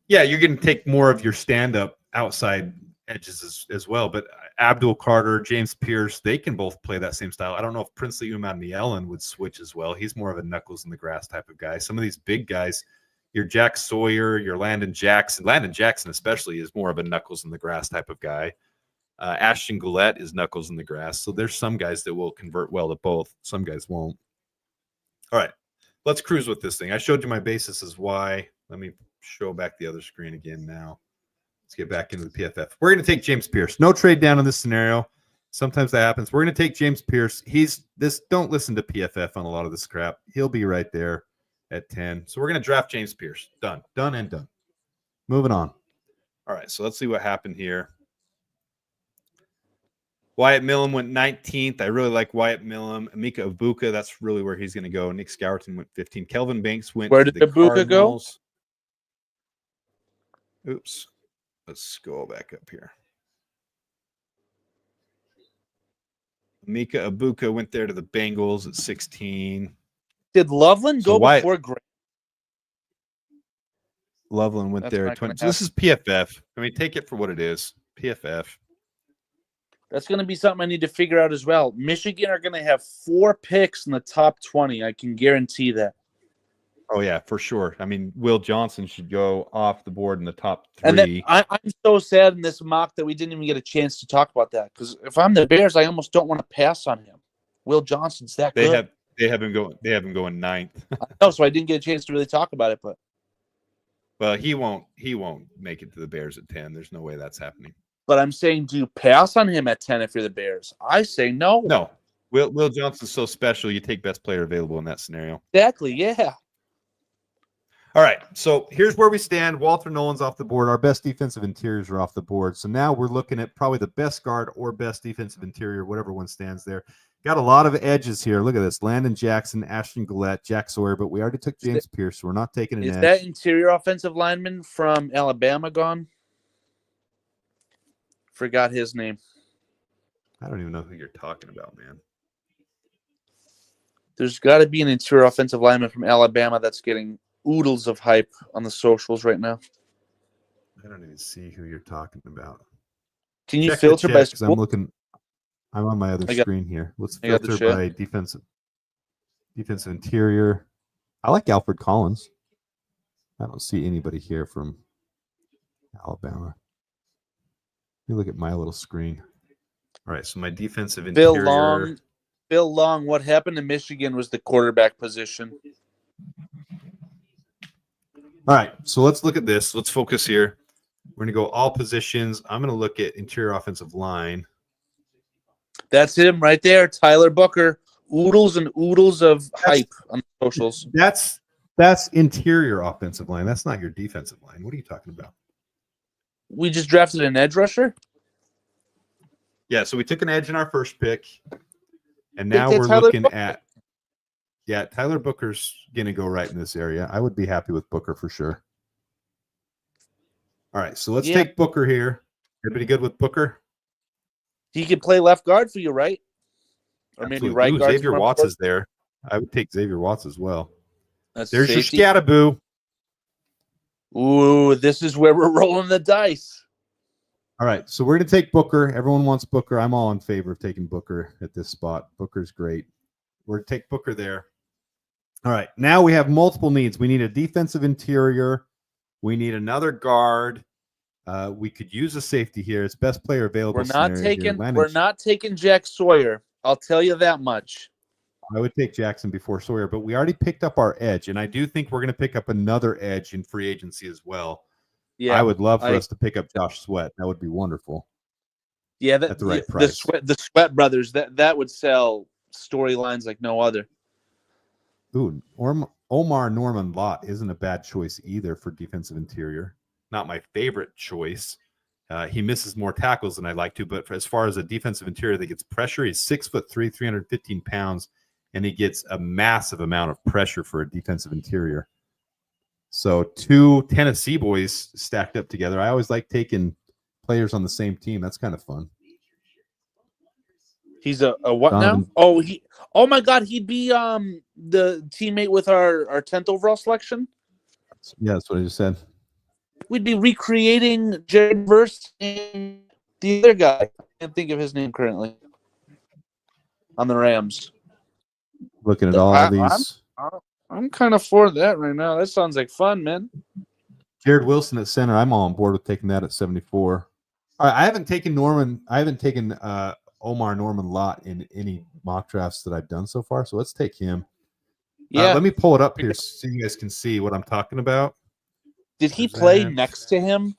yeah, you're going to take more of your stand-up outside edges as well. But Abdul Carter, James Pierce, they can both play that same style. I don't know if Princely Uman would switch as well. He's more of a knuckles in the grass type of guy. Some of these big guys, your Jack Sawyer, your Landon Jackson especially is more of a knuckles in the grass type of guy. Ashton Gillette is knuckles in the grass. So there's some guys that will convert well to both. Some guys won't. All right, let's cruise with this thing. I showed you my basis as why. Let me show back the other screen again now. Let's get back into the PFF. We're going to take James Pierce. No trade down in this scenario. Sometimes that happens. We're going to take James Pierce. Don't listen to PFF on a lot of this crap. He'll be right there at 10. So we're going to draft James Pierce. Done and done. Moving on. All right, so let's see what happened here. Wyatt Millam went 19th. I really like Wyatt Millam. Emeka Ibuka, that's really where he's going to go. Nick Scourton went 15. Kelvin Banks went Where to did the Ibuka Cardinals. Oops. Let's go back up here. Emeka Ibuka went there to the Bengals at 16. Did Loveland go before Grant? Loveland went there at 20. So this is PFF. Take it for what it is. PFF. That's going to be something I need to figure out as well. Michigan are going to have 4 picks in the top 20. I can guarantee that. Oh, yeah, for sure. Will Johnson should go off the board in the top 3. And then I'm so sad in this mock that we didn't even get a chance to talk about that. Because if I'm the Bears, I almost don't want to pass on him. Will Johnson's that good. They have him going 9th. No, so I didn't get a chance to really talk about it. But well, he won't make it to the Bears at 10. There's no way that's happening. But I'm saying, do you pass on him at 10 if you're the Bears? I say no. No. Will Johnson's so special, you take best player available in that scenario. Exactly, yeah. All right, so here's where we stand. Walter Nolan's off the board. Our best defensive interiors are off the board. So now we're looking at probably the best guard or best defensive interior, whatever one stands there. Got a lot of edges here. Look at this. Landon Jackson, Ashton Gillette, Jack Sawyer, but we already took James Pierce, so we're not taking an edge. Is that interior offensive lineman from Alabama gone? Forgot his name. I don't even know who you're talking about, man. There's got to be an interior offensive lineman from Alabama that's getting oodles of hype on the socials right now. I don't even see who you're talking about. Can you filter by school? I'm on my other screen here. Let's filter by defensive interior. I like Alfred Collins. I don't see anybody here from Alabama. Let me look at my little screen. All right, so my defensive interior. Bill Long, what happened to Michigan was the quarterback position. All right, so let's look at this. Let's focus here. We're going to go all positions. I'm going to look at interior offensive line. That's him right there, Tyler Booker. Oodles and oodles of hype on the socials. That's interior offensive line. That's not your defensive line. What are you talking about? We just drafted an edge rusher? Yeah, so we took an edge in our first pick, and now we're looking at Yeah, Tyler Booker's going to go right in this area. I would be happy with Booker for sure. All right, so let's take Booker here. Everybody good with Booker? He could play left guard for you, right? Or Absolutely. maybe right guard. Xavier Watts is there. I would take Xavier Watts as well. That's There's safety. your Scattaboo. Ooh, this is where we're rolling the dice. All right, so we're going to take Booker. Everyone wants Booker. I'm all in favor of taking Booker at this spot. Booker's great. We're going to take Booker there. All right, now we have multiple needs. We need a defensive interior. We need another guard. We could use a safety here. It's best player available. We're not taking Jack Sawyer. I'll tell you that much. I would take Jackson before Sawyer, but we already picked up our edge, and I do think we're going to pick up another edge in free agency as well. Yeah, I would love for us to pick up Josh Sweat. That would be wonderful. Yeah, at the right price. The Sweat brothers, that would sell storylines like no other. Ooh, Omar Norman Lott isn't a bad choice either for defensive interior. Not my favorite choice. He misses more tackles than I'd like to, but as far as a defensive interior that gets pressure, he's 6'3", 315 pounds, and he gets a massive amount of pressure for a defensive interior. So 2 Tennessee boys stacked up together. I always like taking players on the same team. That's kind of fun. He's a what Donovan. Now? Oh my God, he'd be the teammate with our 10th overall selection. Yeah, that's what I just said. We'd be recreating Jared Verse and the other guy. I can't think of his name currently. On the Rams. Looking at all these. I'm kind of for that right now. That sounds like fun, man. Jared Wilson at center. I'm all on board with taking that at 74. All right, I haven't taken Omar Norman Lott in any mock drafts that I've done so far, so let's take him. Yeah. Let me pull it up here so you guys can see what I'm talking about. Did he play next to him?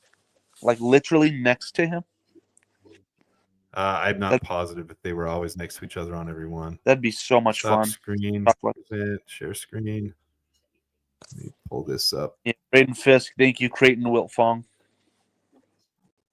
Like literally next to him? I'm not positive if they were always next to each other on every one. That'd be so much fun. Screen. Share screen. Let me pull this up. Yeah, Braden Fisk. Thank you, Creighton Wiltfong.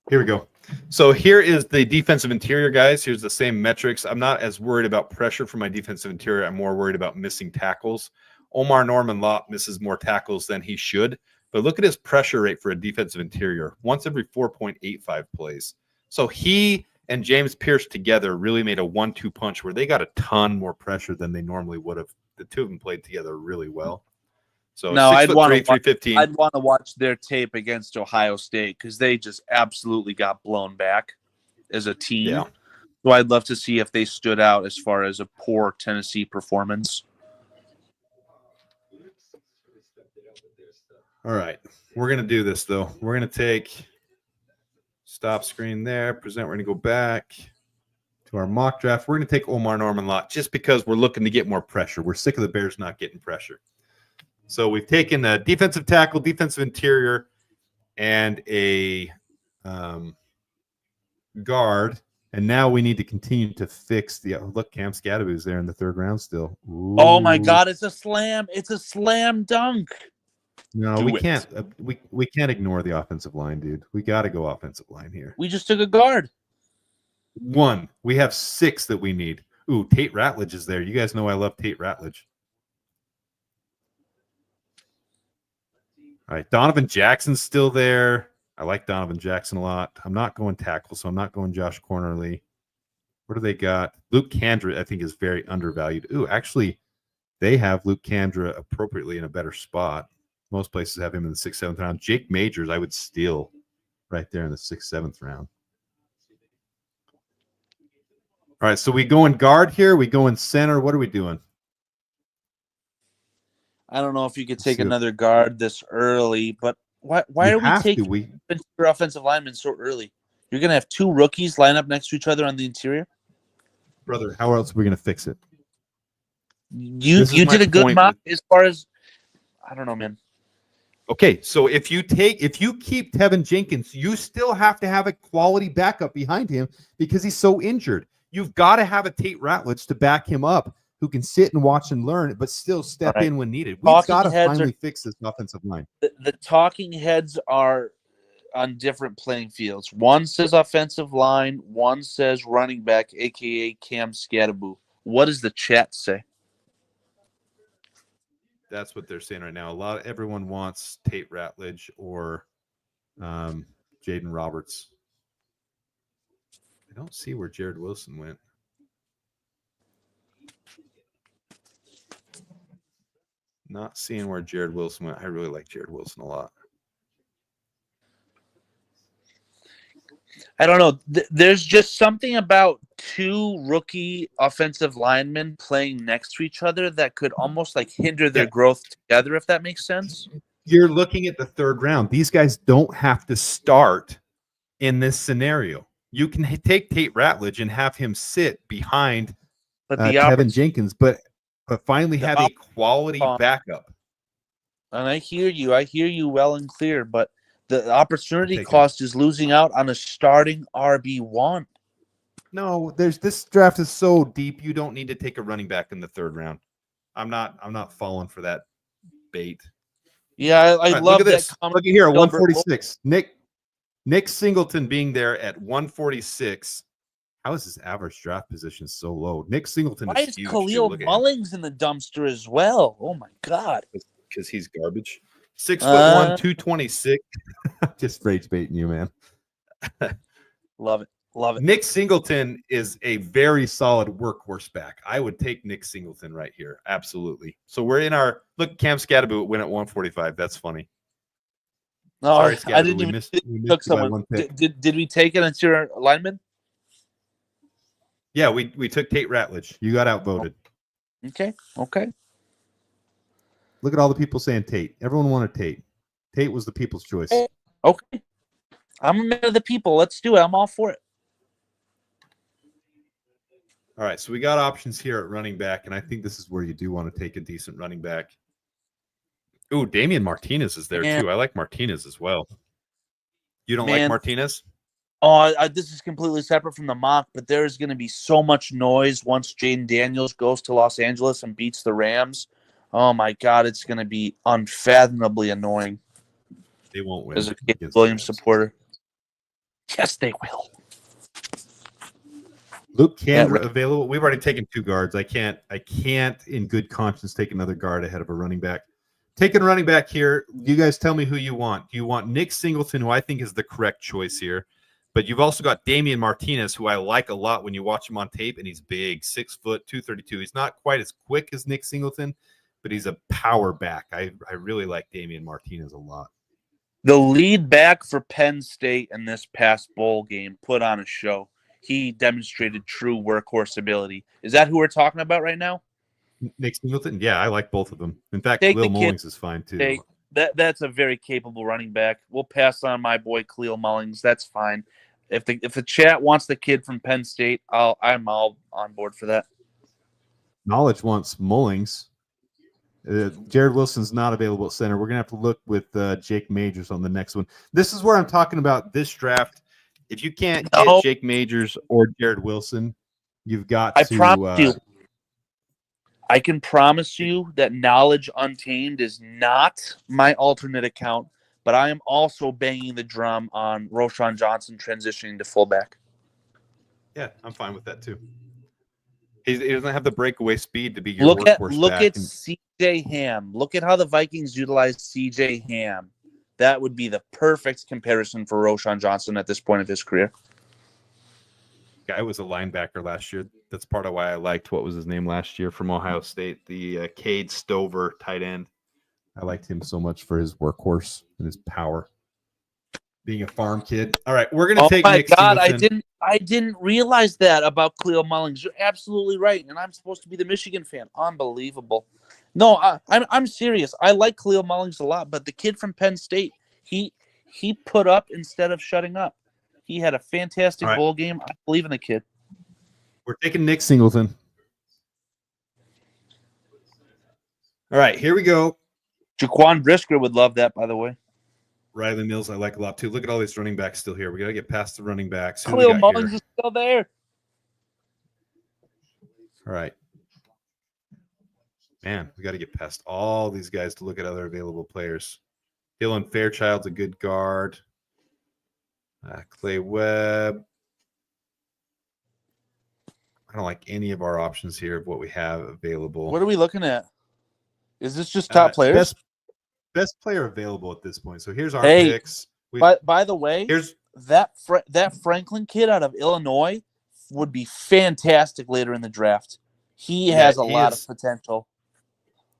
Here we go. So here is the defensive interior, guys. Here's the same metrics. I'm not as worried about pressure for my defensive interior. I'm more worried about missing tackles. Omar Norman Lott misses more tackles than he should. But look at his pressure rate for a defensive interior. Once every 4.85 plays. So he and James Pierce together really made a 1-2 punch where they got a ton more pressure than they normally would have. The two of them played together really well. So no, I'd want to watch their tape against Ohio State because they just absolutely got blown back as a team. Yeah. So I'd love to see if they stood out as far as a poor Tennessee performance. All right. We're going to do this, though. We're going to take stop screen there. Present. We're going to go back to our mock draft. We're going to take Omar Norman Lott just because we're looking to get more pressure. We're sick of the Bears not getting pressure. So we've taken a defensive tackle, defensive interior, and a guard. And now we need to continue to fix the look. Cam Scattaboo's there in the 3rd round still. Ooh. Oh my God! It's a slam! It's a slam dunk. No, we can't. We can't ignore the offensive line, dude. We got to go offensive line here. We just took a guard. 1. We have 6 that we need. Ooh, Tate Ratledge is there. You guys know I love Tate Ratledge. All right, Donovan Jackson's still there. I like Donovan Jackson a lot. I'm not going tackle, so I'm not going Josh Cornerly. What do they got? Luke Kandra, I think, is very undervalued. Ooh, actually, they have Luke Kandra appropriately in a better spot. Most places have him in the 6th, 7th round. Jake Majors, I would steal right there in the 6th, 7th round. All right, so we go in guard here. We go in center. What are we doing? I don't know if you could take another guard this early, but why are we taking your offensive linemen so early? You're going to have 2 rookies line up next to each other on the interior? Brother, how else are we going to fix it? You did a good mock as far as – I don't know, man. Okay, so if you keep Tevin Jenkins, you still have to have a quality backup behind him because he's so injured. You've got to have a Tate Ratledge to back him up who can sit and watch and learn, but still step in when needed. We've got to finally fix this offensive line. The talking heads are on different playing fields. One says offensive line, one says running back, a.k.a. Cam Scattaboo. What does the chat say? That's what they're saying right now. Everyone wants Tate Ratledge or Jaden Roberts. I don't see where Jared Wilson went. Not seeing where Jared Wilson went. I really like Jared Wilson a lot. I don't know. There's just something about two rookie offensive linemen playing next to each other that could almost like hinder their growth together, if that makes sense. You're looking at the third round. These guys don't have to start in this scenario. You can take Tate Ratledge and have him sit behind Kevin Jenkins, but finally have a quality backup. And I hear you well and clear, but the opportunity cost is losing out on a starting RB1. No, this draft is so deep. You don't need to take a running back in the third round. I'm not falling for that bait. Yeah, I love look at this. that. Look at here, 146. Nick Singleton being there at 146. How is his average draft position so low? Nick Singleton Why is Khalil Mullings in the dumpster as well? Oh my God! Because he's garbage. 6'1", 226. Just rage baiting you, man. Love it. Nick Singleton is a very solid workhorse back. I would take Nick Singleton right here. Absolutely. So we're in our look. Cam Scadaboo went at 145. That's funny. No, sorry, I didn't even took someone. Did we take an interior lineman? Yeah, we took Tate Ratledge. You got outvoted. Okay. Look at all the people saying Tate. Everyone wanted Tate. Tate was the people's choice. Okay. I'm a man of the people. Let's do it. I'm all for it. All right, so we got options here at running back, and I think this is where you do want to take a decent running back. Ooh, Damian Martinez is there too. I like Martinez as well. You don't like Martinez? Oh, this is completely separate from the mock, but there's going to be so much noise once Jaden Daniels goes to Los Angeles and beats the Rams. Oh, my God, it's going to be unfathomably annoying. They won't win. As a Williams supporter. Yes, they will. Luke Kandra available. We've already taken 2 guards. I can't in good conscience take another guard ahead of a running back. Taking a running back here, you guys tell me who you want. Do you want Nick Singleton, who I think is the correct choice here? But you've also got Damian Martinez, who I like a lot when you watch him on tape, and he's big, 6 foot, 232. He's not quite as quick as Nick Singleton, but he's a power back. I really like Damian Martinez a lot. The lead back for Penn State in this past bowl game put on a show. He demonstrated true workhorse ability. Is that who we're talking about right now? Nick Singleton? Yeah, I like both of them. In fact, Khalil Mullings is fine too. That's a very capable running back. We'll pass on my boy Khalil Mullings. That's fine. If the chat wants the kid from Penn State, I'm all on board for that. Knowledge wants Mullings. Jared Wilson's not available at center. We're gonna have to look with Jake Majors on the next one. This is where I'm talking about this draft. If you can't get Jake Majors or Jared Wilson, you've got to. I can promise you that Knowledge Untamed is not my alternate account, but I am also banging the drum on Roschon Johnson transitioning to fullback. Yeah, I'm fine with that too. He doesn't have the breakaway speed to be your workhorse. Look at CJ Ham. Look at how the Vikings utilized CJ Ham. That would be the perfect comparison for Roschon Johnson at this point of his career. Guy was a linebacker last year. That's part of why I liked what was his name last year from Ohio State, the Cade Stover tight end. I liked him so much for his workhorse and his power. Being a farm kid. All right, we're gonna take Nick Singleton. I didn't realize that about Khalil Mullings. You're absolutely right, and I'm supposed to be the Michigan fan. Unbelievable. No, I'm serious. I like Khalil Mullings a lot, but the kid from Penn State, he put up instead of shutting up. He had a fantastic bowl game. I believe in the kid. We're taking Nick Singleton. All right, here we go. Jaquan Brisker would love that, by the way. Riley Mills, I like a lot too. Look at all these running backs still here. We got to get past the running backs. Khalil Mullings is still there. All right. Man, we got to get past all these guys to look at other available players. Dylan Fairchild's a good guard. Clay Webb. I don't like any of our options here of what we have available. What are we looking at? Is this just top players? Best player available at this point. So here's our Hey, picks. By the way, Here's that Franklin kid out of Illinois would be fantastic later in the draft. He has a lot of potential.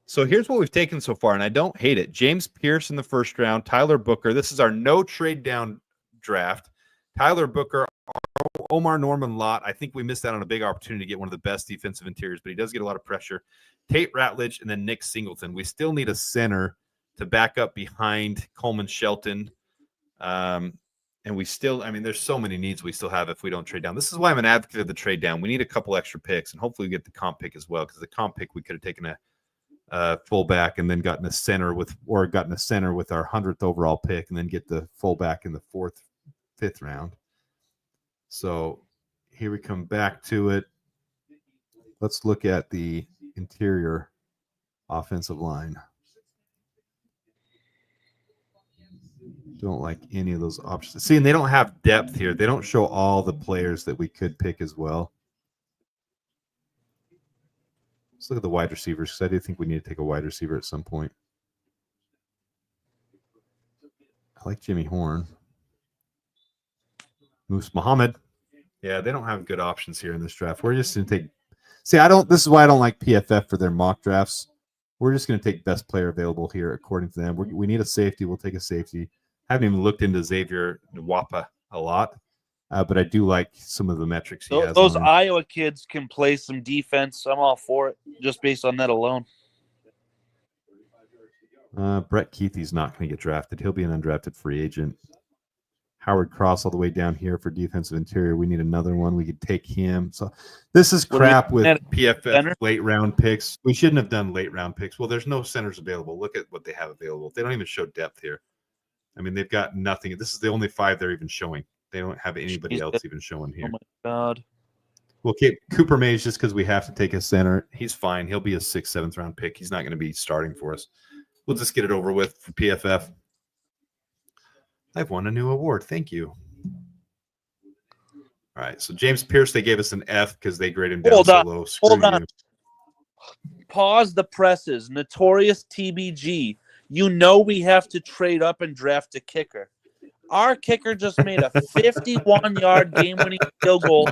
So here's what we've taken so far, and I don't hate it. James Pierce in the first round, Tyler Booker. This is our no trade down draft. Tyler Booker, Omar Norman Lott. I think we missed out on a big opportunity to get one of the best defensive interiors, but he does get a lot of pressure. Tate Ratledge and then Nick Singleton. We still need a center to back up behind Coleman Shelton. And we still, I mean, there's so many needs we still have if we don't trade down. This is why I'm an advocate of the trade down. We need a couple extra picks, and hopefully we get the comp pick as well, because the comp pick we could have taken a fullback and then gotten a center with our 100th overall pick, and then get the fullback in the 4th, 5th round. So here we come back to it. Let's look at the interior offensive line. Don't like any of those options. See, and they don't have depth here. They don't show all the players that we could pick as well. Let's look at the wide receivers, because I do think we need to take a wide receiver at some point. I like Jimmy Horn. Moose Muhammad. Yeah, they don't have good options here in this draft. We're just going to take. See, this is why I don't like PFF for their mock drafts. We're just going to take best player available here according to them. We need a safety. We'll take a safety. Haven't even looked into Xavier Nwapa a lot, but I do like some of the metrics he has. Those Iowa kids can play some defense. I'm all for it, just based on that alone. Brett Keithy's not going to get drafted. He'll be an undrafted free agent. Howard Cross all the way down here for defensive interior. We need another one. We could take him. So this is crap with PFF late round picks. We shouldn't have done late round picks. Well, there's no centers available. Look at what they have available. They don't even show depth here. I mean, they've got nothing. This is the only 5 they're even showing. They don't have anybody else even showing here. Oh, my God. Well, Cooper Mays, just because we have to take a center, he's fine. He'll be a 6th, 7th round pick. He's not going to be starting for us. We'll just get it over with for PFF. I've won a new award. Thank you. All right, so James Pierce, they gave us an F because they graded him down so low. Hold on. Pause the presses. Notorious TBG. You know we have to trade up and draft a kicker. Our kicker just made a 51-yard game-winning field goal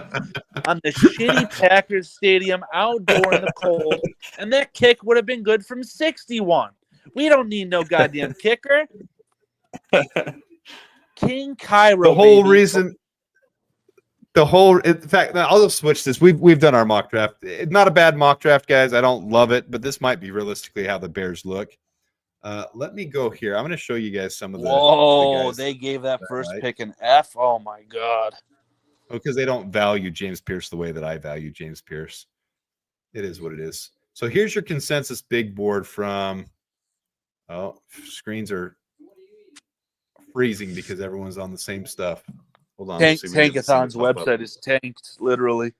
on the shitty Packers stadium outdoor in the cold, and that kick would have been good from 61. We don't need no goddamn kicker. King Cairo. The whole reason. In fact, I'll just switch this. We've done our mock draft. It's not a bad mock draft, guys. I don't love it, but this might be realistically how the Bears look. Let me go here. I'm going to show you guys some of the. Whoa, they gave that first pick an F. Oh my God. Because they don't value James Pierce the way that I value James Pierce. It is what it is. So here's your consensus big board from. Oh, screens are freezing because everyone's on the same stuff. Hold on. Tankathon's website is tanked, literally.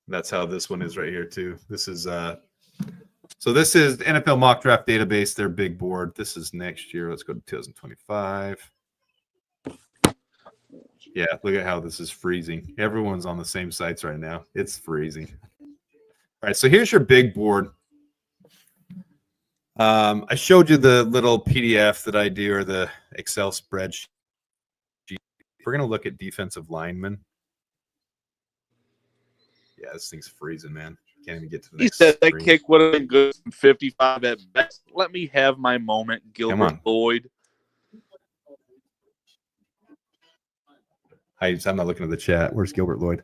That's how this one is right here too. This is so this is the NFL mock draft database, their big board. This is next year. Let's go to 2025. Yeah, look at how this is freezing. Everyone's on the same sites right now. It's freezing. All right, so here's your big board. I showed you the little PDF that I do, or the Excel spreadsheet. We're going to look at defensive linemen. Yeah, this thing's freezing, man. Can't even get to the next He said that screen. kick would have been good from 55 at best. Let me have my moment, Gilbert Lloyd. I'm not looking at the chat. Where's Gilbert Lloyd?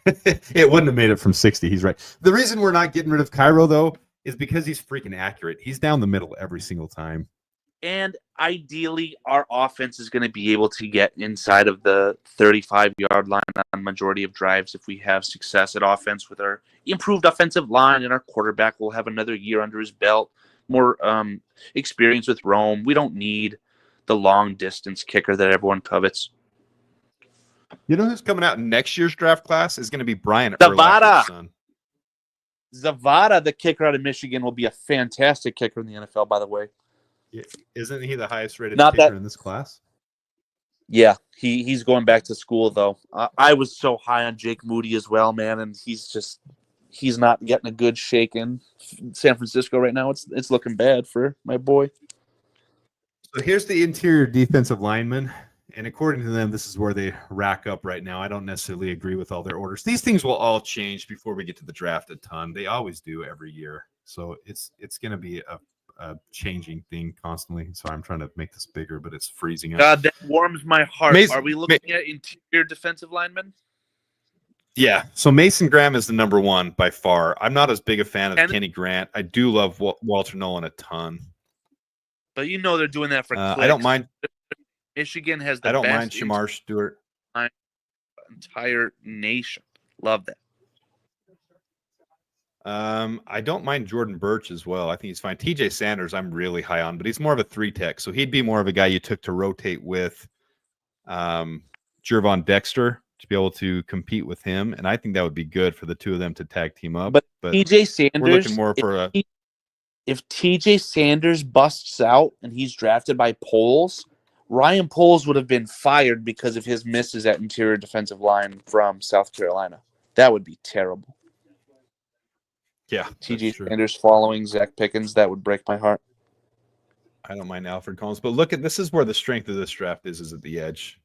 It wouldn't have made it from 60. He's right. The reason we're not getting rid of Cairo, though, is because he's freaking accurate. He's down the middle every single time. And ideally, our offense is going to be able to get inside of the 35-yard line on majority of drives if we have success at offense with our improved offensive line, and our quarterback will have another year under his belt, more experience with Rome. We don't need the long-distance kicker that everyone covets. You know who's coming out in next year's draft class is going to be Brian Zavada. son. Zavada, the kicker out of Michigan, will be a fantastic kicker in the NFL, by the way. Isn't he the highest rated kicker in this class? Yeah, he's going back to school, though. I was so high on Jake Moody as well, man, and he's he's not getting a good shake in San Francisco right now. It's looking bad for my boy. So here's the interior defensive lineman. And according to them, this is where they rack up right now. I don't necessarily agree with all their orders. These things will all change before we get to the draft a ton. They always do every year. So it's going to be a changing thing constantly. Sorry, I'm trying to make this bigger, but it's freezing up. God, that warms my heart. Mason- Are we looking at interior defensive linemen? Yeah. So Mason Graham is the number one by far. I'm not as big a fan of Kenny Grant. I do love Walter Nolan a ton. But you know they're doing that for clicks. I don't mind. Michigan has the I don't best mind Shamar Stewart. Entire nation. Love that. I don't mind Jordan Birch as well. I think he's fine. TJ Sanders, I'm really high on, but he's more of a 3-tech. So he'd be more of a guy you took to rotate with Jervon Dexter to be able to compete with him. And I think that would be good for the two of them to tag team up. But TJ Sanders, we're looking more for if TJ Sanders busts out and he's drafted by Poles, Ryan Poles would have been fired because of his misses at interior defensive line from South Carolina. That would be terrible. Yeah. TJ Sanders following Zach Pickens, that would break my heart. I don't mind Alfred Collins, but look at this is where the strength of this draft is at the edge.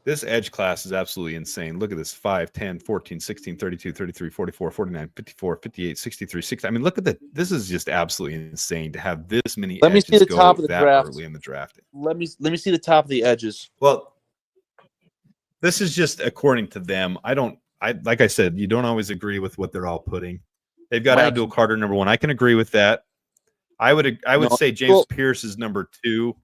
This edge class is absolutely insane. Look at this 5, 10, 14, 16, 32, 33, 44, 49, 54, 58, 63, 60. I mean, look at that. This is just absolutely insane to have this many Let me edges see the go top of the that draft. early in the draft. Let me see the top of the edges. Well, this is just according to them. Like I said, you don't always agree with what they're all putting. They've got Mike, Abdul Carter number 1. I can agree with that. I would say James Pierce is number 2.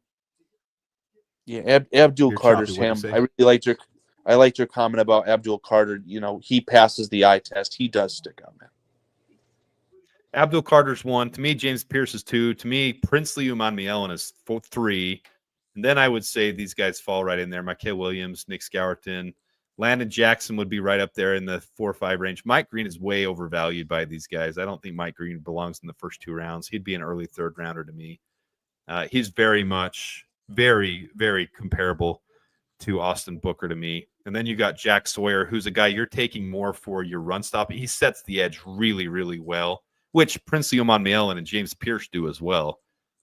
Yeah, Abdul Carter's him. I liked your comment about Abdul Carter. You know, he passes the eye test. He does stick out, man. Abdul Carter's 1. To me, James Pierce is 2. To me, Princely Umanmielen is 3. And then I would say these guys fall right in there. Mikael Williams, Nick Scourton, Landon Jackson would be right up there in the 4 or 5 range. Mike Green is way overvalued by these guys. I don't think Mike Green belongs in the first 2 rounds. He'd be an early 3rd rounder to me. He's very much, very, very comparable to Austin Booker to me. And then you got Jack Sawyer, who's a guy you're taking more for your run stop. He sets the edge really, really well, which Princely Umanmielen and James Pierce do as well.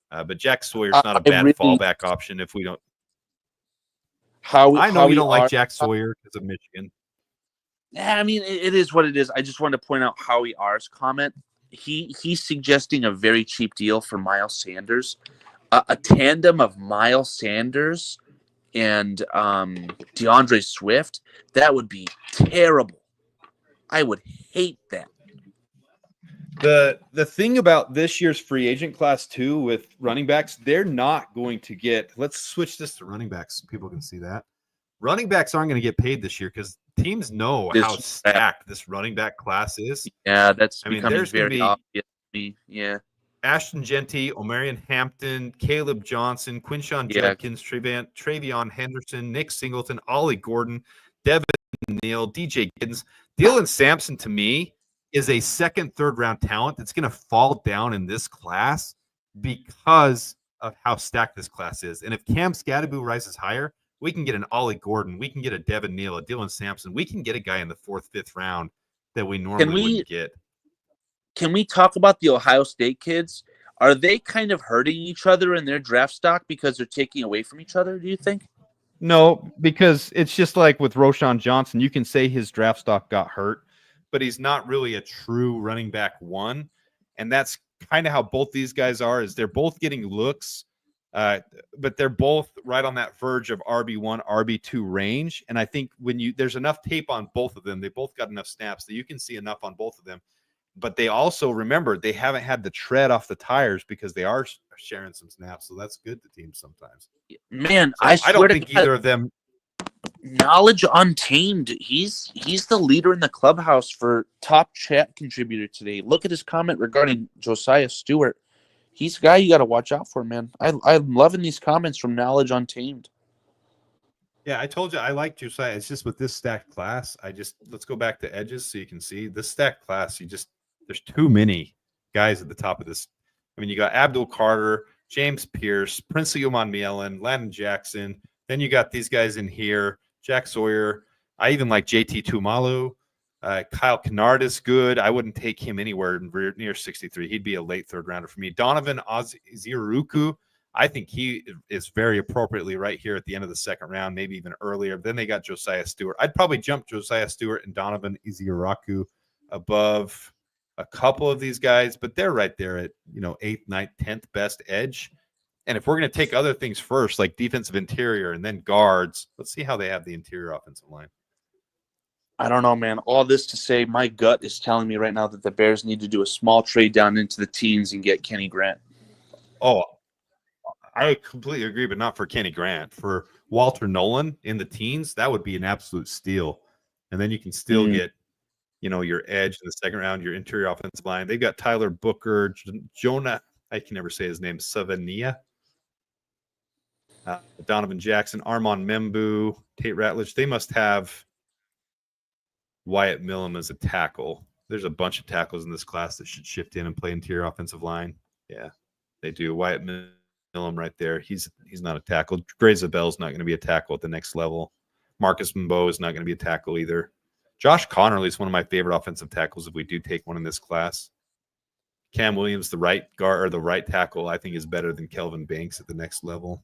But Jack Sawyer's not a bad fallback option if we don't. I know you don't like Jack Sawyer because of Michigan. Yeah, I mean, it is what it is. I just wanted to point out Howie R's comment. He's suggesting a very cheap deal for Miles Sanders. A tandem of Miles Sanders and DeAndre Swift, that would be terrible. I would hate that. The thing about this year's free agent class too with running backs, they're not going to get. Let's switch this to running backs so people can see that. Running backs aren't going to get paid this year because teams know how stacked this running back class is. Yeah, that's becoming very obvious to me. Yeah. Ashton Genty, Omarion Hampton, Caleb Johnson, Quinshawn Judkins, Travion Henderson, Nick Singleton, Ollie Gordon, Devin Neal, DJ Giddens. Dylan Sampson, to me, is a 2nd, 3rd round talent that's going to fall down in this class because of how stacked this class is. And if Cam Scadaboo rises higher, we can get an Ollie Gordon. We can get a Devin Neal, a Dylan Sampson. We can get a guy in the 4th, 5th round that we normally wouldn't get. Can we talk about the Ohio State kids? Are they kind of hurting each other in their draft stock because they're taking away from each other, do you think? No, because it's just like with Roschon Johnson. You can say his draft stock got hurt, but he's not really a true running back 1. And that's kind of how both these guys are, is they're both getting looks, but they're both right on that verge of RB1, RB2 range. And I think there's enough tape on both of them, they both got enough snaps that you can see enough on both of them. But they also, remember, they haven't had the tread off the tires because they are sharing some snaps. So that's good to teams sometimes. Man, so I don't think either of them. Knowledge Untamed. He's the leader in the clubhouse for top chat contributor today. Look at his comment regarding Josiah Stewart. He's a guy you got to watch out for, man. I'm loving these comments from Knowledge Untamed. Yeah, I told you I like Josiah. It's just with this stacked class, let's go back to edges so you can see this stacked class. There's too many guys at the top of this. I mean, you got Abdul Carter, James Pierce, Princely Umanmielen, Landon Jackson. Then you got these guys in here, Jack Sawyer. I even like JT Tumalu. Kyle Kennard is good. I wouldn't take him anywhere near 63. He'd be a late third rounder for me. Donovan Oziruku, I think he is very appropriately right here at the end of the second round, maybe even earlier. Then they got Josiah Stewart. I'd probably jump Josiah Stewart and Donovan Oziruku above a couple of these guys, but they're right there at 8th, 9th, 10th best edge. And if we're going to take other things first, like defensive interior and then guards, let's see how they have the interior offensive line. I don't know, man. All this to say, my gut is telling me right now that the Bears need to do a small trade down into the teens and get Kenny Grant. Oh, I completely agree, but not for Kenny Grant. For Walter Nolan in the teens, that would be an absolute steal. And then you can still get, your edge in the second round, your interior offensive line. They've got Tyler Booker, Jonah, I can never say his name, Savania, Donovan Jackson, Armand Membu, Tate Ratledge. They must have Wyatt Millam as a tackle. There's a bunch of tackles in this class that should shift in and play interior offensive line. Yeah, they do. Wyatt Millam right there. He's not a tackle. Gray Zabel's not going to be a tackle at the next level. Marcus Mbo is not going to be a tackle either. Josh Connerly is one of my favorite offensive tackles if we do take one in this class. Cam Williams, the right guard or the right tackle, I think is better than Kelvin Banks at the next level.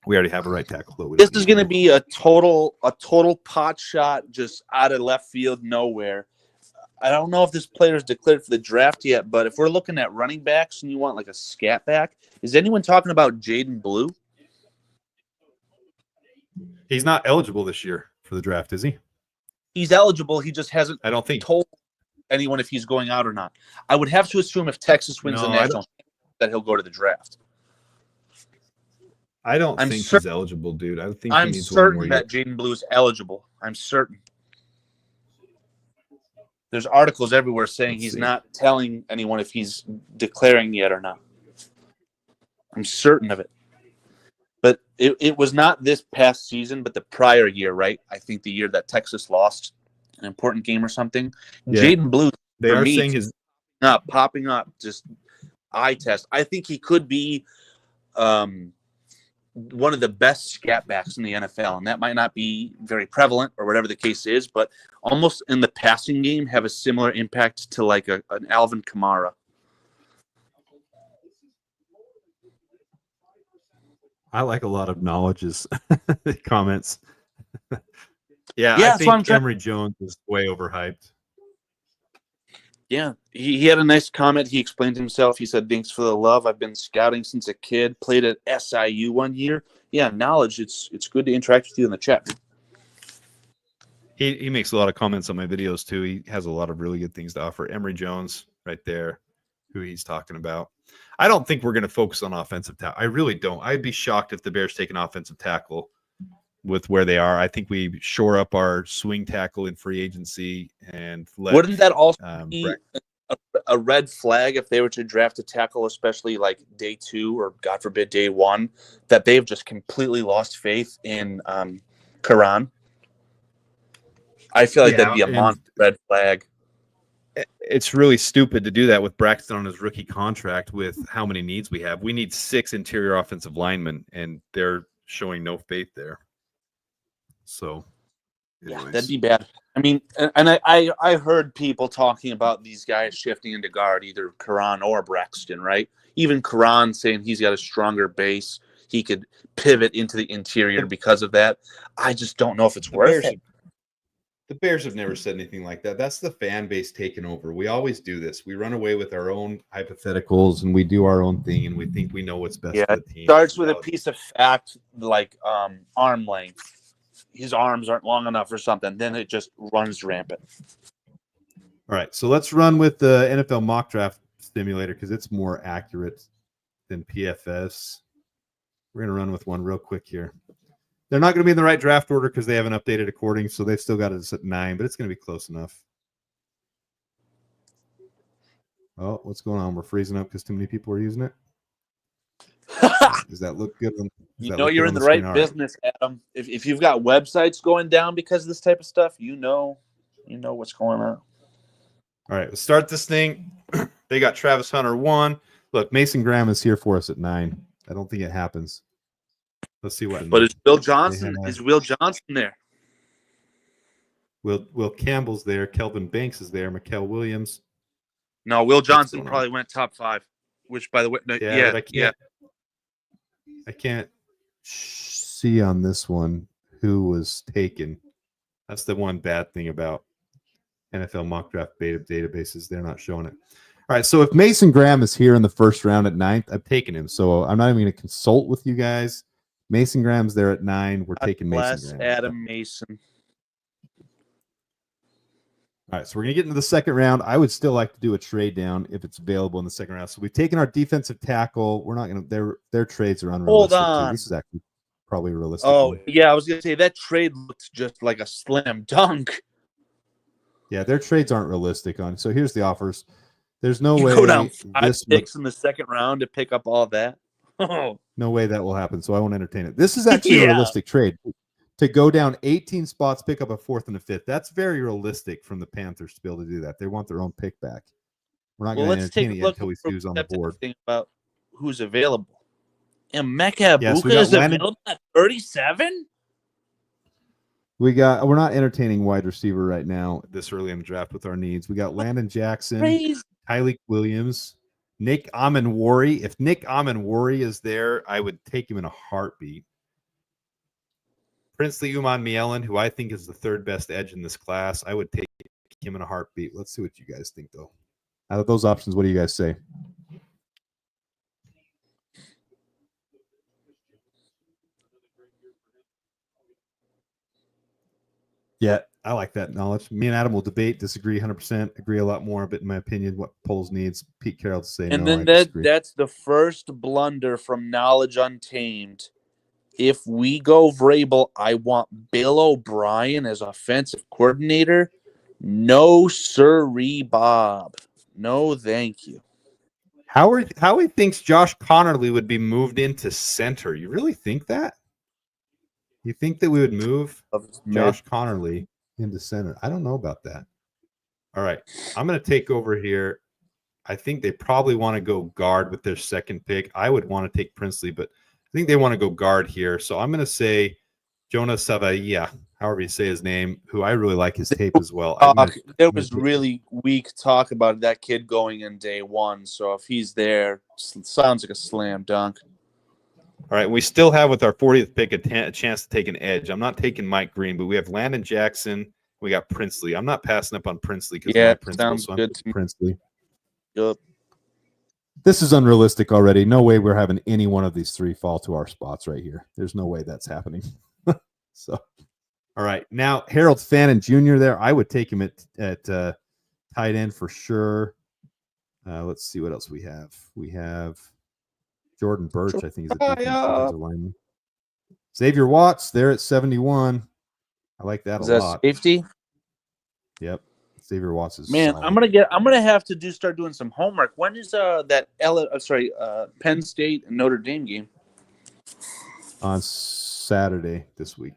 We already have a right tackle. Though. This is going to be a total pot shot just out of left field, nowhere. I don't know if this player is declared for the draft yet, but if we're looking at running backs and you want like a scat back, is anyone talking about Jaden Blue? He's not eligible this year for the draft, is he? He's eligible. He just hasn't I don't think told anyone if he's going out or not. I would have to assume if Texas wins the national that he'll go to the draft. I don't think he's eligible, dude. I think I'm certain that Jaden Blue is eligible. I'm certain. There's articles everywhere saying he's not telling anyone if he's declaring yet or not. I'm certain of it. But it was not this past season, but the prior year, right? I think the year that Texas lost an important game or something. Yeah. Jaden Blue, they are saying his not popping up, just eye test. I think he could be one of the best scat backs in the NFL, and that might not be very prevalent or whatever the case is, but almost in the passing game have a similar impact to like an Alvin Kamara. I like a lot of knowledge's comments. yeah, I think Emory Jones is way overhyped. Yeah, he had a nice comment. He explained himself. He said, "Thanks for the love. I've been scouting since a kid. Played at SIU 1 year. Yeah, knowledge. It's good to interact with you in the chat." He makes a lot of comments on my videos too. He has a lot of really good things to offer. Emory Jones, right there, who he's talking about. I don't think we're going to focus on offensive tackle. I really don't. I'd be shocked if the Bears take an offensive tackle with where they are. I think we shore up our swing tackle in free agency and wouldn't that also be a red flag if they were to draft a tackle, especially like day 2 or God forbid day 1, that they've just completely lost faith in Karan? I feel like that'd be a monster red flag. It's really stupid to do that with Braxton on his rookie contract with how many needs we have. We need 6 interior offensive linemen, and they're showing no faith there. So, anyways. Yeah, that'd be bad. I mean, and I heard people talking about these guys shifting into guard, either Karan or Braxton, right? Even Karan saying he's got a stronger base. He could pivot into the interior because of that. I just don't know if it's worth it. The Bears have never said anything like that. That's the fan base taking over. We always do this. We run away with our own hypotheticals, and we do our own thing, and we think we know what's best for the team. It starts with a piece of fact like arm length. His arms aren't long enough or something. Then it just runs rampant. All right, so let's run with the NFL mock draft simulator because it's more accurate than PFS. We're going to run with one real quick here. They're not going to be in the right draft order because they haven't updated according, so they've still got us at 9, but it's going to be close enough. Oh, what's going on? We're freezing up because too many people are using it. Does that look good? You're in the right business, Adam. If you've got websites going down because of this type of stuff, you know what's going on. All right, let's start this thing. They got Travis Hunter 1. Look, Mason Graham is here for us at 9. I don't think it happens. Let's see what. But is Will Johnson there? Will Campbell's there. Kelvin Banks is there. Mikael Williams. No, Will Johnson going on? probably went top 5. Which, by the way, no, Yeah, but I can't see on this one who was taken. That's the one bad thing about NFL mock draft beta databases. They're not showing it. All right, so if Mason Graham is here in the first round at 9th, I've taken him. So I'm not even going to consult with you guys. Mason Graham's there at 9. We're taking Mason Graham. Adam Mason. All right, so we're going to get into the second round. I would still like to do a trade down if it's available in the second round. So we've taken our defensive tackle. We're not going to their trades are unrealistic. Hold on. This is actually probably realistic. Oh, yeah, I was going to say that trade looks just like a slam dunk. Yeah, their trades aren't realistic on. So here's the offers. There's no way Go down 5 this picks in the second round to pick up all that. Oh, no way that will happen. So I won't entertain it. This is actually a realistic trade. To go down 18 spots, pick up a 4th and a 5th. That's very realistic from the Panthers to be able to do that. They want their own pick back. We're not going to entertain it yet until we see who's on the board. Think about who's available. And Emeka Yes, Egbuka is available at 37? We're not entertaining wide receiver right now this early in the draft with our needs. We got Landon Jackson, Tyleik Williams, Nick Amanwari. If Nick Amanwari is there, I would take him in a heartbeat. Princely Uman Mielen, who I think is the 3rd best edge in this class, I would take him in a heartbeat. Let's see what you guys think, though. Out of those options, what do you guys say? Yeah, I like that knowledge. Me and Adam will debate, disagree 100%, agree a lot more, but in my opinion, what polls needs Pete Carroll to say. And no, then that's the first blunder from Knowledge Untamed. If we go Vrabel, I want Bill O'Brien as offensive coordinator. No, sirree, Bob. No, thank you. Howie thinks Josh Connerly would be moved into center. You really think that? You think that we would move Josh Connerly into center? I don't know about that. All right. I'm going to take over here. I think they probably want to go guard with their second pick. I would want to take Princely, but I think they want to go guard here. So I'm going to say Jonah Savaiya, however you say his name, who I really like his tape as well. There was really weak talk about that kid going in day 1. So if he's there, sounds like a slam dunk. All right, we still have with our 40th pick a chance to take an edge. I'm not taking Mike Green, but we have Landon Jackson. We got Princely. I'm not passing up on Princely because my principal, sounds good to me. Princely. Yep. This is unrealistic already. No way we're having any one of these 3 fall to our spots right here. There's no way that's happening. So, all right. Now, Harold Fannin Jr. there. I would take him at tight end for sure. Let's see what else we have. We have Jordan Birch, I think, is a defensive lineman. Xavier Watts there at 71. I like that a lot. Safety? Yep. Xavier Watts is man. solid. I'm gonna have to start doing some homework. When is Penn State and Notre Dame game? On Saturday this week.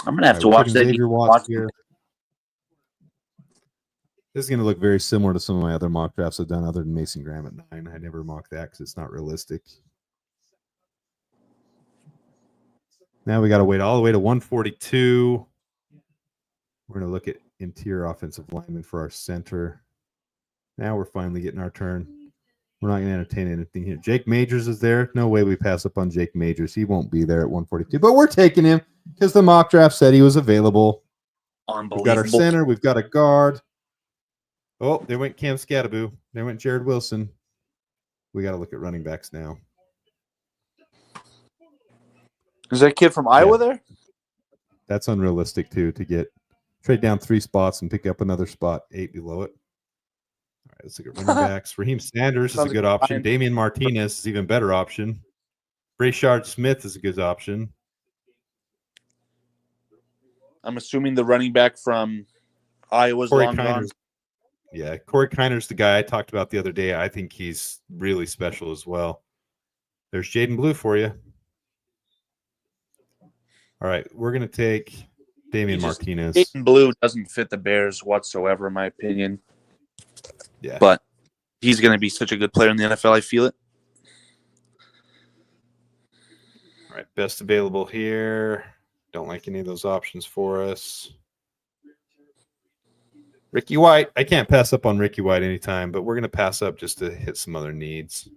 I'm gonna have to watch that. Xavier Watts here. This is going to look very similar to some of my other mock drafts I've done other than Mason Graham at 9. I never mock that because it's not realistic. Now we got to wait all the way to 142. We're going to look at interior offensive lineman for our center. Now we're finally getting our turn. We're not going to entertain anything here. Jake Majors is there. No way we pass up on Jake Majors. He won't be there at 142, but we're taking him because the mock draft said he was available. We've got our center. We've got a guard. Oh, they went Cam Scattaboo. They went Jared Wilson. We got to look at running backs now. Is that kid from Iowa there? That's unrealistic, too, to trade down 3 spots and pick up another spot 8 below it. All right, let's look at running backs. Raheem Sanders is a good option. Damian Martinez is an even better option. Brashard Smith is a good option. I'm assuming the running back from Iowa's long gone. Yeah, Corey Kiner's the guy I talked about the other day. I think he's really special as well. There's Jaden Blue for you. All right, we're going to take Damian Martinez. Jaden Blue doesn't fit the Bears whatsoever, in my opinion. Yeah. But he's going to be such a good player in the NFL. I feel it. All right, best available here. Don't like any of those options for us. Ricky White. I can't pass up on Ricky White anytime, but we're going to pass up just to hit some other needs.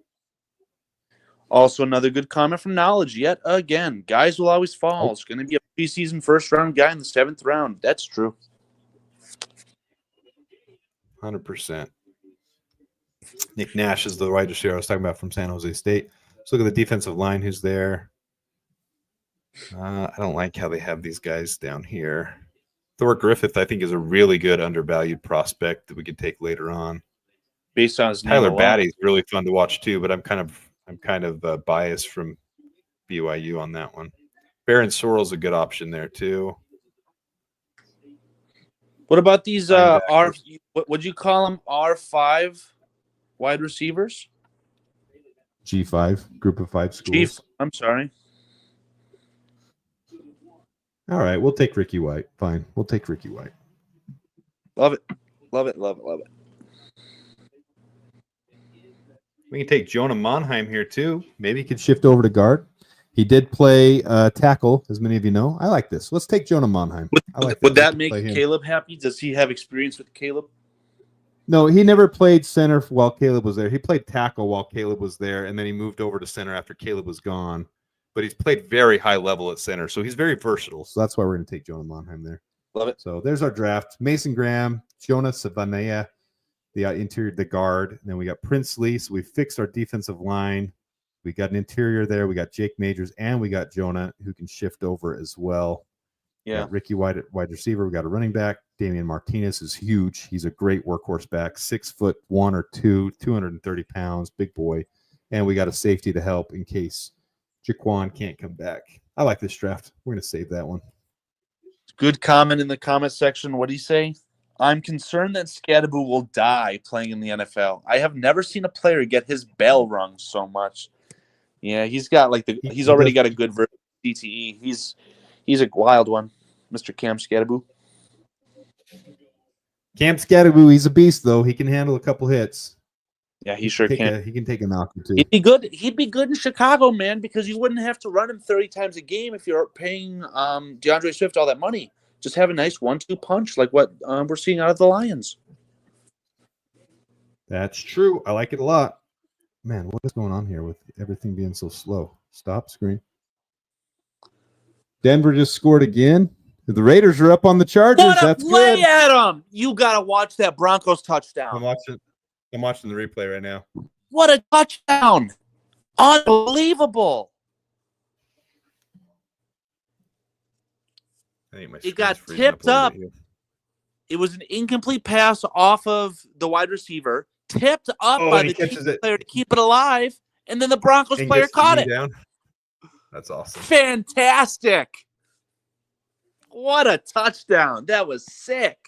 Also, another good comment from Knowledge. Yet again, guys will always fall. It's going to be a preseason first-round guy in the 7th round. That's true. 100%. Nick Nash is the wide receiver I was talking about from San Jose State. Let's look at the defensive line. Who's there? I don't like how they have these guys down here. Thor Griffith, I think, is a really good undervalued prospect that we could take later on. Based on his name Tyler alone. Batty's really fun to watch too, but I'm kind of biased from BYU on that one. Baron Sorrell's a good option there too. What about these what would you call them? R5 wide receivers? G5, group of 5 schools. I'm sorry. All right, we'll take Ricky White. Fine, we'll take Ricky White. Love it. Love it, love it, love it. We can take Jonah Monheim here too. Maybe he could shift over to guard. He did play tackle, as many of you know. I like this. Let's take Jonah Monheim. Would that make Caleb happy? Does he have experience with Caleb? No, he never played center while Caleb was there. He played tackle while Caleb was there, and then he moved over to center after Caleb was gone. But he's played very high level at center, so he's very versatile. So that's why we're going to take Jonah Monheim there. Love it. So there's our draft. Mason Graham, Jonah Savannah, the interior, the guard. And then we got Princely. So we fixed our defensive line. We got an interior there. We got Jake Majors, and we got Jonah, who can shift over as well. Yeah. Ricky White at wide receiver. We got a running back. Damian Martinez is huge. He's a great workhorse back, 6'1" or 2, 230 pounds, big boy. And we got a safety to help in case Jaquan can't come back. I like this draft. We're going to save that one. Good comment in the comment section. What do you say? I'm concerned that Scadaboo will die playing in the NFL. I have never seen a player get his bell rung so much. Yeah, he's got he's already got a good version of DTE. He's a wild one, Mr. Cam Scadaboo. Cam Scadaboo, he's a beast though. He can handle a couple hits. Yeah, he sure can. He can take a knock or two. He'd be good. He'd be good in Chicago, man, because you wouldn't have to run him 30 times a game if you're paying DeAndre Swift all that money. Just have a nice 1-2 punch like what we're seeing out of the Lions. That's true. I like it a lot. Man, what is going on here with everything being so slow? Stop screen. Denver just scored again. The Raiders are up on the Chargers. That's good. At them. You got to watch that Broncos touchdown. I'm watching the replay right now. What a touchdown. Unbelievable. It got tipped up. It was an incomplete pass off of the wide receiver, tipped up by the Chiefs player to keep it alive, and then the Broncos player caught it. Down. That's awesome. Fantastic. What a touchdown. That was sick.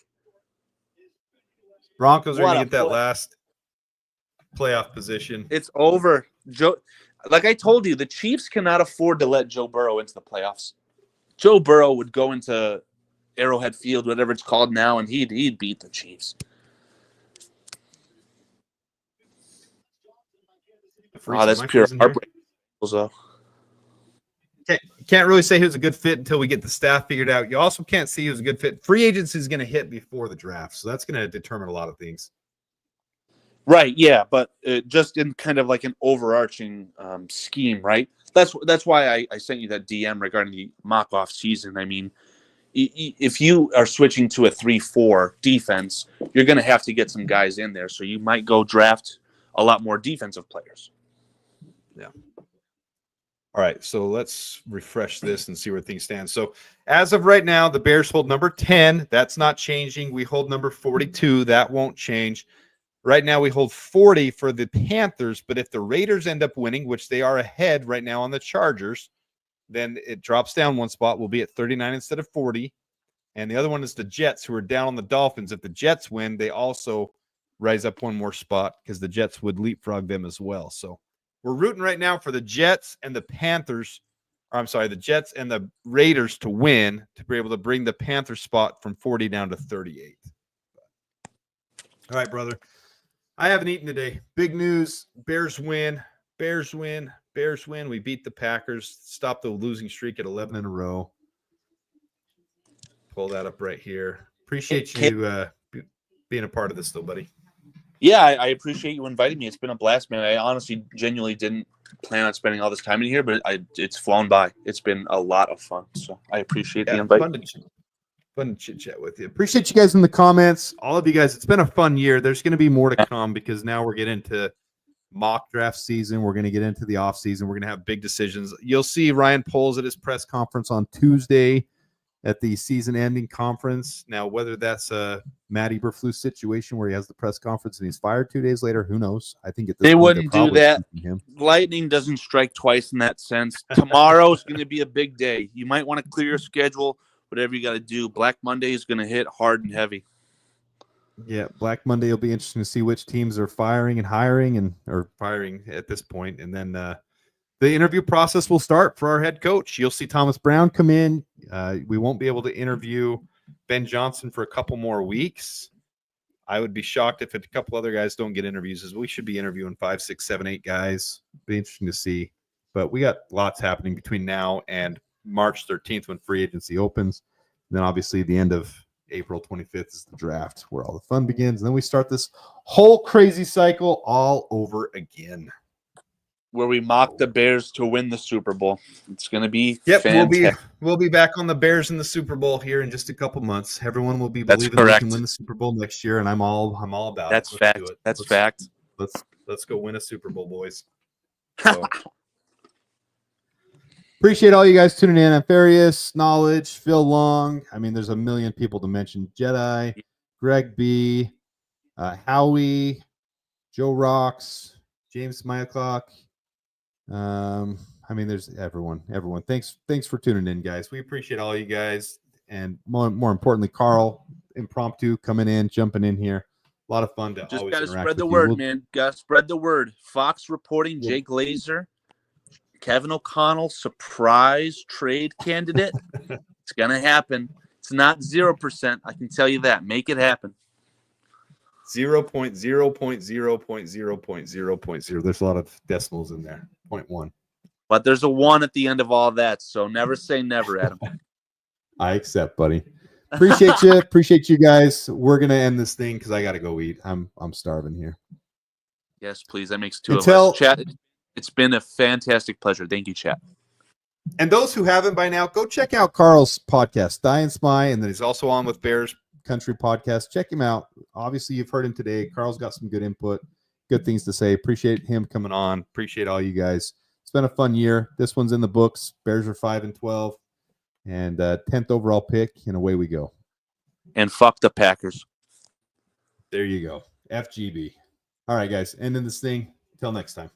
Broncos are going to get that last playoff position. It's over. Like I told you, the Chiefs cannot afford to let Joe Burrow into the playoffs. Joe Burrow would go into Arrowhead Field, whatever it's called now, and he'd beat the Chiefs. That's pure heartbreak. Can't really say who's a good fit until we get the staff figured out. You also can't see who's a good fit. Free agency is going to hit before the draft, so that's going to determine a lot of things. Right, yeah, but just in kind of like an overarching scheme, right? That's why I sent you that DM regarding the mock-off season. I mean, if you are switching to a 3-4 defense, you're going to have to get some guys in there, so you might go draft a lot more defensive players. Yeah. All right, so let's refresh this and see where things stand. So as of right now, the Bears hold number 10. That's not changing. We hold number 42. That won't change. Right now, we hold 40 for the Panthers, but if the Raiders end up winning, which they are ahead right now on the Chargers, then it drops down one spot. We'll be at 39 instead of 40. And the other one is the Jets, who are down on the Dolphins. If the Jets win, they also rise up one more spot because the Jets would leapfrog them as well. So we're rooting right now for the Jets and the Panthers. Or I'm sorry, the Jets and the Raiders to win to be able to bring the Panthers spot from 40 down to 38. All right, brother. I haven't eaten today. Big news. Bears win. Bears win. Bears win. We beat the Packers. Stopped the losing streak at 11 in a row. Pull that up right here. Appreciate you. being a part of this, though, buddy. Yeah, I appreciate you inviting me. It's been a blast, man. I honestly, genuinely didn't plan on spending all this time in here, but it's flown by. It's been a lot of fun. So I appreciate the invite. Fun to chit chat with you. Appreciate you guys in the comments. All of you guys, it's been a fun year. There's going to be more to come because now we're getting into mock draft season. We're going to get into the off season. We're going to have big decisions. You'll see Ryan Poles at his press conference on Tuesday at the season ending conference. Now, whether that's a Matt Eberflus situation where he has the press conference and he's fired 2 days later, who knows? I think at this they point, wouldn't they're do that. him. Lightning doesn't strike twice in that sense. Tomorrow's going to be a big day. You might want to clear your schedule, whatever you got to do. Black Monday is going to hit hard and heavy. Yeah, Black Monday will be interesting to see which teams are firing and hiring or firing at this point. And then the interview process will start for our head coach. You'll see Thomas Brown come in. We won't be able to interview Ben Johnson for a couple more weeks. I would be shocked if a couple other guys don't get interviews, as we should be interviewing 5, 6, 7, 8 guys. Be interesting to see. But we got lots happening between now and March 13th when free agency opens. And then obviously the end of April 25th is the draft where all the fun begins. And then we start this whole crazy cycle all over again. Where we mock the Bears to win the Super Bowl. It's going to be fantastic. We'll be back on the Bears in the Super Bowl here in just a couple months. Everyone will be believing they can win the Super Bowl next year, and I'm all about That's it. fact. That's fact. Let's go win a Super Bowl, boys. So. Appreciate all you guys tuning in. Ampharius, Knowledge, Phil Long. I mean, there's a million people to mention. Jedi, Greg B, Howie, Joe Rocks, James Myclock. I mean, there's everyone. Thanks for tuning in, guys. We appreciate all you guys. And more importantly, Carl, impromptu, coming in, jumping in here. A lot of fun to just always gotta interact spread the with word, you. man. Gotta spread the word. Fox reporting Jake Glazer. Kevin O'Connell, surprise trade candidate. It's going to happen. It's not 0%. I can tell you that. Make it happen. 0.0.0.0.0.0. There's a lot of decimals in there. 0.1. But there's a 1 at the end of all that. So never say never, Adam. I accept, buddy. Appreciate you. Appreciate you guys. We're going to end this thing because I got to go eat. I'm starving here. Yes, please. That makes 2 of us. Chat. It's been a fantastic pleasure. Thank you, chat. And those who haven't by now, go check out Carl's podcast, Die and Spy, and then he's also on with Bears Country Podcast. Check him out. Obviously, you've heard him today. Carl's got some good input, good things to say. Appreciate him coming on. Appreciate all you guys. It's been a fun year. This one's in the books. Bears are 5-12, and 10th overall pick, and away we go. And fuck the Packers. There you go. FGB. All right, guys. Ending this thing. Till next time.